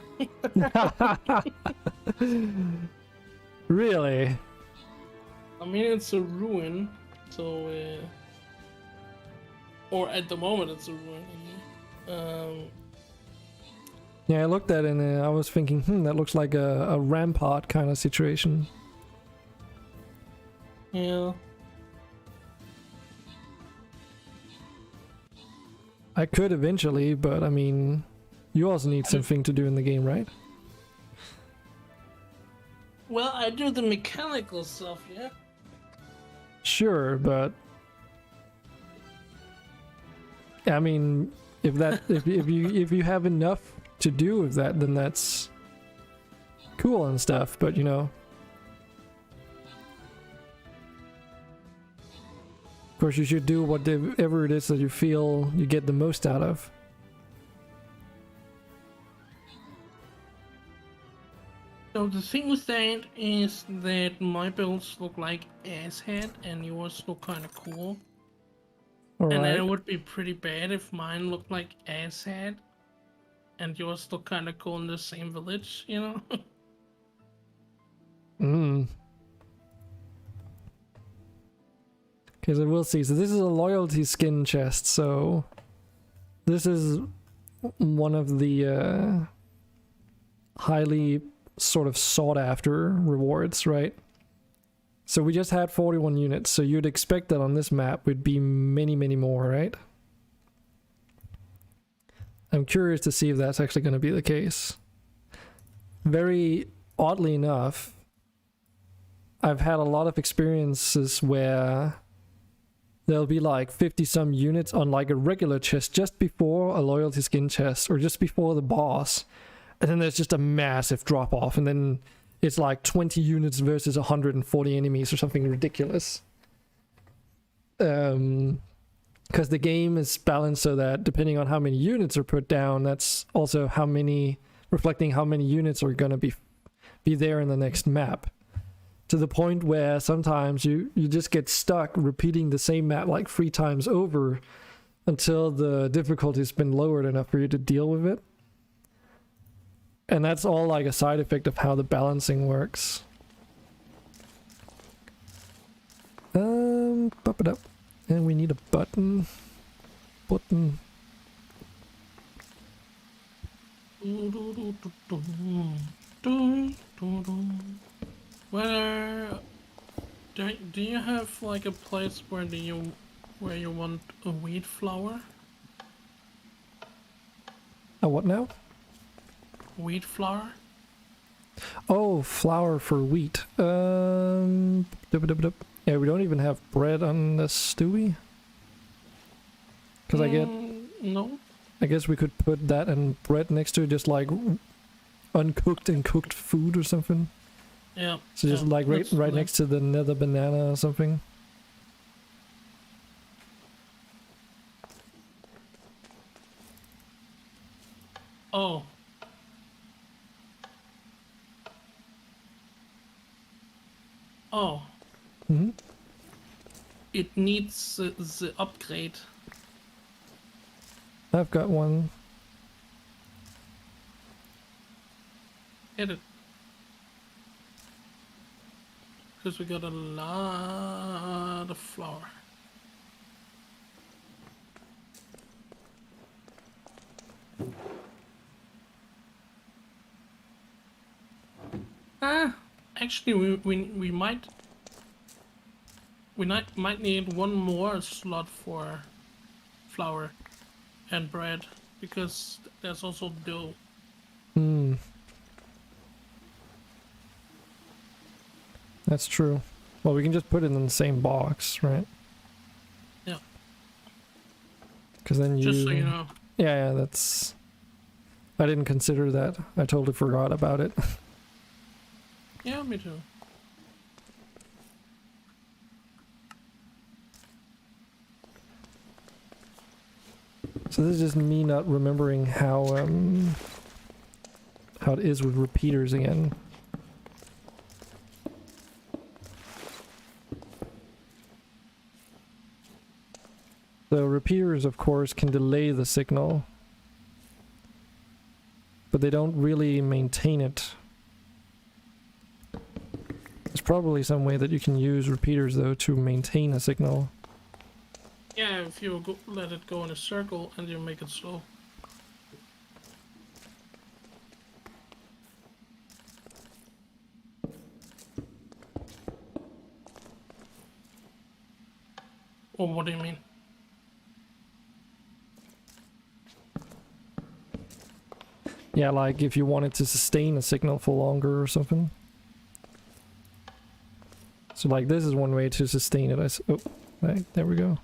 Really? I mean, it's a ruin, so, or at the moment it's a ruin. Yeah, I looked at it and I was thinking, that looks like a rampart kind of situation. Yeah. I could eventually, but I mean, you also need something to do in the game, right? Well, I do the mechanical stuff, yeah. Sure, but I mean, if you have enough to do with that, then that's cool and stuff. But you know, of course, you should do whatever it is that you feel you get the most out of. So the thing with that is that my builds look like asshat and yours look kind of cool. All And then right. it would be pretty bad if mine looked like asshat and yours look kind of cool in the same village, you know? Mm. Okay, so we'll see. So this is a loyalty skin chest. So this is one of the highly sort of sought after rewards, right? So we just had 41 units, so you'd expect that on this map would be many, many more, right? I'm curious to see if that's actually going to be the case. Very oddly enough, I've had a lot of experiences where there'll be like 50 some units on like a regular chest just before a loyalty skin chest or just before the boss, and then there's just a massive drop off, and then it's like 20 units versus 140 enemies or something ridiculous. Because the game is balanced so that depending on how many units are put down, that's also how many, reflecting how many units are going to be there in the next map. To the point where sometimes you just get stuck repeating the same map like 3 times over until the difficulty's been lowered enough for you to deal with it. And that's all like a side effect of how the balancing works. Pop it up. And we need a button. Button. Where do you have like a place where you want a wheat flour? A what now? Wheat flour? Oh, flour for wheat. Yeah, we don't even have bread on this, do we? Because No. I guess we could put that and bread next to it, just like uncooked and cooked food or something. Yeah. So just like right next to the nether banana or something. Oh. Oh. Mm-hmm. It needs the upgrade. I've got one. Hit it. Because we got a lot of flour. Actually, we might need one more slot for flour and bread because there's also dough. Hmm. That's true. Well, we can just put it in the same box, right? Yeah. Because then you... Just so you know. Yeah, that's... I didn't consider that. I totally forgot about it. Yeah, me too. So this is just me not remembering how it is with repeaters again. So repeaters, of course, can delay the signal, but they don't really maintain it. There's probably some way that you can use repeaters, though, to maintain a signal. Yeah, if you let it go in a circle and you make it slow. Or what do you mean? Yeah, like if you wanted to sustain a signal for longer or something. So like this is one way to sustain it. Oh, right, there we go.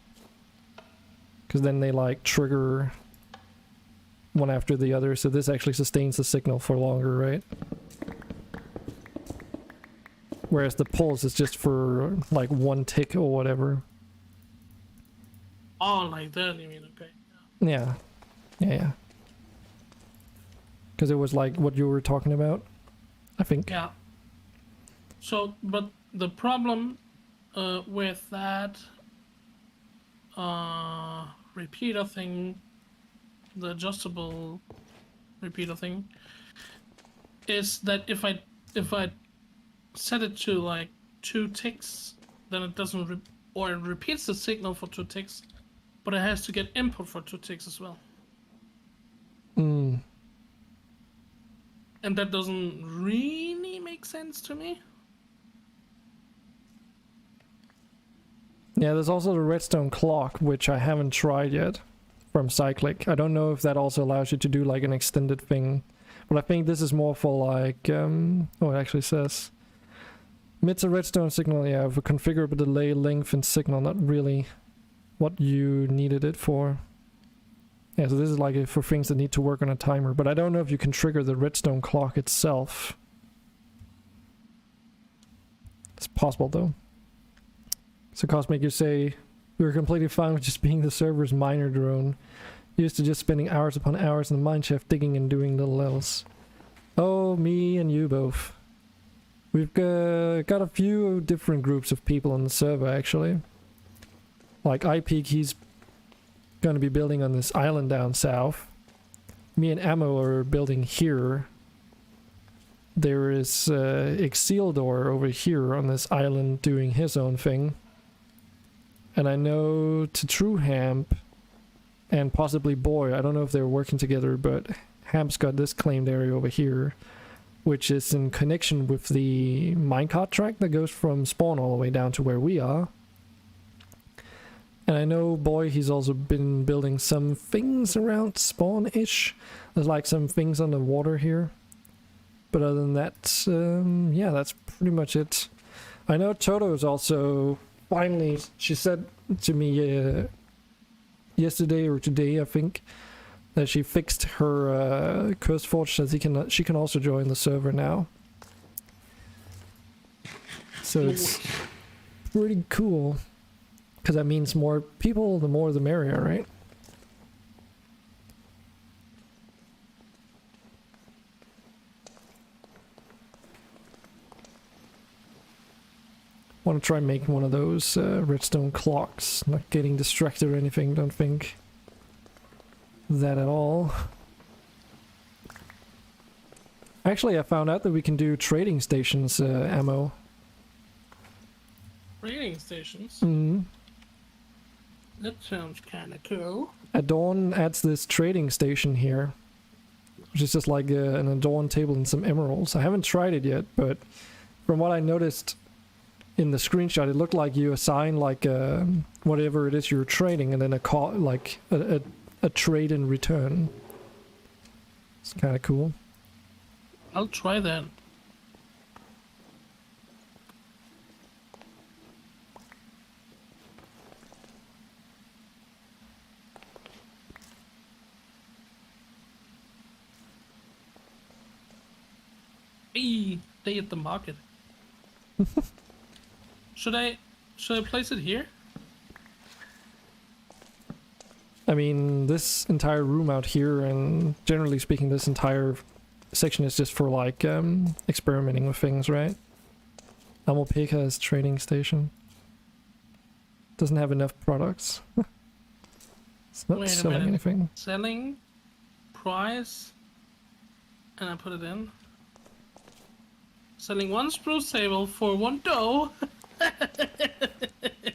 Because then they like trigger one after the other, so this actually sustains the signal for longer, right? Whereas the pulse is just for like one tick or whatever. Oh, like that, you mean, okay. Yeah. Yeah. Because it was like what you were talking about. I think. Yeah. So, but the problem with that repeater thing, the adjustable repeater thing, is that if I set it to like 2 ticks, then it doesn't or it repeats the signal for 2 ticks, but it has to get input for 2 ticks as well. Mm. And that doesn't really make sense to me. Yeah, there's also the redstone clock, which I haven't tried yet from Cyclic. I don't know if that also allows you to do like an extended thing, but I think this is more for like, oh, it actually says emits a redstone signal, yeah, with a configurable delay, length, and signal, not really what you needed it for. Yeah, so this is like for things that need to work on a timer, but I don't know if you can trigger the redstone clock itself. It's possible though. So Cosmic, you say, we were completely fine with just being the server's miner drone. Used to just spending hours upon hours in the mineshaft digging and doing little else. Oh, me and you both. We've got a few different groups of people on the server actually. Like iPeak, he's gonna be building on this island down south. Me and Ammo are building here. There is Exealdor over here on this island doing his own thing. And I know to True Hamp and possibly Boy, I don't know if they're working together, but Hamp's got this claimed area over here, which is in connection with the minecart track that goes from spawn all the way down to where we are. And I know Boy, he's also been building some things around spawn-ish. There's like some things on the water here. But other than that, yeah, that's pretty much it. I know Toto is also finally, she said to me yesterday or today, I think, that she fixed her curse forge so she can also join the server now. So it's pretty cool, because that means more people, the more the merrier, right? Want to try making one of those redstone clocks. Not getting distracted or anything, don't think that at all. Actually, I found out that we can do trading stations ammo. Trading stations? Mm-hmm. That sounds kind of cool. Adorn adds this trading station here, which is just like an Adorn table and some emeralds. I haven't tried it yet, but from what I noticed in the screenshot, it looked like you assign like whatever it is you're trading, and then a call, like a trade in return. It's kind of cool. I'll try that. Hey, day at the market. Should I place it here? I mean, this entire room out here, and generally speaking, this entire section is just for like experimenting with things, right? Amopeka's trading station doesn't have enough products. It's not Wait a selling minute. anything. Selling, price, and I put it in. Selling 1 spruce table for 1 dough.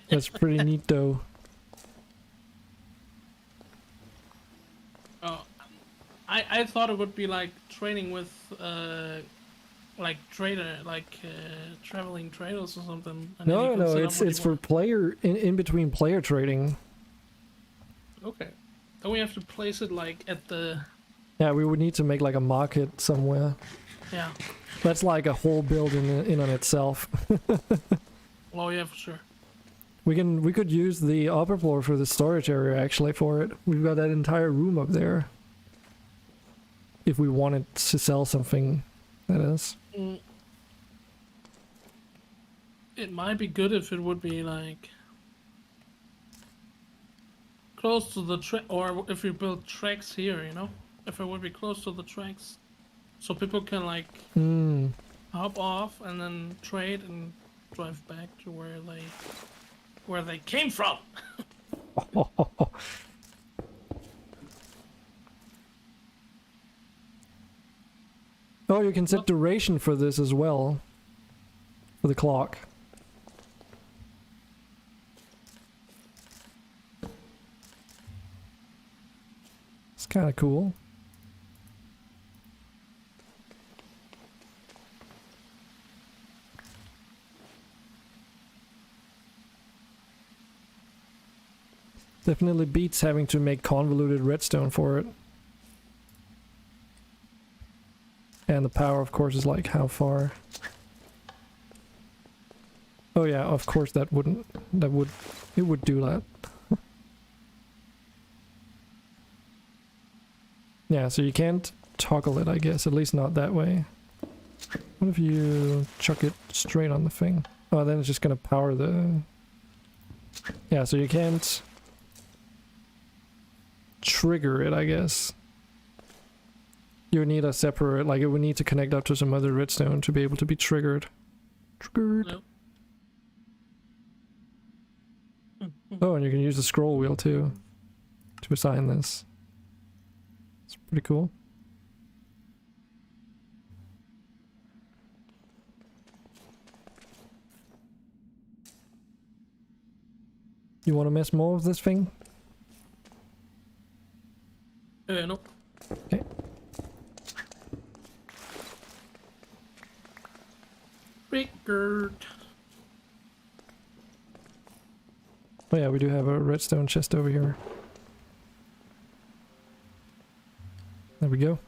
That's pretty neat, though. Oh, I thought it would be like trading with like trader, like traveling traders or something. And then you No, can no, set up it's what you for want. player in between player trading. Okay. Then we have to place it like at the Yeah, we would need to make like a market somewhere. yeah. That's like a whole build in on itself. Oh yeah, for sure. We could use the upper floor for the storage area actually for it. We've got that entire room up there. If we wanted to sell something, that is. Mm. It might be good if it would be like close to the track, or if we build tracks here, you know, if it would be close to the tracks, so people can like hop off and then trade and drive back to where they came from. Oh, you can set duration for this as well. For the clock. It's kind of cool. Definitely beats having to make convoluted redstone for it. And the power, of course, is like how far? Oh yeah, of course it would do that. Yeah, so you can't toggle it, I guess, at least not that way. What if you chuck it straight on the thing? Oh, then it's just gonna power the... Yeah, so you can't trigger it, I guess. You would need a separate, like it would need to connect up to some other redstone to be able to be triggered. Triggered. Nope. Oh, and you can use the scroll wheel too to assign this. It's pretty cool. You want to mess more with this thing? Nope. Okay. Triggered. Oh yeah, we do have a redstone chest over here. There we go.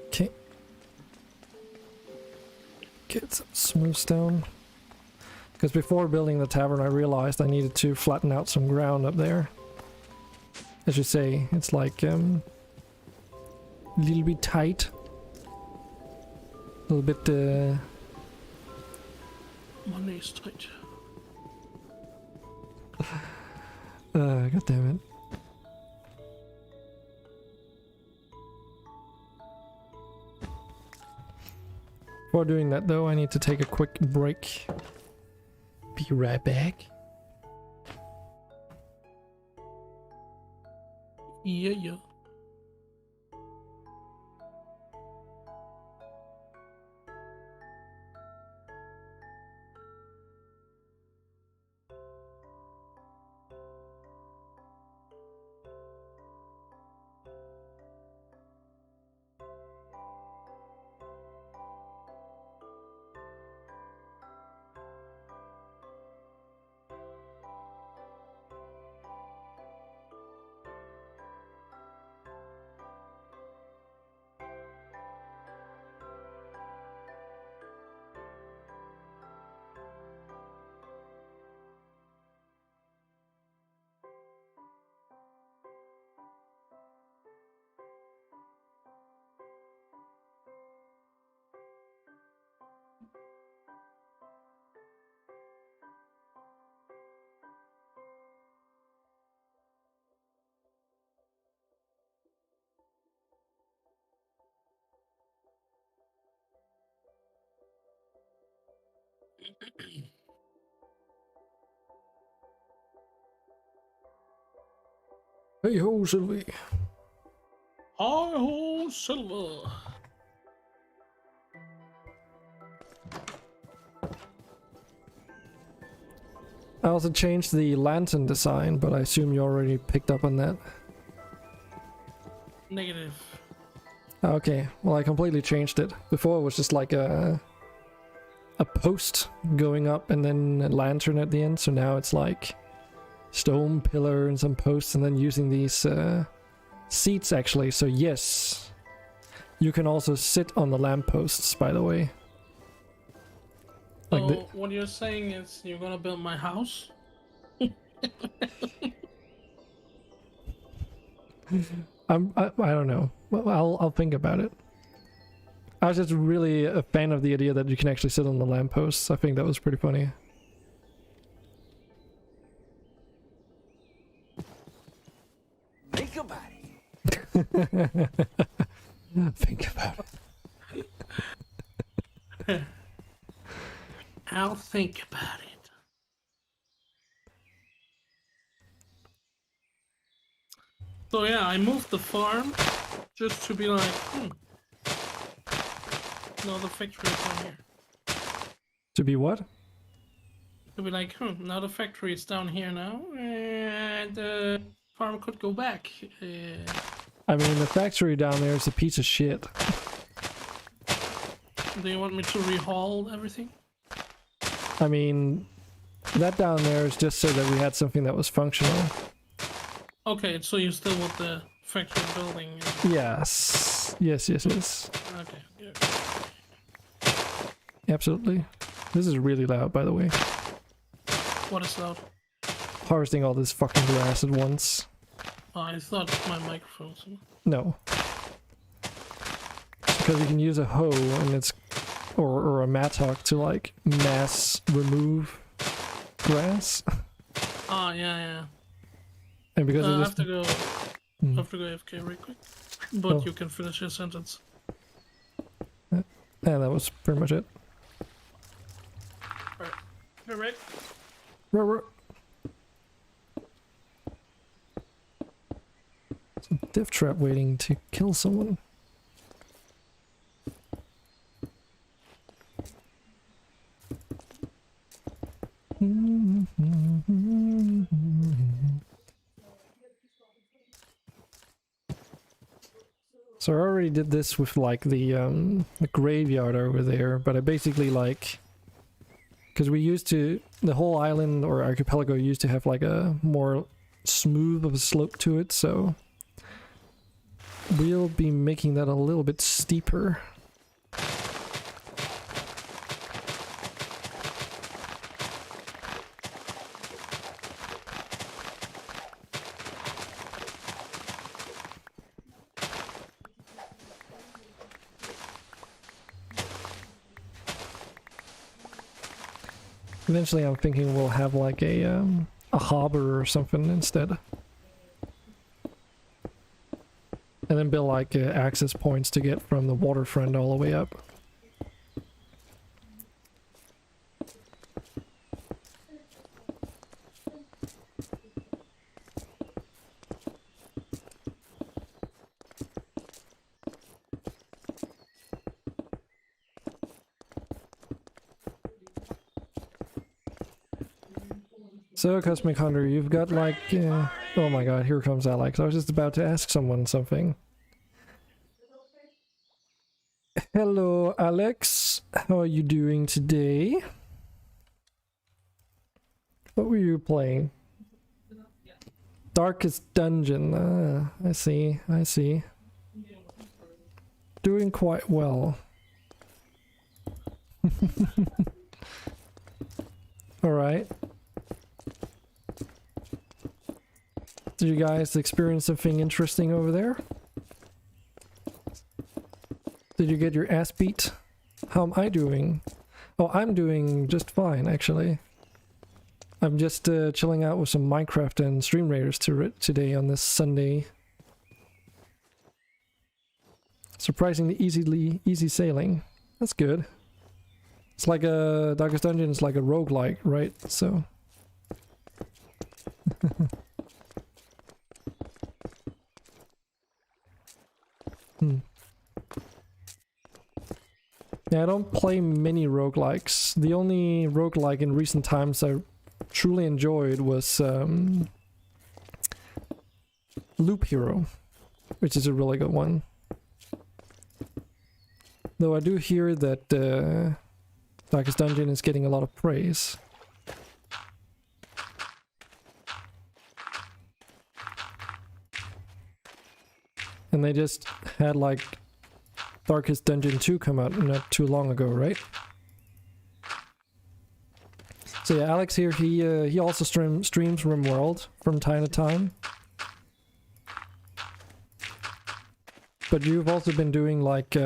Okay. Get some smooth stone. Because before building the tavern I realized I needed to flatten out some ground up there. As you say, it's like a little bit tight. A little bit Money is tight. God damn it. Before doing that though, I need to take a quick break. Be right back. Yeah. Hey ho, Sylvie. Hi ho, silver. I also changed the lantern design, but I assume you already picked up on that. Negative. Okay, well I completely changed it. Before it was just like a post going up and then a lantern at the end, so now it's like stone pillar and some posts and then using these seats actually. So yes, you can also sit on the lampposts, by the way. Like So what you're saying is you're gonna build my house? I don't know. Well, I'll think about it. I was just really a fan of the idea that you can actually sit on the lampposts. I think that was pretty funny. Think about it. Think about it. I'll think about it. So yeah, I moved the farm just to be like, no, the factory is down here. To be what? To be like, now the factory is down here now, and the farm could go back. I mean, the factory down there is a piece of shit. Do you want me to rehaul everything? I mean, that down there is just so that we had something that was functional. Okay, so you still want the factory building? Yes. Yes, yes, yes. Okay, yeah. Absolutely. This is really loud, by the way. What is loud? Harvesting all this fucking grass at once. Oh, I thought my microphone. No. Because you can use a hoe and it's... Or a mattock to, like, mass remove grass. Ah, yeah. And because I of this... have to go. I have to go AFK real quick. But you can finish your sentence. Yeah, that was pretty much it. Alright. You're right. It's a death trap waiting to kill someone. So I already did this with like the graveyard over there, but I basically like, because we used to, the whole island or archipelago used to have like a more smooth of a slope to it, so we'll be making that a little bit steeper. Eventually I'm thinking we'll have like a harbor or something instead. And then build like access points to get from the waterfront all the way up. So, Cosmic Hunter, you've got like... oh my god, here comes Alex. I was just about to ask someone something. Hello, Alex. How are you doing today? What were you playing? Darkest Dungeon. Ah, I see, I see. Doing quite well. Alright. Did you guys experience something interesting over there? Did you get your ass beat? How am I doing? Oh, I'm doing just fine, actually. I'm just chilling out with some Minecraft and Stream Raiders today on this Sunday. Surprisingly easy sailing. That's good. It's like a Darkest Dungeon is like a roguelike, right? So yeah, I don't play many roguelikes. The only roguelike in recent times I truly enjoyed was Loop Hero, which is a really good one. Though I do hear that Darkest Dungeon is getting a lot of praise. And they just had like Darkest Dungeon 2 come out not too long ago, right? So yeah, Alex here, he also streams RimWorld from time to time. But you've also been doing like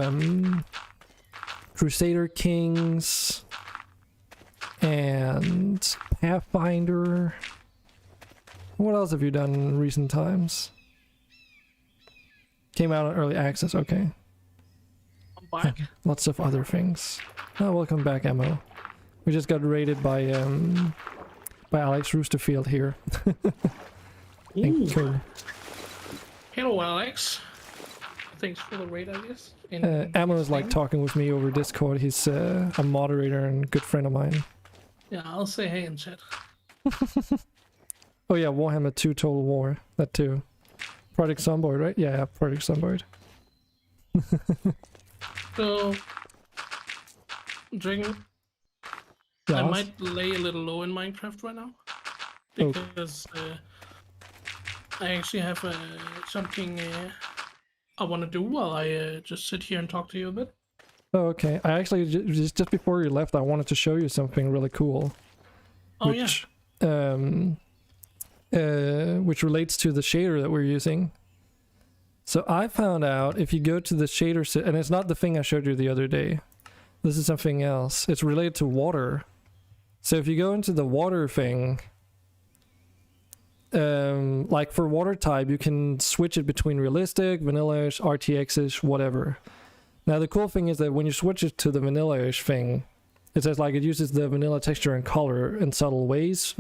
Crusader Kings and Pathfinder. What else have you done in recent times? Came out on early access. Okay. I'm back. Lots of other things. Oh, welcome back, Ammo. We just got raided by Alex Roosterfield here. Ooh. Cool. Hello, Alex. Thanks for the raid, I guess. Ammo is like talking with me over Discord. He's a moderator and good friend of mine. Yeah, I'll say hey in chat. Oh yeah, Warhammer 2 Total War. That too. Project Sunboard, right? Yeah, Project Sunboard. So, Dragon, I Yes. might lay a little low in Minecraft right now. Because I actually have something I want to do while I just sit here and talk to you a bit. Oh, okay. I actually just before you left, I wanted to show you something really cool. Oh, which relates to the shader that we're using. So I found out if you go to the shader set, and it's not the thing I showed you the other day. This is something else. It's related to water. So if you go into the water thing, like for water type, you can switch it between realistic, vanilla-ish, RTX-ish, whatever. Now the cool thing is that when you switch it to the vanilla-ish thing, it says like it uses the vanilla texture and color in subtle waves,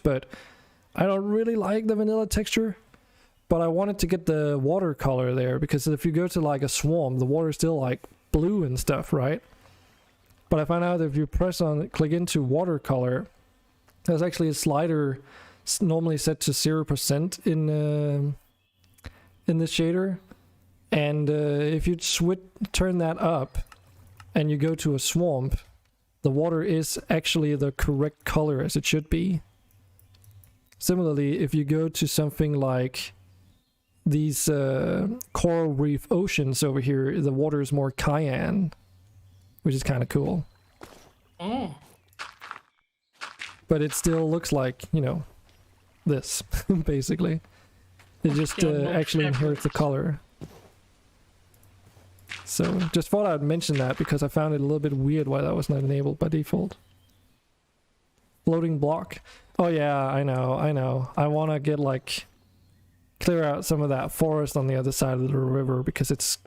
but I don't really like the vanilla texture. But I wanted to get the watercolor there, because if you go to like a swamp, the water is still like blue and stuff, right? But I found out that if you press on, click into watercolor, there's actually a slider normally set to 0% in the shader. And if you turn that up and you go to a swamp, the water is actually the correct color as it should be. Similarly, if you go to something like these coral reef oceans over here, the water is more cayenne, which is kind of cool. Oh. But it still looks like, you know, this, basically. It just actually inherits the color. So, just thought I'd mention that because I found it a little bit weird why that was not enabled by default. Floating block. Oh yeah, I know. I want to get like clear out some of that forest on the other side of the river because it's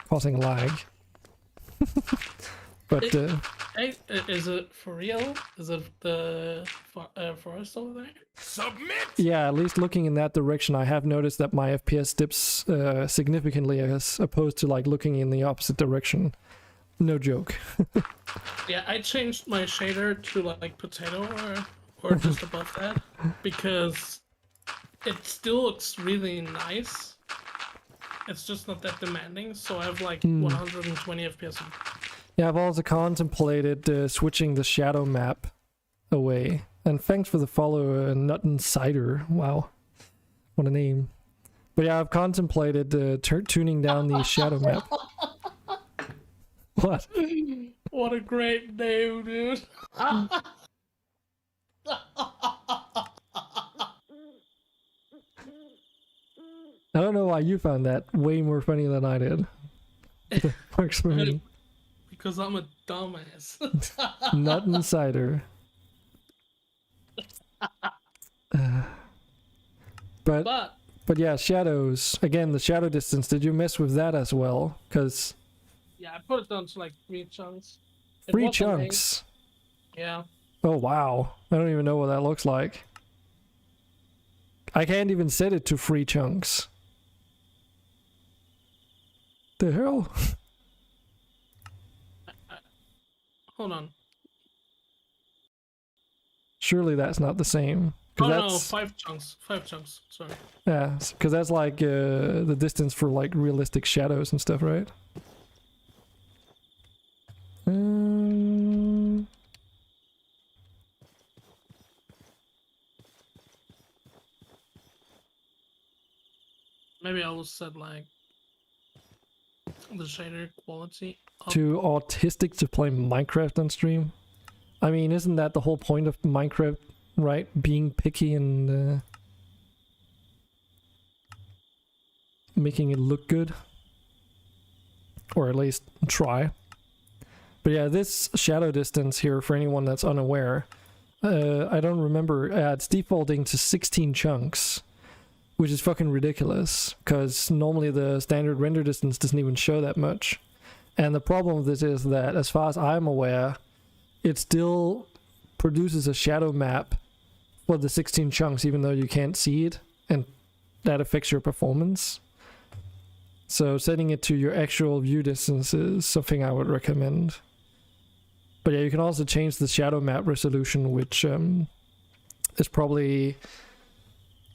causing lag. But is it for real? Is it the forest over there? Submit! yeah, at least looking in that direction, I have noticed that my FPS dips significantly as opposed to like looking in the opposite direction. No joke. Yeah, I changed my shader to like potato or just above that because it still looks really nice. It's just not that demanding, so I have like 120 FPS. Yeah, I've also contemplated switching the shadow map away. And thanks for the follow, Nut and Cider. Wow, what a name. But yeah, I've contemplated tuning down the shadow map. What? What a great name, dude. I don't know why you found that way more funny than I did. It works for me. Because I'm a dumbass. Nut and Cider. But yeah, shadows. Again, the shadow distance. Did you mess with that as well? Because yeah, I put it down to like 3 chunks. It 3 wasn't chunks. Yeah. Oh wow, I don't even know what that looks like. I can't even set it to 3 chunks. The hell? Hold on. Surely that's not the same. Oh That's, no, 5 chunks. 5 chunks. Sorry. yeah, because that's like the distance for like realistic shadows and stuff, right? Maybe I will set like the shader quality up. Too autistic to play Minecraft on stream. I mean, isn't that the whole point of Minecraft, right? Being picky and making it look good, or at least try. But yeah, this shadow distance here, for anyone that's unaware, I don't remember. It's defaulting to 16 chunks. which is fucking ridiculous because normally the standard render distance doesn't even show that much. And the problem with this is that, as far as I'm aware, it still produces a shadow map for the 16 chunks, even though you can't see it, and that affects your performance. So setting it to your actual view distance is something I would recommend. But yeah, you can also change the shadow map resolution, which is probably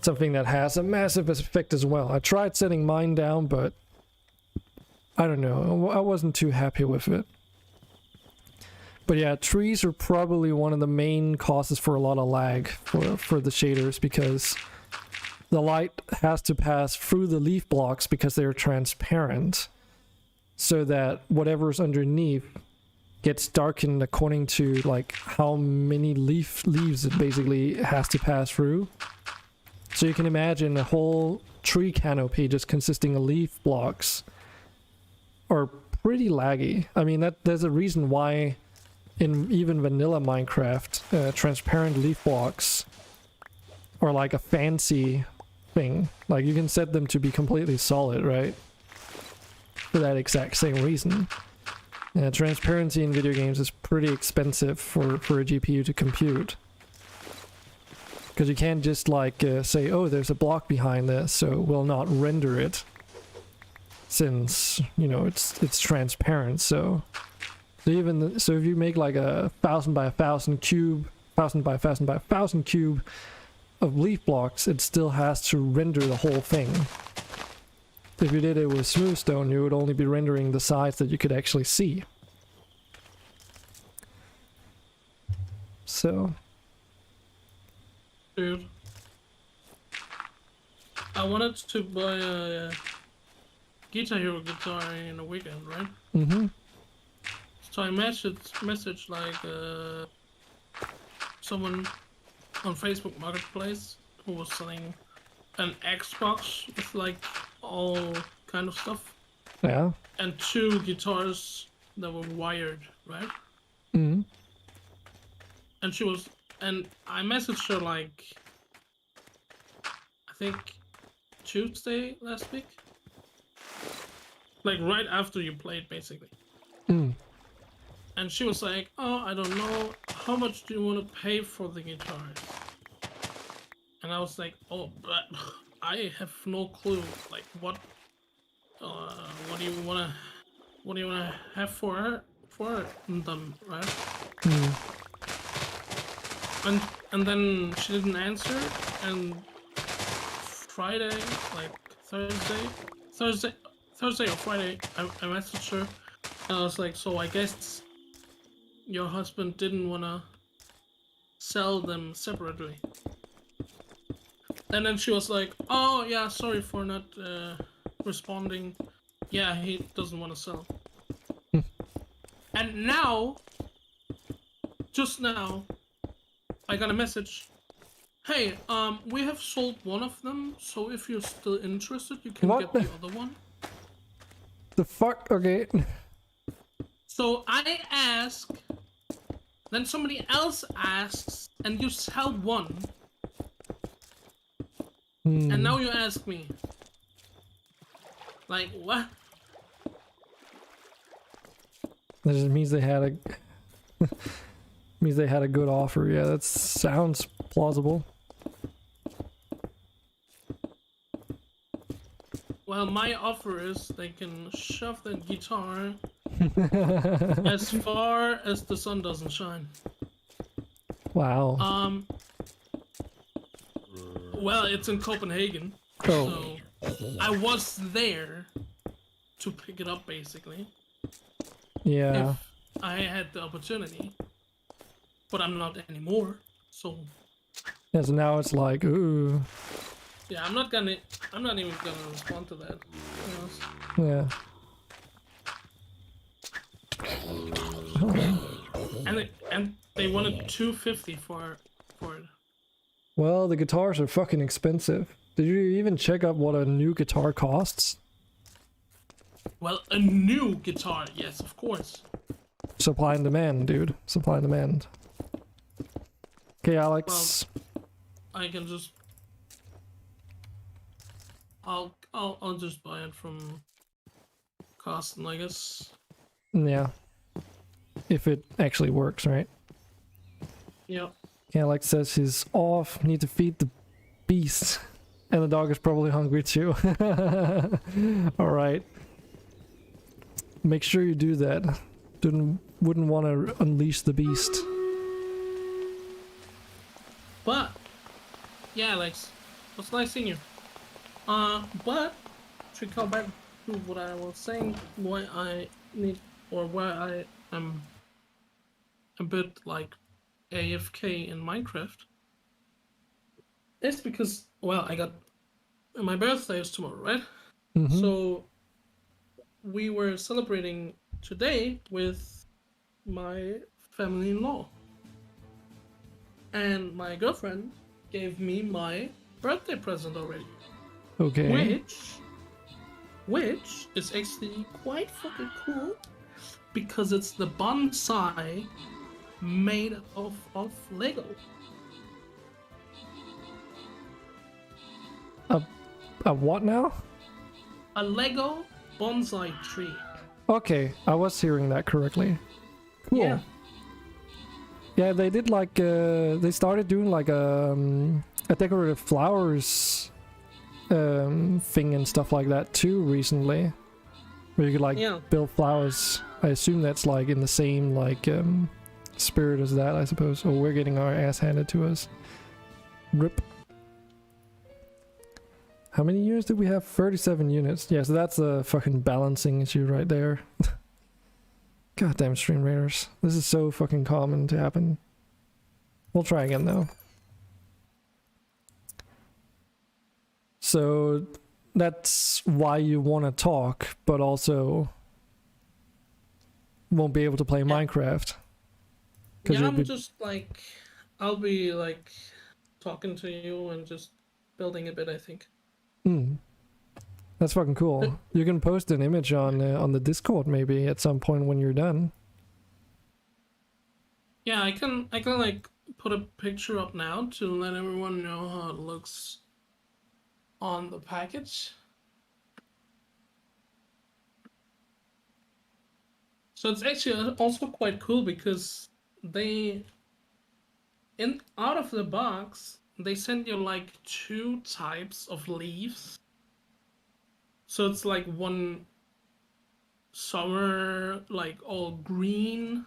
something that has a massive effect as well. I tried setting mine down, but I don't know, I wasn't too happy with it. But yeah, trees are probably one of the main causes for a lot of lag for the shaders, because the light has to pass through the leaf blocks because they're transparent, so that whatever's underneath gets darkened according to like how many leaves it basically has to pass through. So you can imagine a whole tree canopy just consisting of leaf blocks are pretty laggy. I mean, there's a reason why in even vanilla Minecraft, transparent leaf blocks are like a fancy thing. Like, you can set them to be completely solid, right? For that exact same reason. Transparency in video games is pretty expensive for a GPU to compute. Because you can't just like say, oh, there's a block behind this, so we'll not render it. Since, you know, it's transparent, so so if you make like a 1,000 by 1,000 cube, 1,000 by 1,000 by 1,000 cube of leaf blocks, it still has to render the whole thing. If you did it with smooth stone, you would only be rendering the sides that you could actually see. So, dude, I wanted to buy a Guitar Hero guitar in a weekend, right? mm-hmm. So I messaged like someone on Facebook Marketplace who was selling an Xbox with like all kind of stuff. Yeah. And 2 guitars that were wired, right? Mm-hmm. And I messaged her like, I think Tuesday last week. Like right after you played, basically. Mm. And she was like, oh, I don't know, how much do you want to pay for the guitars? And I was like, oh, but I have no clue, like what do you wanna have for them, right? Mm. And then she didn't answer, and Friday, like Thursday or Friday, I messaged her, and I was like, so I guess your husband didn't wanna sell them separately. And then she was like, oh yeah, sorry for not responding. Yeah, he doesn't want to sell. And now, just now, I got a message. Hey, we have sold one of them, so if you're still interested, you can What? get the other one. The fuck? Okay. So I ask, then somebody else asks, and you sell one. And now you ask me. Like, what? That just means they had a good offer. Yeah, that sounds plausible. Well, my offer is they can shove that guitar as far as the sun doesn't shine. Wow. Well, it's in Copenhagen, Oh. so I was there to pick it up, basically. Yeah. If I had the opportunity, but I'm not anymore. So Yeah, so now it's like, ooh. yeah, I'm not even gonna respond to that. You know? Yeah. And they wanted $250 for it. Well, the guitars are fucking expensive. Did you even check up what a new guitar costs? Well, a new guitar, yes, of course. Supply and demand, dude. Supply and demand. Okay, Alex. I can just I'll just buy it from Carsten, I guess. Yeah. If it actually works, right? Yeah. Yeah, like says he's off. Need to feed the beast. And the dog is probably hungry too. Alright. Make sure you do that. Wouldn't want to unleash the beast. But yeah, Alex, it was nice seeing you. But to come back to what I was saying, why I need or why I am a bit like AFK in Minecraft, it's because, well, I got my birthday is tomorrow, right? Mm-hmm. So we were celebrating today with my family-in-law, and my girlfriend gave me my birthday present already, Okay. which is actually quite fucking cool because it's the bonsai made of Lego. A what now? A Lego bonsai tree. Okay, I was hearing that correctly. Cool. Yeah. Yeah, they did like they started doing like a decorative flowers thing and stuff like that too recently, where you could like build flowers. I assume that's like in the same like spirit as that, I suppose. Oh, we're getting our ass handed to us. Rip. How many units did we have? 37 units. Yeah, so that's a fucking balancing issue right there. Goddamn stream raiders. This is so fucking common to happen. We'll try again though. So that's why you want to talk, but also won't be able to play Minecraft. Yeah, I'm just like, I'll be like talking to you and just building a bit, I think. That's fucking cool. You can post an image on the Discord maybe at some point when you're done. Yeah, I can like put a picture up now to let everyone know how it looks on the package. So it's actually also quite cool because out of the box they send you like 2 types of leaves. So it's like one summer, like all green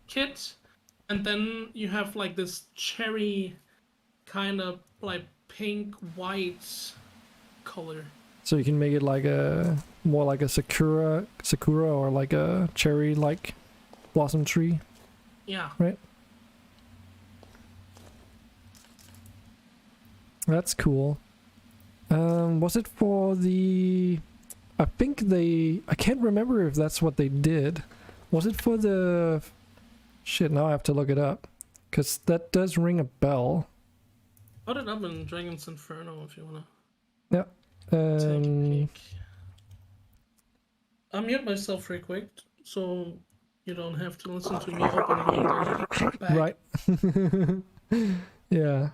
kit, and then you have like this cherry kind of like pink white color. So you can make it like a more like a sakura or like a cherry like blossom tree. Yeah. Right. That's cool. Was it for the... I can't remember if that's what they did. Was it for the... Shit, now I have to look it up. Because that does ring a bell. Put it up in Dragon's Inferno if you wanna. Yeah. Take a peek. I'll mute myself real quick so you don't have to listen to me opening the bag. Right. Yeah.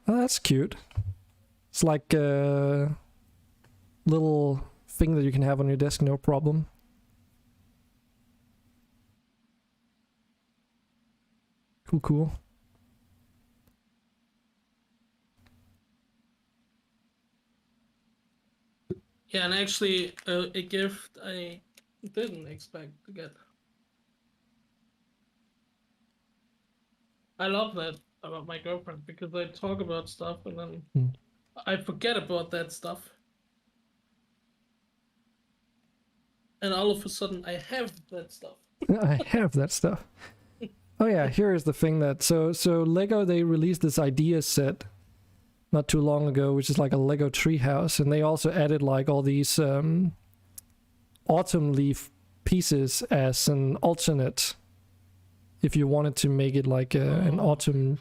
Oh, that's cute. It's like a little thing that you can have on your desk, no problem. Cool. Yeah, and actually a gift I didn't expect to get. I love that about my girlfriend because I talk about stuff and then I forget about that stuff. And all of a sudden I have that stuff. I have that stuff. Oh yeah, here is the thing that so Lego, they released this idea set not too long ago, which is like a Lego treehouse, and they also added like all these autumn leaf pieces as an alternate if you wanted to make it like an autumn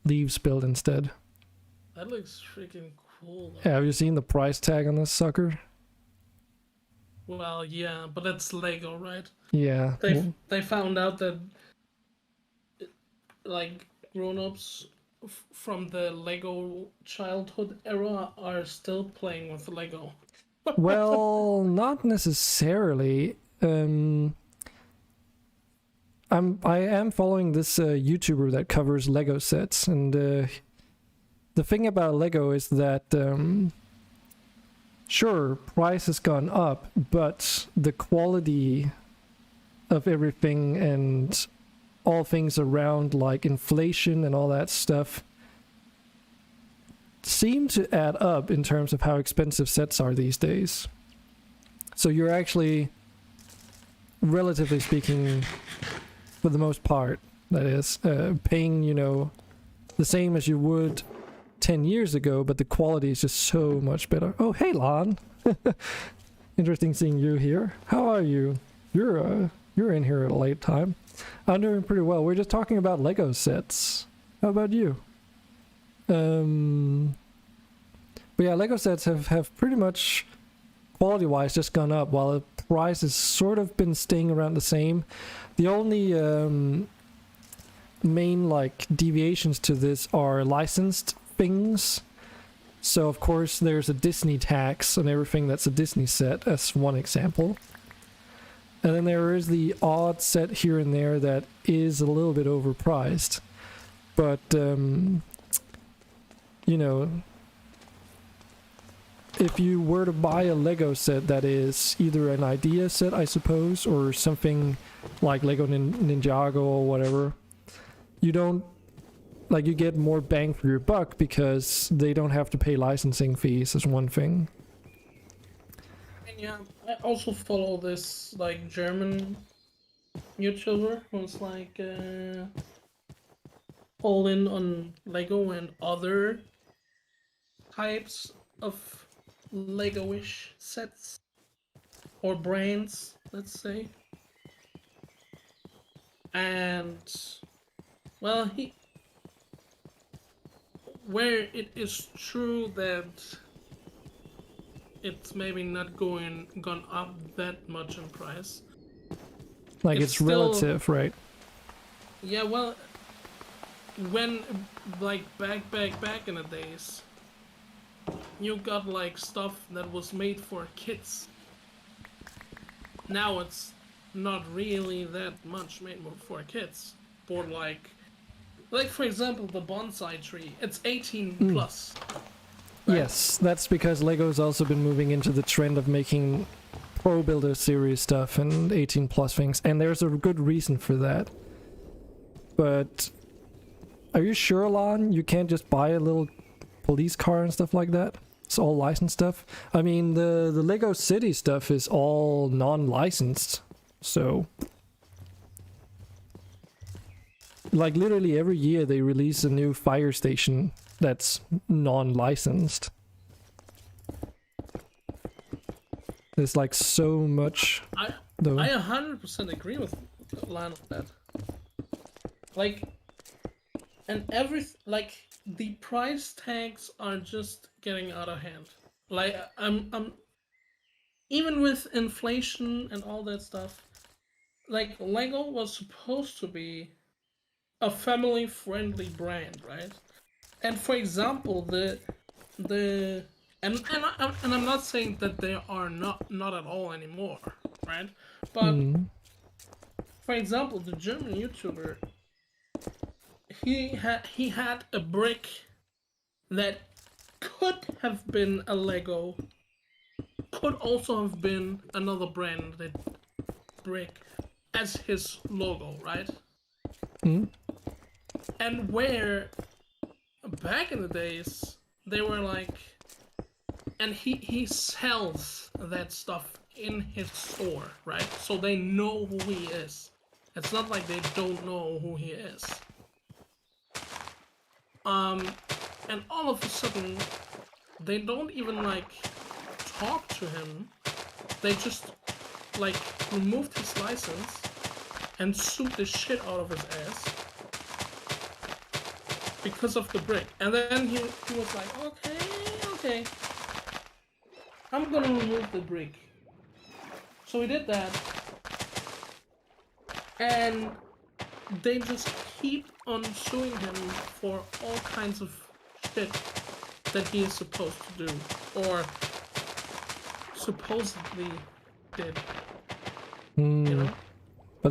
leaves build instead. That looks freaking cool. Yeah, have you seen the price tag on this sucker? Well, yeah, but that's Lego, right? Yeah. They found out that like grown-ups from the Lego childhood era are still playing with Lego. Well, not necessarily. I am following this YouTuber that covers Lego sets, and the thing about Lego is that sure, price has gone up, but the quality of everything and all things around, like inflation and all that stuff, seem to add up in terms of how expensive sets are these days. So you're actually, relatively speaking, for the most part, that is, paying, you know, the same as you would 10 years ago, but the quality is just so much better. Oh, hey, Lon. Interesting seeing you here. How are you? You're in here at a late time. I'm doing pretty well. We're just talking about Lego sets. How about you? But yeah, Lego sets have pretty much, quality-wise, just gone up, while the price has sort of been staying around the same. The only main, like, deviations to this are licensed things. So, of course, there's a Disney tax on everything that's a Disney set, as one example. And then there is the odd set here and there that is a little bit overpriced. But, you know, if you were to buy a Lego set that is either an idea set, I suppose, or something like Lego Ninjago or whatever, you don't, like, you get more bang for your buck because they don't have to pay licensing fees, is one thing. And yeah, I also follow this, like, German YouTuber who's like all in on Lego and other types of Lego-ish sets or brands, let's say. And well, where it is true that it's maybe not gone up that much in price. Like, it's still relative, right? Yeah, well, when, like, back in the days, you got, like, stuff that was made for kids. Now it's not really that much made for kids. For, like, for example, the bonsai tree, it's 18 plus. Right? Yes, that's because Lego's also been moving into the trend of making Pro Builder series stuff and 18 plus things, and there's a good reason for that. But are you sure, Lon, you can't just buy a little police car and stuff like that? It's all licensed stuff. I mean, the Lego City stuff is all non-licensed, so like literally every year they release a new fire station that's non-licensed. There's like so much. I though. 100% agree with Lon of that. Like, and like, the price tags are just getting out of hand. Like, I'm even with inflation and all that stuff, like, Lego was supposed to be a family-friendly brand, right? And for example, and I'm not saying that they are not at all anymore, right? But for example, the German YouTuber, he had a brick that could have been a Lego, could also have been another branded brick as his logo, right? And where back in the days they were like, and he sells that stuff in his store, right? So they know who he is. It's not like they don't know who he is. And all of a sudden, they don't even, like, talk to him. They just, like, removed his license and sued the shit out of his ass because of the brick. And then he was like, okay, I'm gonna remove the brick. So he did that, and they just keep on suing him for all kinds of shit that he is supposed to do, or supposedly did. You know? But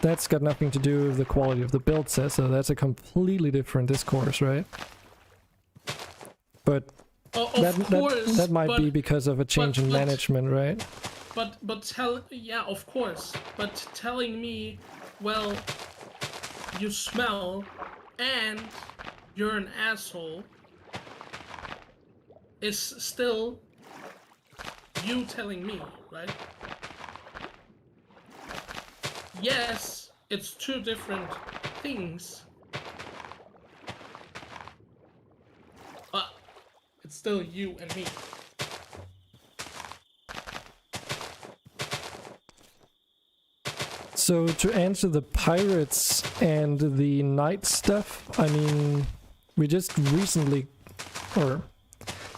that's got nothing to do with the quality of the build set, so that's a completely different discourse, right? But that might be because of a change in management, right? But of course. But telling me, well, you smell and you're an asshole is still you telling me, right? Yes, it's two different things, but it's still you and me. So to answer the pirates and the knight stuff, I mean, we just recently,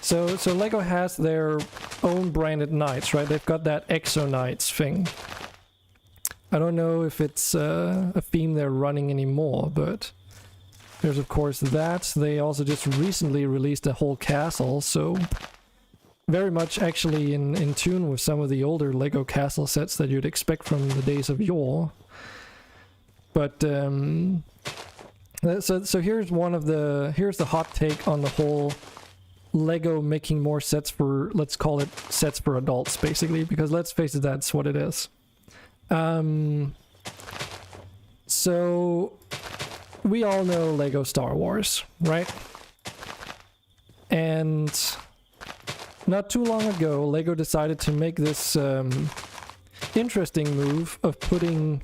so Lego has their own branded knights, right? They've got that Exo Knights thing. I don't know if it's a theme they're running anymore, but there's of course that. They also just recently released a whole castle, so very much actually in tune with some of the older Lego castle sets that you'd expect from the days of yore. But so here's the hot take on the whole Lego making more sets for, let's call it sets for adults, basically, because let's face it, that's what it is. So we all know Lego Star Wars, right? And not too long ago, Lego decided to make this interesting move of putting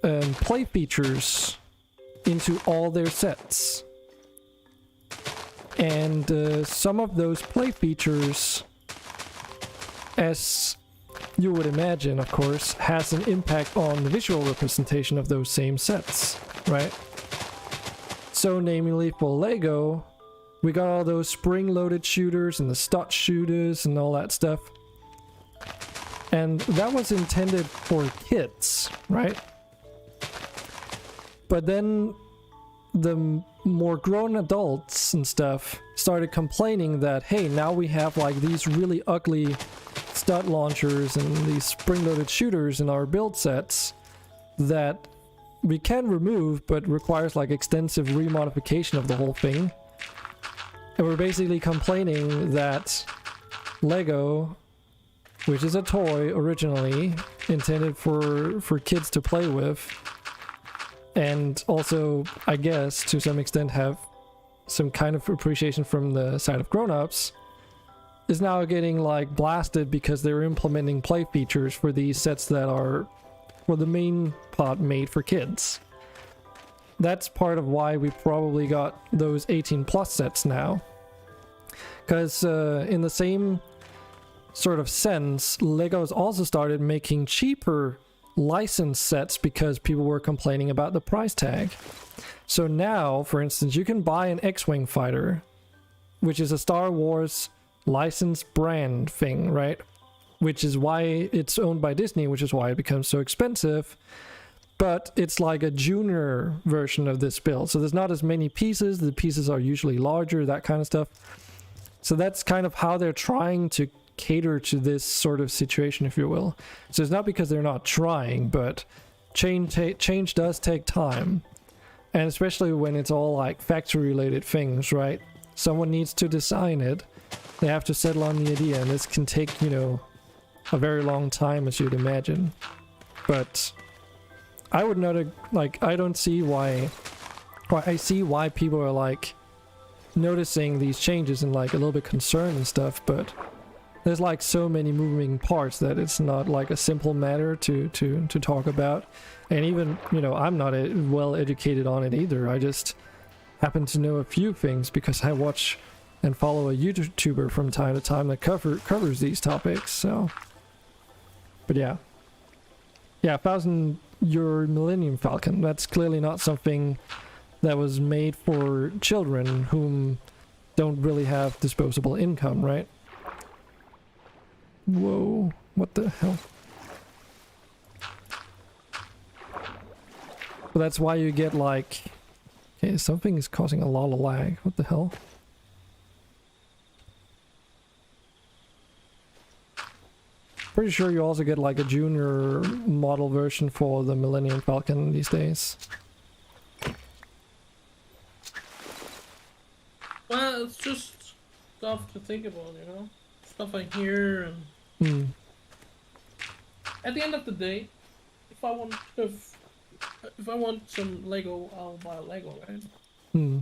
play features into all their sets. And some of those play features, as you would imagine, of course, has an impact on the visual representation of those same sets, right? So namely for Lego, we got all those spring-loaded shooters and the stud shooters and all that stuff. And that was intended for kids, right? But then the more grown adults and stuff started complaining that, hey, now we have like these really ugly stud launchers and these spring-loaded shooters in our build sets that we can remove, but requires like extensive remodification of the whole thing. And we're basically complaining that Lego, which is a toy originally intended for kids to play with, and also, I guess, to some extent have some kind of appreciation from the side of grown-ups, is now getting like blasted because they're implementing play features for these sets that are, for the main part, made for kids. That's part of why we probably got those 18 plus sets now. Because in the same sort of sense, Lego's also started making cheaper license sets because people were complaining about the price tag. So now, for instance, you can buy an X-Wing fighter, which is a Star Wars licensed brand thing, right? Which is why it's owned by Disney, which is why it becomes so expensive. But it's like a junior version of this build. So there's not as many pieces. The pieces are usually larger, that kind of stuff. So that's kind of how they're trying to cater to this sort of situation, if you will. So it's not because they're not trying, but change does take time. And especially when it's all like factory related things, right? Someone needs to design it. They have to settle on the idea, and this can take, you know, a very long time, as you'd imagine. But I would not, like, I don't see why I see why people are like noticing these changes and like a little bit concerned and stuff, but there's like so many moving parts that it's not like a simple matter to talk about. And even, you know, I'm not well educated on it either. I just happen to know a few things because I watch and follow a YouTuber from time to time that covers these topics. So, but yeah, 1,000-year Millennium Falcon. That's clearly not something that was made for children whom don't really have disposable income, right? Whoa, what the hell? But that's why you get like... Okay, something is causing a lot of lag. What the hell? Pretty sure you also get like a junior model version for the Millennium Falcon these days. Well, it's just stuff to think about, you know? Stuff I hear and... Hmm. At the end of the day, if I want some Lego, I'll buy a Lego, right? Hmm.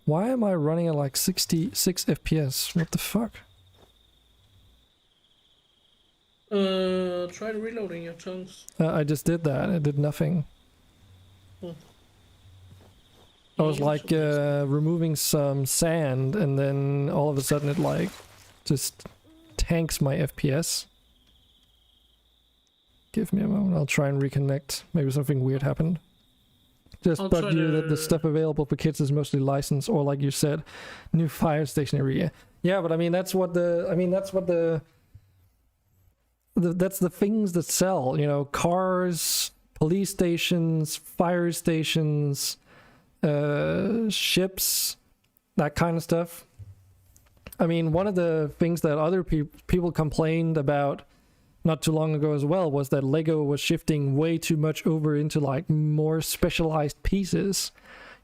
Why am I running at like 66 FPS? What the fuck? Try reloading your chunks. I just did that. It did nothing. I was like removing some sand, and then all of a sudden it like just tanks my FPS. Give me a moment. I'll try and reconnect. Maybe something weird happened. Just bug you that the stuff available for kids is mostly licensed, or like you said, new fire station area. Yeah, but I mean that's what the that's the things that sell, you know, cars, police stations, fire stations, ships, that kind of stuff. I mean, one of the things that other people complained about not too long ago as well was that Lego was shifting way too much over into like more specialized pieces.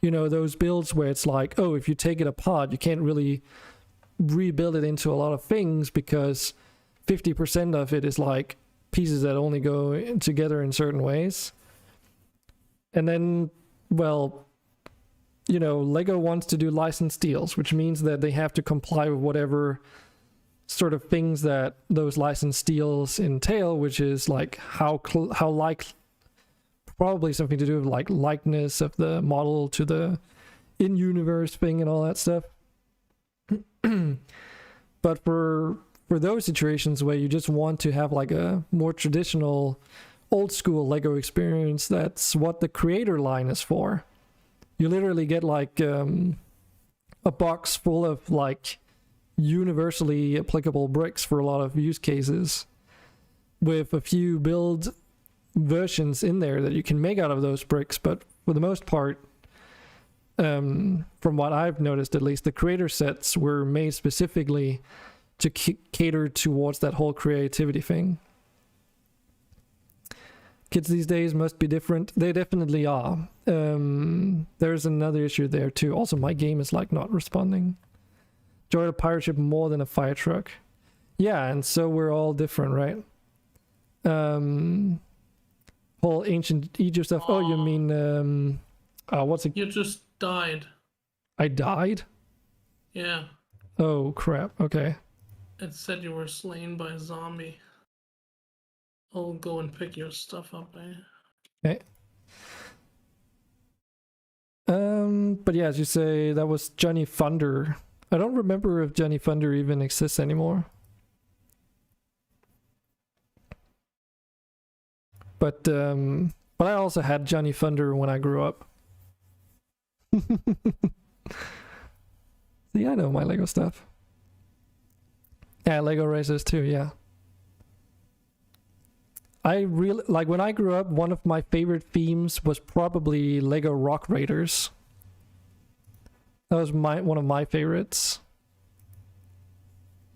You know, those builds where it's like, oh, if you take it apart, you can't really rebuild it into a lot of things because 50% of it is like pieces that only go together in certain ways. And then, well, you know, Lego wants to do licensed deals, which means that they have to comply with whatever sort of things that those licensed deals entail, which is like how probably something to do with like likeness of the model to the in-universe thing and all that stuff. But for those situations where you just want to have like a more traditional old school Lego experience, that's what the creator line is for. You literally get like a box full of like universally applicable bricks for a lot of use cases, with a few build versions in there that you can make out of those bricks. But for the most part, from what I've noticed at least, the creator sets were made specifically to cater towards that whole creativity thing. Kids these days must be different. They definitely are. There's another issue there too. Also, my game is like not responding. Enjoy a pirate ship more than a fire truck. Yeah, and so we're all different, right? Whole ancient Egypt stuff. Oh, you mean what's it? You just died. I died? Yeah. Oh crap. Okay. It said you were slain by a zombie. I'll go and pick your stuff up, eh? Okay. But yeah, as you say, that was Johnny Thunder. I don't remember if Johnny Thunder even exists anymore. But I also had Johnny Thunder when I grew up. See, I know my Lego stuff. Yeah, Lego Racers too, yeah. I really like when I grew up, one of my favorite themes was probably Lego Rock Raiders. That was one of my favorites.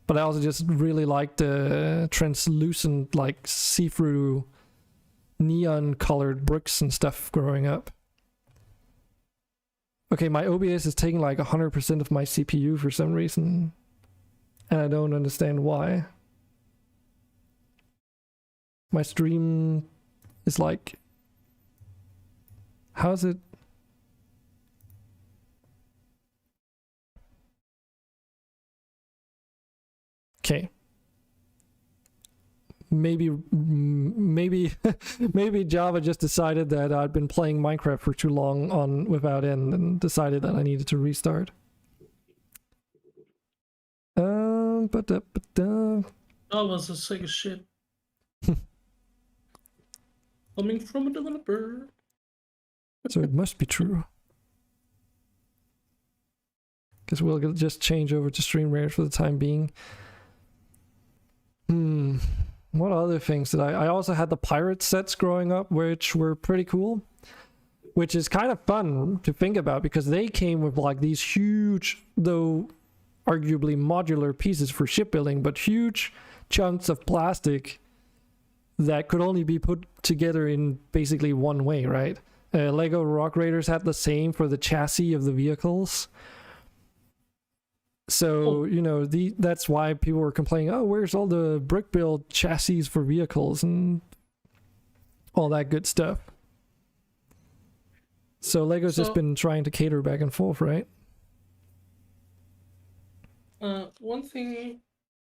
But I also just really liked the translucent, like see-through neon colored bricks and stuff growing up. Okay, my OBS is taking like 100% of my CPU for some reason. And I don't understand why. My stream is like... How's it... Okay. Maybe Java just decided that I'd been playing Minecraft for too long on without end and decided that I needed to restart. That was a sick shit. Coming from a developer. So it must be true. Because we'll just change over to stream rate for the time being. What other things did I also had the pirate sets growing up, which were pretty cool. Which is kind of fun to think about because they came with like these huge, though arguably modular pieces for shipbuilding, but huge chunks of plastic that could only be put together in basically one way, right? Lego Rock Raiders had the same for the chassis of the vehicles. So, you know, that's why people were complaining, oh, where's all the brick build chassis for vehicles and all that good stuff. So Lego's just been trying to cater back and forth, right? One thing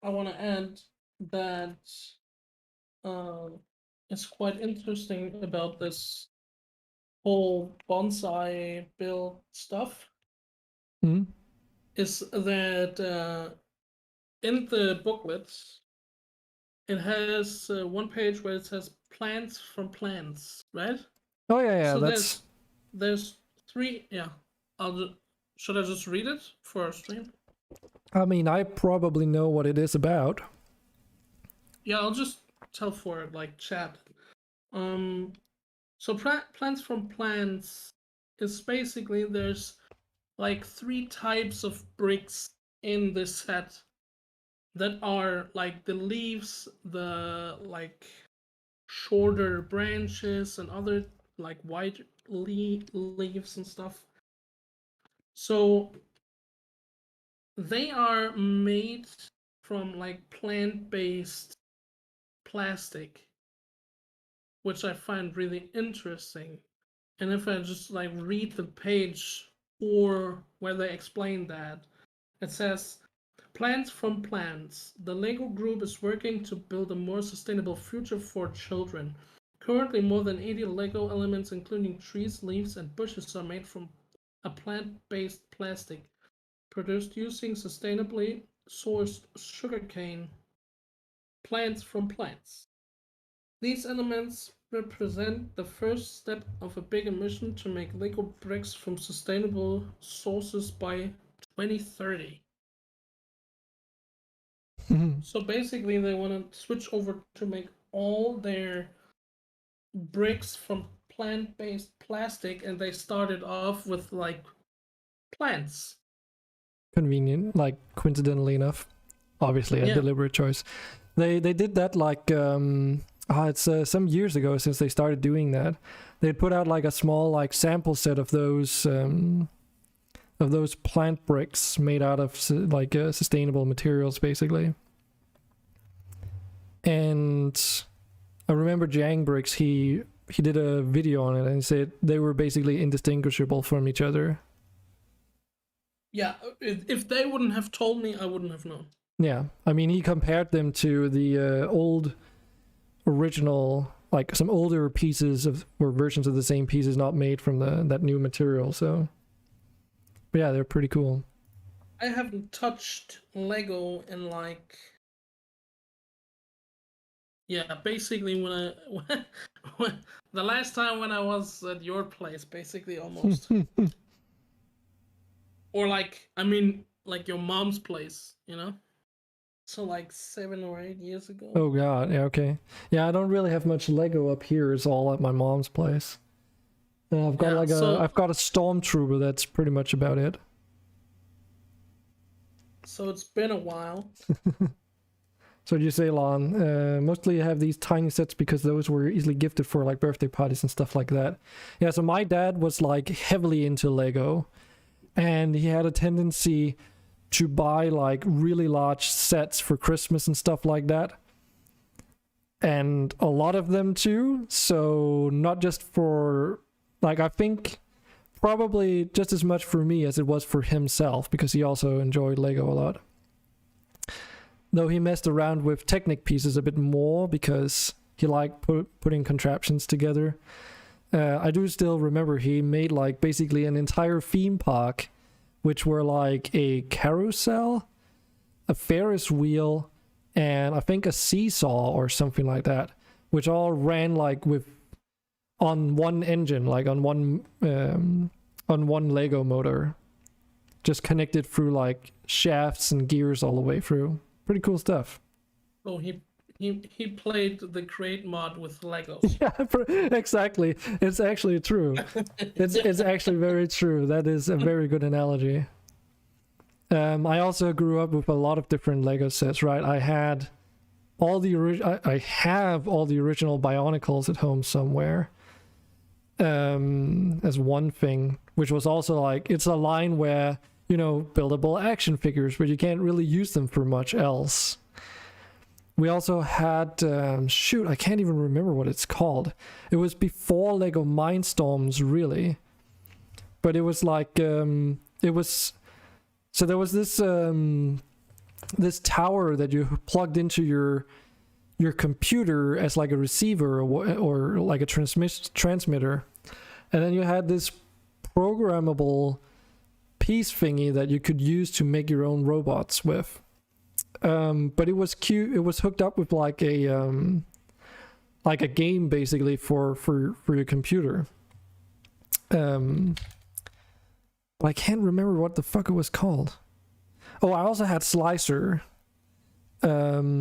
I want to add that is quite interesting about this whole bonsai build stuff is that in the booklets it has one page where it says plants from plants, right? Oh yeah, So that's... there's three. Yeah, should I just read it for our stream? I mean, I probably know what it is about. Yeah, I'll just tell for like chat. So plants from plants is basically there's like 3 types of bricks in this set that are like the leaves, the like shorter branches, and other like white leaves and stuff. So they are made from like plant-based plastic, which I find really interesting. And if I just like read the page or where they explain that, it says plants from plants. The Lego group is working to build a more sustainable future for children. Currently, more than 80 Lego elements, including trees, leaves, and bushes, are made from a plant-based plastic produced using sustainably sourced sugarcane plants from plants. These elements represent the first step of a bigger mission to make Lego bricks from sustainable sources by 2030. So basically, they want to switch over to make all their bricks from plant-based plastic, and they started off with like plants. Convenient, like coincidentally enough. Obviously a deliberate choice. They did that like it's some years ago since they started doing that. They put out like a small like sample set of those plant bricks made out of sustainable materials basically. And I remember Jang Bricks, he did a video on it and he said they were basically indistinguishable from each other. Yeah, if they wouldn't have told me, I wouldn't have known. Yeah, I mean, he compared them to the old original, like some older pieces of or versions of the same pieces not made from that new material. So, but yeah, they're pretty cool. I haven't touched Lego in like, yeah, basically when the last time when I was at your place, basically almost. Or like, I mean, like your mom's place, you know? So like 7 or 8 years ago. Oh god, yeah, okay. Yeah, I don't really have much Lego up here. It's all at my mom's place. I've got I've got a Stormtrooper, that's pretty much about it. So it's been a while. So you say, Lon, mostly I have these tiny sets because those were easily gifted for like birthday parties and stuff like that. Yeah, so my dad was like heavily into Lego. And he had a tendency to buy like really large sets for Christmas and stuff like that. And a lot of them too. So not just for, like, I think probably just as much for me as it was for himself, because he also enjoyed Lego a lot. Though he messed around with Technic pieces a bit more because he liked putting contraptions together. I do still remember he made like basically an entire theme park, which were like a carousel, a Ferris wheel, and I think a seesaw or something like that, which all ran like on one engine, like on one Lego motor, just connected through like shafts and gears all the way through. Pretty cool stuff. So he He played the Create mod with Legos. Yeah, exactly. It's actually true. It's actually very true. That is a very good analogy. I also grew up with a lot of different Lego sets, right? I had all the I have all the original Bionicles at home somewhere. As one thing, which was also like, it's a line where, you know, buildable action figures, but you can't really use them for much else. We also had, shoot, I can't even remember what it's called. It was before Lego Mindstorms, really. But it was like, so there was this, this tower that you plugged into your computer as like a receiver or like a transmitter. And then you had this programmable piece thingy that you could use to make your own robots with. But it was cute. It was hooked up with like a game basically for your computer. But I can't remember what the fuck it was called. Oh, I also had Slicer. That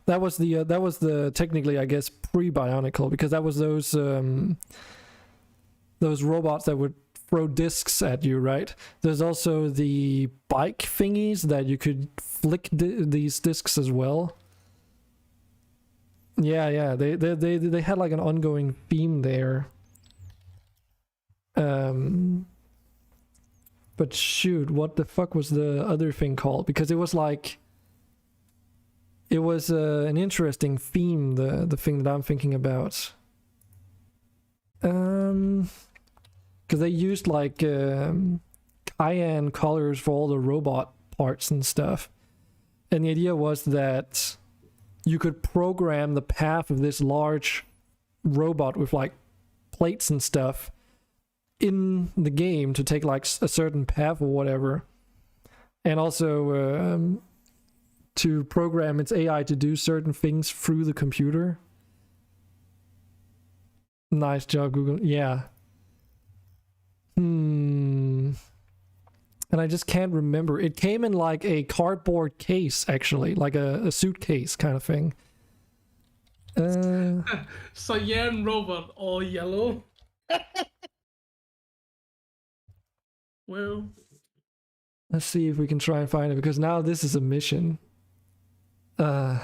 was the technically, I guess, pre-Bionicle, because that was those robots that would throw discs at you, right? There's also the bike thingies that you could flick these discs as well. Yeah, they had like an ongoing theme there. But shoot, what the fuck was the other thing called? Because it was like, it was an interesting theme, the thing that I'm thinking about. Because they used like cyan colors for all the robot parts and stuff. And the idea was that you could program the path of this large robot with like plates and stuff in the game to take like a certain path or whatever. And also to program its AI to do certain things through the computer. Nice job, Google. Yeah. And I just can't remember. It came in like a cardboard case, actually, like a suitcase kind of thing. Cyan robot, all yellow. Well, let's see if we can try and find it, because now this is a mission. And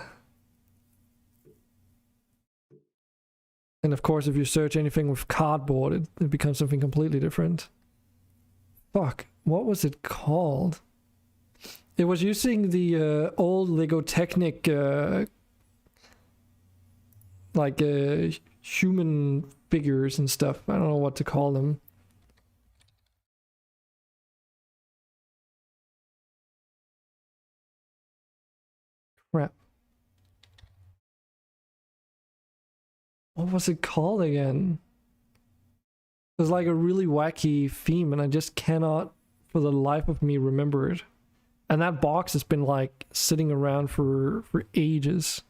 of course, if you search anything with cardboard, it becomes something completely different. Fuck, what was it called? It was using the old Lego Technic like human figures and stuff. I don't know what to call them. Crap. What was it called again? It was like a really wacky theme, and I just cannot for the life of me remember it. And that box has been like sitting around for ages.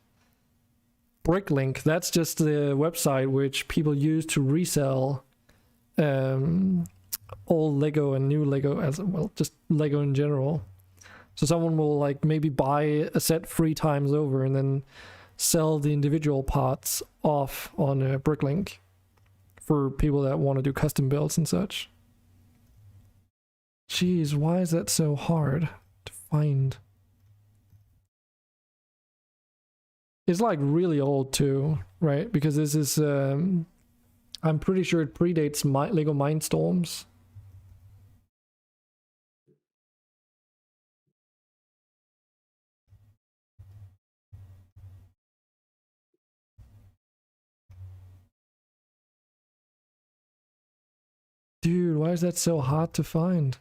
Bricklink, that's just the website which people use to resell old Lego and new Lego, as well, just Lego in general. So someone will like maybe buy a set 3 times over and then sell the individual parts off on Bricklink for people that want to do custom builds and such. Jeez, why is that so hard to find? It's like really old too, right? Because this is, I'm pretty sure it predates Lego Mindstorms. Dude, why is that so hard to find?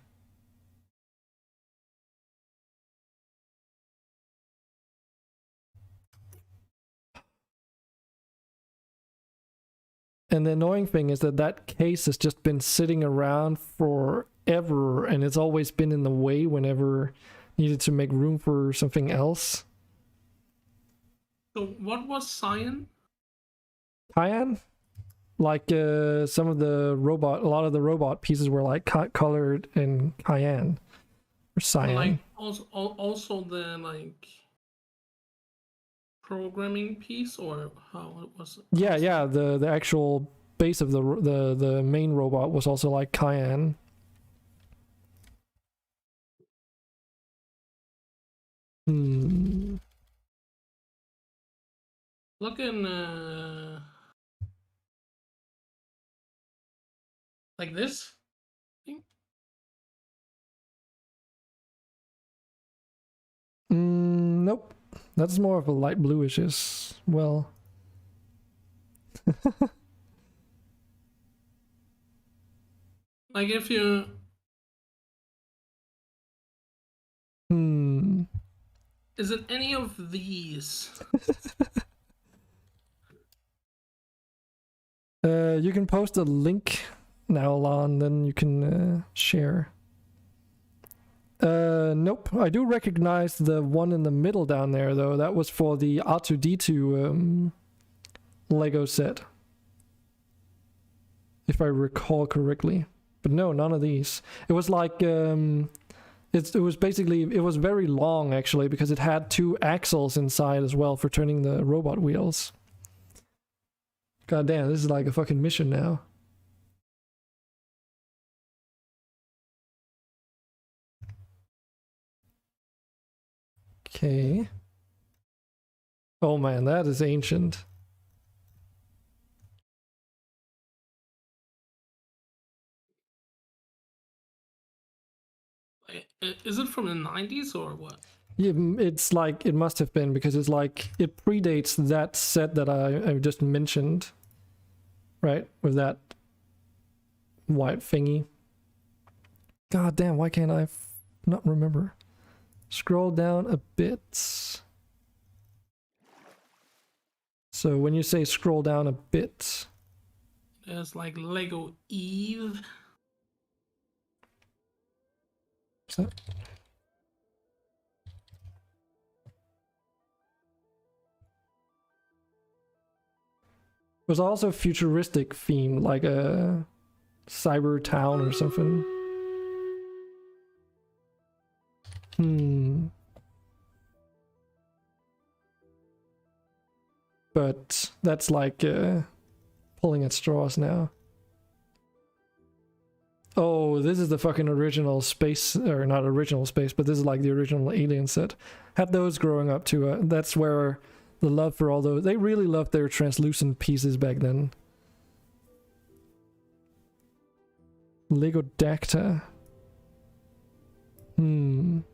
And the annoying thing is that that case has just been sitting around forever, and it's always been in the way whenever needed to make room for something else. so what was cyan? Cyan? Like some of the robot, a lot of the robot pieces were like colored in cyan or cyan. Like also the like programming piece, or how it was? Yeah, yeah. The actual base of the main robot was also like Cayenne. Hmm. Looking like this. Nope. That's more of a light bluish as well. Like if you is it any of these? You can post a link now, Lon, then you can share. Nope. I do recognize the one in the middle down there, though. That was for the R2D2 Lego set, if I recall correctly. But no, none of these. It was like it was basically, it was very long actually, because it had 2 axles inside as well for turning the robot wheels. God damn, this is like a fucking mission now. Okay. Oh man, that is ancient. Is it from the 90s or what? Yeah, it's like, it must have been, because it's like, it predates that set that I just mentioned. Right? With that white thingy. God damn, why can't I not remember? Scroll down a bit. So when you say scroll down a bit, There's like Lego Eve. so was also futuristic theme, like a cyber town or something. But that's like pulling at straws now. Oh, this is the fucking original space, or not original space, but this is like the original Alien set. Had those growing up too. That's where the love for all those, they really loved their translucent pieces back then. Lego Dacta. Man,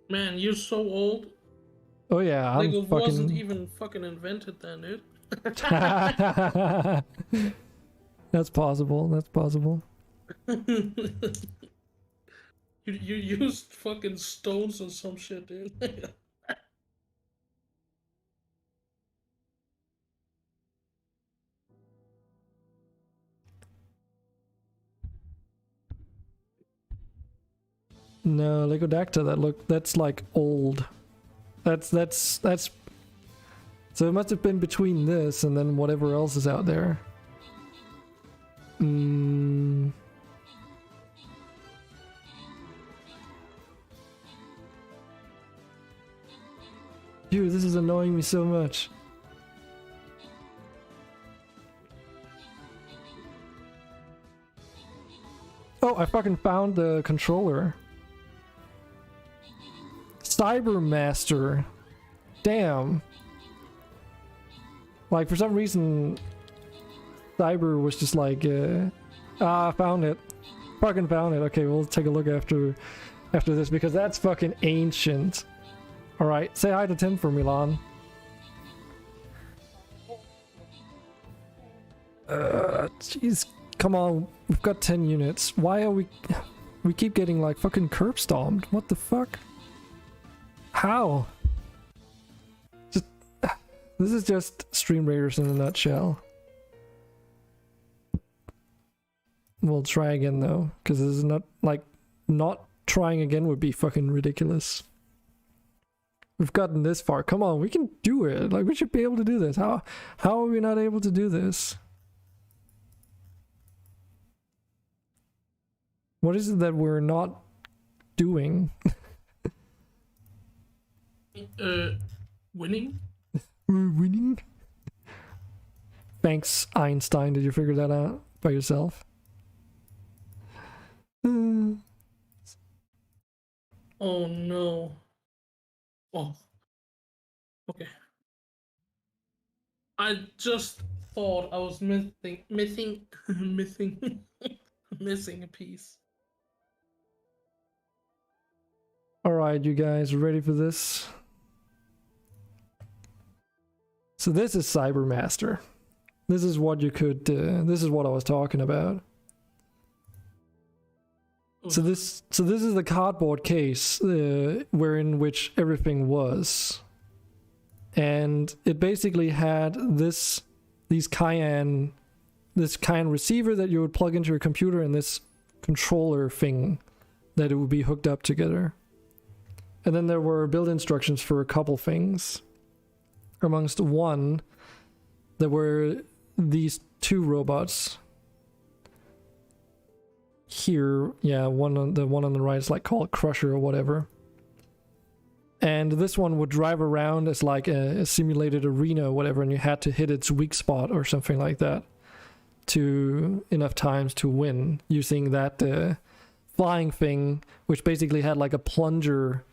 you're so old. Oh yeah, I'm Lego fucking... wasn't even fucking invented then, dude. That's possible. That's possible. You used fucking stones or some shit, dude. No, Lego Dacta, that's like old. That's so it must have been between this and then whatever else is out there. Dude, this is annoying me so much. Oh, I fucking found the controller. Cybermaster. Damn. Like, for some reason, Cyber was just like, I found it. Fucking found it. Okay, we'll take a look after this, because that's fucking ancient. Alright, say hi to Tim for Milan. Jeez, come on. We've got 10 units. Why are we keep getting, like, fucking curb stomped? What the fuck? How? This is just Stream Raiders in a nutshell. We'll try again though, because this is not, like, not trying again would be fucking ridiculous. We've gotten this far. Come on, we can do it. Like, we should be able to do this. How are we not able to do this? What is it that we're not doing? Winning? We're winning. Thanks, Einstein. Did you figure that out by yourself? Oh no. Oh. Okay. I just thought I was missing missing a piece. Alright, you guys ready for this? So this is Cybermaster. This is what you could, this is what I was talking about. So this is the cardboard case wherein which everything was. And it basically had this Cayenne receiver that you would plug into your computer and this controller thing that it would be hooked up together. And then there were build instructions for a couple things. Amongst one, there were these two robots. Here, yeah, the one on the right is like called Crusher or whatever. And this one would drive around as like a simulated arena or whatever, and you had to hit its weak spot or something like that to enough times to win using that flying thing, which basically had like a plunger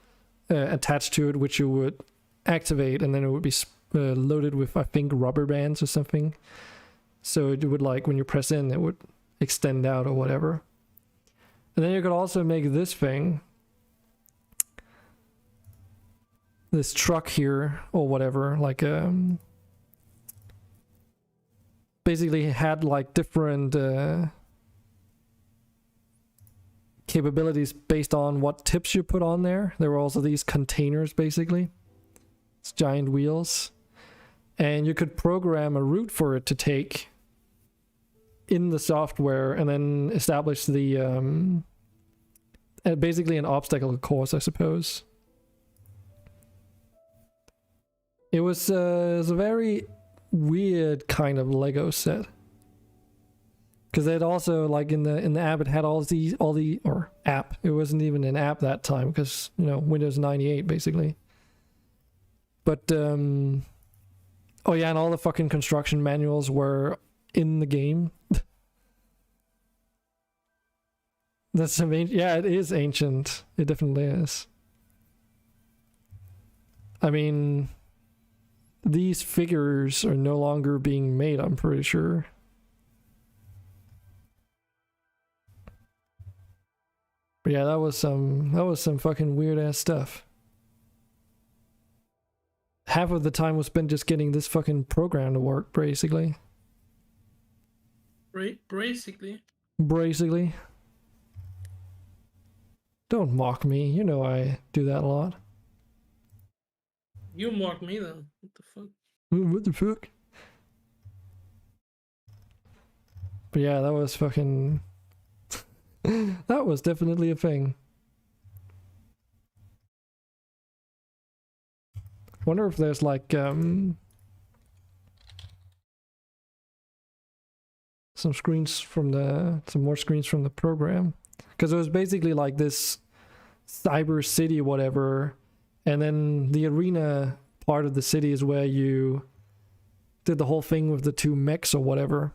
attached to it, which you would activate, and then it would be loaded with, I think, rubber bands or something. So it would, like, when you press in, it would extend out or whatever. And then you could also make this thing, this truck here or whatever, like basically had like different capabilities based on what tips you put on there. There were also these containers, basically. It's giant wheels. And you could program a route for it to take in the software and then establish the basically an obstacle course, I suppose. It was a very weird kind of Lego set. Because it also, like, in the app, it had or app. It wasn't even an app that time because, you know, Windows 98 basically. But oh yeah, and all the fucking construction manuals were in the game. That's amazing. Yeah, it is ancient. It definitely is. I mean, these figures are no longer being made, I'm pretty sure. But yeah, that was some fucking weird ass stuff. Half of the time was spent just getting this fucking program to work, basically. Basically. Basically. Don't mock me. You know I do that a lot. You mock me then. What the fuck? What the fuck? But yeah, that was fucking... that was definitely a thing. Wonder if there's like some more screens from the program, because it was basically like this cyber city whatever, and then the arena part of the city is where you did the whole thing with the two mechs or whatever.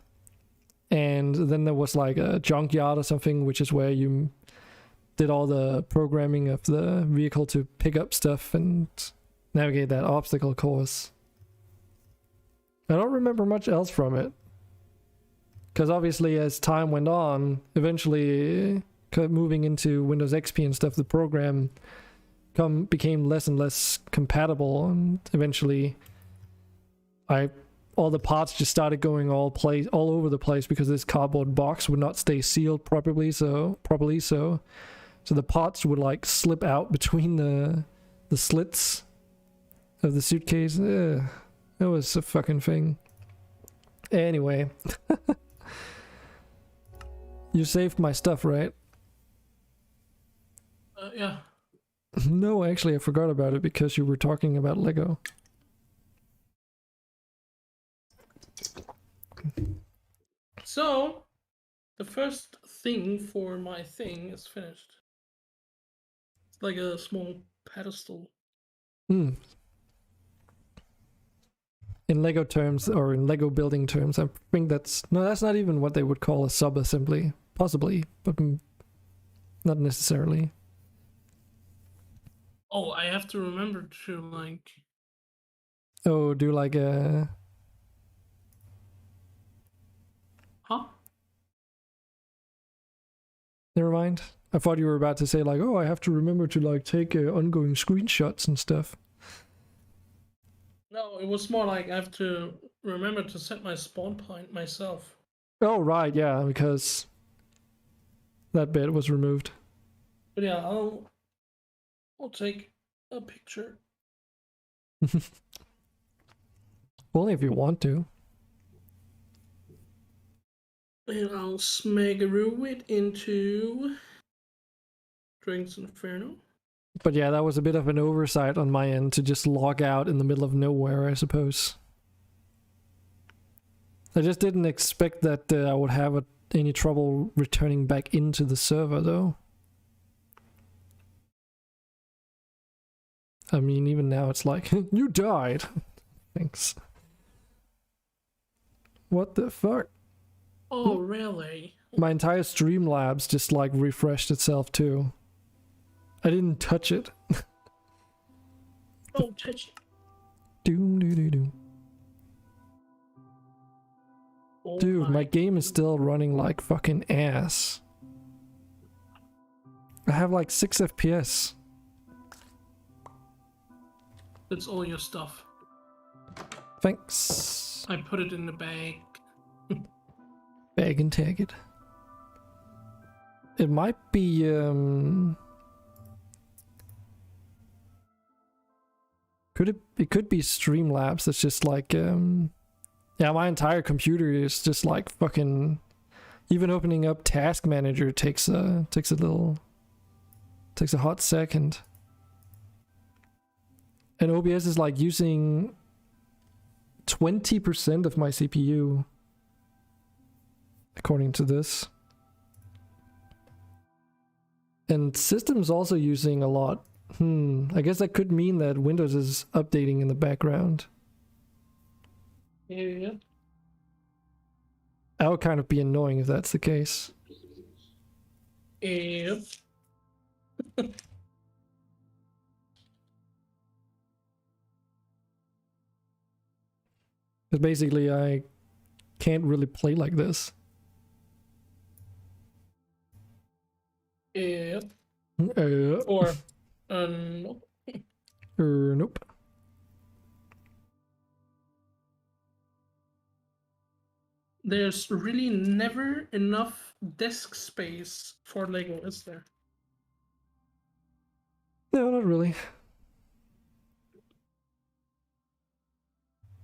And then there was like a junkyard or something, which is where you did all the programming of the vehicle to pick up stuff and navigate that obstacle course. I don't remember much else from it. Because obviously as time went on, eventually moving into Windows XP and stuff, the program became less and less compatible, and eventually all the parts just started going all over the place because this cardboard box would not stay sealed properly. So the parts would like slip out between the slits of the suitcase. That was a fucking thing. Anyway, you saved my stuff, right? Yeah. No, actually, I forgot about it because you were talking about Lego. So, the first thing for my thing is finished. It's like a small pedestal. Hmm. In Lego terms, or in Lego building terms, I think that's not even what they would call a sub-assembly. Possibly, but not necessarily. Oh, I have to remember to like. Oh, do like a... Huh? Never mind. I thought you were about to say like, oh, I have to remember to like take ongoing screenshots and stuff. No, it was more like I have to remember to set my spawn point myself. Oh, right, yeah, because that bit was removed. But yeah, I'll take a picture. Only if you want to. And I'll smagaroo it into Dragon's Inferno. But yeah, that was a bit of an oversight on my end to just log out in the middle of nowhere, I suppose. I just didn't expect that I would have any trouble returning back into the server, though. I mean, even now it's like, you died! Thanks. What the fuck? Oh, really? My entire Streamlabs just like refreshed itself too. I didn't touch it. Don't touch it. Doom doo doo doo. Oh Dude, my game is still running like fucking ass. I have like 6 FPS. That's all your stuff. Thanks. I put it in the bag. Bag and tag it. It might be it could be Streamlabs that's just like yeah, my entire computer is just like fucking, even opening up Task Manager takes a hot second. And OBS is like using 20% of my CPU according to this. And system's also using a lot. I guess that could mean that Windows is updating in the background. Yeah. That would kind of be annoying if that's the case. Yep. Because basically I can't really play like this. Yep. Nope. Or, nope. Nope. There's really never enough desk space for Lego, is there? No, not really.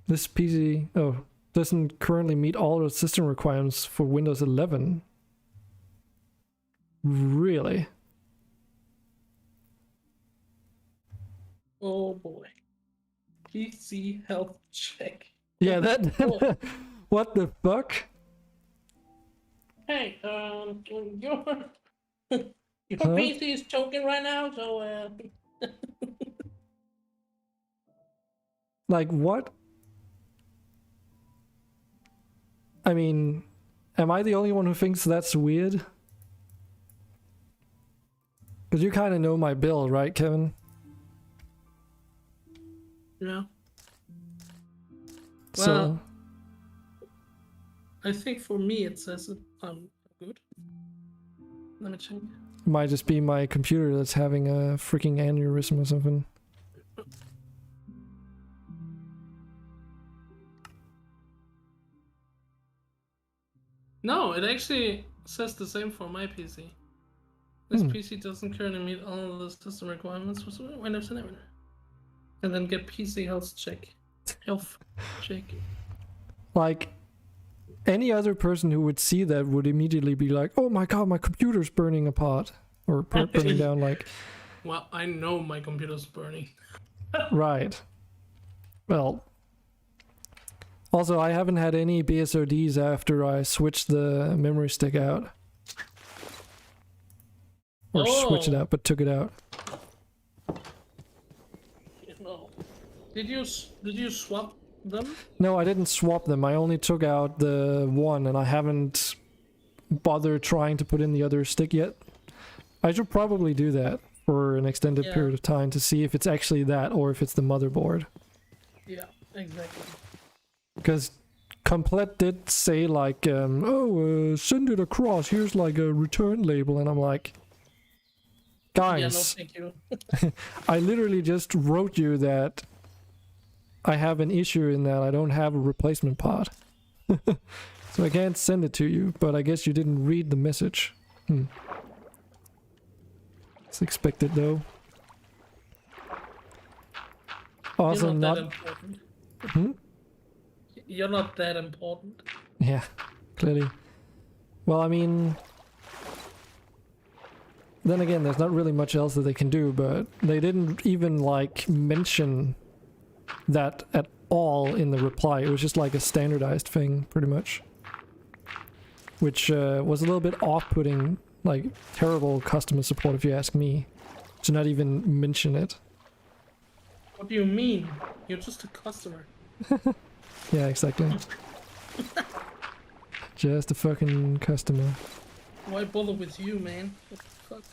This PC, doesn't currently meet all the system requirements for Windows 11. Really? Oh boy. PC health check. Yeah, that. Oh. What the fuck? Hey, your PC is choking right now, so Like, what? I mean, am I the only one who thinks that's weird? Because you kind of know my build, right, Kevin? yeah. So, Well, I think for me it says that I'm good. Let me check. it might just be my computer that's having a freaking aneurysm or something. No, it actually says the same for my PC. This PC doesn't currently meet all of the system requirements for Windows 11. And then get PC health check. Health check. Like, any other person who would see that would immediately be like, oh my god, my computer's burning apart. Or burning down, like... Well, I know my computer's burning. Right. Well... Also, I haven't had any BSODs after I switched the memory stick out. Or switched it out, but took it out. You know. Did you swap them? No, I didn't swap them. I only took out the one, and I haven't bothered trying to put in the other stick yet. I should probably do that for an extended period of time to see if it's actually that or if it's the motherboard. Yeah, exactly. Because Complete did say like, send it across, here's like a return label, and I'm like, guys, Yeah, no, thank you. I literally just wrote you that I have an issue in that I don't have a replacement part. So I can't send it to you, but I guess you didn't read the message. It's expected though. Also You're not not... that important. You're not that important. Yeah, clearly. Well, I mean... Then again, there's not really much else that they can do, but they didn't even, like, mention that at all in the reply. It was just like a standardized thing, pretty much. Which was a little bit off-putting, like, terrible customer support, if you ask me, to not even mention it. What do you mean? You're just a customer. Yeah, exactly. Just a fucking customer. Why bother with you, man? What the fuck?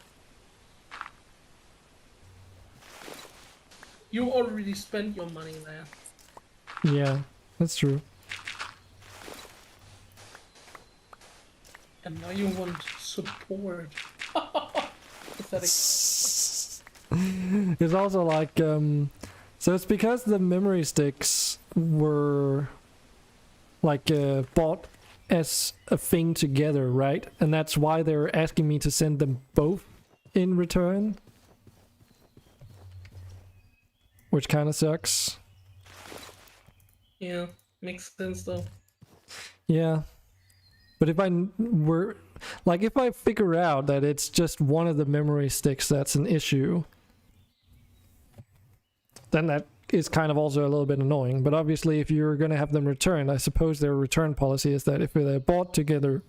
You already spent your money there. Yeah, that's true. And now you want support. Pathetic. It's also like, so it's because the memory sticks were like bought as a thing together, right? And that's why they're asking me to send them both in return. Which kind of sucks. Yeah, makes sense though. Yeah. But if I were, like, if I figure out that it's just one of the memory sticks that's an issue, then that is kind of also a little bit annoying. But obviously, if you're going to have them returned, I suppose their return policy is that if they're bought together,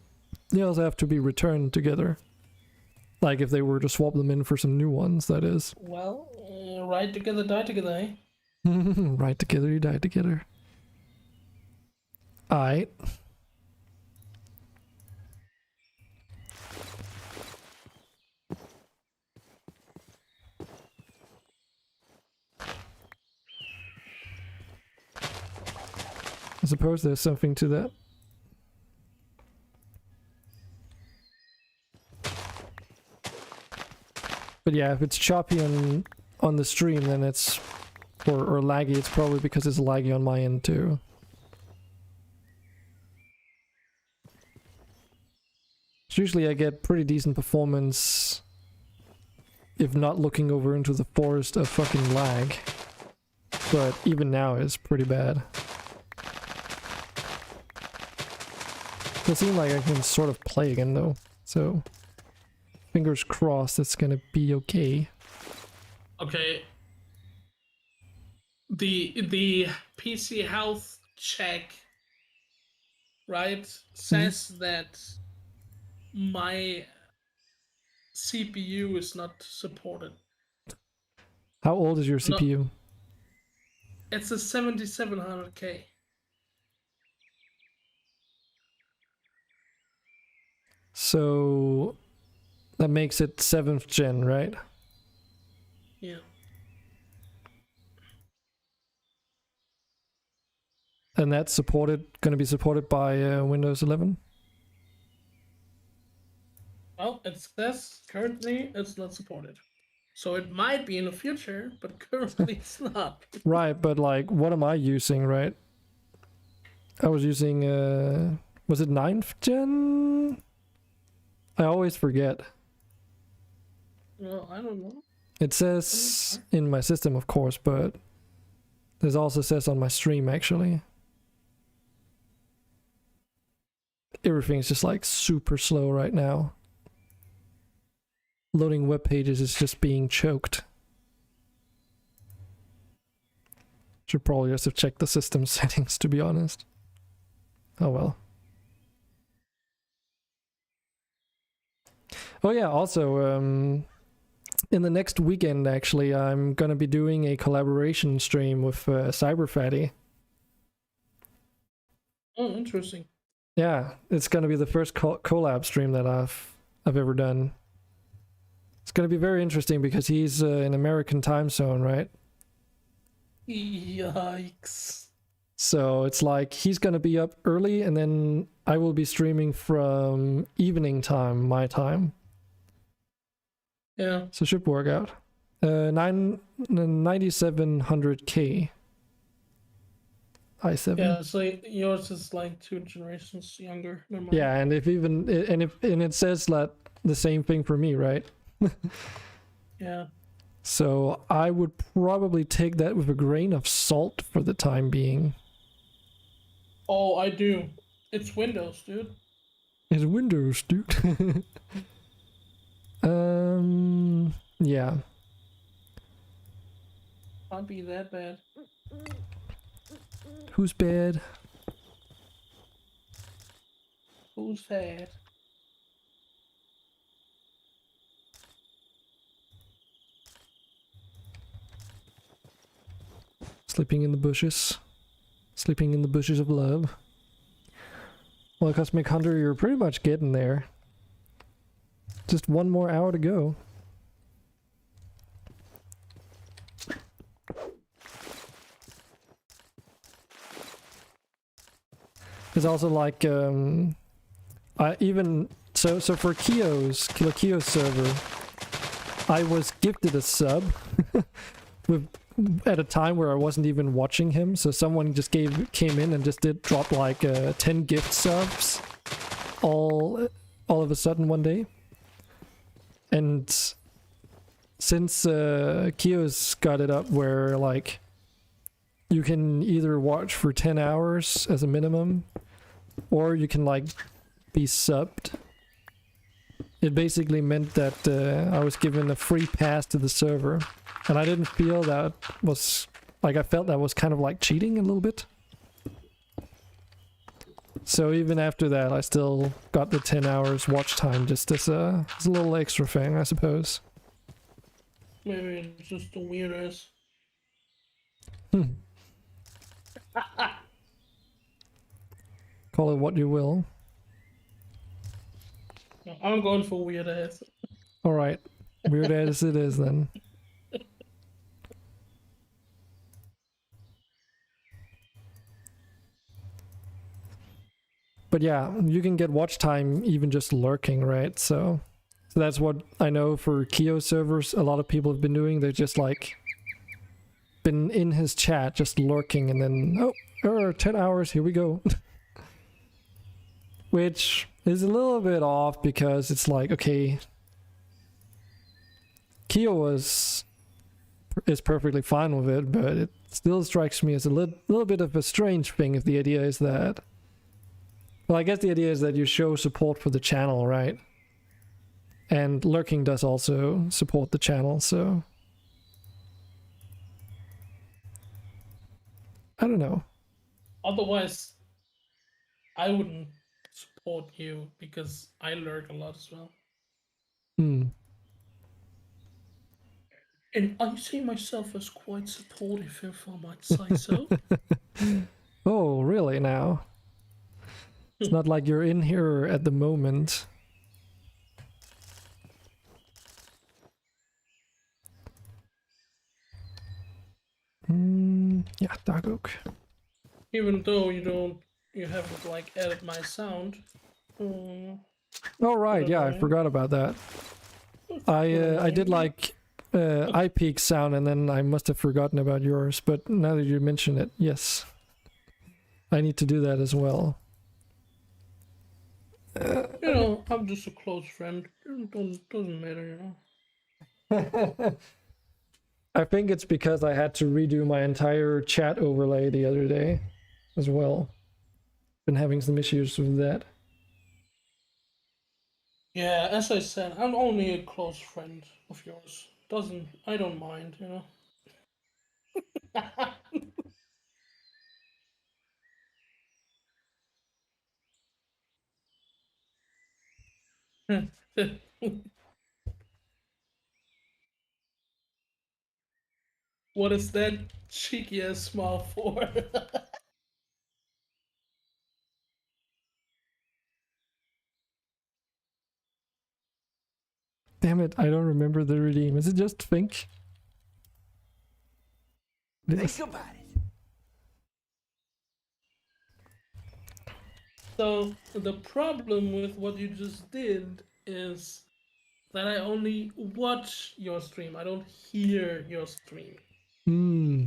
they also have to be returned together. Like if they were to swap them in for some new ones, that is. Well, ride together, die together, eh? Ride together, you die together. Alright. I suppose there's something to that. But yeah, if it's choppy on the stream, then it's... Or laggy, it's probably because it's laggy on my end too. So usually I get pretty decent performance if not looking over into the forest of fucking lag. But even now it's pretty bad. It seems like I can sort of play again though, so fingers crossed it's gonna be okay. Okay. The PC health check, right, says that my CPU is not supported. How old is your CPU? It's a 7700K. So that makes it 7th gen, right? Yeah. And that's gonna be supported by Windows 11? Well, it says currently it's not supported. So it might be in the future, but currently it's not. Right, but like, what am I using, right? I was using, was it 9th gen? I always forget. Well, I don't know. It says in my system, of course, but there's also says on my stream, actually. Everything's just like super slow right now. Loading web pages is just being choked. Should probably just have checked the system settings, to be honest. Oh well. Oh yeah, also, in the next weekend, actually, I'm gonna be doing a collaboration stream with Cyberfatty. Oh, interesting. Yeah, it's gonna be the first collab stream that I've ever done. It's gonna be very interesting because he's in American time zone, right? Yikes. So it's like he's gonna be up early, and then I will be streaming from evening time, my time. Yeah. So it should work out. 9700K. i7. Yeah, so yours is like 2 generations younger than mine. Yeah, and if it says that the same thing for me, right? Yeah. So I would probably take that with a grain of salt for the time being. Oh, I do. It's Windows, dude. It's Windows, dude. Yeah. Can't be that bad. Who's bad? Who's bad? Sleeping in the bushes. Sleeping in the bushes of love. Well, Cosmic Hunter, you're pretty much getting there. Just 1 more hour to go. It's also like I even so for Kio's server, I was gifted a sub with at a time where I wasn't even watching him. So someone just came in and just drop like 10 gift subs all of a sudden one day. And since Kio's got it up where like you can either watch for 10 hours as a minimum, or you can like be subbed. It basically meant that I was given a free pass to the server, and I didn't feel that was like, I felt that was kind of like cheating a little bit. So even after that, I still got the 10 hours watch time just as a little extra thing, I suppose. Maybe it's just a weird ass. Call it what you will. I'm going for weird ass. Alright, weird as it is then. But yeah, you can get watch time even just lurking, right? So that's what I know for Kio servers, a lot of people have been doing. They're just like been in his chat just lurking, and then 10 hours, here we go. Which is a little bit off because it's like, okay, Kio is perfectly fine with it, but it still strikes me as a little bit of a strange thing if the idea is that, well, I guess the idea is that you show support for the channel, right? And lurking does also support the channel, so I don't know. Otherwise, I wouldn't support you because I lurk a lot as well. Hmm. And I see myself as quite supportive, if I might say so. Oh, really now? It's not like you're in here at the moment. Yeah, dark oak. Even though you haven't like added my sound. Oh right, yeah, I forgot about that. I did like iPeak sound, and then I must have forgotten about yours. But now that you mention it, yes, I need to do that as well. I'm just a close friend. It doesn't matter, I think it's because I had to redo my entire chat overlay the other day as well. Been having some issues with that. Yeah, as I said, I'm only a close friend of yours. I don't mind, What is that cheeky ass smile for? Damn it, I don't remember the redeem. Is it just think? Yes. Think about it. So the problem with what you just did is that I only watch your stream. I don't hear your stream. Hmm.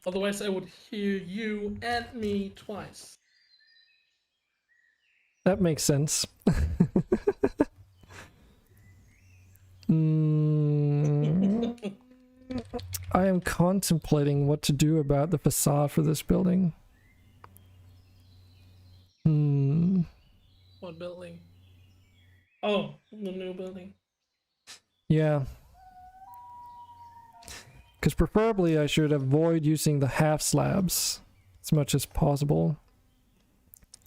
Otherwise, I would hear you and me twice. That makes sense. Mm, I am contemplating what to do about the facade for this building. Hmm. What building? Oh, the new building. Yeah. Because preferably I should avoid using the half slabs as much as possible.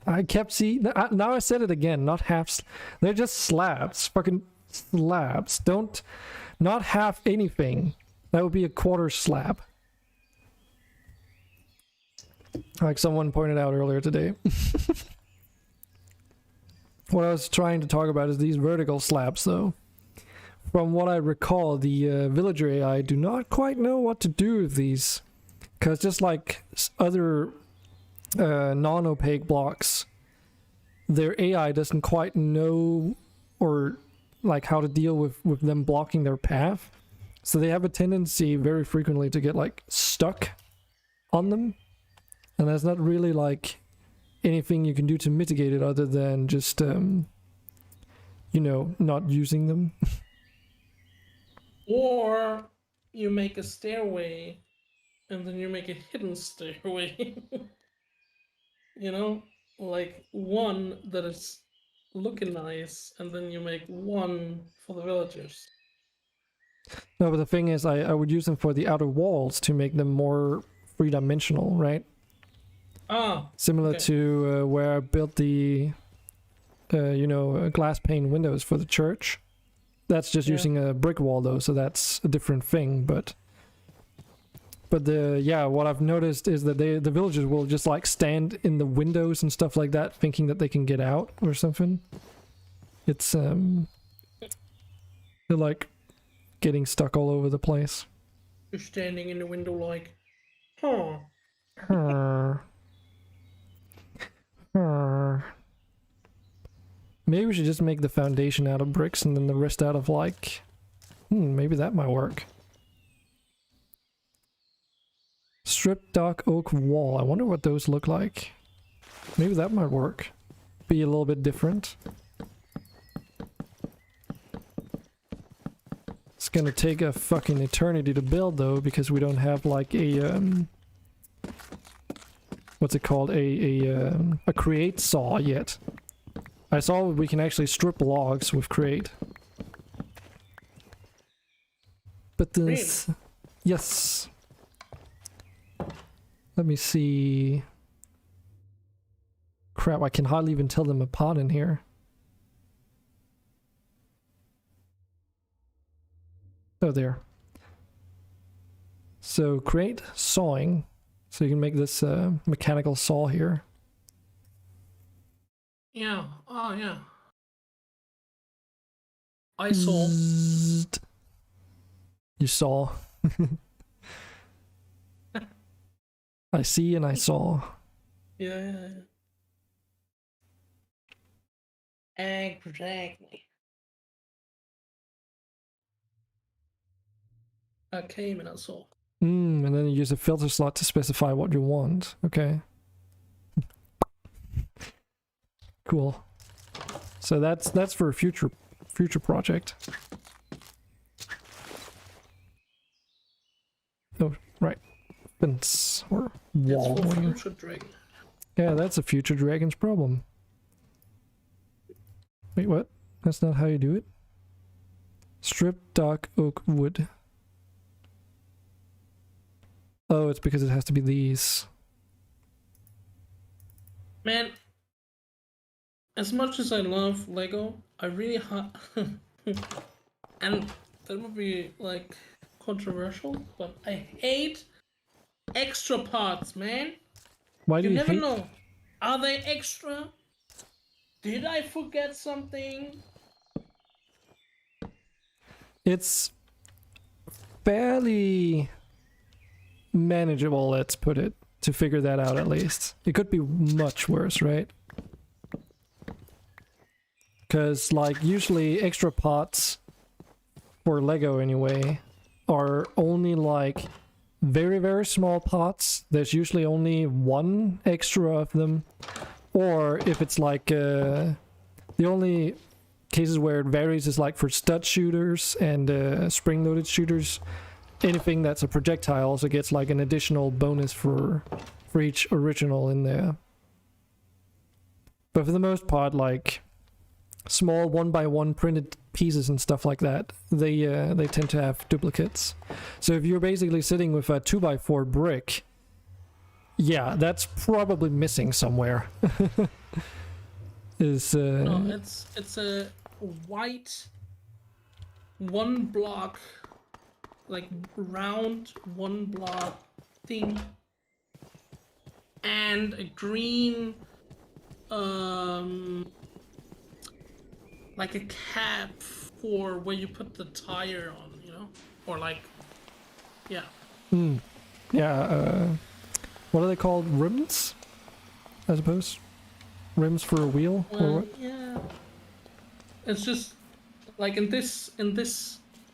I kept seeing... Now I said it again, not half... They're just slabs. Fucking slabs. Don't... Not half anything. That would be a quarter slab. Like someone pointed out earlier today. What I was trying to talk about is these vertical slabs, though. From what I recall, the villager AI do not quite know what to do with these. Because just like other non-opaque blocks, their AI doesn't quite know or like how to deal with them blocking their path. So they have a tendency very frequently to get like stuck on them. And there's not really like anything you can do to mitigate it other than just, you know, not using them. Or you make a stairway and then you make a hidden stairway. You know? Like one that is looking nice and then you make one for the villagers. No, but the thing is, I would use them for the outer walls to make them more three-dimensional, right? Ah, Similar okay. to where I built the, you know, glass pane windows for the church. That's just Yeah. using a brick wall, though, so that's a different thing. But the yeah, what I've noticed is that the villagers will just like stand in the windows and stuff like that, thinking that they can get out or something. It's they're like getting stuck all over the place. You're standing in the window like, huh. Maybe we should just make the foundation out of bricks and then the rest out of like... maybe that might work. Strip dark oak wall. I wonder what those look like. Maybe that might work. Be a little bit different. It's gonna take a fucking eternity to build though, because we don't have like a what's it called? A create saw yet. I saw we can actually strip logs with create. But this... Yes. Let me see... Crap, I can hardly even tell them apart in here. Oh, there. So create sawing. So you can make this mechanical saw here. Yeah, oh yeah. I saw. Zzzzt. You saw. I see and I saw. Yeah. Exactly. I came and I saw. And then you use a filter slot to specify what you want. Okay. Cool. So that's for a future project. Oh, right. Fence or wall. That's for whatever. future dragon. Yeah, that's a future dragon's problem. Wait, what? That's not how you do it? Strip dark oak wood. Oh, it's because it has to be these. Man, as much as I love Lego, I really and that would be like controversial, but I hate extra parts, man. Why do You you never hate? know. Are they extra? Did I forget something? It's fairly manageable, let's put it, to figure that out at least. It could be much worse, right? Because, like, usually extra parts, for Lego anyway, are only, like, very, very small parts. There's usually only one extra of them. Or if it's, like, the only cases where it varies is, like, for stud shooters and spring-loaded shooters. Anything that's a projectile also gets, like, an additional bonus for each original in there. But for the most part, like, small 1x1 printed pieces and stuff like that, they tend to have duplicates. So if you're basically sitting with a 2x4 brick, yeah, that's probably missing somewhere. No, it's a white 1 block, like round 1 block thing, and a green like a cap for where you put the tire on, you know? Or like, yeah. Yeah, what are they called? Rims? I suppose? Rims for a wheel? Or Well, what? yeah. It's just, like in this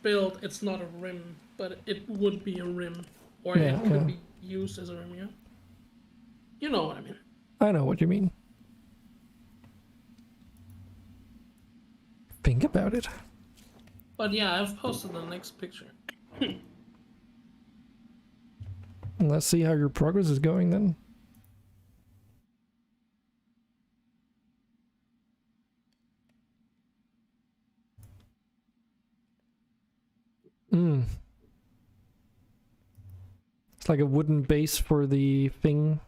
build, it's not a rim, but it would be a rim. Or Yeah, it could yeah. be used as a rim, yeah? You know what I mean. I know what you mean. Think about it. But yeah, I've posted the next picture. Let's see how your progress is going then. It's like a wooden base for the thing.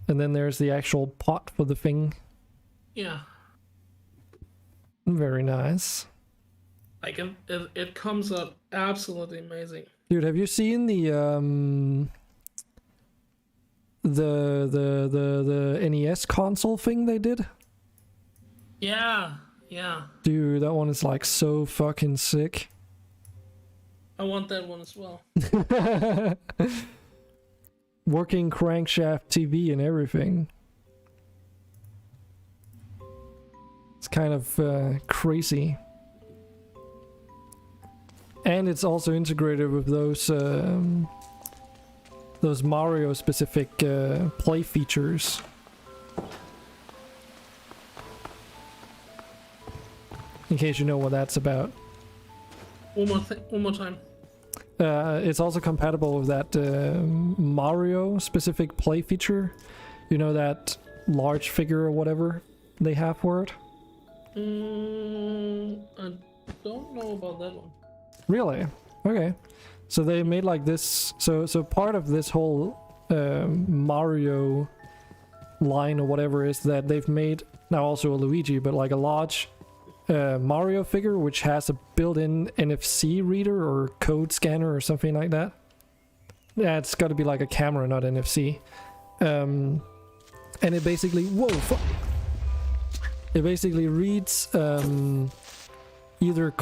And then there's the actual pot for the thing. Yeah. Very nice. Like it comes up absolutely amazing. Dude, have you seen the NES console thing they did? Yeah, yeah. Dude, that one is like so fucking sick. I want that one as well. Working crankshaft TV and everything. It's kind of crazy. And it's also integrated with those Mario specific play features. In case you know what that's about. One more time. It's also compatible with that Mario specific play feature. You know, that large figure or whatever they have for it? I don't know about that one. Really? Okay. So they made like this. So part of this whole Mario line or whatever is that they've made now also a Luigi, but like a large Mario figure which has a built-in NFC reader or code scanner or something like that. Yeah, it's got to be like a camera, not NFC. And it basically it basically reads either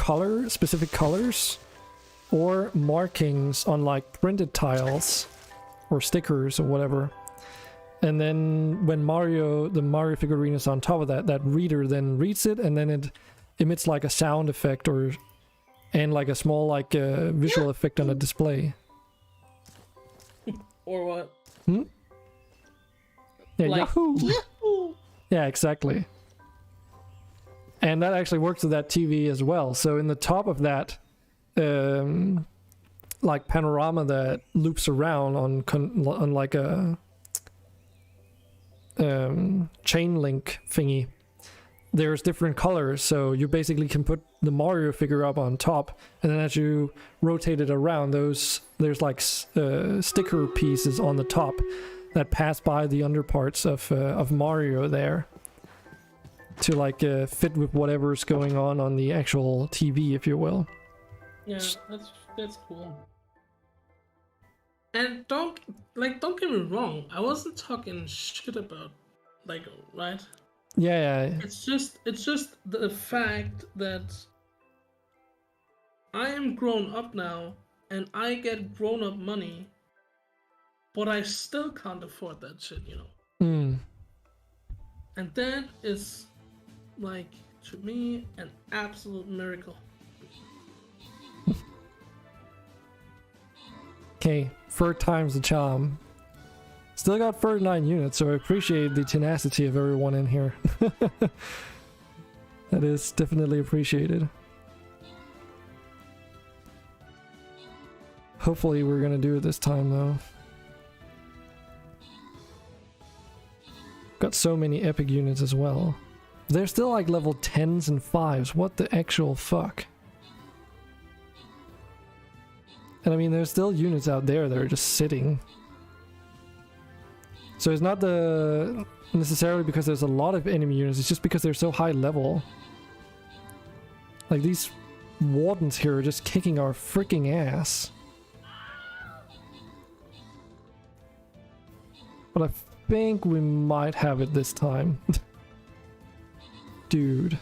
specific colors or markings on like printed tiles or stickers or whatever. And then when the Mario figurine is on top of that reader then reads it, and then it emits like a sound effect and like a small like visual effect on a display. Or what? Yeah, Like, Yahoo! Yahoo! Yeah, exactly. And that actually works with that TV as well. So in the top of that like panorama that loops around on like a chain link thingy, there's different colors, so you basically can put the Mario figure up on top, and then as you rotate it around, there's like sticker pieces on the top that pass by the underparts of Mario there to like fit with whatever's going on the actual TV, if you will. Yeah, that's cool. And don't get me wrong, I wasn't talking shit about Lego, right? Yeah. It's just the fact that I am grown up now and I get grown up money, but I still can't afford that shit, you know. Mm. And that is, like, to me, an absolute miracle. Okay, third time's the charm. Still got 39 units, so I appreciate the tenacity of everyone in here. That is definitely appreciated. Hopefully we're gonna do it this time though. Got so many epic units as well. They're still like level 10s and 5s. What the actual fuck? And I mean, there's still units out there that are just sitting. So it's not necessarily because there's a lot of enemy units, it's just because they're so high level. Like these wardens here are just kicking our freaking ass. But I think we might have it this time. Dude.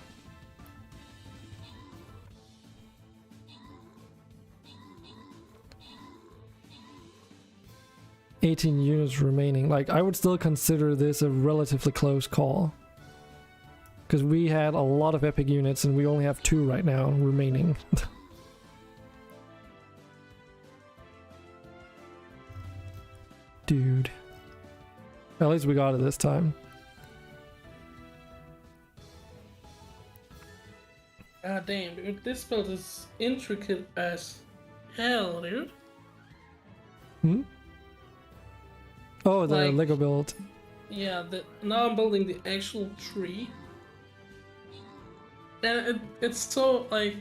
$18 units remaining. Like, I would still consider this a relatively close call. Because we had a lot of epic units and we only have 2 right now remaining. Dude. At least we got it this time. God damn, dude. This build is intricate as hell, dude. Hmm? Oh, the Like- Lego build. Yeah, now I'm building the actual tree. And it's so, like,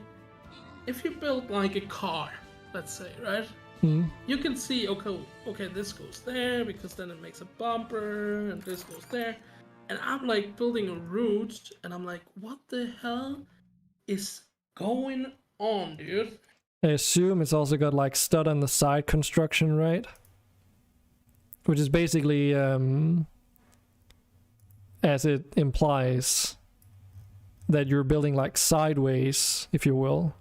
if you build, like, a car, let's say, right? Hmm? You can see, okay, this goes there, because then it makes a bumper, and this goes there. And I'm, like, building a route, and I'm like, what the hell is going on, dude? I assume it's also got like stud on the side construction, right? Which is basically, as it implies, that you're building like sideways, if you will.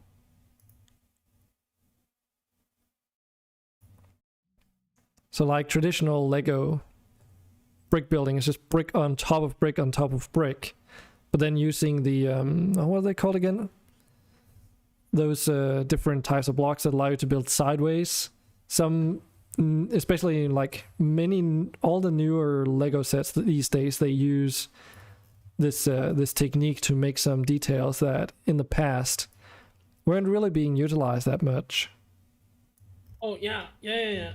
So like traditional Lego brick building is just brick on top of brick on top of brick. But then using the, what are they called again? Those different types of blocks that allow you to build sideways. Some, especially in like all the newer Lego sets these days, they use this this technique to make some details that in the past weren't really being utilized that much. Oh, yeah,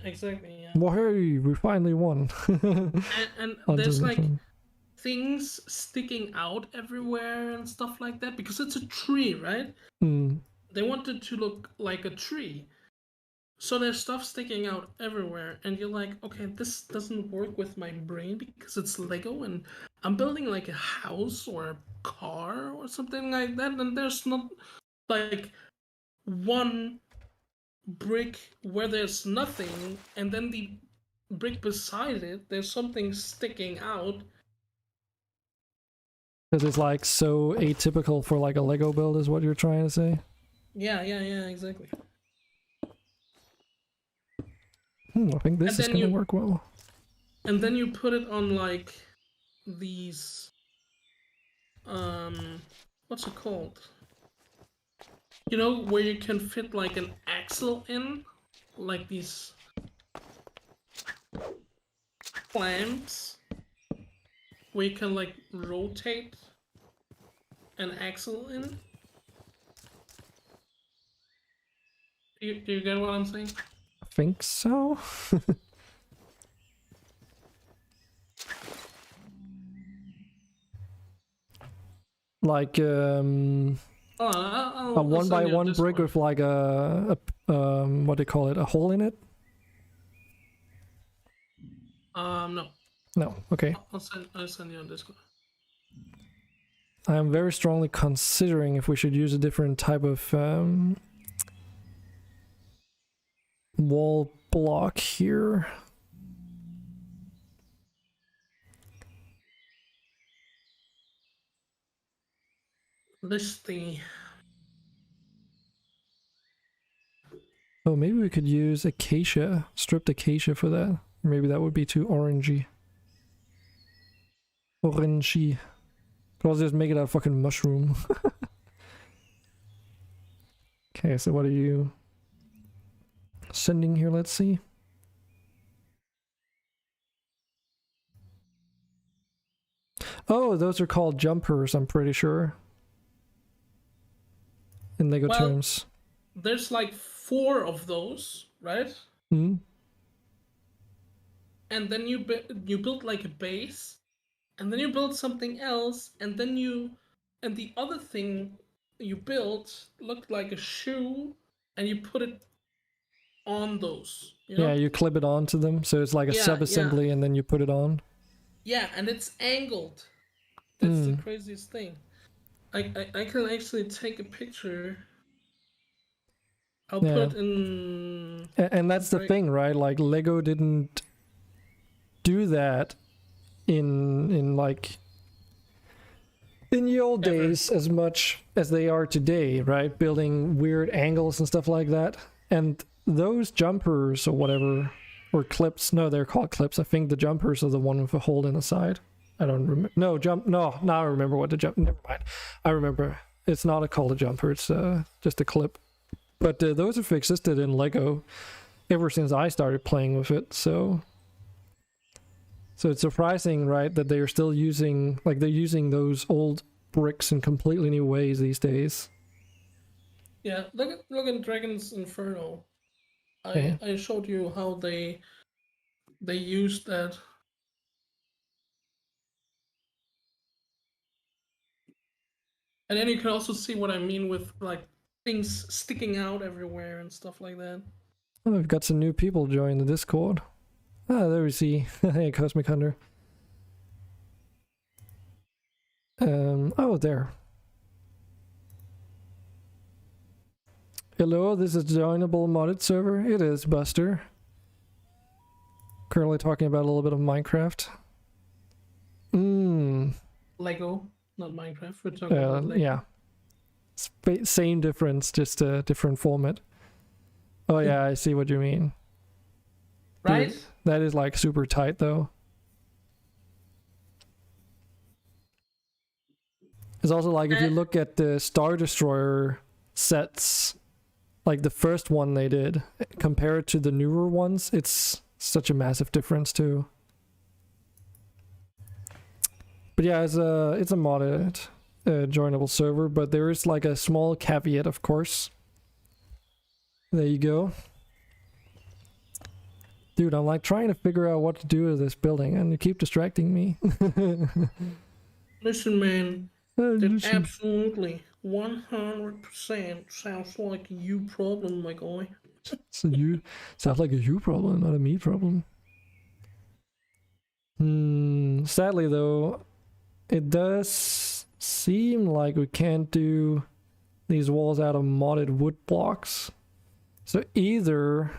exactly, yeah. Well, hey, we finally won. And there's like things sticking out everywhere and stuff like that because it's a tree, right? Mm. They want it to look like a tree. So there's stuff sticking out everywhere, and you're like, okay, this doesn't work with my brain because it's Lego and I'm building like a house or a car or something like that, and there's not like one brick where there's nothing, and then the brick beside it, there's something sticking out. Because it's like so atypical for like a Lego build is what you're trying to say? Yeah, exactly. I think this is gonna work well. And then you put it on like these, what's it called? You know, where you can fit like an axle in, like these clamps, where you can like rotate an axle in. Do you get what I'm saying? I think so. Like a one by one brick with like a what do you call it? A hole in it? No. No. Okay. I'll send you on Discord. I am very strongly considering if we should use a different type of wall block here. This thing. Oh, maybe we could use acacia, stripped acacia for that. Maybe that would be too orangey. Orangey. Could also just make it out of fucking mushroom. Okay, so what are you sending here? Let's see. Oh, those are called jumpers, I'm pretty sure. In Lego terms. There's like 4 of those, right? Hmm? And then you build like a base, and then you build something else, and then and the other thing you built looked like a shoe, and you put it on those. You know? Yeah, you clip it onto them, so it's like a sub-assembly, and then you put it on. Yeah, and it's angled. That's the craziest thing. I can actually take a picture. I'll put in. And that's the thing, right? Like Lego didn't do that in like in the old days as much as they are today, right? Building weird angles and stuff like that. And those jumpers or whatever, or clips, no, they're called clips. I think the jumpers are the one with a hole in the side. I don't remember. No, now I remember what the jump. Never mind. I remember. It's not called a jumper. It's just a clip. But those have existed in Lego ever since I started playing with it. So it's surprising, right, that they are still using, like, they're using those old bricks in completely new ways these days. Yeah, look at Dragon's Inferno. I showed you how they used that. And then you can also see what I mean with like things sticking out everywhere and stuff like that. Oh, we've got some new people join the Discord. Ah, there we see. Hey, Cosmic Hunter. Oh, there. Hello, this is joinable modded server. It is, Buster. Currently talking about a little bit of Minecraft. Lego, not Minecraft. We're talking about Lego. Yeah. Same difference, just a different format. Oh yeah, I see what you mean. Right? Dude, that is like super tight though. It's also like if you look at the Star Destroyer sets, like the first one they did, compared to the newer ones, it's such a massive difference too. But yeah, it's a modded joinable server, but there is like a small caveat, of course. There you go. Dude, I'm like trying to figure out what to do with this building and you keep distracting me. Listen, man, that absolutely 100% sounds like a you problem, my guy. So you sounds like a you problem, not a me problem. Sadly though, it does seem like we can't do these walls out of modded wood blocks. So either...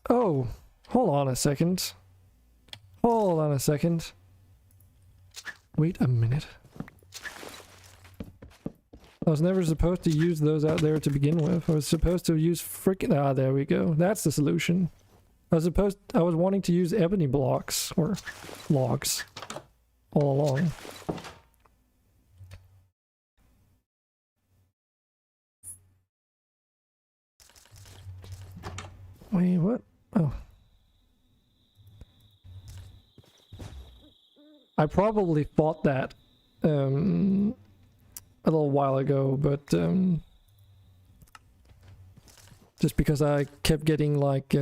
Oh, hold on a second. Hold on a second. Wait a minute. I was never supposed to use those out there to begin with. I was supposed to use freaking... Ah, there we go. That's the solution. I was wanting to use ebony blocks, or logs, all along. Wait, what? Oh. I probably thought that a little while ago, but just because I kept getting like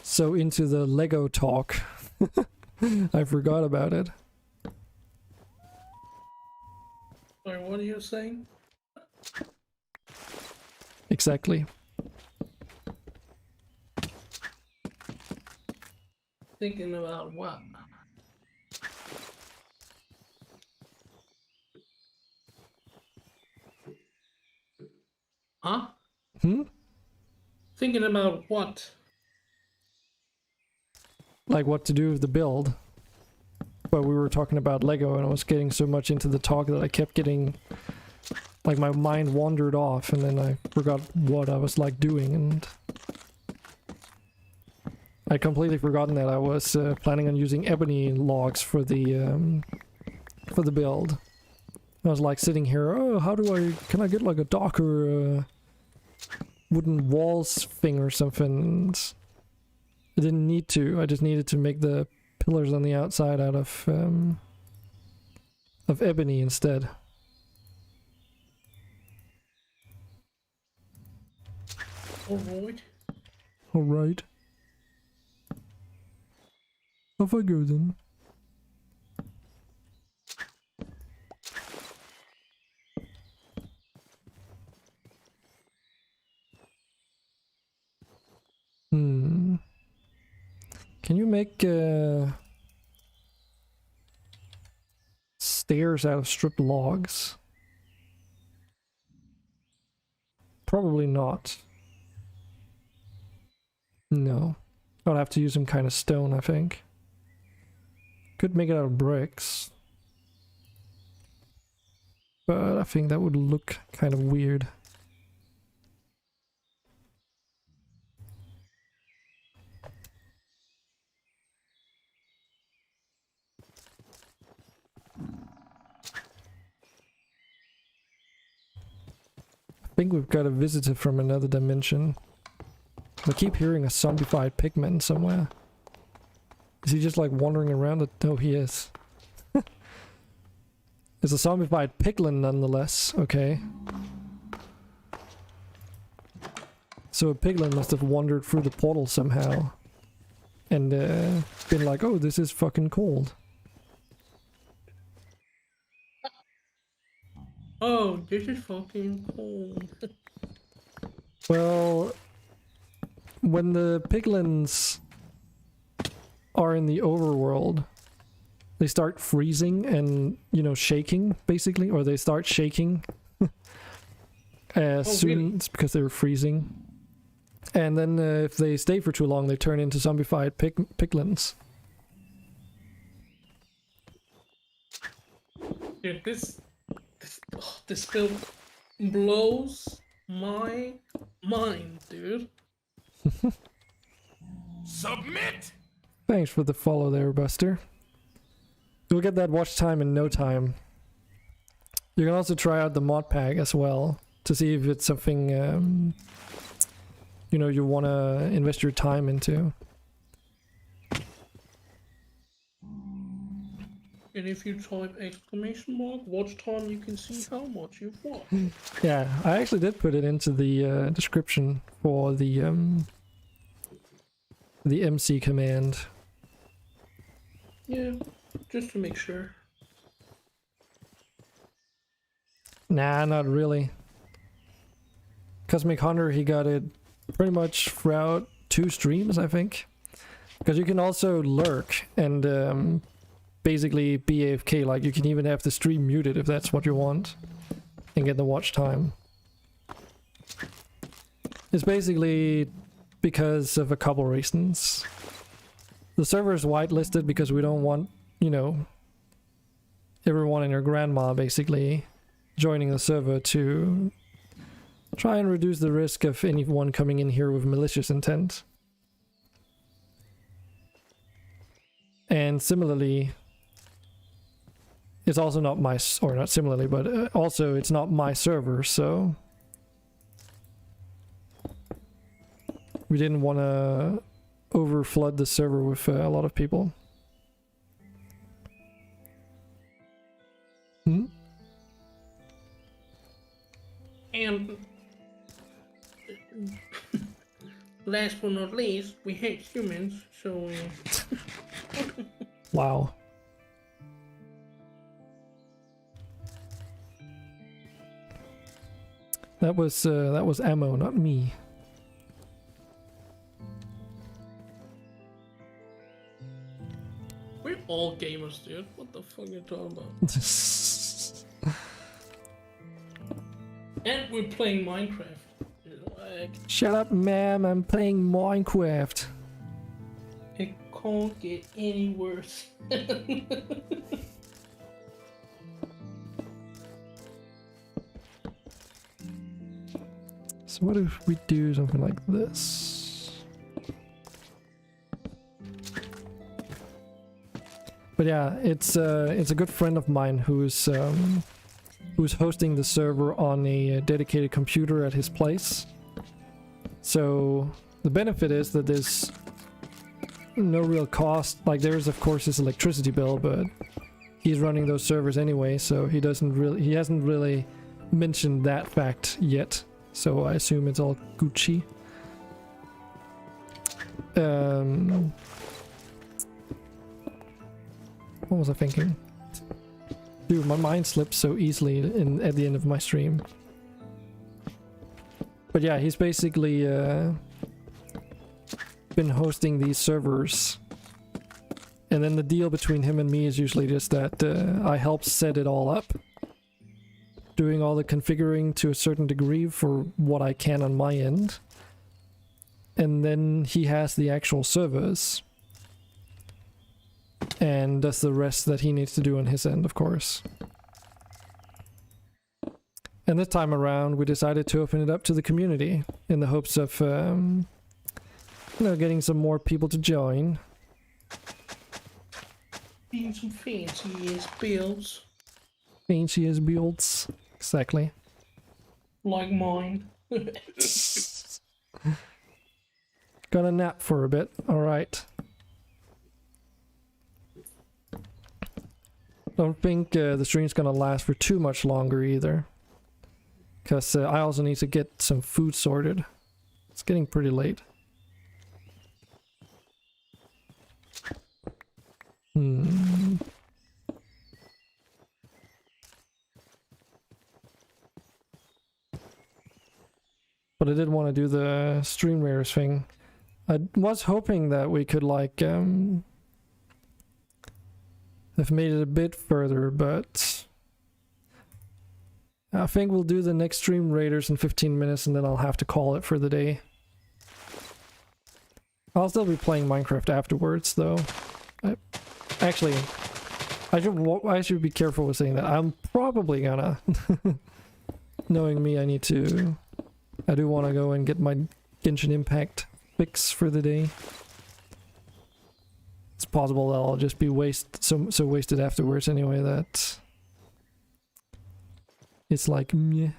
so into the Lego talk, I forgot about it. Sorry, what are you saying? Exactly. Thinking about what? Huh? Hmm? Thinking about what? Like what to do with the build. But we were talking about Lego and I was getting so much into the talk that I kept getting... Like my mind wandered off and then I forgot what I was like doing and... I'd completely forgotten that I was planning on using ebony logs for the build. I was like sitting here, oh, can I get like a darker wooden walls thing or something? And I didn't need to, I just needed to make the pillars on the outside out of ebony instead. Alright. Alright. Off I go then. Can you make stairs out of stripped logs? Probably not. No. I'd have to use some kind of stone, I think. Could make it out of bricks. But I think that would look kind of weird. I think we've got a visitor from another dimension. I keep hearing a zombified pigman somewhere. Is he just like wandering around? No, he is. It's a zombified piglin nonetheless, okay. So a piglin must have wandered through the portal somehow. And been like, oh, this is fucking cold. Oh, this is fucking cold. Well, when the piglins are in the overworld, they start freezing and, you know, shaking, basically, or they start shaking soon. Really? It's because they were freezing. And then if they stay for too long, they turn into zombified piglins. Dude, this build blows my mind, dude. Submit! Thanks for the follow there, Buster. You'll get that watch time in no time. You can also try out the modpack as well to see if it's something you know, you want to invest your time into. And if you type exclamation mark watch time, you can see how much you've watched. Yeah, I actually did put it into the description for the MC command. Yeah, just to make sure. Nah, not really. Cosmic Hunter, he got it pretty much throughout 2 streams, I think. Because you can also lurk and basically be AFK. Like, you can even have the stream muted if that's what you want. And get the watch time. It's basically because of a couple reasons. The server is whitelisted because we don't want, you know, everyone and your grandma basically joining the server to try and reduce the risk of anyone coming in here with malicious intent. And similarly, it's also not my, or not similarly, but also it's not my server, so we didn't want to overflood the server with a lot of people. And last but not least, we hate humans, so Wow. That was ammo, not me. we're all gamers, dude. What the fuck are you talking about? And we're playing Minecraft. lag. Shut up, ma'am. I'm playing Minecraft. It can't get any worse. So what if we do something like this? But yeah, it's a good friend of mine who's hosting the server on a dedicated computer at his place. So the benefit is that there's no real cost. Like there is of course his electricity bill, but he's running those servers anyway, so he hasn't really mentioned that fact yet. So I assume it's all Gucci. What was I thinking? Dude, my mind slips so easily at the end of my stream. But yeah, he's basically been hosting these servers. And then the deal between him and me is usually just that I help set it all up, doing all the configuring to a certain degree for what I can on my end. And then he has the actual servers and does the rest that he needs to do on his end, of course. And this time around we decided to open it up to the community in the hopes of you know, getting some more people to join. Being some fancy ass builds. Fancy as builds. Exactly. Like mine. Gonna nap for a bit, alright. Don't think the stream's gonna last for too much longer either. Because I also need to get some food sorted. It's getting pretty late. But I did want to do the stream rares thing. I was hoping that we could like have made it a bit further, but I think we'll do the next stream raiders in 15 minutes and then I'll have to call it for the day. I'll still be playing Minecraft afterwards though. Actually, I should be careful with saying that. I'm probably gonna. Knowing me, I do want to go and get my Genshin Impact fix for the day. It's possible that I'll just be so wasted afterwards anyway that it's like meh.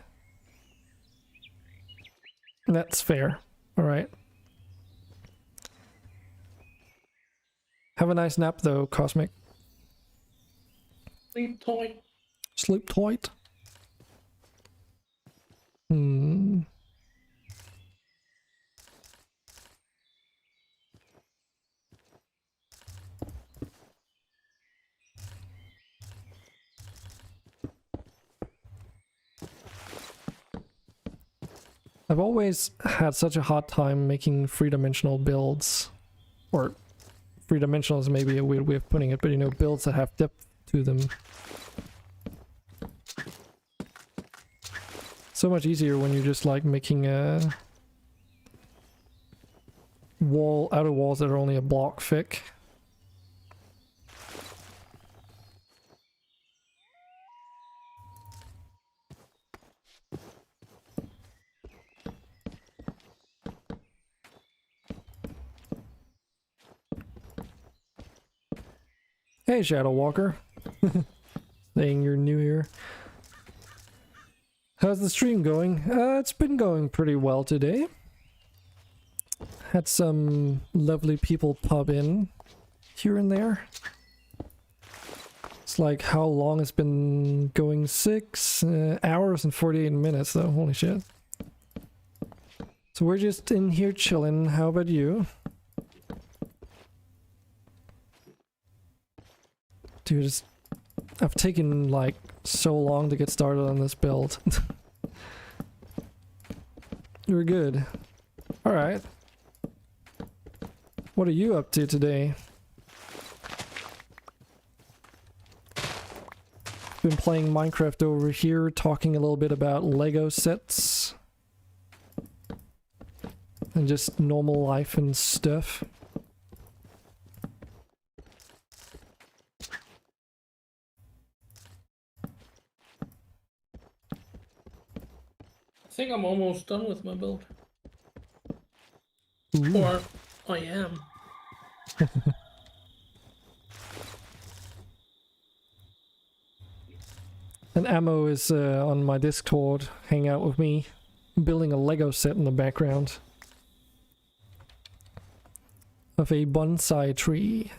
That's fair. All right. Have a nice nap though, Cosmic. Sleep tight. Sleep tight. I've always had such a hard time making three-dimensional builds, or three-dimensional is maybe a weird way of putting it, but you know, builds that have depth to them. So much easier when you're just like making a outer walls that are only a block thick. Hey, Shadow Walker. Saying you're new here. How's the stream going? It's been going pretty well today. Had some lovely people pop in here and there. It's like how long it's been going? 6 hours and 48 minutes though, holy shit. So we're just in here chilling. How about you? Dude, I've taken like so long to get started on this build. You're good. Alright. What are you up to today? Been playing Minecraft over here, talking a little bit about Lego sets. and just normal life and stuff. I think I'm almost done with my build. Ooh. Or I am. And Ammo is on my Discord, hang out with me, building a Lego set in the background of a bonsai tree.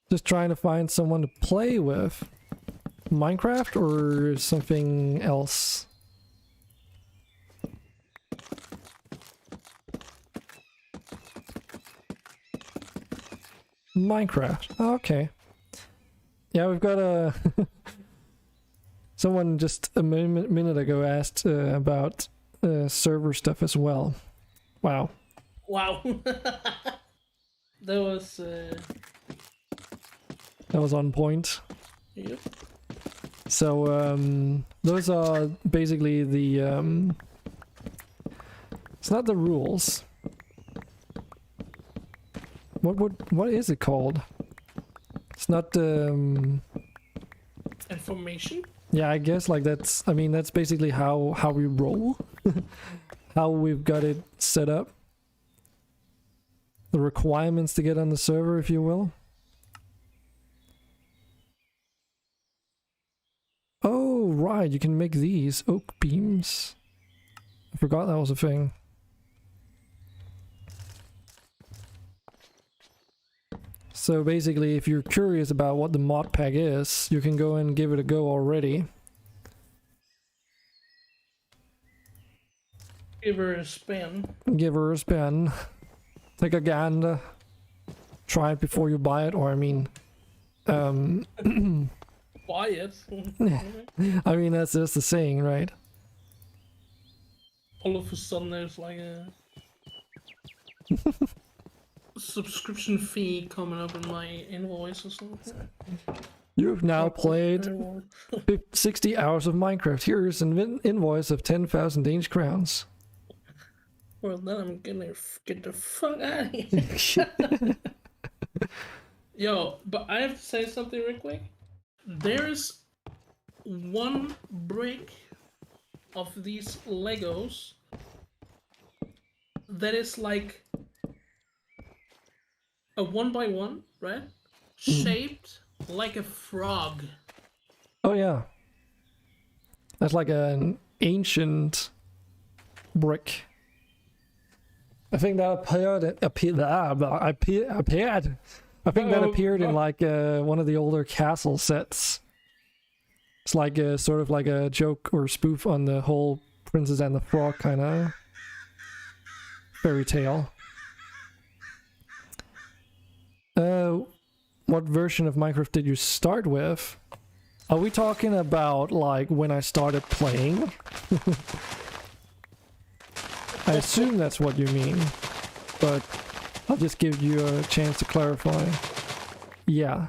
Just trying to find someone to play with. Minecraft or something else? Minecraft. Okay. Yeah, we've got a... Someone just a minute ago asked about server stuff as well. Wow. Wow. That was... That was on point. Yep. So those are basically the it's not the rules. What is it called? It's not Information? yeah, I guess like that's that's basically how we roll. How we've got it set up. The requirements to get on the server, if you will. Oh, right, you can make these oak beams. I forgot that was a thing. So basically, if you're curious about what the mod pack is, you can go and give it a go already. Give her a spin. Give her a spin. Take a gander. Try it before you buy it, or Buy it. I mean, that's just the saying, right? All of a sudden there's like a subscription fee coming up in my invoice or something. You've now played 60 hours of Minecraft. Here's an invoice of 10,000 Danish crowns. Well, then I'm gonna get the fuck out of here. Yo, but I have to say something real quick. There's one brick of these Legos that is like a 1x1, right? Shaped like a frog. Oh yeah. That's like an ancient brick. I think that appeared I think that appeared in like one of the older castle sets. It's like a sort of like a joke or spoof on the whole Princess and the Frog kind of fairy tale. What version of Minecraft did you start with? Are we talking about like when I started playing? I assume that's what you mean, but I'll just give you a chance to clarify. Yeah.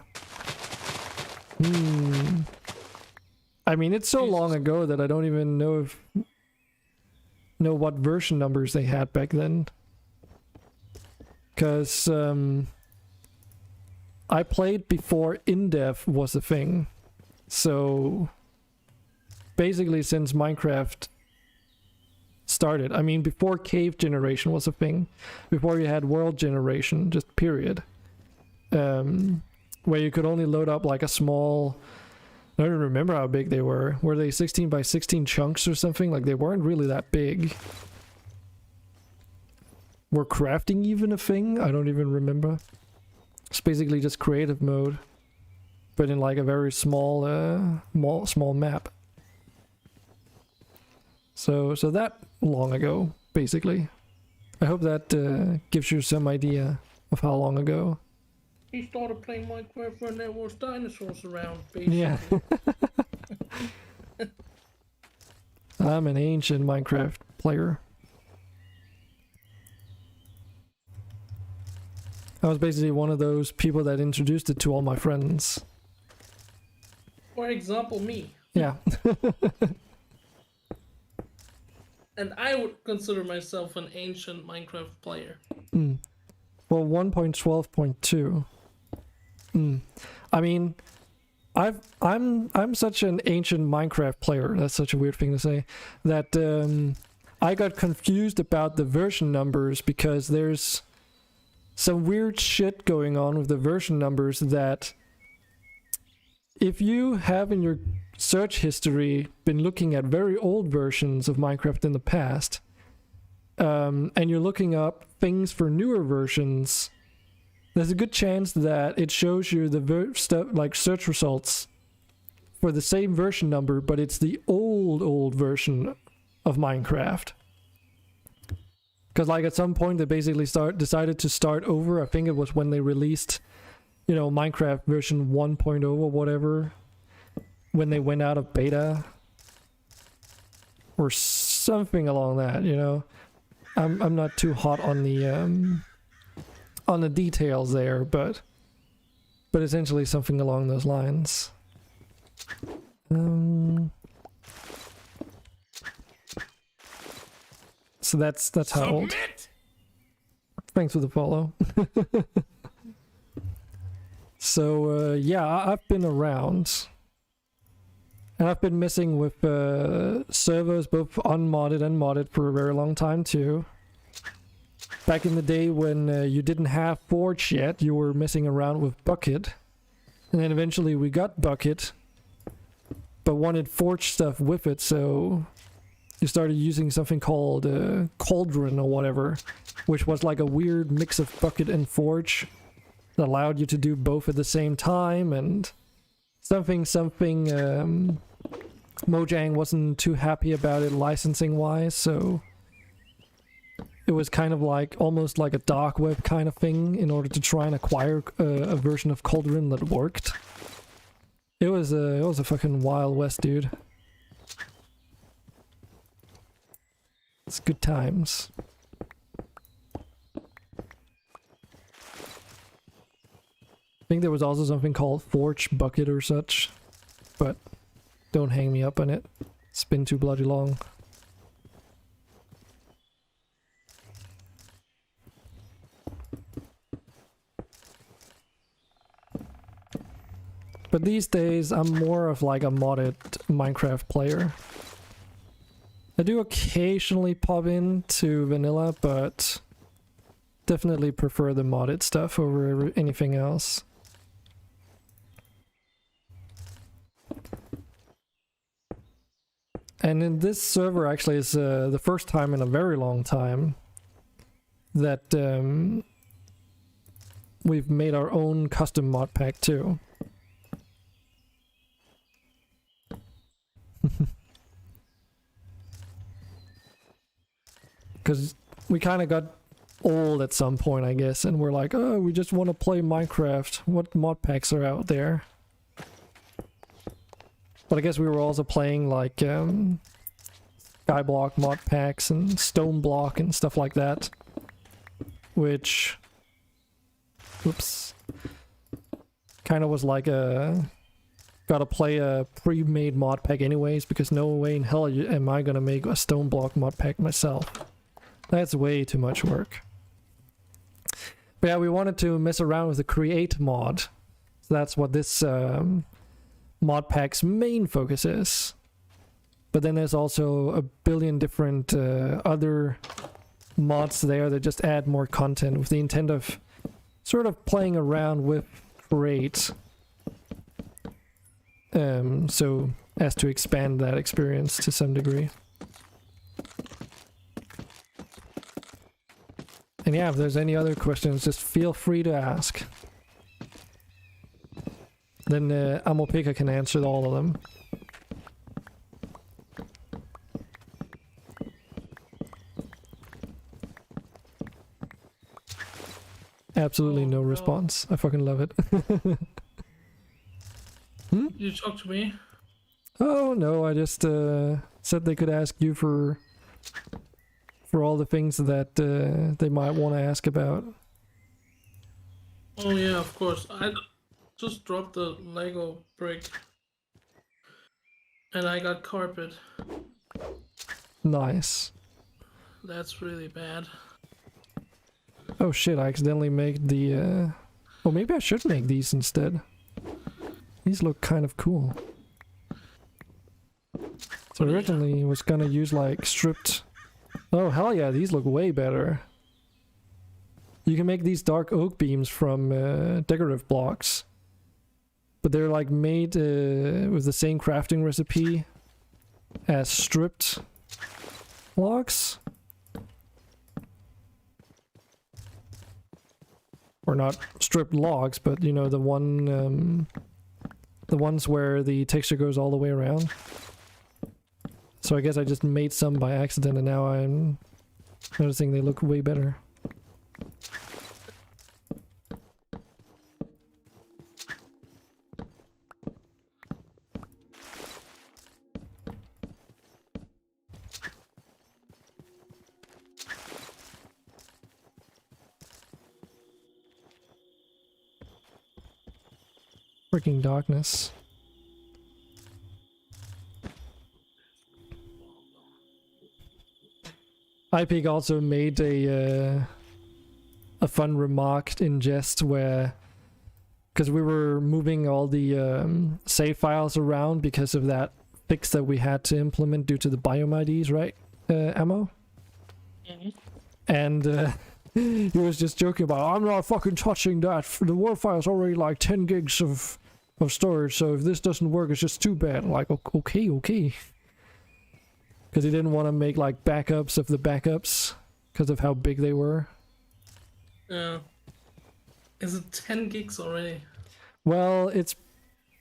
I mean, it's so long ago that I don't even know what version numbers they had back then. Because I played before in-dev was a thing. So basically since Minecraft started, I mean before cave generation was a thing, before you had world generation, just period, where you could only load up like a small, I don't remember how big they were they 16 by 16 chunks or something? Like they weren't really that big. Were crafting even a thing? I don't even remember. It's basically just creative mode, but in like a very small small map. So that long ago, basically. I hope that gives you some idea of how long ago. He started playing Minecraft when there was dinosaurs around, basically. Yeah. I'm an ancient Minecraft player. I was basically one of those people that introduced it to all my friends. For example, me. Yeah. And I would consider myself an ancient Minecraft player. Well, 1.12.2. I mean, I'm such an ancient Minecraft player. That's such a weird thing to say. That I got confused about the version numbers because there's some weird shit going on with the version numbers that if you have in your search history been looking at very old versions of Minecraft in the past, and you're looking up things for newer versions, there's a good chance that it shows you the stuff like search results for the same version number, but it's the old version of Minecraft. Because like at some point they basically decided to start over. I think it was when they released, you know, Minecraft version 1.0 or whatever, when they went out of beta or something along that, you know. I'm not too hot on the details there, but essentially something along those lines. So that's how old. Submit! Thanks for the follow. So yeah, I've been around, and I've been messing with servers, both unmodded and modded, for a very long time too. Back in the day when you didn't have Forge yet, you were messing around with Bucket, and then eventually we got Bucket, but wanted Forge stuff with it, so you started using something called Cauldron or whatever, which was like a weird mix of Bucket and Forge that allowed you to do both at the same time, and something Mojang wasn't too happy about it licensing wise, so it was kind of like almost like a dark web kind of thing in order to try and acquire a version of Cauldron that worked. It was a fucking Wild West, dude. It's good times. I think there was also something called Forge Bucket or such, but don't hang me up on it. It's been too bloody long. But these days I'm more of like a modded Minecraft player. I do occasionally pop into vanilla, but definitely prefer the modded stuff over anything else. And in this server actually is the first time in a very long time that we've made our own custom mod pack too. Because we kind of got old at some point, I guess, and we're like, oh, we just want to play Minecraft. What mod packs are out there? But I guess we were also playing like Skyblock mod packs and Stone Block and stuff like that, which, oops, kind of was like a gotta play a pre-made mod pack anyways, because no way in hell am I gonna make a Stone Block mod pack myself. That's way too much work. But yeah, we wanted to mess around with the Create mod. So that's what this mod pack's main focus is. But then there's also a billion different other mods there that just add more content with the intent of sort of playing around with Create. So as to expand that experience to some degree. And yeah, if there's any other questions, just feel free to ask. Then Amopika can answer all of them. Absolutely no response. I fucking love it. You talk to me? Oh no, I just said they could ask you for all the things that they might want to ask about. Oh yeah, of course. I just dropped the Lego brick. And I got carpet. Nice. That's really bad. Oh shit, I accidentally made the oh, maybe I should make these instead. These look kind of cool. So originally was gonna use like stripped. Oh hell yeah, these look way better. You can make these dark oak beams from decorative blocks. But they're like made with the same crafting recipe as stripped logs. Or not stripped logs, but you know, the ones where the texture goes all the way around. So I guess I just made some by accident and now I'm noticing they look way better. Freaking darkness. iPig also made a fun remark in jest where, because we were moving all the save files around because of that fix that we had to implement due to the biome IDs, right, Ammo? Mm-hmm. And he was just joking about, I'm not fucking touching that. The Word file's already like 10 gigs of storage, so if this doesn't work, it's just too bad. Like, okay. Because he didn't want to make like backups of the backups because of how big they were. Yeah. Is it 10 gigs already? Well, it's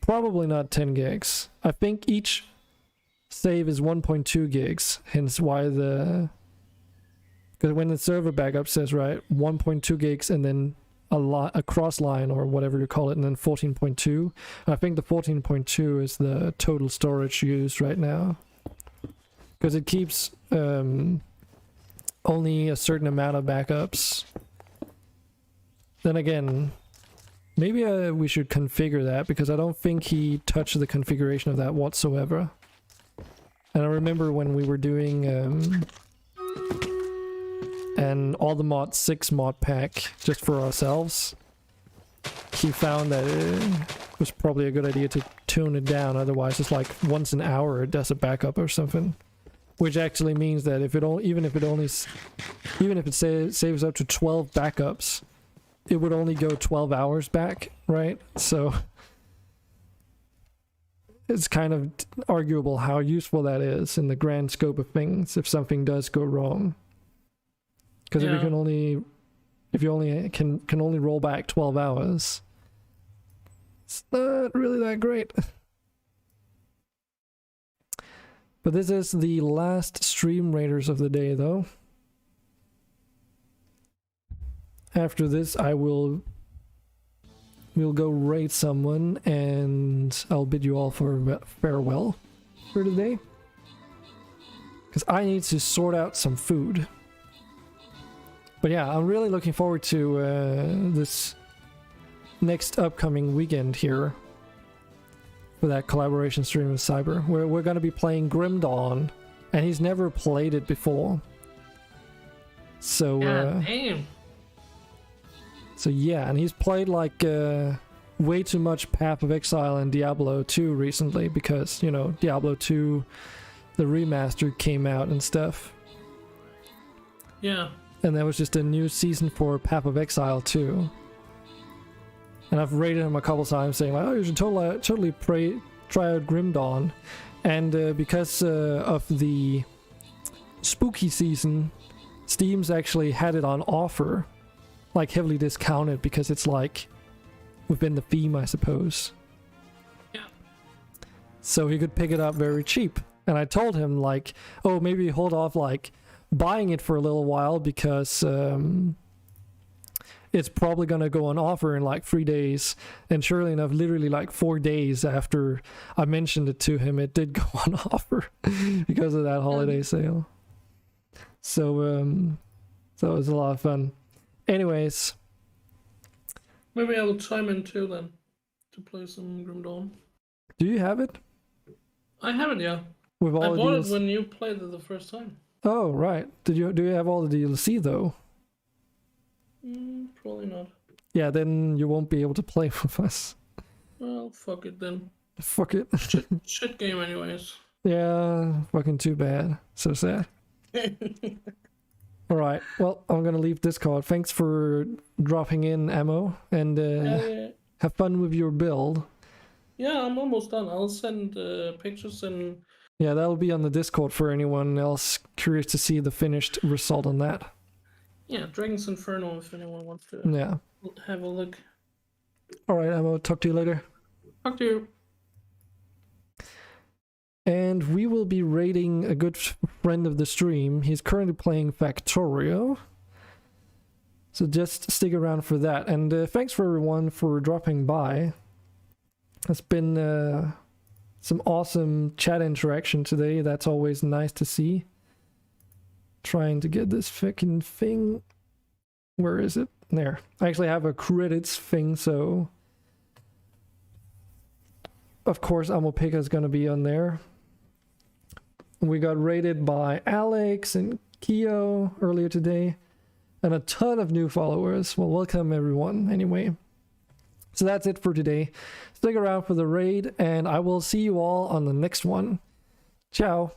probably not 10 gigs. I think each save is 1.2 gigs, hence why the... Because when the server backup says, right, 1.2 gigs and then a cross line or whatever you call it, and then 14.2. I think the 14.2 is the total storage used right now. Because it keeps only a certain amount of backups. Then again, maybe we should configure that, because I don't think he touched the configuration of that whatsoever. And I remember when we were doing an All the Mod 6 mod pack just for ourselves, he found that it was probably a good idea to tune it down, otherwise it's like once an hour it does a backup or something. Which actually means that if it even if it saves up to 12 backups, it would only go 12 hours back, right? So it's kind of arguable how useful that is in the grand scope of things if something does go wrong. Because if you only can only roll back 12 hours, it's not really that great. But this is the last stream raiders of the day, though. After this, we'll go raid someone, and I'll bid you all for farewell for today. Because I need to sort out some food. But yeah, I'm really looking forward to this next upcoming weekend here. For that collaboration stream with Cyber, where we're going to be playing Grim Dawn, and he's never played it before. So, damn. So yeah, and he's played like way too much Path of Exile and Diablo 2 recently, because, you know, Diablo 2, the remaster came out and stuff. Yeah. And there was just a new season for Path of Exile 2. And I've rated him a couple times saying like, oh, you should totally try out Grim Dawn. And because of the spooky season, Steam's actually had it on offer. Like heavily discounted, because it's like within the theme, I suppose. Yeah. So he could pick it up very cheap. And I told him like, oh, maybe hold off like buying it for a little while, because it's probably gonna go on offer in like 3 days. And surely enough, literally like 4 days after I mentioned it to him, it did go on offer because of that holiday sale. So so it was a lot of fun. Anyways, Maybe I will chime in too then to play some Grim Dawn. do you have it I haven't, yeah. with all I the bought it DLC? when you played it the first time. Oh right. Do you have all the DLC though? Probably not. Yeah, then you won't be able to play with us. Well, fuck it then. Fuck it. Shit game anyways. Yeah, fucking too bad. So sad. All right. Well, I'm gonna leave Discord. Thanks for dropping in, Ammo, and have fun with your build. Yeah, I'm almost done. I'll send pictures and Yeah, that'll be on the Discord for anyone else curious to see the finished result on that. yeah, Dragon's Inferno if anyone wants to Yeah. have a look. All right, Ammo. Talk to you later. Talk to you. And we will be raiding a good friend of the stream. He's currently playing Factorio. So just stick around for that. And thanks for everyone for dropping by. It's been some awesome chat interaction today. That's always nice to see. Trying to get this fucking thing. Where is it? There. I actually have a credits thing, so of course Amopika is going to be on there. We got rated by Alex and Keo earlier today, and a ton of new followers. Well, welcome everyone anyway. So that's it for today. Stick around for the raid, and I will see you all on the next one. Ciao.